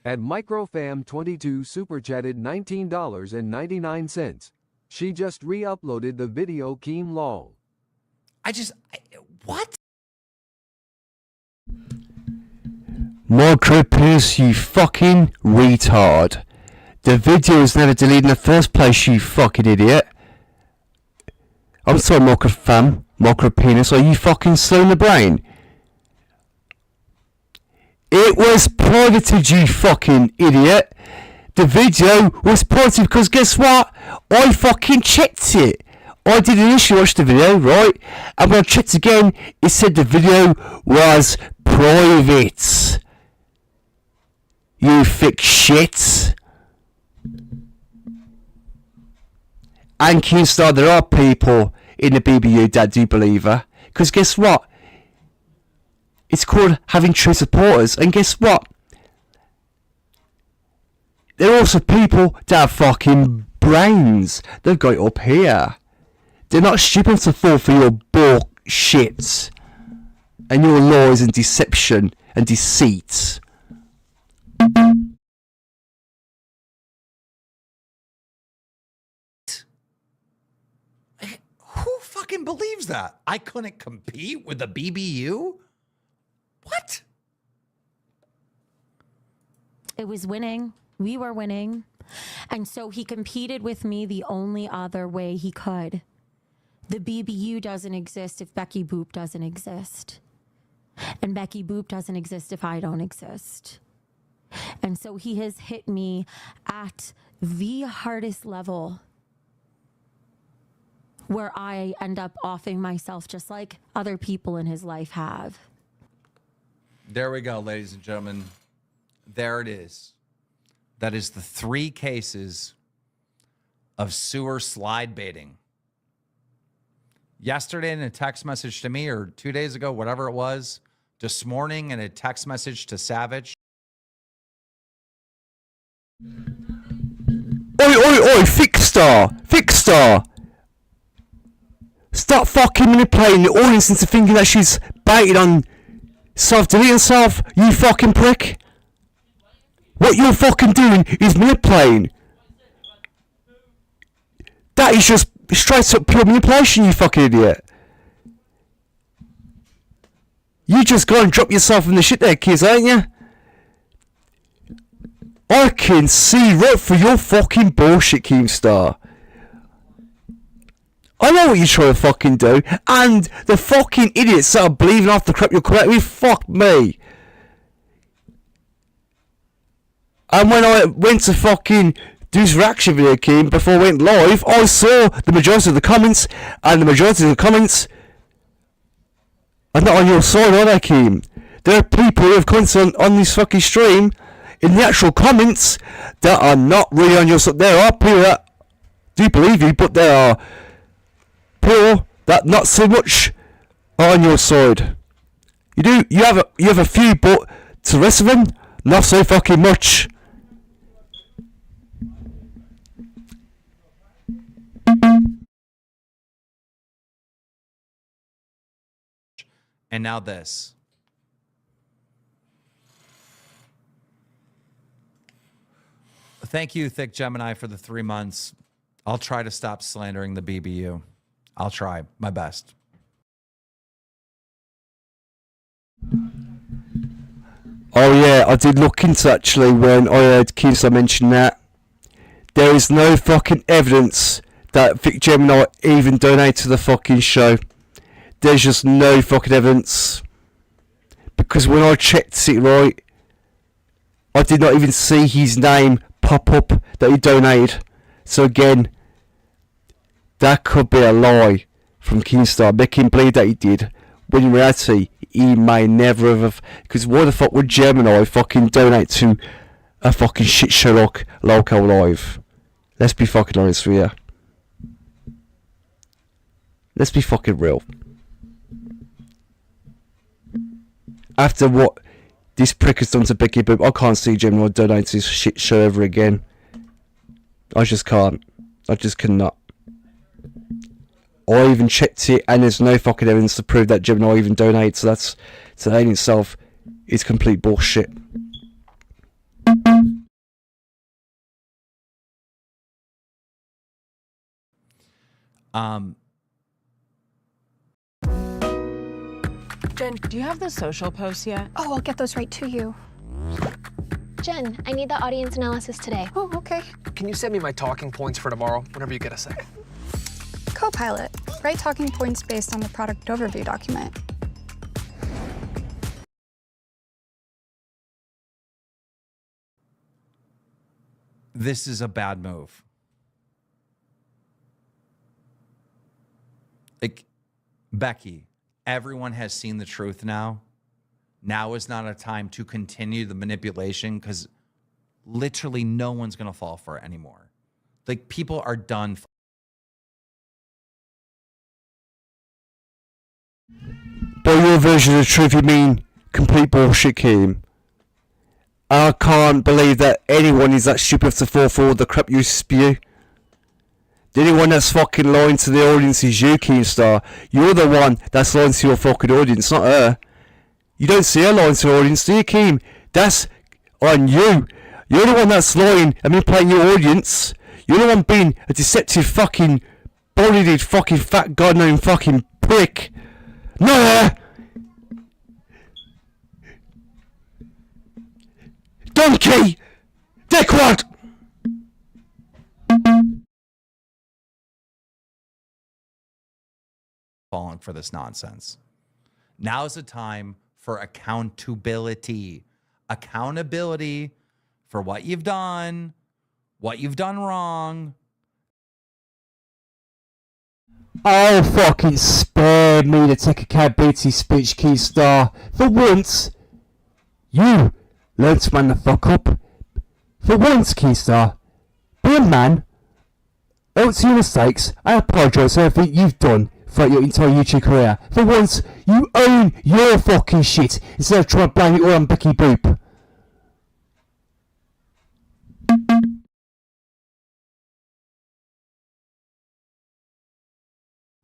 At Microfam22 super chatted $19.99. She just re-uploaded the video, Keem lol. What? Micropenis, you fucking retard. The video was never deleted in the first place, you fucking idiot. I'm sorry, Micropenis, are you fucking slow in the brain? It was privated, you fucking idiot. The video was privated because guess what? I fucking checked it. I did initially watch the video, right? And when I checked again, it said the video was private. You thick shit. And Keemstar, there are people in the BBU that do believe her. Because guess what? It's called having true supporters. And guess what? There are also people that have fucking brains. They've got it up here. They're not stupid enough to fall for your bullshit. And your lies and deception and deceit. Who fucking believes that? I couldn't compete with the BBU? What? It was winning. We were winning. And so he competed with me the only other way he could. The BBU doesn't exist if Becky Boop doesn't exist. And Becky Boop doesn't exist if I don't exist. And so he has hit me at the hardest level where I end up offing myself just like other people in his life have. There we go, ladies and gentlemen. There it is. That is the 3 cases of sewer slide baiting. Yesterday in a text message to me, or 2 days ago, whatever it was, this morning in a text message to Savage. Oi, Fixstar! Stop fucking manipulating the audience into thinking that she's baited on self-deleting herself, you fucking prick. What you're fucking doing is manipulating. That is just straight up pure manipulation, you fucking idiot. You just go and drop yourself in the shit there, kids, ain't you? I can see right through your fucking bullshit, Keemstar. I know what you're trying to fucking do, and the fucking idiots that are believing off the crap you're coming with, fuck me. And when I went to fucking do this reaction video, Keem, before I went live, I saw the majority of the comments, and the majority of the comments are not on your side, are they, Keem? There are people who have commented on this fucking stream, in the actual comments, that are not really on your side. There are people that do believe you, but there are people that not so much are on your side. You have a few, but to the rest of them, not so fucking much. And now this. Thank you, Thick Gemini, for the 3 months. I'll try to stop slandering the BBU. I'll try my best. Oh yeah, I did look into actually when I heard Keemstar mention that. There is no fucking evidence that Vic Gemini even donated to the fucking show. There's just no fucking evidence. Because when I checked it right, I did not even see his name pop up that he donated. So again, that could be a lie from Keemstar, making him believe that he did, when in reality, he may never have. Because why the fuck would Gemini fucking donate to a fucking shit show like Local Live? Let's be fucking honest with you. Let's be fucking real. After what this prick has done to Becky Boop, I can't see Gemini donate to this shit show ever again. I just can't. I just cannot. I even checked it and there's no fucking evidence to prove that Gemini even donates, so that in itself is complete bullshit. Jen, do you have the social posts yet? Oh, I'll get those right to you. Jen, I need the audience analysis today. Oh, okay. Can you send me my talking points for tomorrow, whenever you get a second? Copilot, write talking points based on the product overview document. This is a bad move. Like, Becky, everyone has seen the truth now. Now is not a time to continue the manipulation because literally no one's going to fall for it anymore. Like, people are done. By your version of the truth, you mean complete bullshit, Keem. I can't believe that anyone is that stupid enough to fall for the crap you spew. The only one that's fucking lying to the audience is you, Keemstar. You're the one that's lying to your fucking audience, not her. You don't see her lying to the audience, do you, Keem? That's on you. You're the one that's lying and manipulating your audience. You're the one being a deceptive fucking bodied fucking fat god-known fucking prick. Not her! Donkey! Dickwad! Falling for this nonsense. Now is the time for accountability. Accountability for what you've done wrong. Oh, fucking spare me to take accountability speech, Keemstar. For once, you learn to man the fuck up. For once, Keemstar, be a man, own to your mistakes, and apologise for everything you've done throughout your entire YouTube career. For once, you own your fucking shit instead of trying to blame it all on Becky Boop.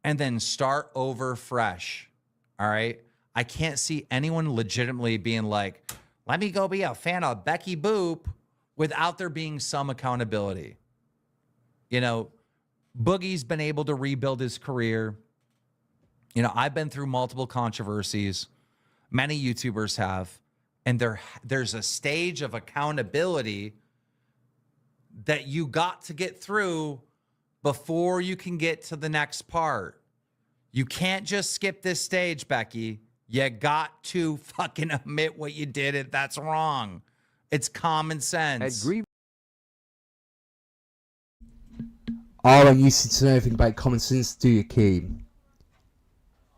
And then start over fresh. All right. I can't see anyone legitimately being like, let me go be a fan of Becky Boop without there being some accountability. You know, Boogie's been able to rebuild his career. You know, I've been through multiple controversies. Many YouTubers have. And there's a stage of accountability that you got to get through before you can get to the next part. You can't just skip this stage, Becky. You got to fucking admit what you did. That's wrong. It's common sense. I don't used to know anything about common sense, do you, Keem?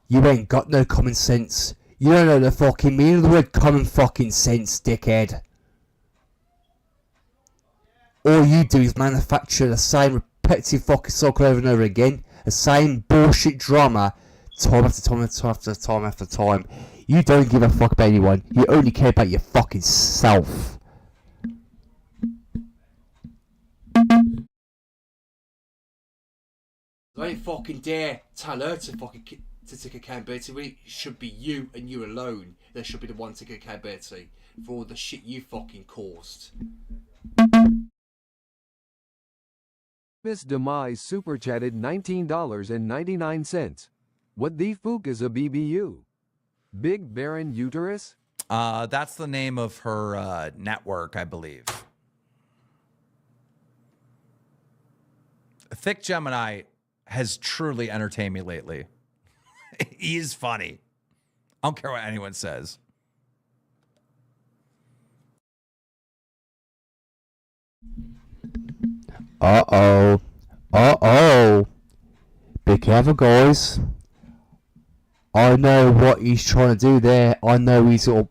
You ain't got no common sense. You don't know the fucking meaning of the word common fucking sense, dickhead. All you do is manufacture the same repetitive fucking cycle over and over again. The same bullshit drama time after time after time after time after time. You don't give a fuck about anyone. You only care about your fucking self. Don't fucking dare tell her to fucking to take accountability. It should be you and you alone that should be the one to take accountability for all the shit you fucking caused. Miss Demise super chatted $19.99. What the fuck is a BBU? Big Baron Uterus? That's the name of her network, I believe. Thick Gemini has truly entertained me lately. He is funny. I don't care what anyone says. Uh-oh. Uh-oh. Be careful, guys. I know what he's trying to do there. I know he's little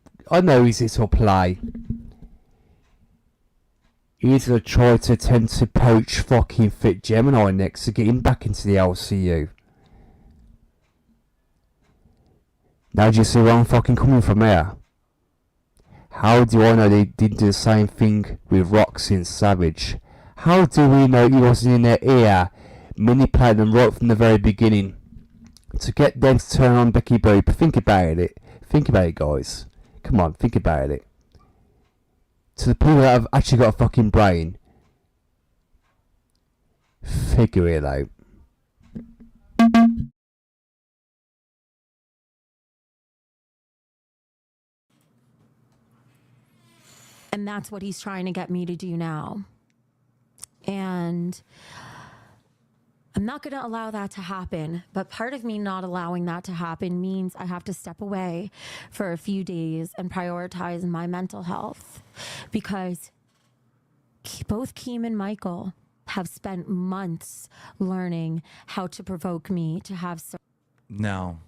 play. He's gonna try to attempt to poach fucking Fit Gemini next to get him back into the LCU. Now do you see where I'm fucking coming from here? How do I know they didn't do the same thing with Roxy and Savage? How do we know he wasn't in their ear, manipulating them right from the very beginning? To get them to turn on Becky Boop. Think about it. Think about it, guys. Come on, think about it. To the people that have actually got a fucking brain, figure it out. And that's what he's trying to get me to do now. And I'm not going to allow that to happen. But part of me not allowing that to happen means I have to step away for a few days and prioritize my mental health. Because both Keem and Michael have spent months learning how to provoke me to have... No.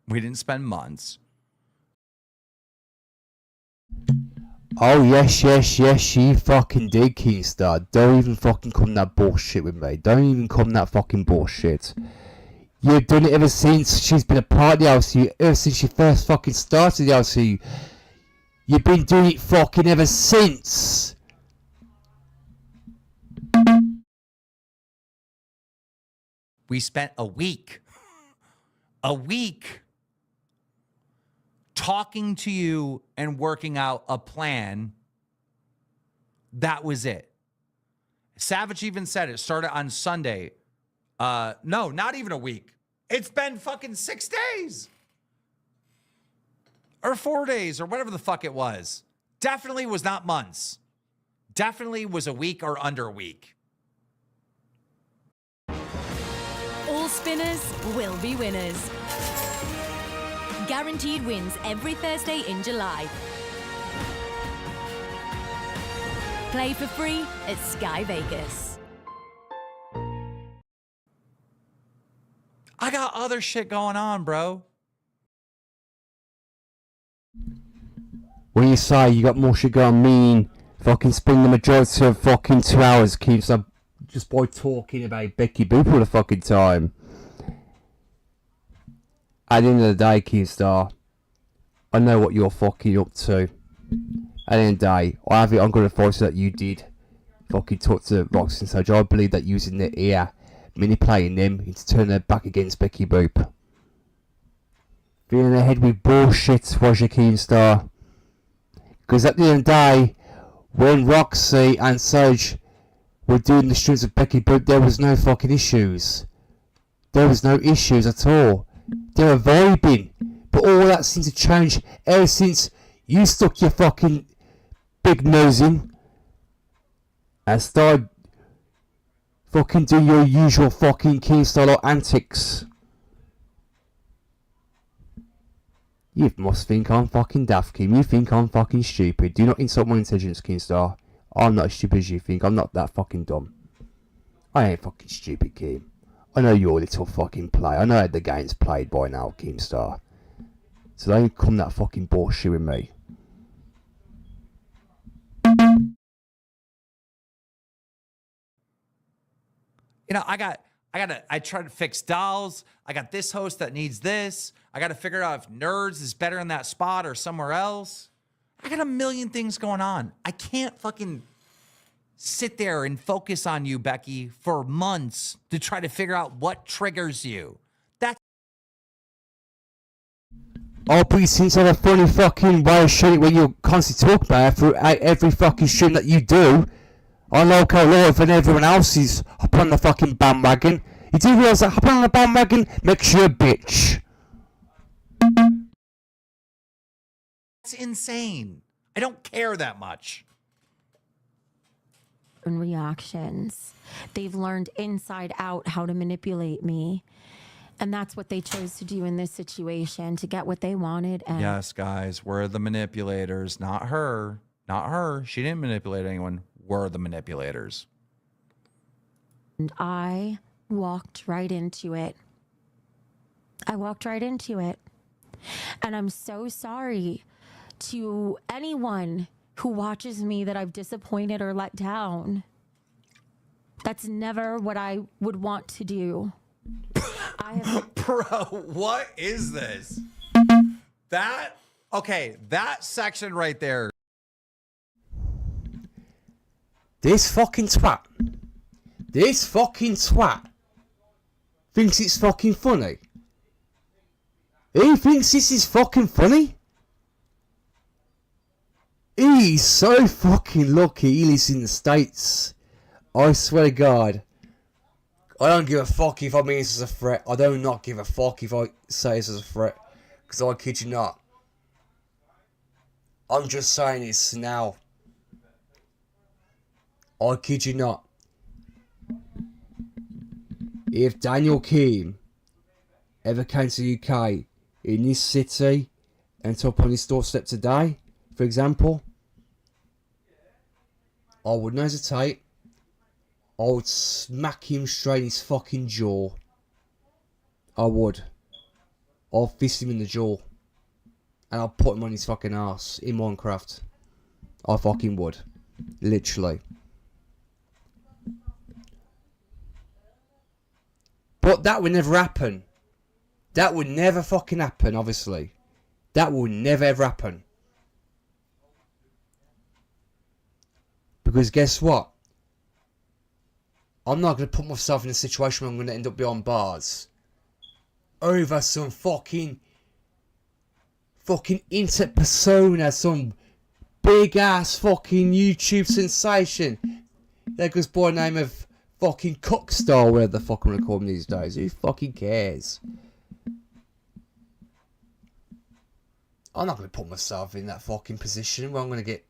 We didn't spend months. Oh, yes, she fucking did, Keemstar. Don't even fucking come that bullshit with me. Don't even come that fucking bullshit. You've done it ever since she's been a part of the LCU, ever since she first fucking started the LCU. You've been doing it fucking ever since. We spent a week talking to you and working out a plan. That was it. Savage even said it started on Sunday. No, not even a week. It's been fucking 6 days. Or 4 days or whatever the fuck it was. Definitely was not months. Definitely was a week or under a week. All spinners will be winners. Guaranteed wins every Thursday in July. Play for free at Sky Vegas. I got other shit going on, bro. When you say you got more shit going on, mean fucking spend the majority of fucking 2 hours keeps up just by talking about Becky Boop all the fucking time. At the end of the day, Keemstar, I know what you're fucking up to. At the end of the day, I'm going to force that you did fucking talk to Roxy and Sage. I believe that using their ear, manipulating them into turning their back against Becky Boop. Filling their head with bullshit, was your Keemstar. Because at the end of the day, when Roxy and Sage were doing the streams of Becky Boop, there was no fucking issues. There was no issues at all. They were vibing. But all that seems to change ever since you stuck your fucking big nose in and started fucking doing your usual fucking Keemstar antics. You must think I'm fucking daft, Keem. You think I'm fucking stupid. Do not insult my intelligence, Keemstar. I'm not as stupid as you think. I'm not that fucking dumb. I ain't fucking stupid, Keem. I know your little fucking play. I know how the game's played by now, Keemstar. So don't come that fucking bullshit with me. You know, I try to fix dolls. I got this host that needs this. I got to figure out if Nerds is better in that spot or somewhere else. I got a million things going on. I can't fucking sit there and focus on you, Becky, for months to try to figure out what triggers you. Oh, but you seem to have a funny fucking way of showing it when you constantly talk about it through every fucking stream that you do. I like how live and everyone else is up on the fucking bandwagon. You do realise that hopping on the bandwagon makes you a bitch. It's insane. I don't care that much. And reactions. They've learned inside out how to manipulate me. And that's what they chose to do in this situation to get what they wanted. And Yes, guys, we're the manipulators, not her. Not her. She didn't manipulate anyone. We're the manipulators. And I walked right into it. I walked right into it. And I'm so sorry to anyone who watches me that I've disappointed or let down. That's never what I would want to do. Bro, what is this? That section right there. This fucking twat thinks it's fucking funny. He thinks this is fucking funny. He's so fucking lucky he lives in the States. I swear to God. I don't give a fuck if I mean this as a threat. I do not give a fuck if I say this as a threat. Because I kid you not. I'm just saying this now. I kid you not. If Daniel Keane ever came to the UK in this city and top on his doorstep today, for example, I wouldn't hesitate. I would smack him straight in his fucking jaw. I would. I'll fist him in the jaw. And I'll put him on his fucking ass in Minecraft. I fucking would. Literally. But that would never happen. That would never fucking happen, obviously. That would never ever happen. Because guess what? I'm not going to put myself in a situation where I'm going to end up behind bars. Over some fucking internet persona, some big ass fucking YouTube sensation. That goes by the name of fucking Cockstar, whatever the fuck I'm recording these days. Who fucking cares? I'm not going to put myself in that fucking position where I'm going to get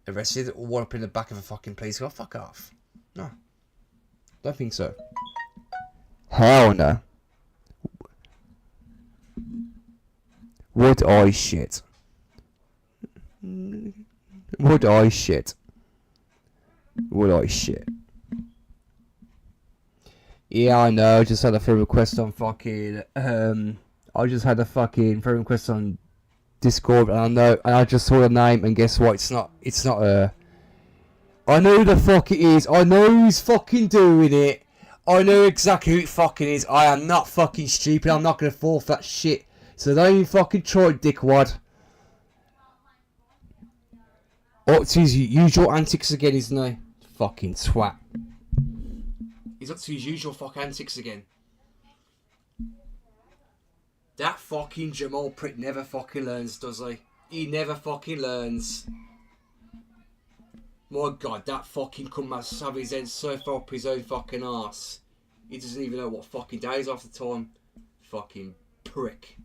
arrested or one up in the back of a fucking police car. Fuck off. No. Don't think so. Hell no. Would I shit? Would I shit? Would I shit? Yeah, I know. I just had a friend request on fucking. I just had a fucking friend request on Discord, and I know. And I just saw the name, and guess what? It's not. It's not her. I know who the fuck it is. I know who's fucking doing it. I know exactly who it fucking is. I am not fucking stupid. I'm not gonna fall for that shit. So don't even fucking try, dickwad. Up to his usual antics again, isn't he? Fucking twat. He's up to his usual fuck antics again. That fucking Jamal prick never fucking learns, does he? He never fucking learns. My God, that fucking cum must have his head so far up his own fucking arse. He doesn't even know what fucking days after time. Fucking prick.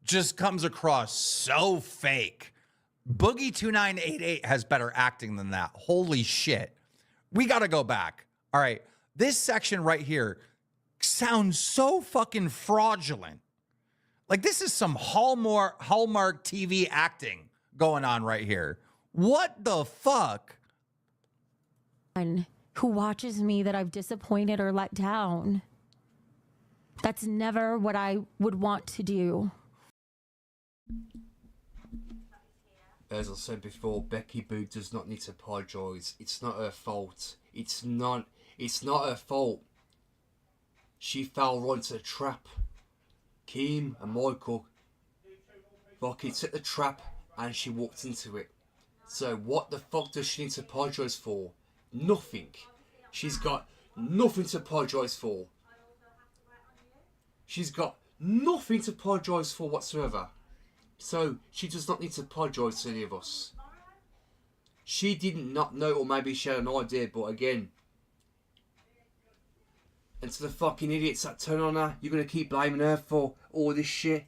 Just comes across so fake. Boogie2988 has better acting than that. Holy shit. We got to go back. All right. This section right here sounds so fucking fraudulent. Like this is some Hallmark TV acting going on right here. What the fuck? Who watches me that I've disappointed or let down. That's never what I would want to do. As I said before, Becky Boo does not need to apologise. It's not her fault. It's not her fault. She fell right into the trap. Kim and Michael fucking set the trap and she walked into it. So what the fuck does she need to apologise for? Nothing. She's got nothing to apologise for. She's got nothing to apologise for whatsoever. So she does not need to apologise to any of us. She didn't not know, or maybe she had an idea, but again. And to the fucking idiots that turn on her, you're going to keep blaming her for all this shit.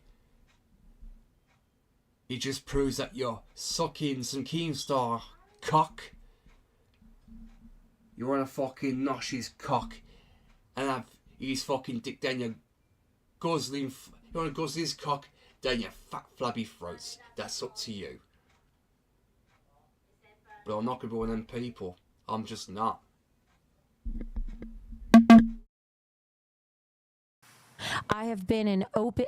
It just proves that you're sucking some Keemstar cock. You want to fucking nosh his cock and have his fucking dick down your guzzling. You want to guzzle his cock down your fat flabby throats. That's up to you. But I'm not going to be one of them people. I'm just not. I have been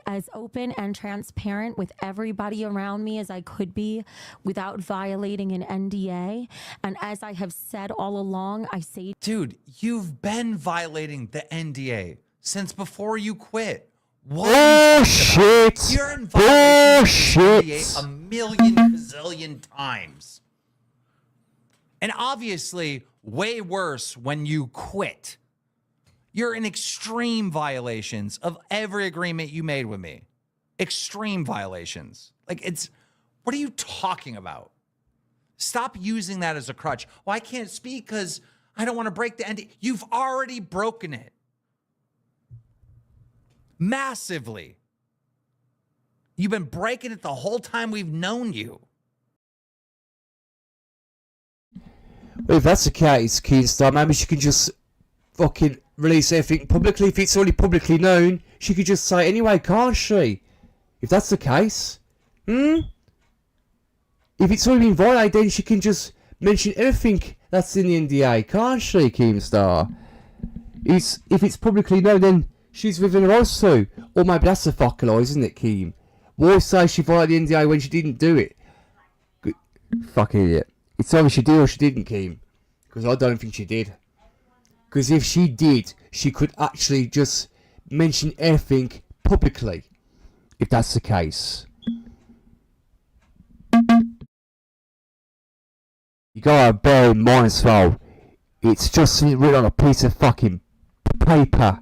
as open and transparent with everybody around me as I could be without violating an NDA. And as I have said all along, I say... Dude, you've been violating the NDA since before you quit. What are you talking about? You're in violation of the NDA a million gazillion times. And obviously, way worse when you quit. You're in extreme violations of every agreement you made with me. Extreme violations. Like, what are you talking about? Stop using that as a crutch. Well, I can't speak because I don't want to break the NDA. You've already broken it. Massively. You've been breaking it the whole time we've known you. Well, if that's the case, Keemstar, maybe she can just fucking release everything publicly. If it's already publicly known, she could just say anyway, can't she? If that's the case. If it's already been violated, then she can just mention everything that's in the NDA, can't she, Keemstar? If it's publicly known, then she's within her rights to. Or maybe that's a fucking lie, isn't it, Keem? Why say she violated the NDA when she didn't do it? Good. Fucking idiot. It's either she did or she didn't, Keem. Because I don't think she did. Because if she did, she could actually just mention everything publicly. If that's the case. You gotta bear in mind as well, it's just something written on a piece of fucking paper.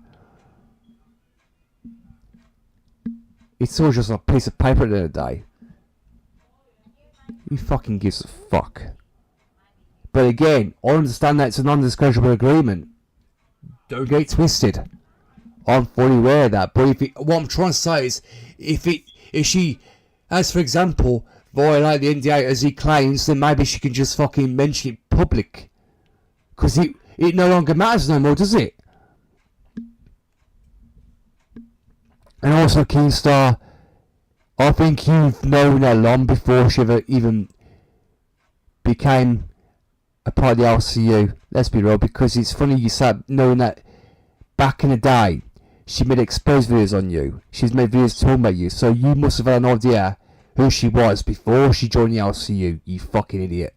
It's all just a piece of paper at the end of the day. Who fucking gives a fuck? But again, I understand that it's a non-disclosure agreement. Don't get it twisted. I'm fully aware of that. But what I'm trying to say is, if she, as for example, violate the NDA as he claims, then maybe she can just fucking mention it public. Because it no longer matters no more, does it? And also, Keemstar, I think you've known her long before she ever even became a part of the LCU. Let's be real, because it's funny you said knowing that back in the day, she made exposed videos on you. She's made videos talking about you, so you must have had an idea who she was before she joined the LCU, you fucking idiot.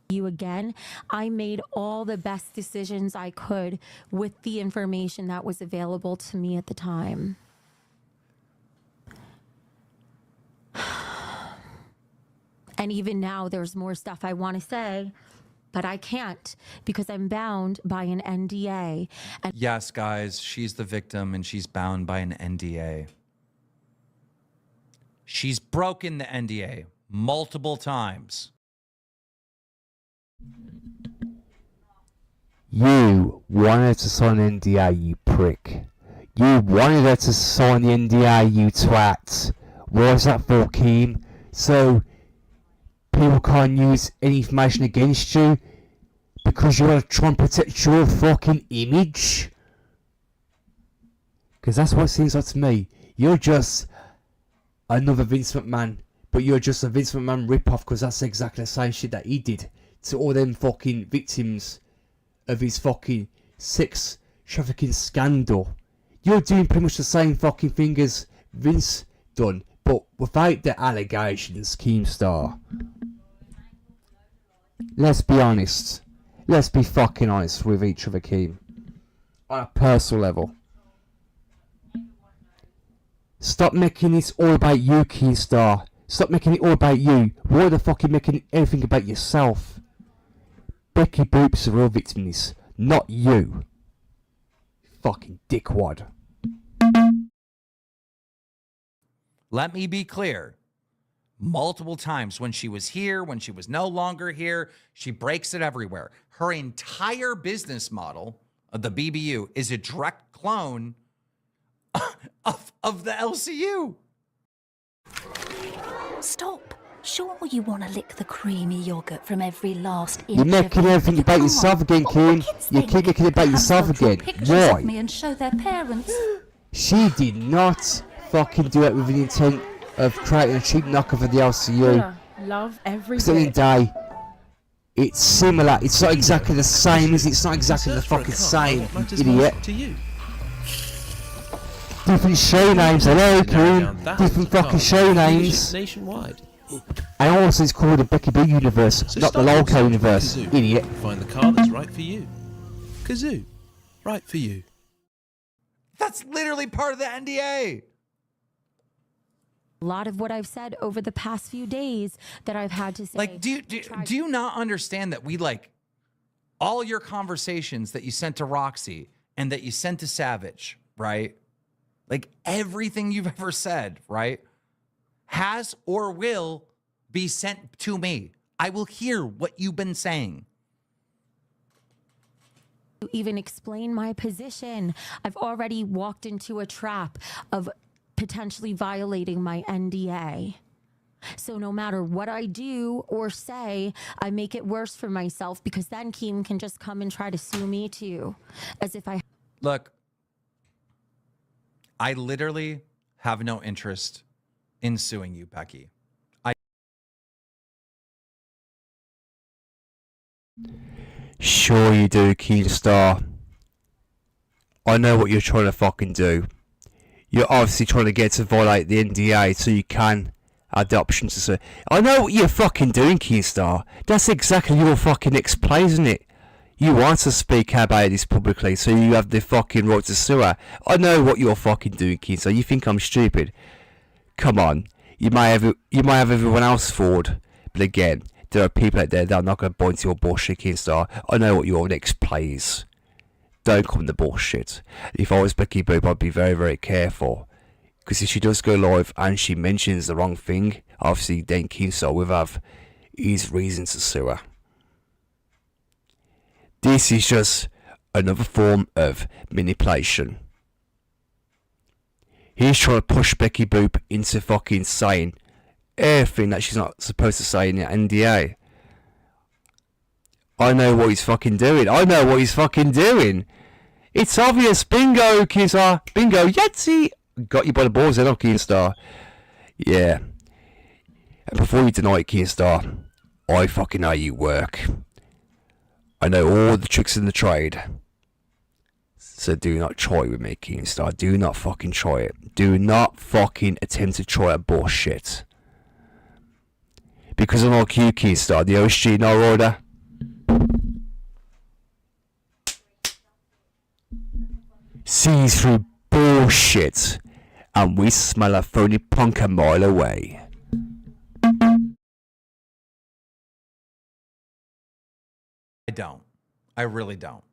You again, I made all the best decisions I could with the information that was available to me at the time. And even now, there's more stuff I want to say, but I can't because I'm bound by an NDA. And Yes, guys, she's the victim and she's bound by an NDA. She's broken the NDA multiple times. You wanted her to sign an NDA, you prick. You wanted her to sign the NDA, you twat. Why is that for, Keem? So people can't use any information against you because you want to try and protect your fucking image? Because that's what it seems like to me. You're just another Vince McMahon, but you're just a Vince McMahon rip-off because that's exactly the same shit that he did to all them fucking victims of his fucking sex trafficking scandal. You're doing pretty much the same fucking thing as Vince done, but without the allegations, Keemstar. Let's be honest. Let's be fucking honest with each other, Keem. On a personal level. Stop making this all about you, Keemstar. Stop making it all about you. Why the fuck are you making everything about yourself? Becky Boop's the real victim in this, not you. Fucking dickwad. Let me be clear. Multiple times when she was here, when she was no longer here, she breaks it everywhere. Her entire business model of the BBU is a direct clone of the LCU. Stop. Sure you want to lick the creamy yogurt from every last inch You're making everything about yourself again, Keen. You keep making it about yourself again. Why? Me and show their parents. She did not fucking do it with the intent of creating a cheap knockoff of the LCU. Love every Because at the end of the day, it's similar. It's not exactly the same, is it? It's not exactly the fucking same, you idiot. Different show names, hello, Keen. Different fucking show names. Nationwide. And also it's called the Becky B universe, So not the stop Lolco using universe, Kazoo. idiot. Find the car that's right for you. Kazoo, right for you. That's literally part of the NDA. A lot of what I've said over the past few days that I've had to say. Like, do you not understand that we like all your conversations that you sent to Roxy and that you sent to Savage, right? Like everything you've ever said, right? Has or will be sent to me. I will hear what you've been saying. To even explain my position, I've already walked into a trap of potentially violating my NDA. So no matter what I do or say, I make it worse for myself because then Keem can just come and try to sue me too. As if I... Look, I literally have no interest in suing you, Becky. Sure you do, Keemstar. I know what you're trying to fucking do. You're obviously trying to get to violate the NDA so you can have the option to sue. I know what you're fucking doing, Keemstar. That's exactly your fucking next play, isn't it? You want to speak about this publicly so you have the fucking right to sue her. I know what you're fucking doing, Keemstar. You think I'm stupid? Come on. You might have everyone else fooled. But again, there are people out there that are not going to buy into your bullshit, Keemstar. I know what your next play is. Don't come the bullshit. If I was Becky Boop, I'd be very, very careful. Because if she does go live and she mentions the wrong thing, obviously then Keemstar will have his reason to sue her. This is just another form of manipulation. He's trying to push Becky Boop into fucking saying everything that she's not supposed to say in the NDA. I know what he's fucking doing. I know what he's fucking doing. It's obvious. Bingo, Keemstar. Bingo. Yahtzee. Got you by the balls then, Keemstar. Yeah. And before you deny it, Keemstar, I fucking know you work. I know all the tricks in the trade. So do not try with me, Keemstar. Do not fucking try it. Do not fucking attempt to try a bullshit. Because unlike you, Keemstar, the OSG in our order, sees through bullshit, and we smell a phony punk a mile away. I don't. I really don't.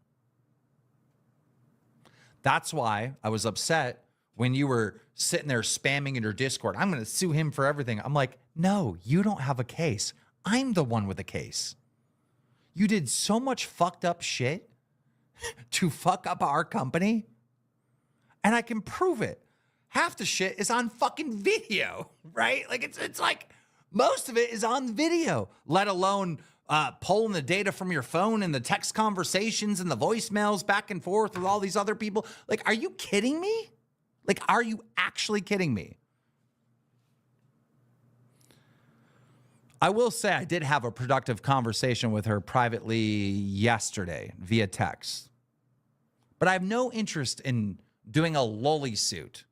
That's why I was upset when you were sitting there spamming in your Discord. I'm going to sue him for everything. I'm like, no, you don't have a case. I'm the one with a case. You did so much fucked up shit to fuck up our company, and I can prove it. Half the shit is on fucking video, right? Like it's like most of it is on video, let alone pulling the data from your phone and the text conversations and the voicemails back and forth with all these other people. Like, are you kidding me? Like, are you actually kidding me? I will say I did have a productive conversation with her privately yesterday via text. But I have no interest in doing a lolly suit.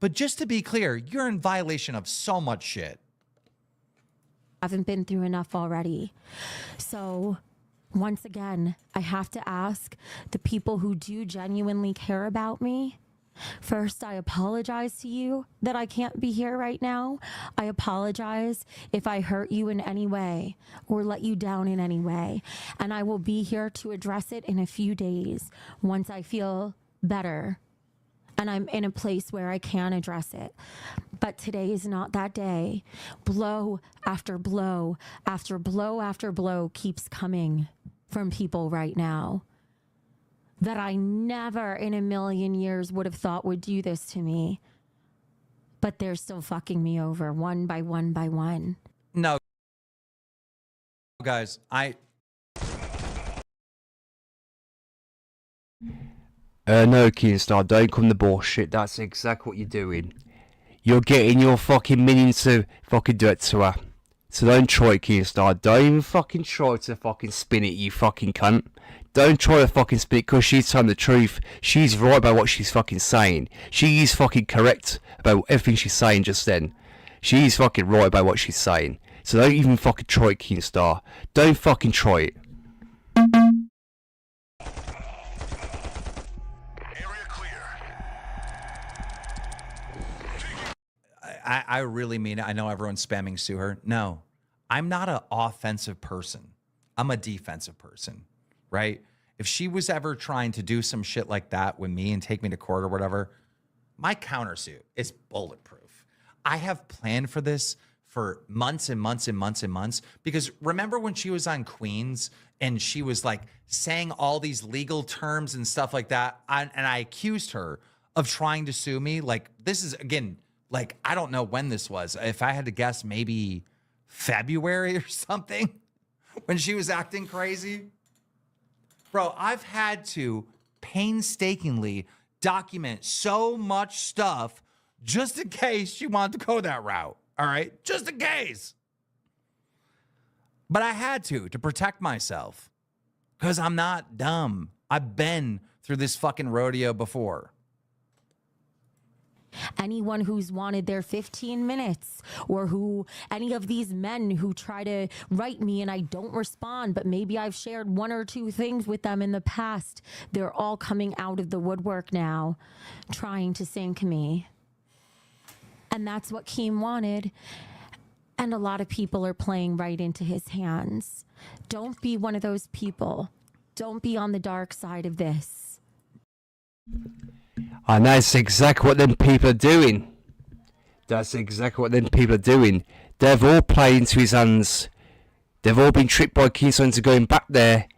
But just to be clear, you're in violation of so much shit. Haven't been through enough already. So once again, I have to ask the people who do genuinely care about me First, I apologize to you that I can't be here right now. I apologize if I hurt you in any way or let you down in any way. And I will be here to address it in a few days once I feel better and I'm in a place where I can address it. But today is not that day. Blow after blow after blow after blow keeps coming from people right now that I never in a million years would have thought would do this to me. But they're still fucking me over one by one by one. No, guys, No, Keemstar, don't come the bullshit. That's exactly what you're doing. You're getting your fucking minions to fucking do it to her. So don't try it, Keemstar. Don't even fucking try to fucking spin it, you fucking cunt. Don't try to fucking spin it, because she's telling the truth. She's right about what she's fucking saying. She is fucking correct about everything she's saying just then. She is fucking right about what she's saying. So don't even fucking try it, Keemstar. Don't fucking try it. I really mean it. I know everyone's spamming sue her. No, I'm not an offensive person. I'm a defensive person, right? If she was ever trying to do some shit like that with me and take me to court or whatever, my countersuit is bulletproof. I have planned for this for months and months and months and months, because remember when she was on Queens and she was like saying all these legal terms and stuff like that, and I accused her of trying to sue me. Like, this is, again, like, I don't know when this was. If I had to guess, maybe February or something, when she was acting crazy. Bro, I've had to painstakingly document so much stuff just in case she wanted to go that route. All right? Just in case. But I had to protect myself, because I'm not dumb. I've been through this fucking rodeo before. Anyone who's wanted their 15 minutes, or who any of these men who try to write me and I don't respond, but maybe I've shared one or two things with them in the past, they're all coming out of the woodwork now trying to sink me. And that's what Keem wanted. And a lot of people are playing right into his hands. Don't be one of those people. Don't be on the dark side of this. And that's exactly what them people are doing. That's exactly what them people are doing. They've all played into his hands. They've all been tricked by Keystone into going back there.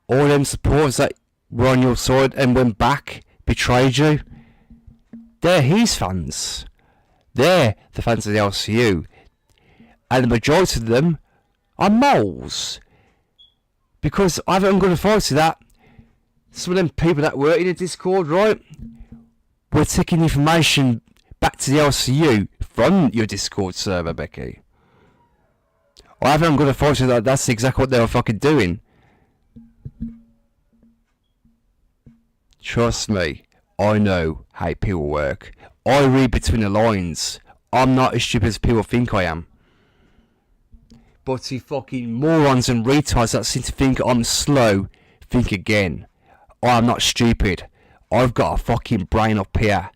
All them supporters that were on your side and went back, betrayed you. They're his fans. They're the fans of the LCU. And the majority of them are moles. Because I haven't got a fight to that. Some of them people that were in the Discord, right, were taking information back to the LCU from your Discord server, Becky. I haven't got a fight to that. That's exactly what they were fucking doing. Trust me, I know how people work. I read between the lines. I'm not as stupid as people think I am. But the fucking morons and retards that seem to think I'm slow, think again. I'm not stupid. I've got a fucking brain up here.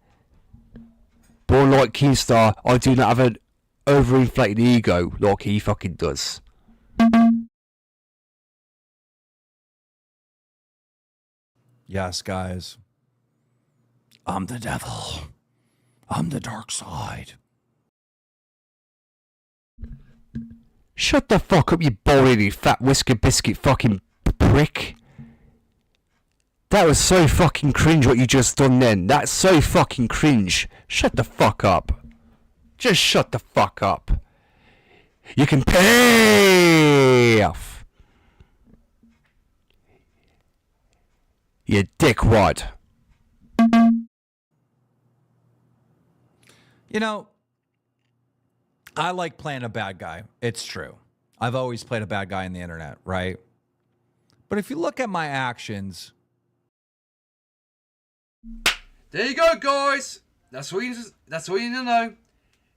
But like Keemstar, I do not have an overinflated ego like he fucking does. Yes, guys. I'm the devil. I'm the dark side. Shut the fuck up, you bald-headed fat whisker biscuit fucking prick. That was so fucking cringe what you just done then. That's so fucking cringe. Shut the fuck up. Just shut the fuck up. You can pay off. You dickwad. You know, I like playing a bad guy. It's true. I've always played a bad guy on the internet, right? But if you look at my actions... There you go, guys. That's all you need to know.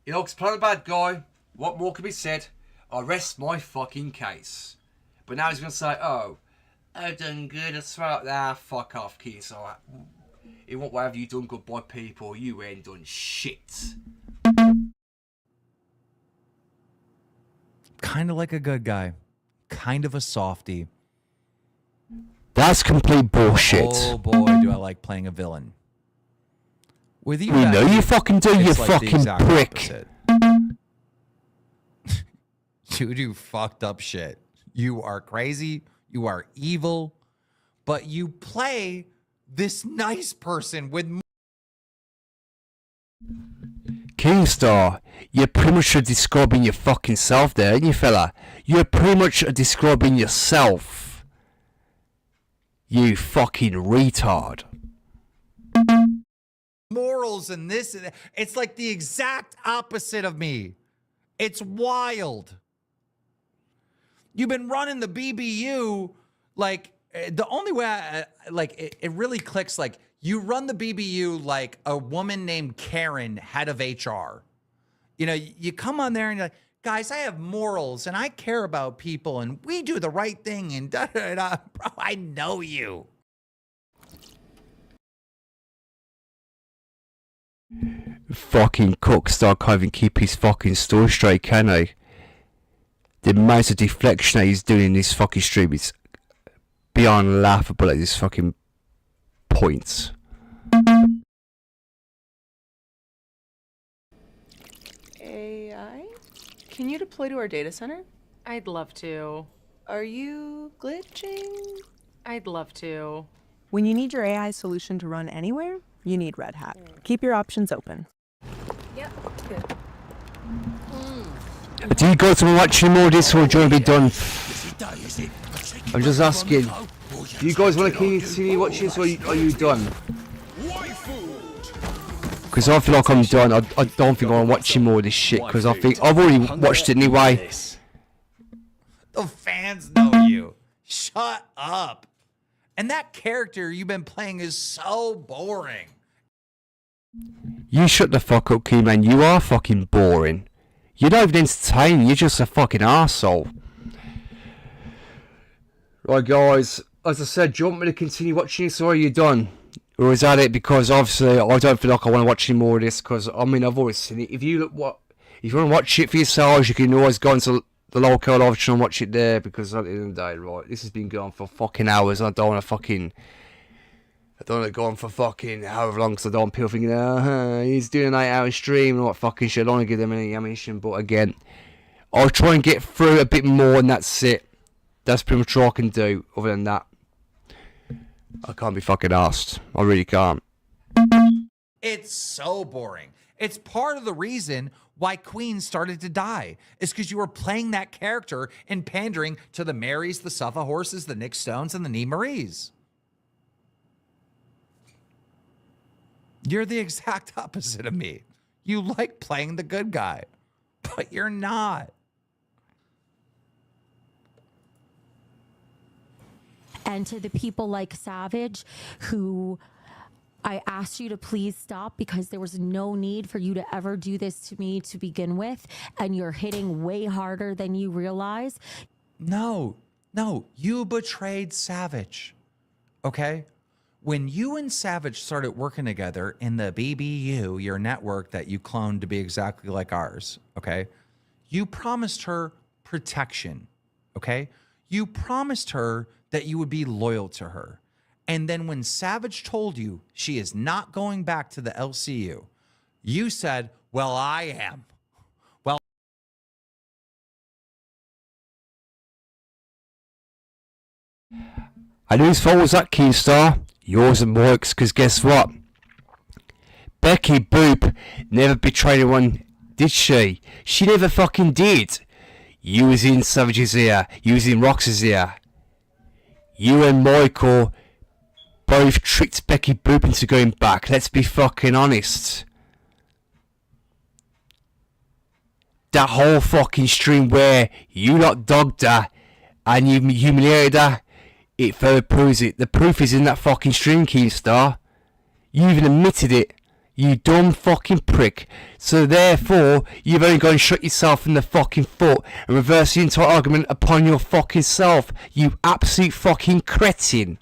He likes playing a bad guy. What more can be said? I rest my fucking case. But now he's going to say, oh, I've done good as well. Ah, fuck off, Keys. All right. In what way have you done good by people? You ain't done shit. Kind of like a good guy. Kind of a softie. That's complete bullshit. Oh boy, do I like playing a villain. With you, We know guys, you fucking do, it's you like the fucking exact prick. opposite. You do fucked up shit. You are crazy. You are evil. But you play this nice person with. Keemstar, you're pretty much describing your fucking self there, ain't you, fella? You're pretty much describing yourself. You fucking retard. Morals and this and that. It's like the exact opposite of me. It's wild. You've been running the BBU like the only way it really clicks, like you run the BBU like a woman named Karen, head of HR. You know, you come on there and you're like, guys, I have morals and I care about people and we do the right thing and da da da. Bro, I know you. Fucking Cockstar can't even keep his fucking story straight, can he? The amount of deflection that he's doing in this fucking stream is beyond laughable at this fucking point. AI? Can you deploy to our data center? I'd love to. Are you glitching? I'd love to. When you need your AI solution to run anywhere, you need Red Hat. Keep your options open. Yep, good. Do you guys want to watch any more of this or do you want to be done? I'm just asking. Do you guys want to continue watching this or are you done? Because I feel like I'm done. I don't think I want to watch any more of this shit because I think I've already watched it anyway. The fans know you. Shut up. And that character you've been playing is so boring. You shut the fuck up, Keyman. You are fucking boring. You're not even entertaining. You're just a fucking arsehole. Right, guys. As I said, do you want me to continue watching this or are you done? Or is that it? Because obviously I don't feel like I want to watch any more of this because, I mean, I've always seen it. If you want to watch it for yourselves, you can always go into the local live channel and watch it there because at the end of the day, right, this has been going on for fucking hours and I don't want to go on for fucking however long because I don't want people thinking, he's doing an 8-hour stream and what fucking shit. I don't want to give them any ammunition, but again, I'll try and get through a bit more and that's it. That's pretty much all I can do. Other than that, I can't be fucking arsed. I really can't. It's so boring. It's part of the reason why Queen started to die. Is because you were playing that character and pandering to the Marys, the Suffa Horses, the Nick Stones, and the Nee Maries. You're the exact opposite of me. You like playing the good guy, but you're not. And to the people like Savage, who I asked you to please stop because there was no need for you to ever do this to me to begin with, and you're hitting way harder than you realize. No, you betrayed Savage, okay? When you and Savage started working together in the BBU, your network that you cloned to be exactly like ours, okay? You promised her protection, okay? You promised her that you would be loyal to her. And then when Savage told you she is not going back to the LCU, you said, well, I am. Well, And whose fault was that, Keemstar? Yours and Moik's, because guess what? Becky Boop never betrayed anyone, did she? She never fucking did. You was in Savage's ear. You was in Rox's ear. You and Michael both tricked Becky Boop into going back. Let's be fucking honest. That whole fucking stream where you lot dogged her and you humiliated her, it further proves it. The proof is in that fucking stream, Keemstar. You even admitted it. You dumb fucking prick. So therefore, you've only gone and shot yourself in the fucking foot and reversed the entire argument upon your fucking self. You absolute fucking cretin.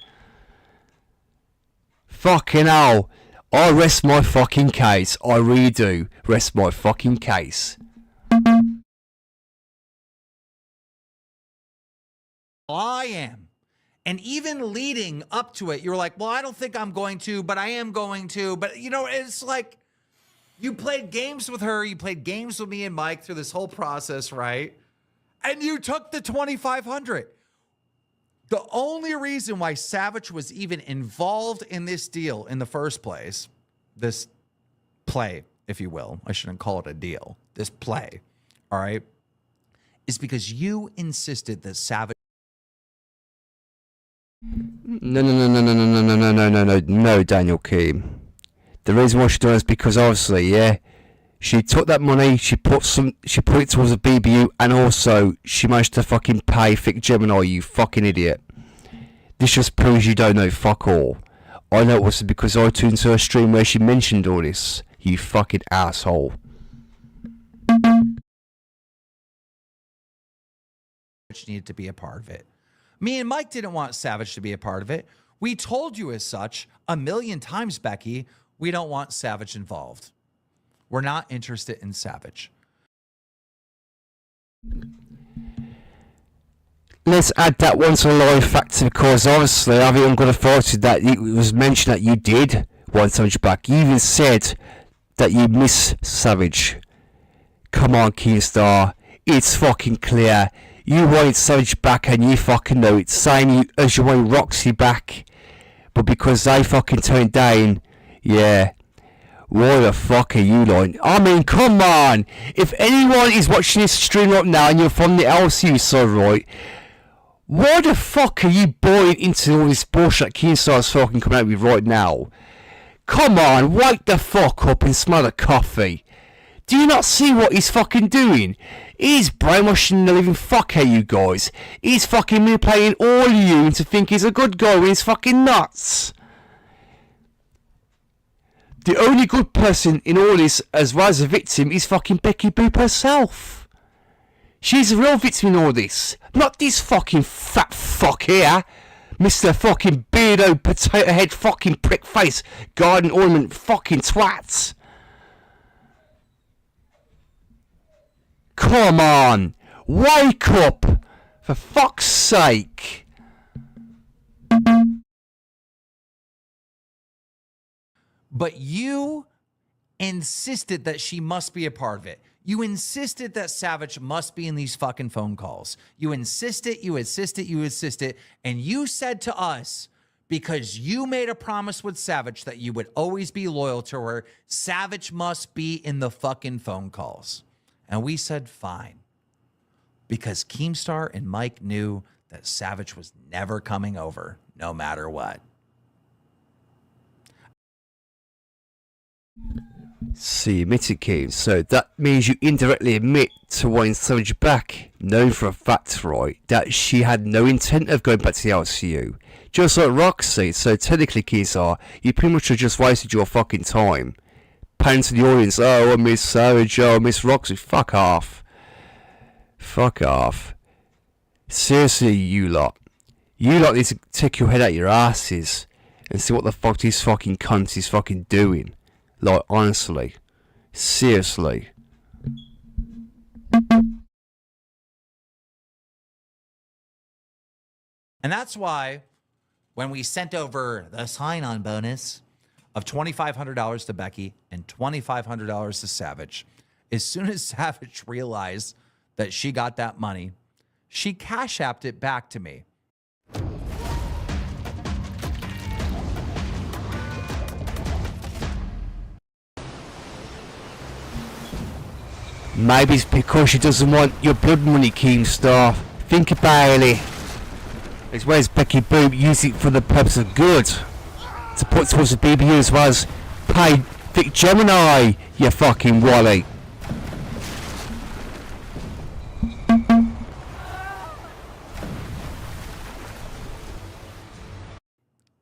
Fucking hell. I rest my fucking case. I really do. Rest my fucking case. I am. And even leading up to it, you were like, well, I don't think I'm going to, but I am going to. But, you know, it's like you played games with her. You played games with me and Mike through this whole process, right? And you took the 2,500. The only reason why Savage was even involved in this deal in the first place, this play, if you will, I shouldn't call it a deal, this play, all right, is because you insisted that Savage. No, Daniel Keem. The reason why she done it is because obviously, yeah, she took that money, she put it towards a BBU, and also she managed to fucking pay Thick Gemini, you fucking idiot. This just proves you don't know fuck all. I know it was because I tuned to her stream where she mentioned all this, you fucking asshole. Needed to be a part of it. Me and Mike didn't want Savage to be a part of it. We told you as such a million times, Becky, we don't want Savage involved. We're not interested in Savage. Let's add that one to the live factor because obviously I haven't got authority that it was mentioned that you did want Savage back. You even said that you miss Savage. Come on, Keemstar. It's fucking clear. You wanted Savage back and you fucking know it. Same as you wanted Roxy back. But because they fucking turned down, yeah. Why the fuck are you lying? I mean, come on. If anyone is watching this stream right now and you're from the LCU side, right? Why the fuck are you buying into all this bullshit Keemstar's fucking coming out with right now? Come on, wake the fuck up and smell the coffee. Do you not see what he's fucking doing? He's brainwashing the living fuck out of you guys. He's fucking manipulating all of you into thinking he's a good guy when he's fucking nuts. The only good person in all this, as well as a victim, is fucking Becky Boop herself. She's the real victim in all this. Not this fucking fat fuck here. Mr. fucking beardo, potato head, fucking prick face, garden ornament, fucking twat. Come on. Wake up. For fuck's sake. But you insisted that she must be a part of it. You insisted that Savage must be in these fucking phone calls. You insisted, and you said to us, because you made a promise with Savage that you would always be loyal to her, Savage must be in the fucking phone calls. And we said, fine. Because Keemstar and Mike knew that Savage was never coming over, no matter what. So you admitted, Keem. So that means you indirectly admit to wanting Savage back, knowing for a fact, right, that she had no intent of going back to the LCU. Just like Roxy. So technically, Keemstar, you pretty much have just wasted your fucking time. Paying to the audience, oh, I miss Savage, oh, I miss Roxy. Fuck off. Fuck off. Seriously, you lot. You lot need to take your head out your asses and see what the fuck these fucking cunts is fucking doing. Like, honestly. Seriously. And that's why when we sent over the sign-on bonus of $2,500 to Becky and $2,500 to Savage, as soon as Savage realized that she got that money, she cash-apped it back to me. Maybe it's because she doesn't want your blood money, Keemstar. Think about it. As well as Becky Boop use it for the purpose of good. To put towards the BBU as well as pay Thick Gemini, you fucking wally.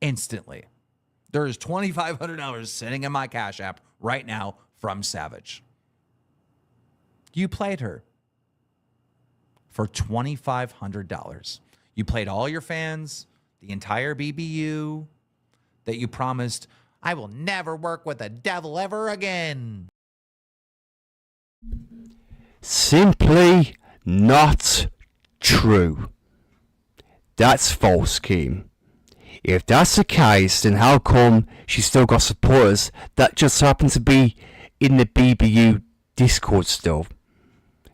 Instantly. There is $2,500 sitting in my Cash App right now from Savage. You played her for $2,500. You played all your fans, the entire BBU, that you promised, I will never work with the devil ever again. Simply not true. That's false, Kim. If that's the case, then how come she's still got supporters that just happen to be in the BBU Discord still?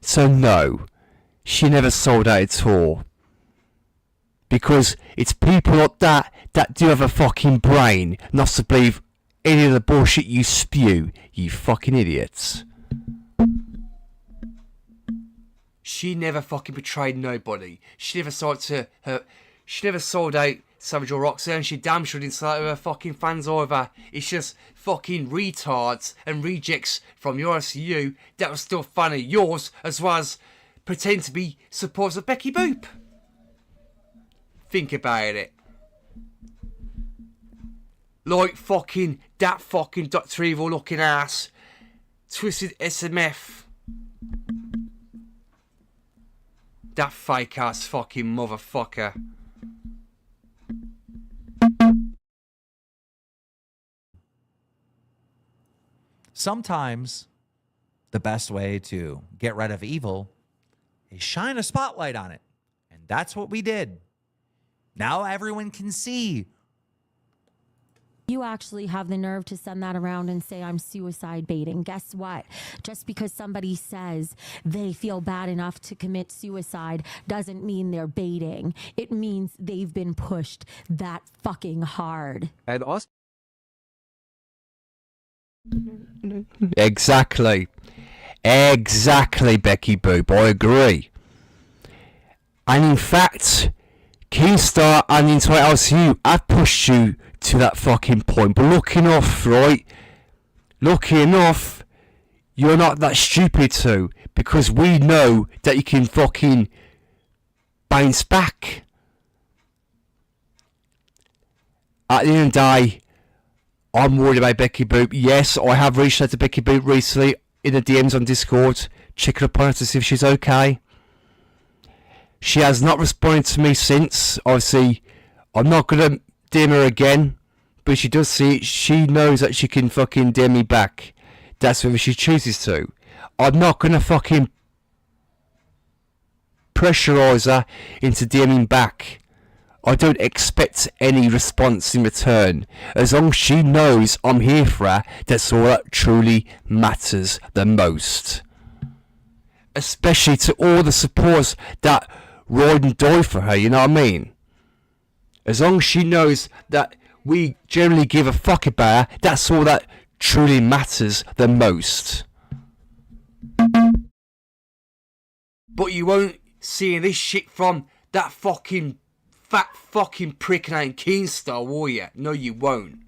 So no, she never sold out at all. Because it's people like that that do have a fucking brain not to believe any of the bullshit you spew, you fucking idiots. She never fucking betrayed nobody. She never sold to her. She never sold out Savage or Roxy, and she damn sure didn't sell out to her fucking fans either. It's just fucking retards and rejects from your LCU that was still fan of yours, as well as pretend to be supporters of Becky Boop. Think about it. Like fucking that fucking Dr. Evil looking ass, Twisted SMF. That fake ass fucking motherfucker. Sometimes the best way to get rid of evil is shine a spotlight on it. And that's what we did. Now everyone can see. You actually have the nerve to send that around and say I'm suicide baiting. Guess what? Just because somebody says they feel bad enough to commit suicide doesn't mean they're baiting. It means they've been pushed that fucking hard. At Austin. Exactly, Becky Boop. I agree. And in fact, Keemstar and the entire LCU have pushed you to that fucking point. But lucky enough, right? Lucky enough, you're not that stupid too, because we know that you can fucking bounce back. At the end of the day, I'm worried about Becky Boop. Yes, I have reached out to Becky Boop recently in the DMs on Discord, checking up on her to see if she's okay. She has not responded to me since. Obviously, I'm not going to DM her again, but she does see it. She knows that she can fucking DM me back. That's whether she chooses to. I'm not going to fucking pressurise her into DMing back. I don't expect any response in return. As long as she knows I'm here for her, that's all that truly matters the most. Especially to all the supporters that ride and die for her, you know what I mean? As long as she knows that we generally give a fuck about her, that's all that truly matters the most. But you won't see this shit from that fucking fat fucking prick named Keemstar, will you? No, you won't.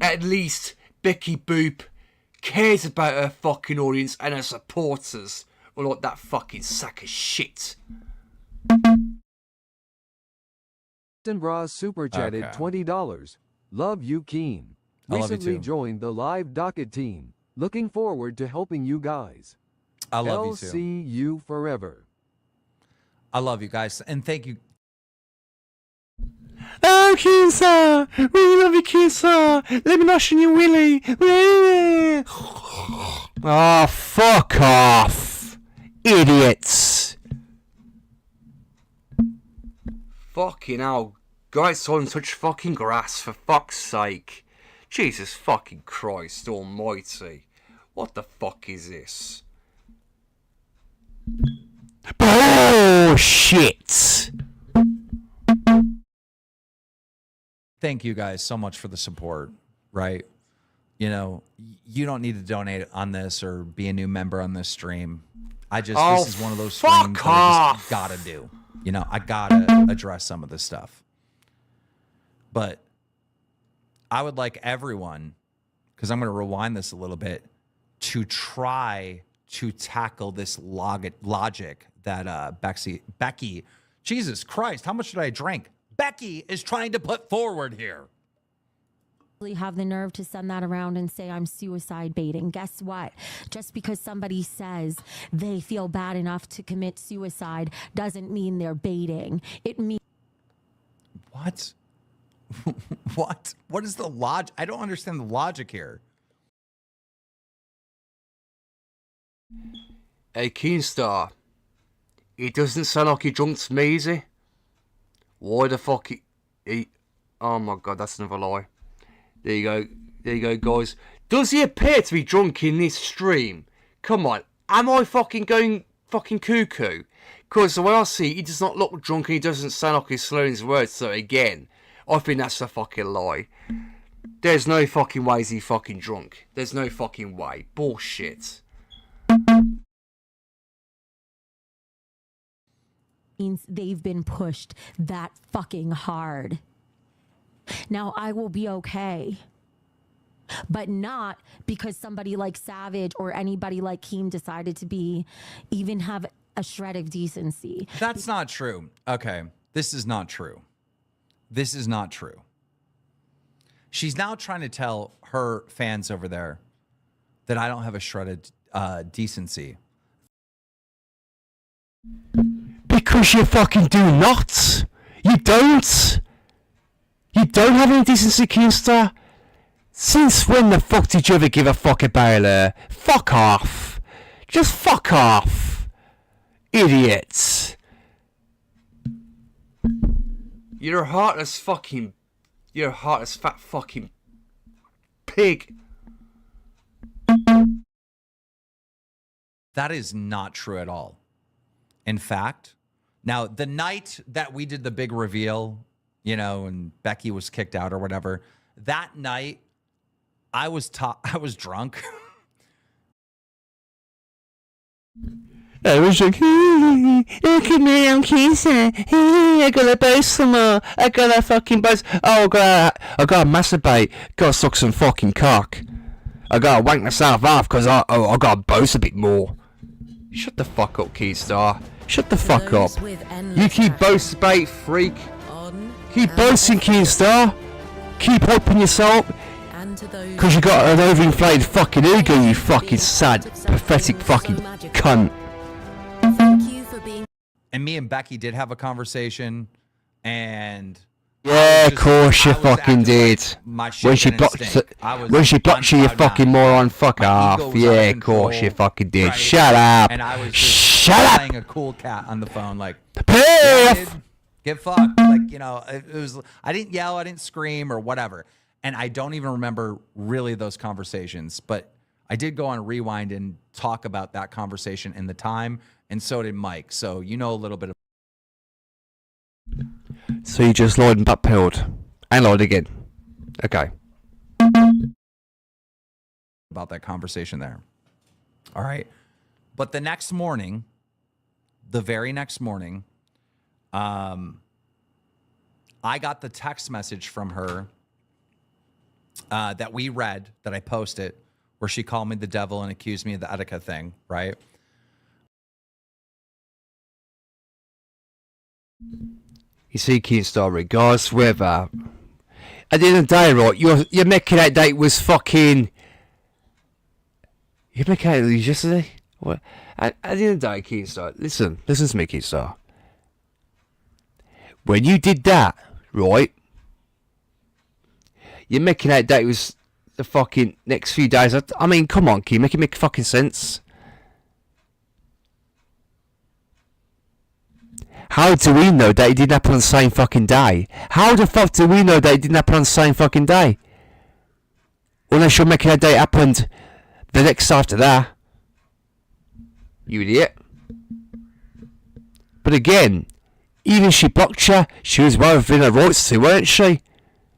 At least Becky Boop cares about her fucking audience and her supporters, unlike that fucking sack of shit. Bras super chatted $20. Love you, Keen. I love you Recently too. joined the live docket team. Looking forward to helping you guys. I love you too. LCU forever. I love you guys. And thank you. Oh, Keemstar! We love you, Keemstar! Let me nosh on you, Willie! Oh, fuck off! Idiots! Fucking hell. Guys selling such fucking grass, for fuck's sake. Jesus fucking Christ almighty. What the fuck is this? Bullshit! Thank you guys so much for the support, right? You know, you don't need to donate on this or be a new member on this stream. This is one of those streams that I just gotta do. You know, I gotta address some of this stuff. But I would like everyone, because I'm gonna rewind this a little bit, to try to tackle this logic that Becky, Jesus Christ, how much did I drink? Becky is trying to put forward here. Have the nerve to send that around and say I'm suicide baiting. Guess what? Just because somebody says they feel bad enough to commit suicide doesn't mean they're baiting. It means What? What? What is the logic? I don't understand the logic here. Hey, Keenstar. It doesn't sound like you're drunk to me, is it? Why the fuck he... Oh my god, that's another lie. There you go. There you go, guys. Does he appear to be drunk in this stream? Come on. Am I fucking going fucking cuckoo? Because the way I see it, he does not look drunk and he doesn't sound like he's slurring his words. So again, I think that's a fucking lie. There's no fucking way he's fucking drunk. There's no fucking way. Bullshit. Means they've been pushed that fucking hard. Now I will be okay. But not because somebody like Savage or anybody like Keem decided to be, even have a shred of decency. That's not true. Okay. This is not true. This is not true. She's now trying to tell her fans over there that I don't have a shred of decency. Because you fucking do not. You don't. You don't have any decency, Keemstar. Since when the fuck did you ever give a fuck about her? Fuck off. Just fuck off. Idiots. You're a heartless fucking... You're a heartless fat fucking pig. That is not true at all. In fact, now the night that we did the big reveal, you know, and Becky was kicked out or whatever, that night I was drunk. I was like, look at me, I'm kissing. I gotta boast some more. I gotta fucking boast. Oh, I gotta masturbate. Gotta suck some fucking cock. I gotta wank myself off because I gotta boast a bit more. Shut the fuck up, Keystar. Shut the fuck up. You keep boasting, bait freak. Keep boasting, Keystar. Keep hyping yourself. Because you got an overinflated fucking ego, you fucking sad, pathetic fucking cunt. And me and Becky did have a conversation, and yeah, of course you fucking did. When she blocked you, you fucking moron. Fuck off. Yeah, of course you fucking did. Right. Shut up. And I was Shut up. playing a cool cat on the phone, like, Piff! Get fucked. Like, you know, it was. I didn't yell, I didn't scream or whatever, and I don't even remember really those conversations, but I did go on Rewind and talk about that conversation in the time, and so did Mike. So you know a little bit of. So you just lied and backpedaled. And lied again. Okay. About that conversation there. All right. But the next morning, the very next morning, I got the text message from her that we read, that I posted, where she called me the devil and accused me of the Etika thing, right? You see, Keenstar, regardless whether at the end of the day, right, you're making out that it was fucking. You're making out yesterday. What? At the end of the day, Keenstar, listen to me, Keenstar. When you did that, right, you're making out that it was the fucking next few days. I mean, come on, Key, make it make fucking sense. How do we know that it didn't happen on the same fucking day? How the fuck do we know that it didn't happen on the same fucking day? Unless you're making a day happened the next after that. You idiot. But again, even if she blocked you, she was well within her rights to, weren't she?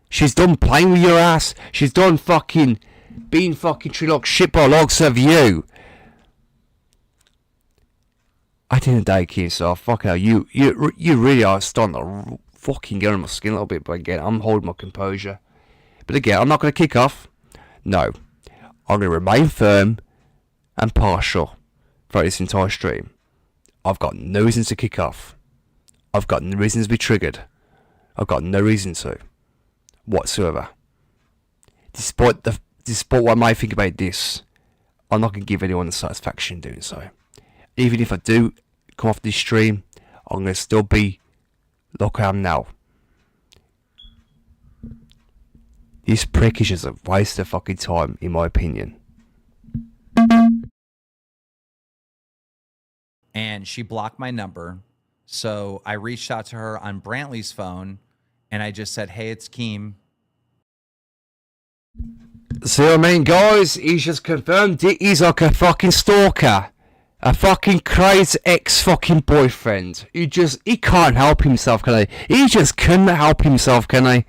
She's done playing with your ass. She's done fucking being fucking treated like shit by logs of you. I didn't die, Keith, so fuck hell. You really are starting to fucking get on my skin a little bit, but again, I'm holding my composure. But again, I'm not going to kick off. No. I'm going to remain firm and partial throughout this entire stream. I've got no reason to kick off. I've got no reason to be triggered. I've got no reason to. Whatsoever. Despite what I might think about this, I'm not going to give anyone the satisfaction doing so. Even if I do come off this stream, I'm going to still be like I am now. This prick is just a waste of fucking time, in my opinion. And she blocked my number. So I reached out to her on Brantley's phone and I just said, hey, it's Keem. See what I mean, guys? He's just confirmed it. He's like a fucking stalker. A fucking crazy ex-fucking boyfriend. He can't help himself, can he? He just couldn't help himself, can he?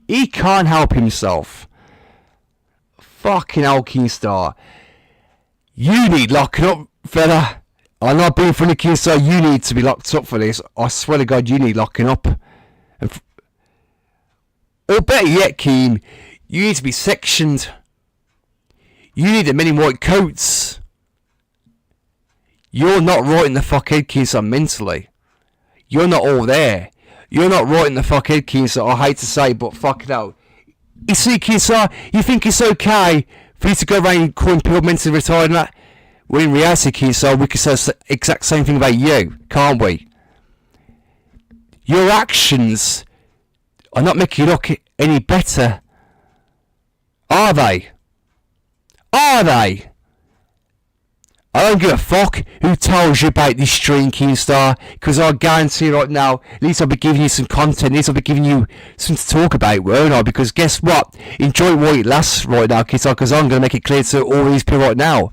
He can't help himself. Fucking hell, Keemstar. You need locking up, fella. I'm not being funny, Keemstar. You need to be locked up for this. I swear to God, you need locking up. Or better yet, Keem, you need to be sectioned. You need the many white coats. You're not right in the fuckhead, Keemstar, mentally. You're not all there. You're not right in the fuckhead, Keemstar. I hate to say, but fuck it out. You see, Keemstar, you think it's okay for you to go around calling people mentally retarded and that? Well, in reality, Keemstar, we can say the exact same thing about you, can't we? Your actions are not making you look any better. Are they? Are they? I don't give a fuck who tells you about this stream, Keemstar, because I guarantee right now, at least I'll be giving you some content, at least I'll be giving you something to talk about, won't I? Because guess what? Enjoy it while it lasts right now, Keemstar, because I'm going to make it clear to all these people right now.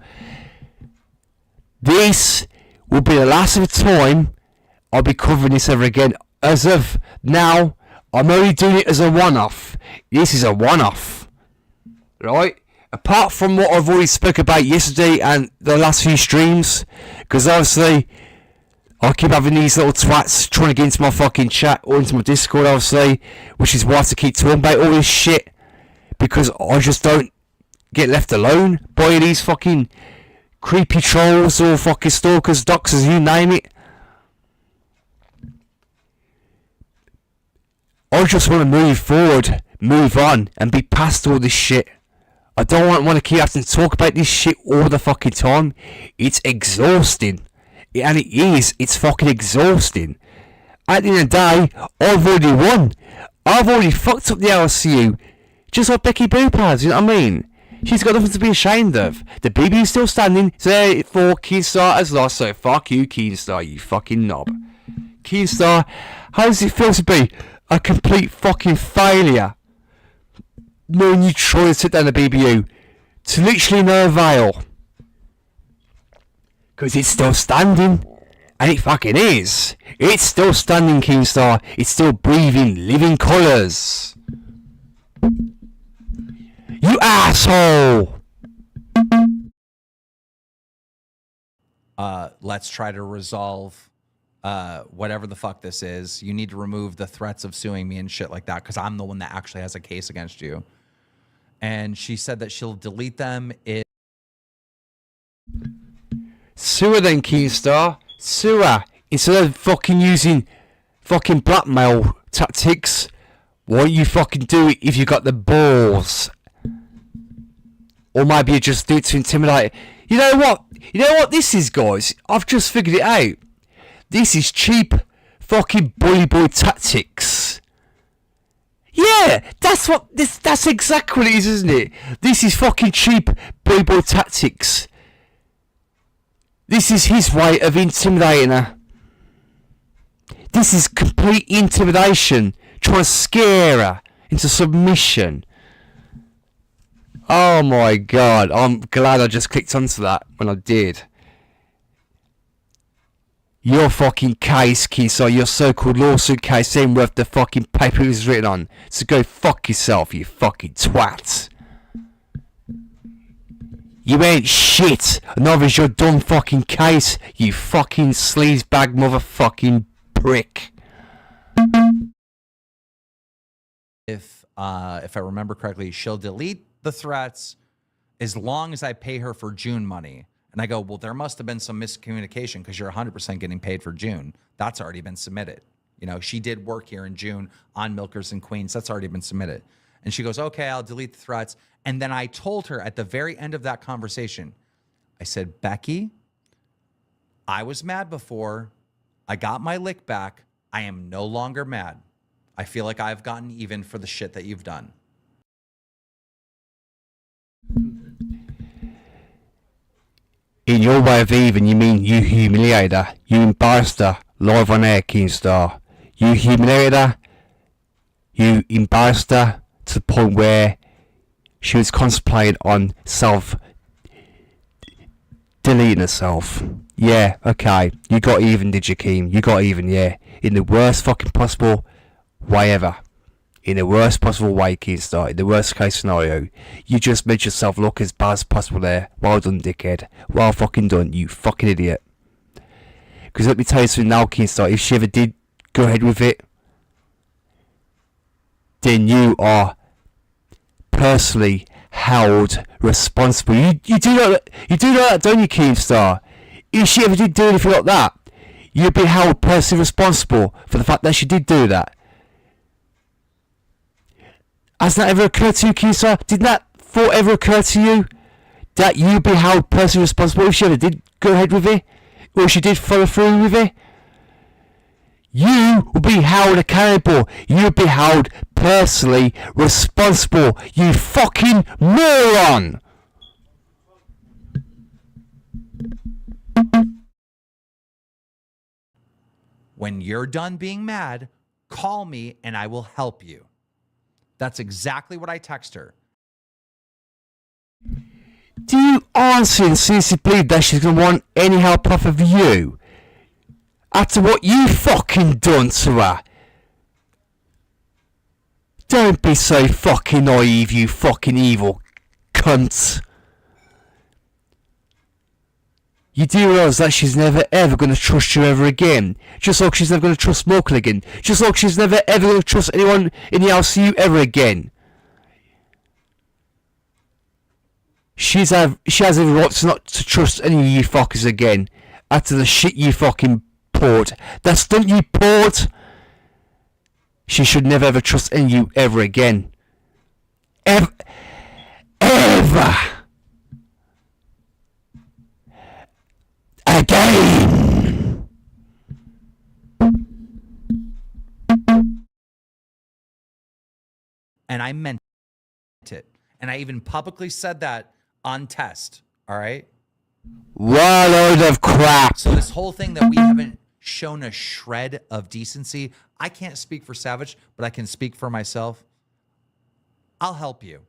This will be the last of the time I'll be covering this ever again. As of now, I'm only doing it as a one-off. This is a one-off. Right? Apart from what I've already spoke about yesterday and the last few streams, because obviously I keep having these little twats trying to get into my fucking chat or into my Discord, obviously, which is why I have to keep talking about all this shit, because I just don't get left alone by these fucking creepy trolls or fucking stalkers, doxers, you name it. I just want to move forward, move on, and be past all this shit. I don't want to keep having to talk about this shit all the fucking time. It's exhausting. And it is. It's fucking exhausting. At the end of the day, I've already won. I've already fucked up the LCU. Just like Becky Boop has, you know what I mean? She's got nothing to be ashamed of. The BB is still standing. Therefore, Keemstar has lost. So fuck you, Keemstar, you fucking knob. Keemstar, how does it feel to be a complete fucking failure? Knowing you try to sit down the BBU to literally no avail. Because it's still standing. And it fucking is. It's still standing, Keemstar. It's still breathing living colours. You asshole! Let's try to resolve whatever the fuck this is. You need to remove the threats of suing me and shit like that, because I'm the one that actually has a case against you. And she said that she'll delete them if... Sue her then, Keemstar. Sue her. Instead of fucking using fucking blackmail tactics, why don't you fucking do it if you got the balls? Or maybe you just do it to intimidate. You know what? You know what this is, guys? I've just figured it out. This is cheap fucking bully boy tactics. Yeah, that's exactly what it is, isn't it? This is fucking cheap bully boy tactics. This is his way of intimidating her. This is complete intimidation, trying to scare her into submission. Oh my god, I'm glad I just clicked onto that when I did. Your fucking case, Keemstar, your so-called lawsuit case ain't worth the fucking paper it was written on. So go fuck yourself, you fucking twat. You ain't shit, neither is your dumb fucking case, you fucking sleazebag motherfucking prick. If I remember correctly, she'll delete the threats as long as I pay her for June money. And I go, well, there must have been some miscommunication because you're 100% getting paid for June. That's already been submitted. You know, she did work here in June on Milkers and Queens. That's already been submitted. And she goes, okay, I'll delete the threats. And then I told her at the very end of that conversation, I said, Becky, I was mad before. I got my lick back. I am no longer mad. I feel like I've gotten even for the shit that you've done. In your way of even, you mean you humiliated her. You embarrassed her live on air, Keemstar. You humiliated her. You embarrassed her to the point where she was contemplating on deleting herself. Yeah, okay. You got even, did you, Keem? You got even, yeah. In the worst fucking possible way ever. In the worst possible way, Keemstar. In the worst case scenario. You just made yourself look as bad as possible there. Well done, dickhead. Well fucking done, you fucking idiot. Because let me tell you something now, Keemstar. If she ever did go ahead with it, then you are personally held responsible. You do know that, don't you, Keemstar? If she ever did do anything like that, you'd be held personally responsible for the fact that she did do that. Has that ever occurred to you, Keemstar? Did that thought ever occur to you? That you'd be held personally responsible if she ever did go ahead with it? Or she did follow through with it? You will be held accountable. You'll be held personally responsible. You fucking moron! When you're done being mad, call me and I will help you. That's exactly what I text her. Do you honestly and seriously believe that she's going to want any help off of you? After what you fucking done to her? Don't be so fucking naive, you fucking evil cunt. You do realise that she's never ever going to trust you ever again. Just like she's never going to trust Morkel again. Just like she's never ever going to trust anyone in the LCU ever again. She has every right to not to trust any of you fuckers again. After the shit you fucking poured. That stunt you poured. She should never ever trust any of you ever again. Ever. Again. And I meant it. And I even publicly said that on test. All right? What a load of crap. So this whole thing that we haven't shown a shred of decency, I can't speak for Savage, but I can speak for myself. I'll help you.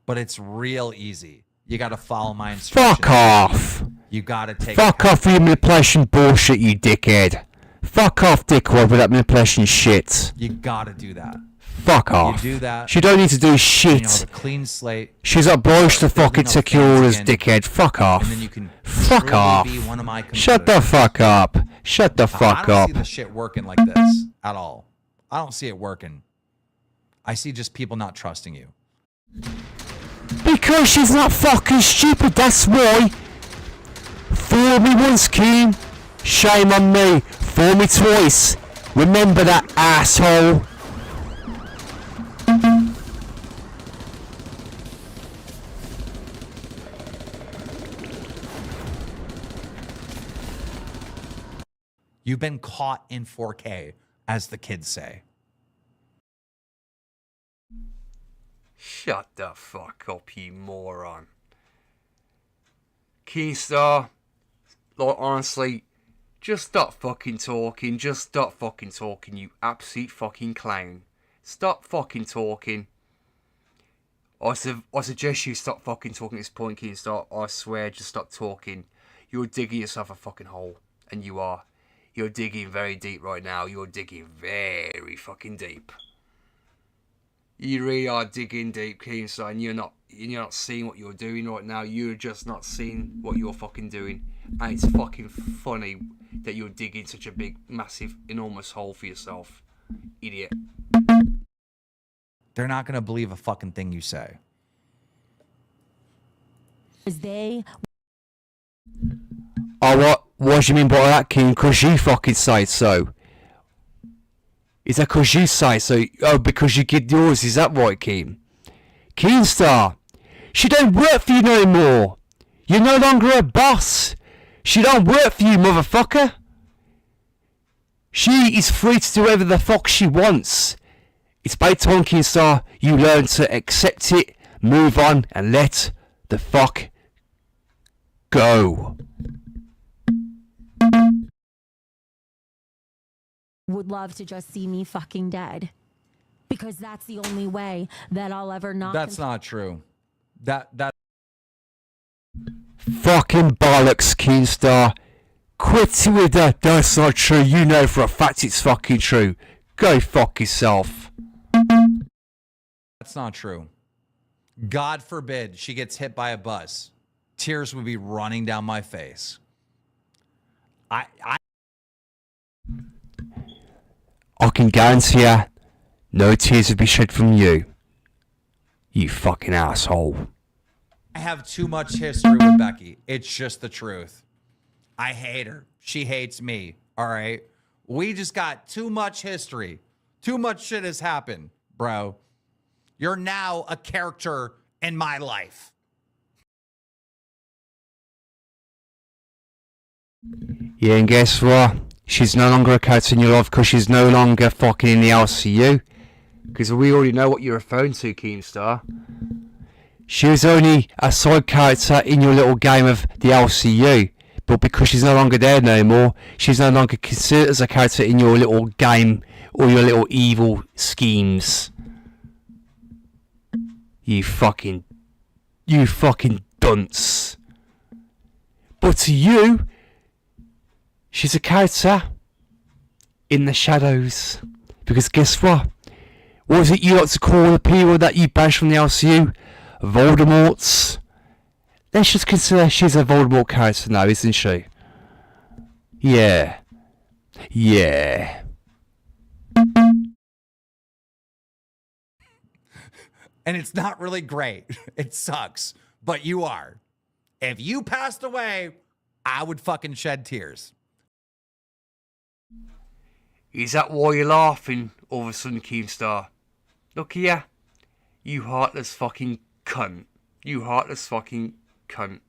But it's real easy. You got to follow my instructions. Fuck off. You got to take Fuck off with your manipulation bullshit, you dickhead. Fuck off, dickwad, with that manipulation shit. You got to do that. Fuck off. You do that. She don't need to do shit. You know, a clean slate. She's obliged to fucking take your orders, dickhead. Fuck off. And then you can fuck off. be one of my Shut the fuck up. Shut the fuck I don't up. see the shit working like this at all. I don't see it working. I see just people not trusting you. Because she's not fucking stupid, that's why. Fool me once, Keen. Shame on me. Fool me twice. Remember that, asshole. You've been caught in 4K, as the kids say. Shut the fuck up, you moron. Keystar, like, honestly, just stop fucking talking. Just stop fucking talking, you absolute fucking clown. Stop fucking talking. I suggest you stop fucking talking at this point, Keystar. I swear, just stop talking. You're digging yourself a fucking hole. And you are. You're digging very deep right now. You're digging very fucking deep. You really are digging deep, Keemstar, and you're not seeing what you're doing right now. You're just not seeing what you're fucking doing. And it's fucking funny that you're digging such a big, massive, enormous hole for yourself. Idiot. They're not going to believe a fucking thing you say. Oh, what do you mean by that, Keem? Because you fucking say so. Is that because you say so? Oh, because you get yours, is that right, Keem? Keemstar, she don't work for you no more. You're no longer a boss. She don't work for you, motherfucker. She is free to do whatever the fuck she wants. It's by time, Keemstar, you learn to accept it, Move on and let the fuck go. Would love to just see me fucking dead. Because that's the only way that I'll ever not. That's not true. That Fucking bollocks, Keemstar. Quit with that. That's not true. You know for a fact it's fucking true. Go fuck yourself. That's not true. God forbid she gets hit by a bus. Tears would be running down my face. I can guarantee you, no tears would be shed from you. You fucking asshole. I have too much history with Becky. It's just the truth. I hate her. She hates me. All right. We just got too much history. Too much shit has happened, bro. You're now a character in my life. Yeah, and guess what? She's no longer a character in your life because she's no longer fucking in the LCU. Because we already know what you're referring to, Keemstar. She was only a side character in your little game of the LCU. But because she's no longer there no more, she's no longer considered as a character in your little game or your little evil schemes. You fucking dunce. But to you, she's a character in the shadows. Because guess what? What is it you like to call the people that you bash from the LCU? Voldemorts? Let's just consider she's a Voldemort character now, isn't she? Yeah. Yeah. And it's not really great. It sucks. But you are. If you passed away, I would fucking shed tears. Is that why you're laughing all of a sudden, Keemstar? Look here. You heartless fucking cunt. You heartless fucking cunt.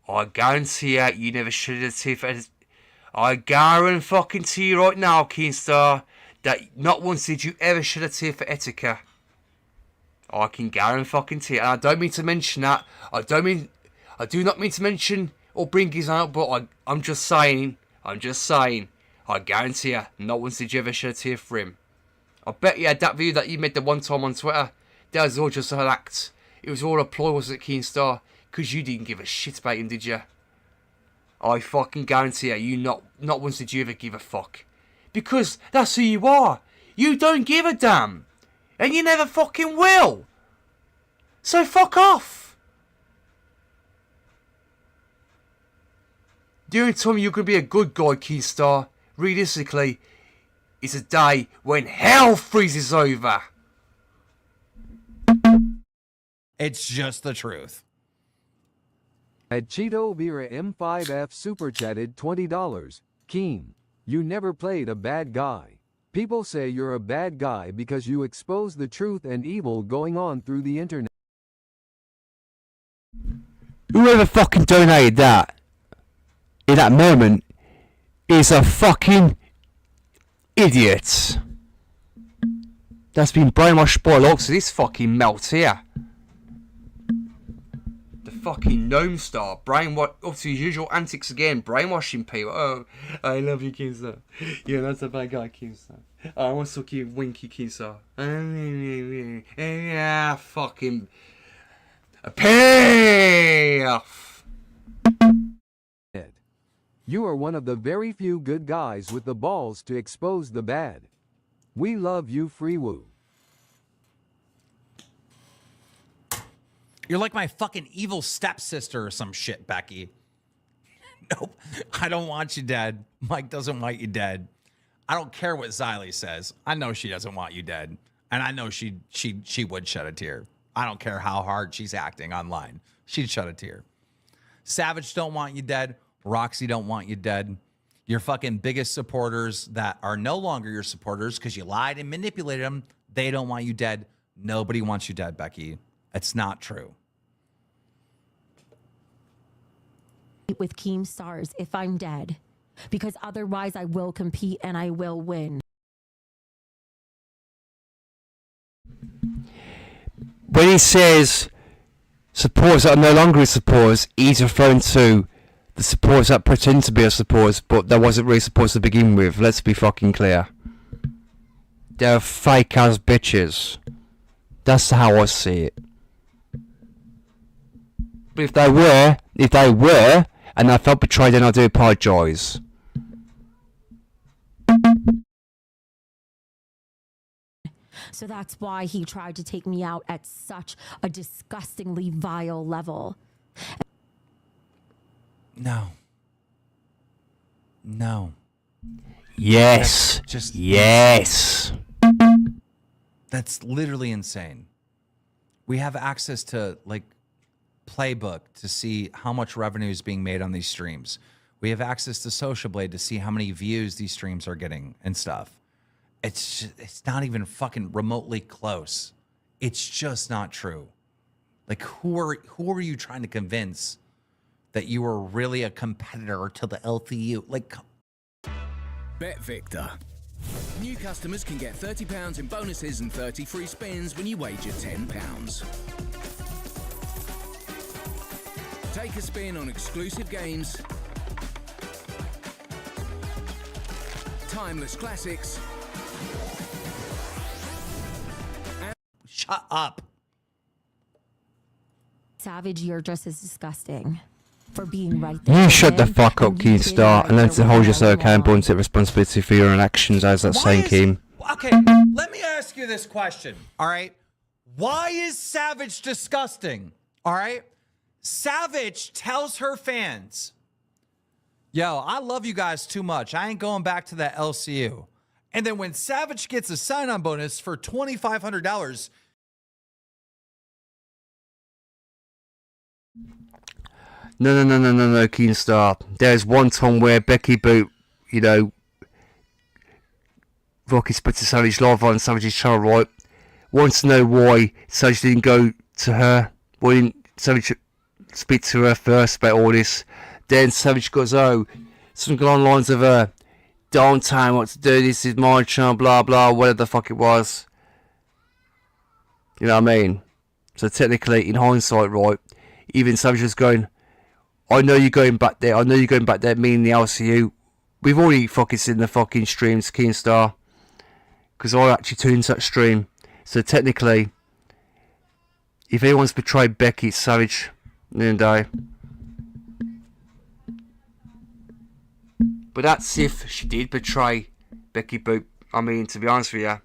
I guarantee you never shed a tear for... I guarantee you right now, Keemstar, that not once did you ever shed a tear for Etika. I can guarantee, and I don't mean to mention that. I do not mean to mention or bring his out, but I'm just saying. I guarantee you, not once did you ever shed a tear for him. I bet you had that video that you made the one time on Twitter. That was all just an act. It was all a ploy, wasn't it, Keemstar? Because you didn't give a shit about him, did you? I fucking guarantee you, not once did you ever give a fuck. Because that's who you are. You don't give a damn. And you never fucking will. So fuck off. The only time you're going to be a good guy, Keemstar, realistically, is a day when hell freezes over. It's just the truth. At Cheeto Vera M5F super chatted $20. Keem, you never played a bad guy. People say you're a bad guy because you expose the truth and evil going on through the internet. Whoever fucking donated that in that moment is a fucking idiot. That's been brainwashed by lots of this fucking melt here. The fucking gnome star, brainwash, up to his usual antics again, brainwashing people. Oh, I love you, Keemstar. Yeah, that's a bad guy, Keemstar. I want to suck you, winky, Keemstar. Yeah, fucking pay off. You are one of the very few good guys with the balls to expose the bad. We love you, Freewoo. You're like my fucking evil stepsister or some shit, Becky. Nope. I don't want you dead. Mike doesn't want you dead. I don't care what Xylee says. I know she doesn't want you dead. And I know she would shed a tear. I don't care how hard she's acting online. She'd shed a tear. Savage don't want you dead. Roxy don't want you dead. Your fucking biggest supporters that are no longer your supporters because you lied and manipulated them, they don't want you dead. Nobody wants you dead, Becky. It's not true. With Keemstars if I'm dead, because otherwise I will compete and I will win. when he says supporters that are no longer his supporters, he's referring to the supporters that pretend to be his supporters, but that wasn't really supposed to begin with. Let's be fucking clear. They're fake ass bitches. That's how I see it. But if they were, and I felt betrayed, then I do apologise. So that's why he tried to take me out at such a disgustingly vile level. No. Yes. That's just yes. That's literally insane. We have access to like Playbook to see how much revenue is being made on these streams. We have access to Social Blade to see how many views these streams are getting and stuff. It's not even fucking remotely close. It's just not true. Like who are you trying to convince that you are really a competitor to the LCU? Like Bet Victor. New customers can get £30 in bonuses and 30 free spins when you wager £10. Take a spin on exclusive games, timeless classics, shut up. Savage, you're just as disgusting for being right there. You shut the fuck up, Keemstar, and learn to hold yourself accountable and take responsibility for your own actions, as that saying, Keem. Okay, let me ask you this question, all right? Why is Savage disgusting, all right? Savage tells her fans, yo, I love you guys too much. I ain't going back to that LCU. And then when Savage gets a sign-on bonus for $2,500, No, Keemstar. There's one time where Becky Boot, Rocky spoke to Savage live on Savage's channel, right? Wants to know why Savage didn't go to her. Why didn't Savage speak to her first about all this? Then Savage goes, something along the lines of, don't tell me what to do, this is my channel, blah, blah, whatever the fuck it was. You know what I mean? So technically, in hindsight, right, even Savage was going, I know you're going back there, me and the LCU. We've already fucking seen the fucking streams, Keemstar. Because I actually tuned into that stream. So technically, if anyone's betrayed Becky, it's Savage. Noon day. But that's if she did betray Becky Boop. I mean, to be honest with you.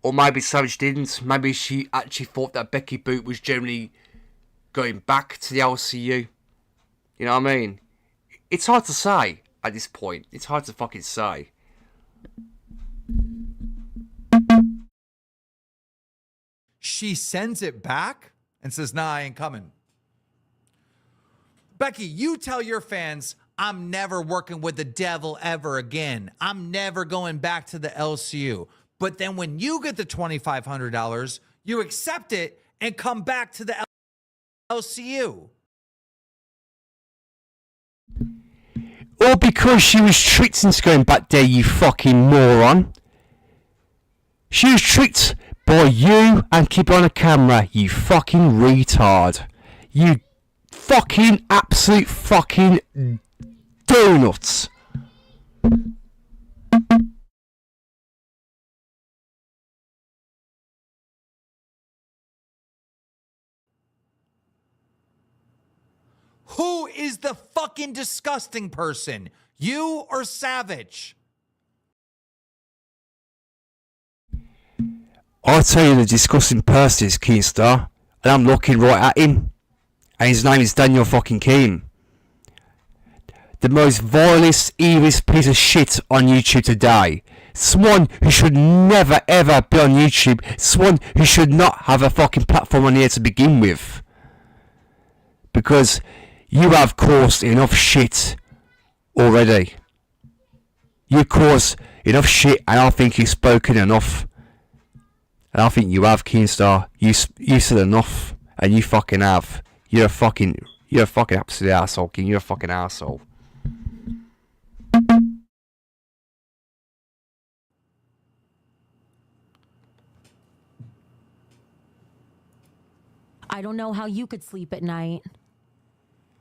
Or maybe Savage didn't. Maybe she actually thought that Becky Boop was generally going back to the LCU. You know what I mean? It's hard to say at this point. It's hard to fucking say. she sends it back and says, nah, I ain't coming. Becky, you tell your fans, I'm never working with the devil ever again. I'm never going back to the LCU. But then when you get the $2,500, you accept it and come back to the LCU. Or because she was tricked into going back there, you fucking moron. She was tricked by you and keep on a camera, you fucking retard. You fucking absolute fucking donuts. Who is the fucking disgusting person? You or Savage? I'll tell you the disgusting person is Keemstar, and I'm looking right at him. And his name is Daniel fucking Keem. The most vilest, evilest piece of shit on YouTube today. Someone who should never ever be on YouTube. Someone who should not have a fucking platform on here to begin with. Because you have caused enough shit already. You caused enough shit, and I think you've spoken enough. And I think you have, Keemstar. You said enough, and you fucking have. You're a fucking absolute asshole, King. You're a fucking asshole. I don't know how you could sleep at night,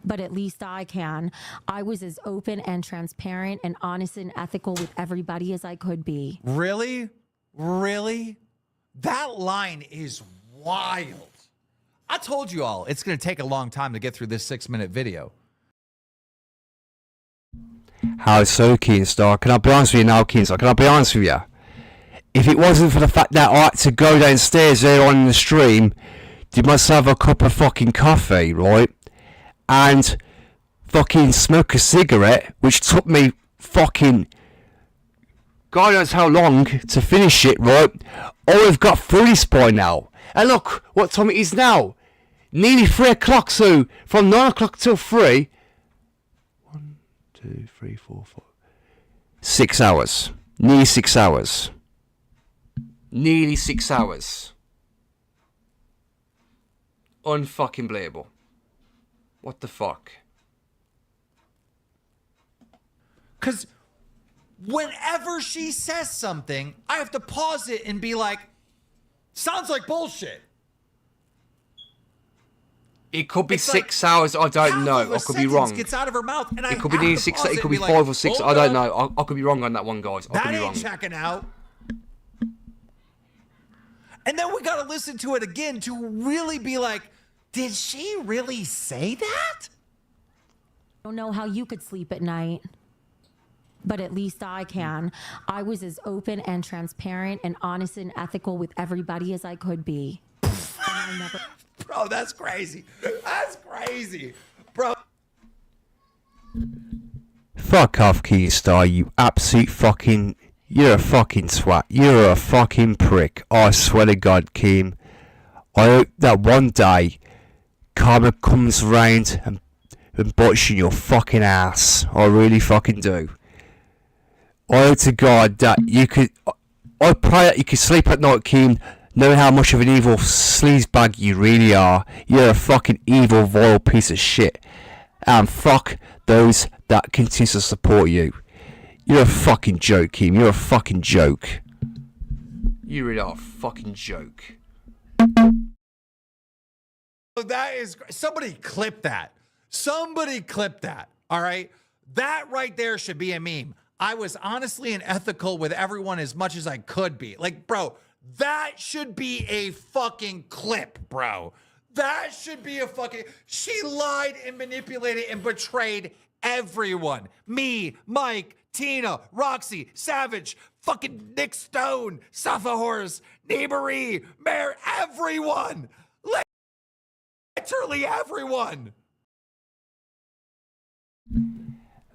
but at least I can. I was as open and transparent and honest and ethical with everybody as I could be. Really? Really? That line is wild. I told you all, it's going to take a long time to get through this 6-minute video. How so, Keenstar? Can I be honest with you now, Keenstar? Can I be honest with you? If it wasn't for the fact that I had to go downstairs there on the stream, did myself a cup of fucking coffee, right? And fucking smoke a cigarette, which took me fucking God knows how long to finish it, right? Oh, we've got through this by now. And look what time it is now. Nearly 3 o'clock, so from 9 o'clock till 3. 1, 2, 3, 4, 5. 6 hours. Nearly 6 hours. Nearly 6 hours. Unfucking believable. What the fuck? Because whenever she says something, I have to pause it and be like, sounds like bullshit. It could be 6 hours. I don't know. I could be wrong. Gets out of her mouth, and it could be nearly 6. It could be 5 or 6. I don't know. I could be wrong on that one, guys. I could be wrong. That ain't checking out. And then we got to listen to it again to really be like, did she really say that? I don't know how you could sleep at night, but at least I can. I was as open and transparent and honest and ethical with everybody as I could be. And I never... Bro, that's crazy. That's crazy. Bro. Fuck off, Keystar, you absolute fucking... You're a fucking twat. You're a fucking prick. I swear to God, Keem. I hope that one day karma comes round and bites you in your fucking ass. I really fucking do. I hope to God that you could... I pray that you could sleep at night, Keem, knowing how much of an evil sleazebag you really are. You're a fucking evil, vile piece of shit. And fuck those that continue to support you. You're a fucking joke, Keem. You're a fucking joke. You really are a fucking joke. That is... Somebody clip that. Somebody clip that. All right? That right there should be a meme. I was honestly and ethical with everyone as much as I could be. Like, bro, that should be a fucking clip, bro. That should be a fucking... She lied and manipulated and betrayed everyone. Me, Mike, Tina, Roxy, Savage, fucking Nick Stone, Safa Horse, Neighbory, Mayor, everyone. Literally everyone.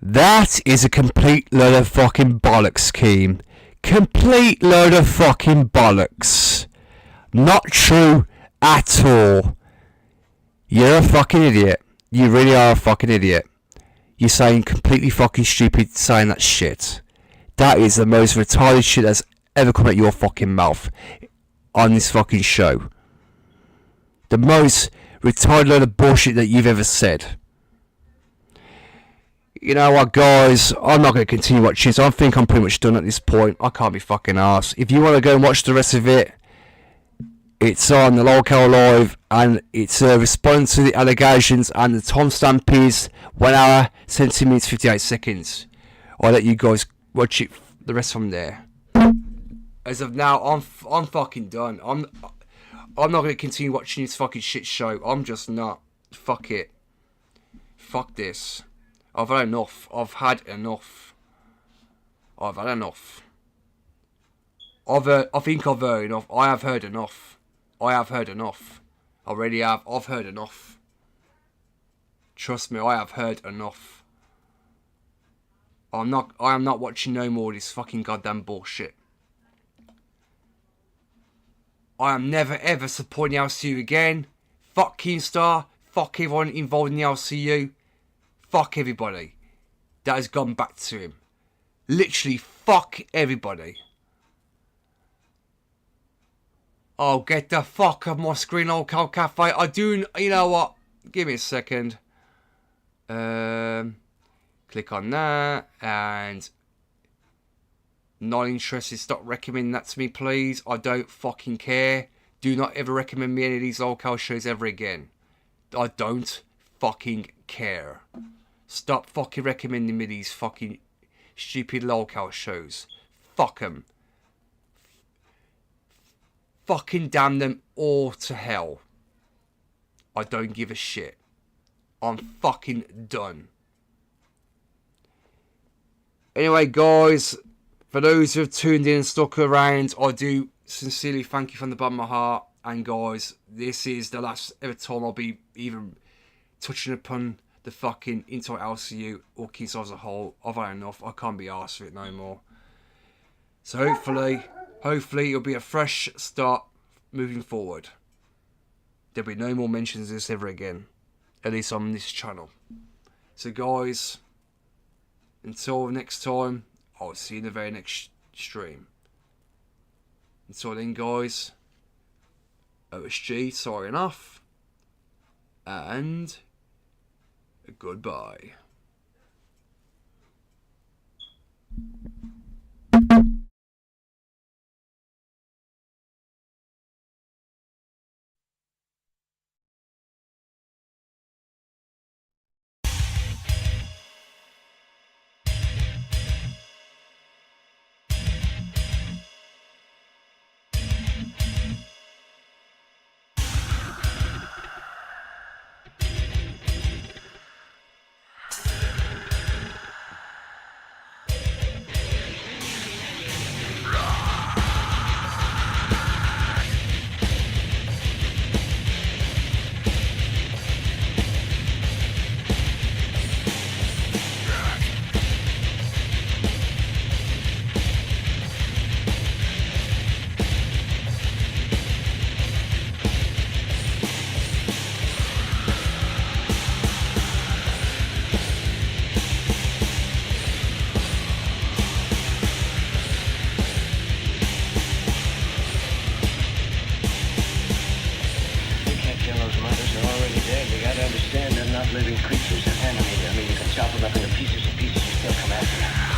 That is a complete load of fucking bollocks, Keem. Complete load of fucking bollocks. Not true at all. You're a fucking idiot. You really are a fucking idiot. You're saying completely fucking stupid saying that shit. That is the most retarded shit that's ever come out your fucking mouth on this fucking show. The most retarded load of bullshit that you've ever said. You know what, guys? I'm not going to continue watching this. I think I'm pretty much done at this point. I can't be fucking arsed. If you want to go and watch the rest of it, it's on the Lolcow Live, and it's a response to the allegations, and the timestamp is 1 hour, 17 minutes, 58 seconds. I'll let you guys watch it, the rest from there. As of now, I'm fucking done. I'm not going to continue watching this fucking shit show. I'm just not. Fuck it. Fuck this. I've had enough. I've had enough. I've had enough. I think I've heard enough. I have heard enough. I have heard enough. I really have. I've heard enough. Trust me, I have heard enough. I am not watching no more of this fucking goddamn bullshit. I am never ever supporting the LCU again. Fuck Keemstar. Fuck everyone involved in the LCU. Fuck everybody that has gone back to him. Literally, fuck everybody. Oh, get the fuck off my screen, old Cold Cafe. I do, you know what? Give me a second. Click on that. And not interested. Stop recommending that to me, please. I don't fucking care. Do not ever recommend me any of these locale shows ever again. I don't fucking care. Stop fucking recommending me these fucking stupid locale shows. Fuck them. Fucking damn them all to hell. I don't give a shit. I'm fucking done. Anyway, guys, for those who have tuned in and stuck around, I do sincerely thank you from the bottom of my heart. And guys, this is the last ever time I'll be even touching upon the fucking entire LCU or Kingside as a whole. I've had enough. I can't be arsed with it no more. So hopefully it'll be a fresh start moving forward. There'll be no more mentions of this ever again. At least on this channel. So guys, until next time, I'll see you in the very next stream. Until then, guys, OSG signing off, and goodbye. Living creatures are animated. I mean, you can chop them up into pieces and pieces and still come after them.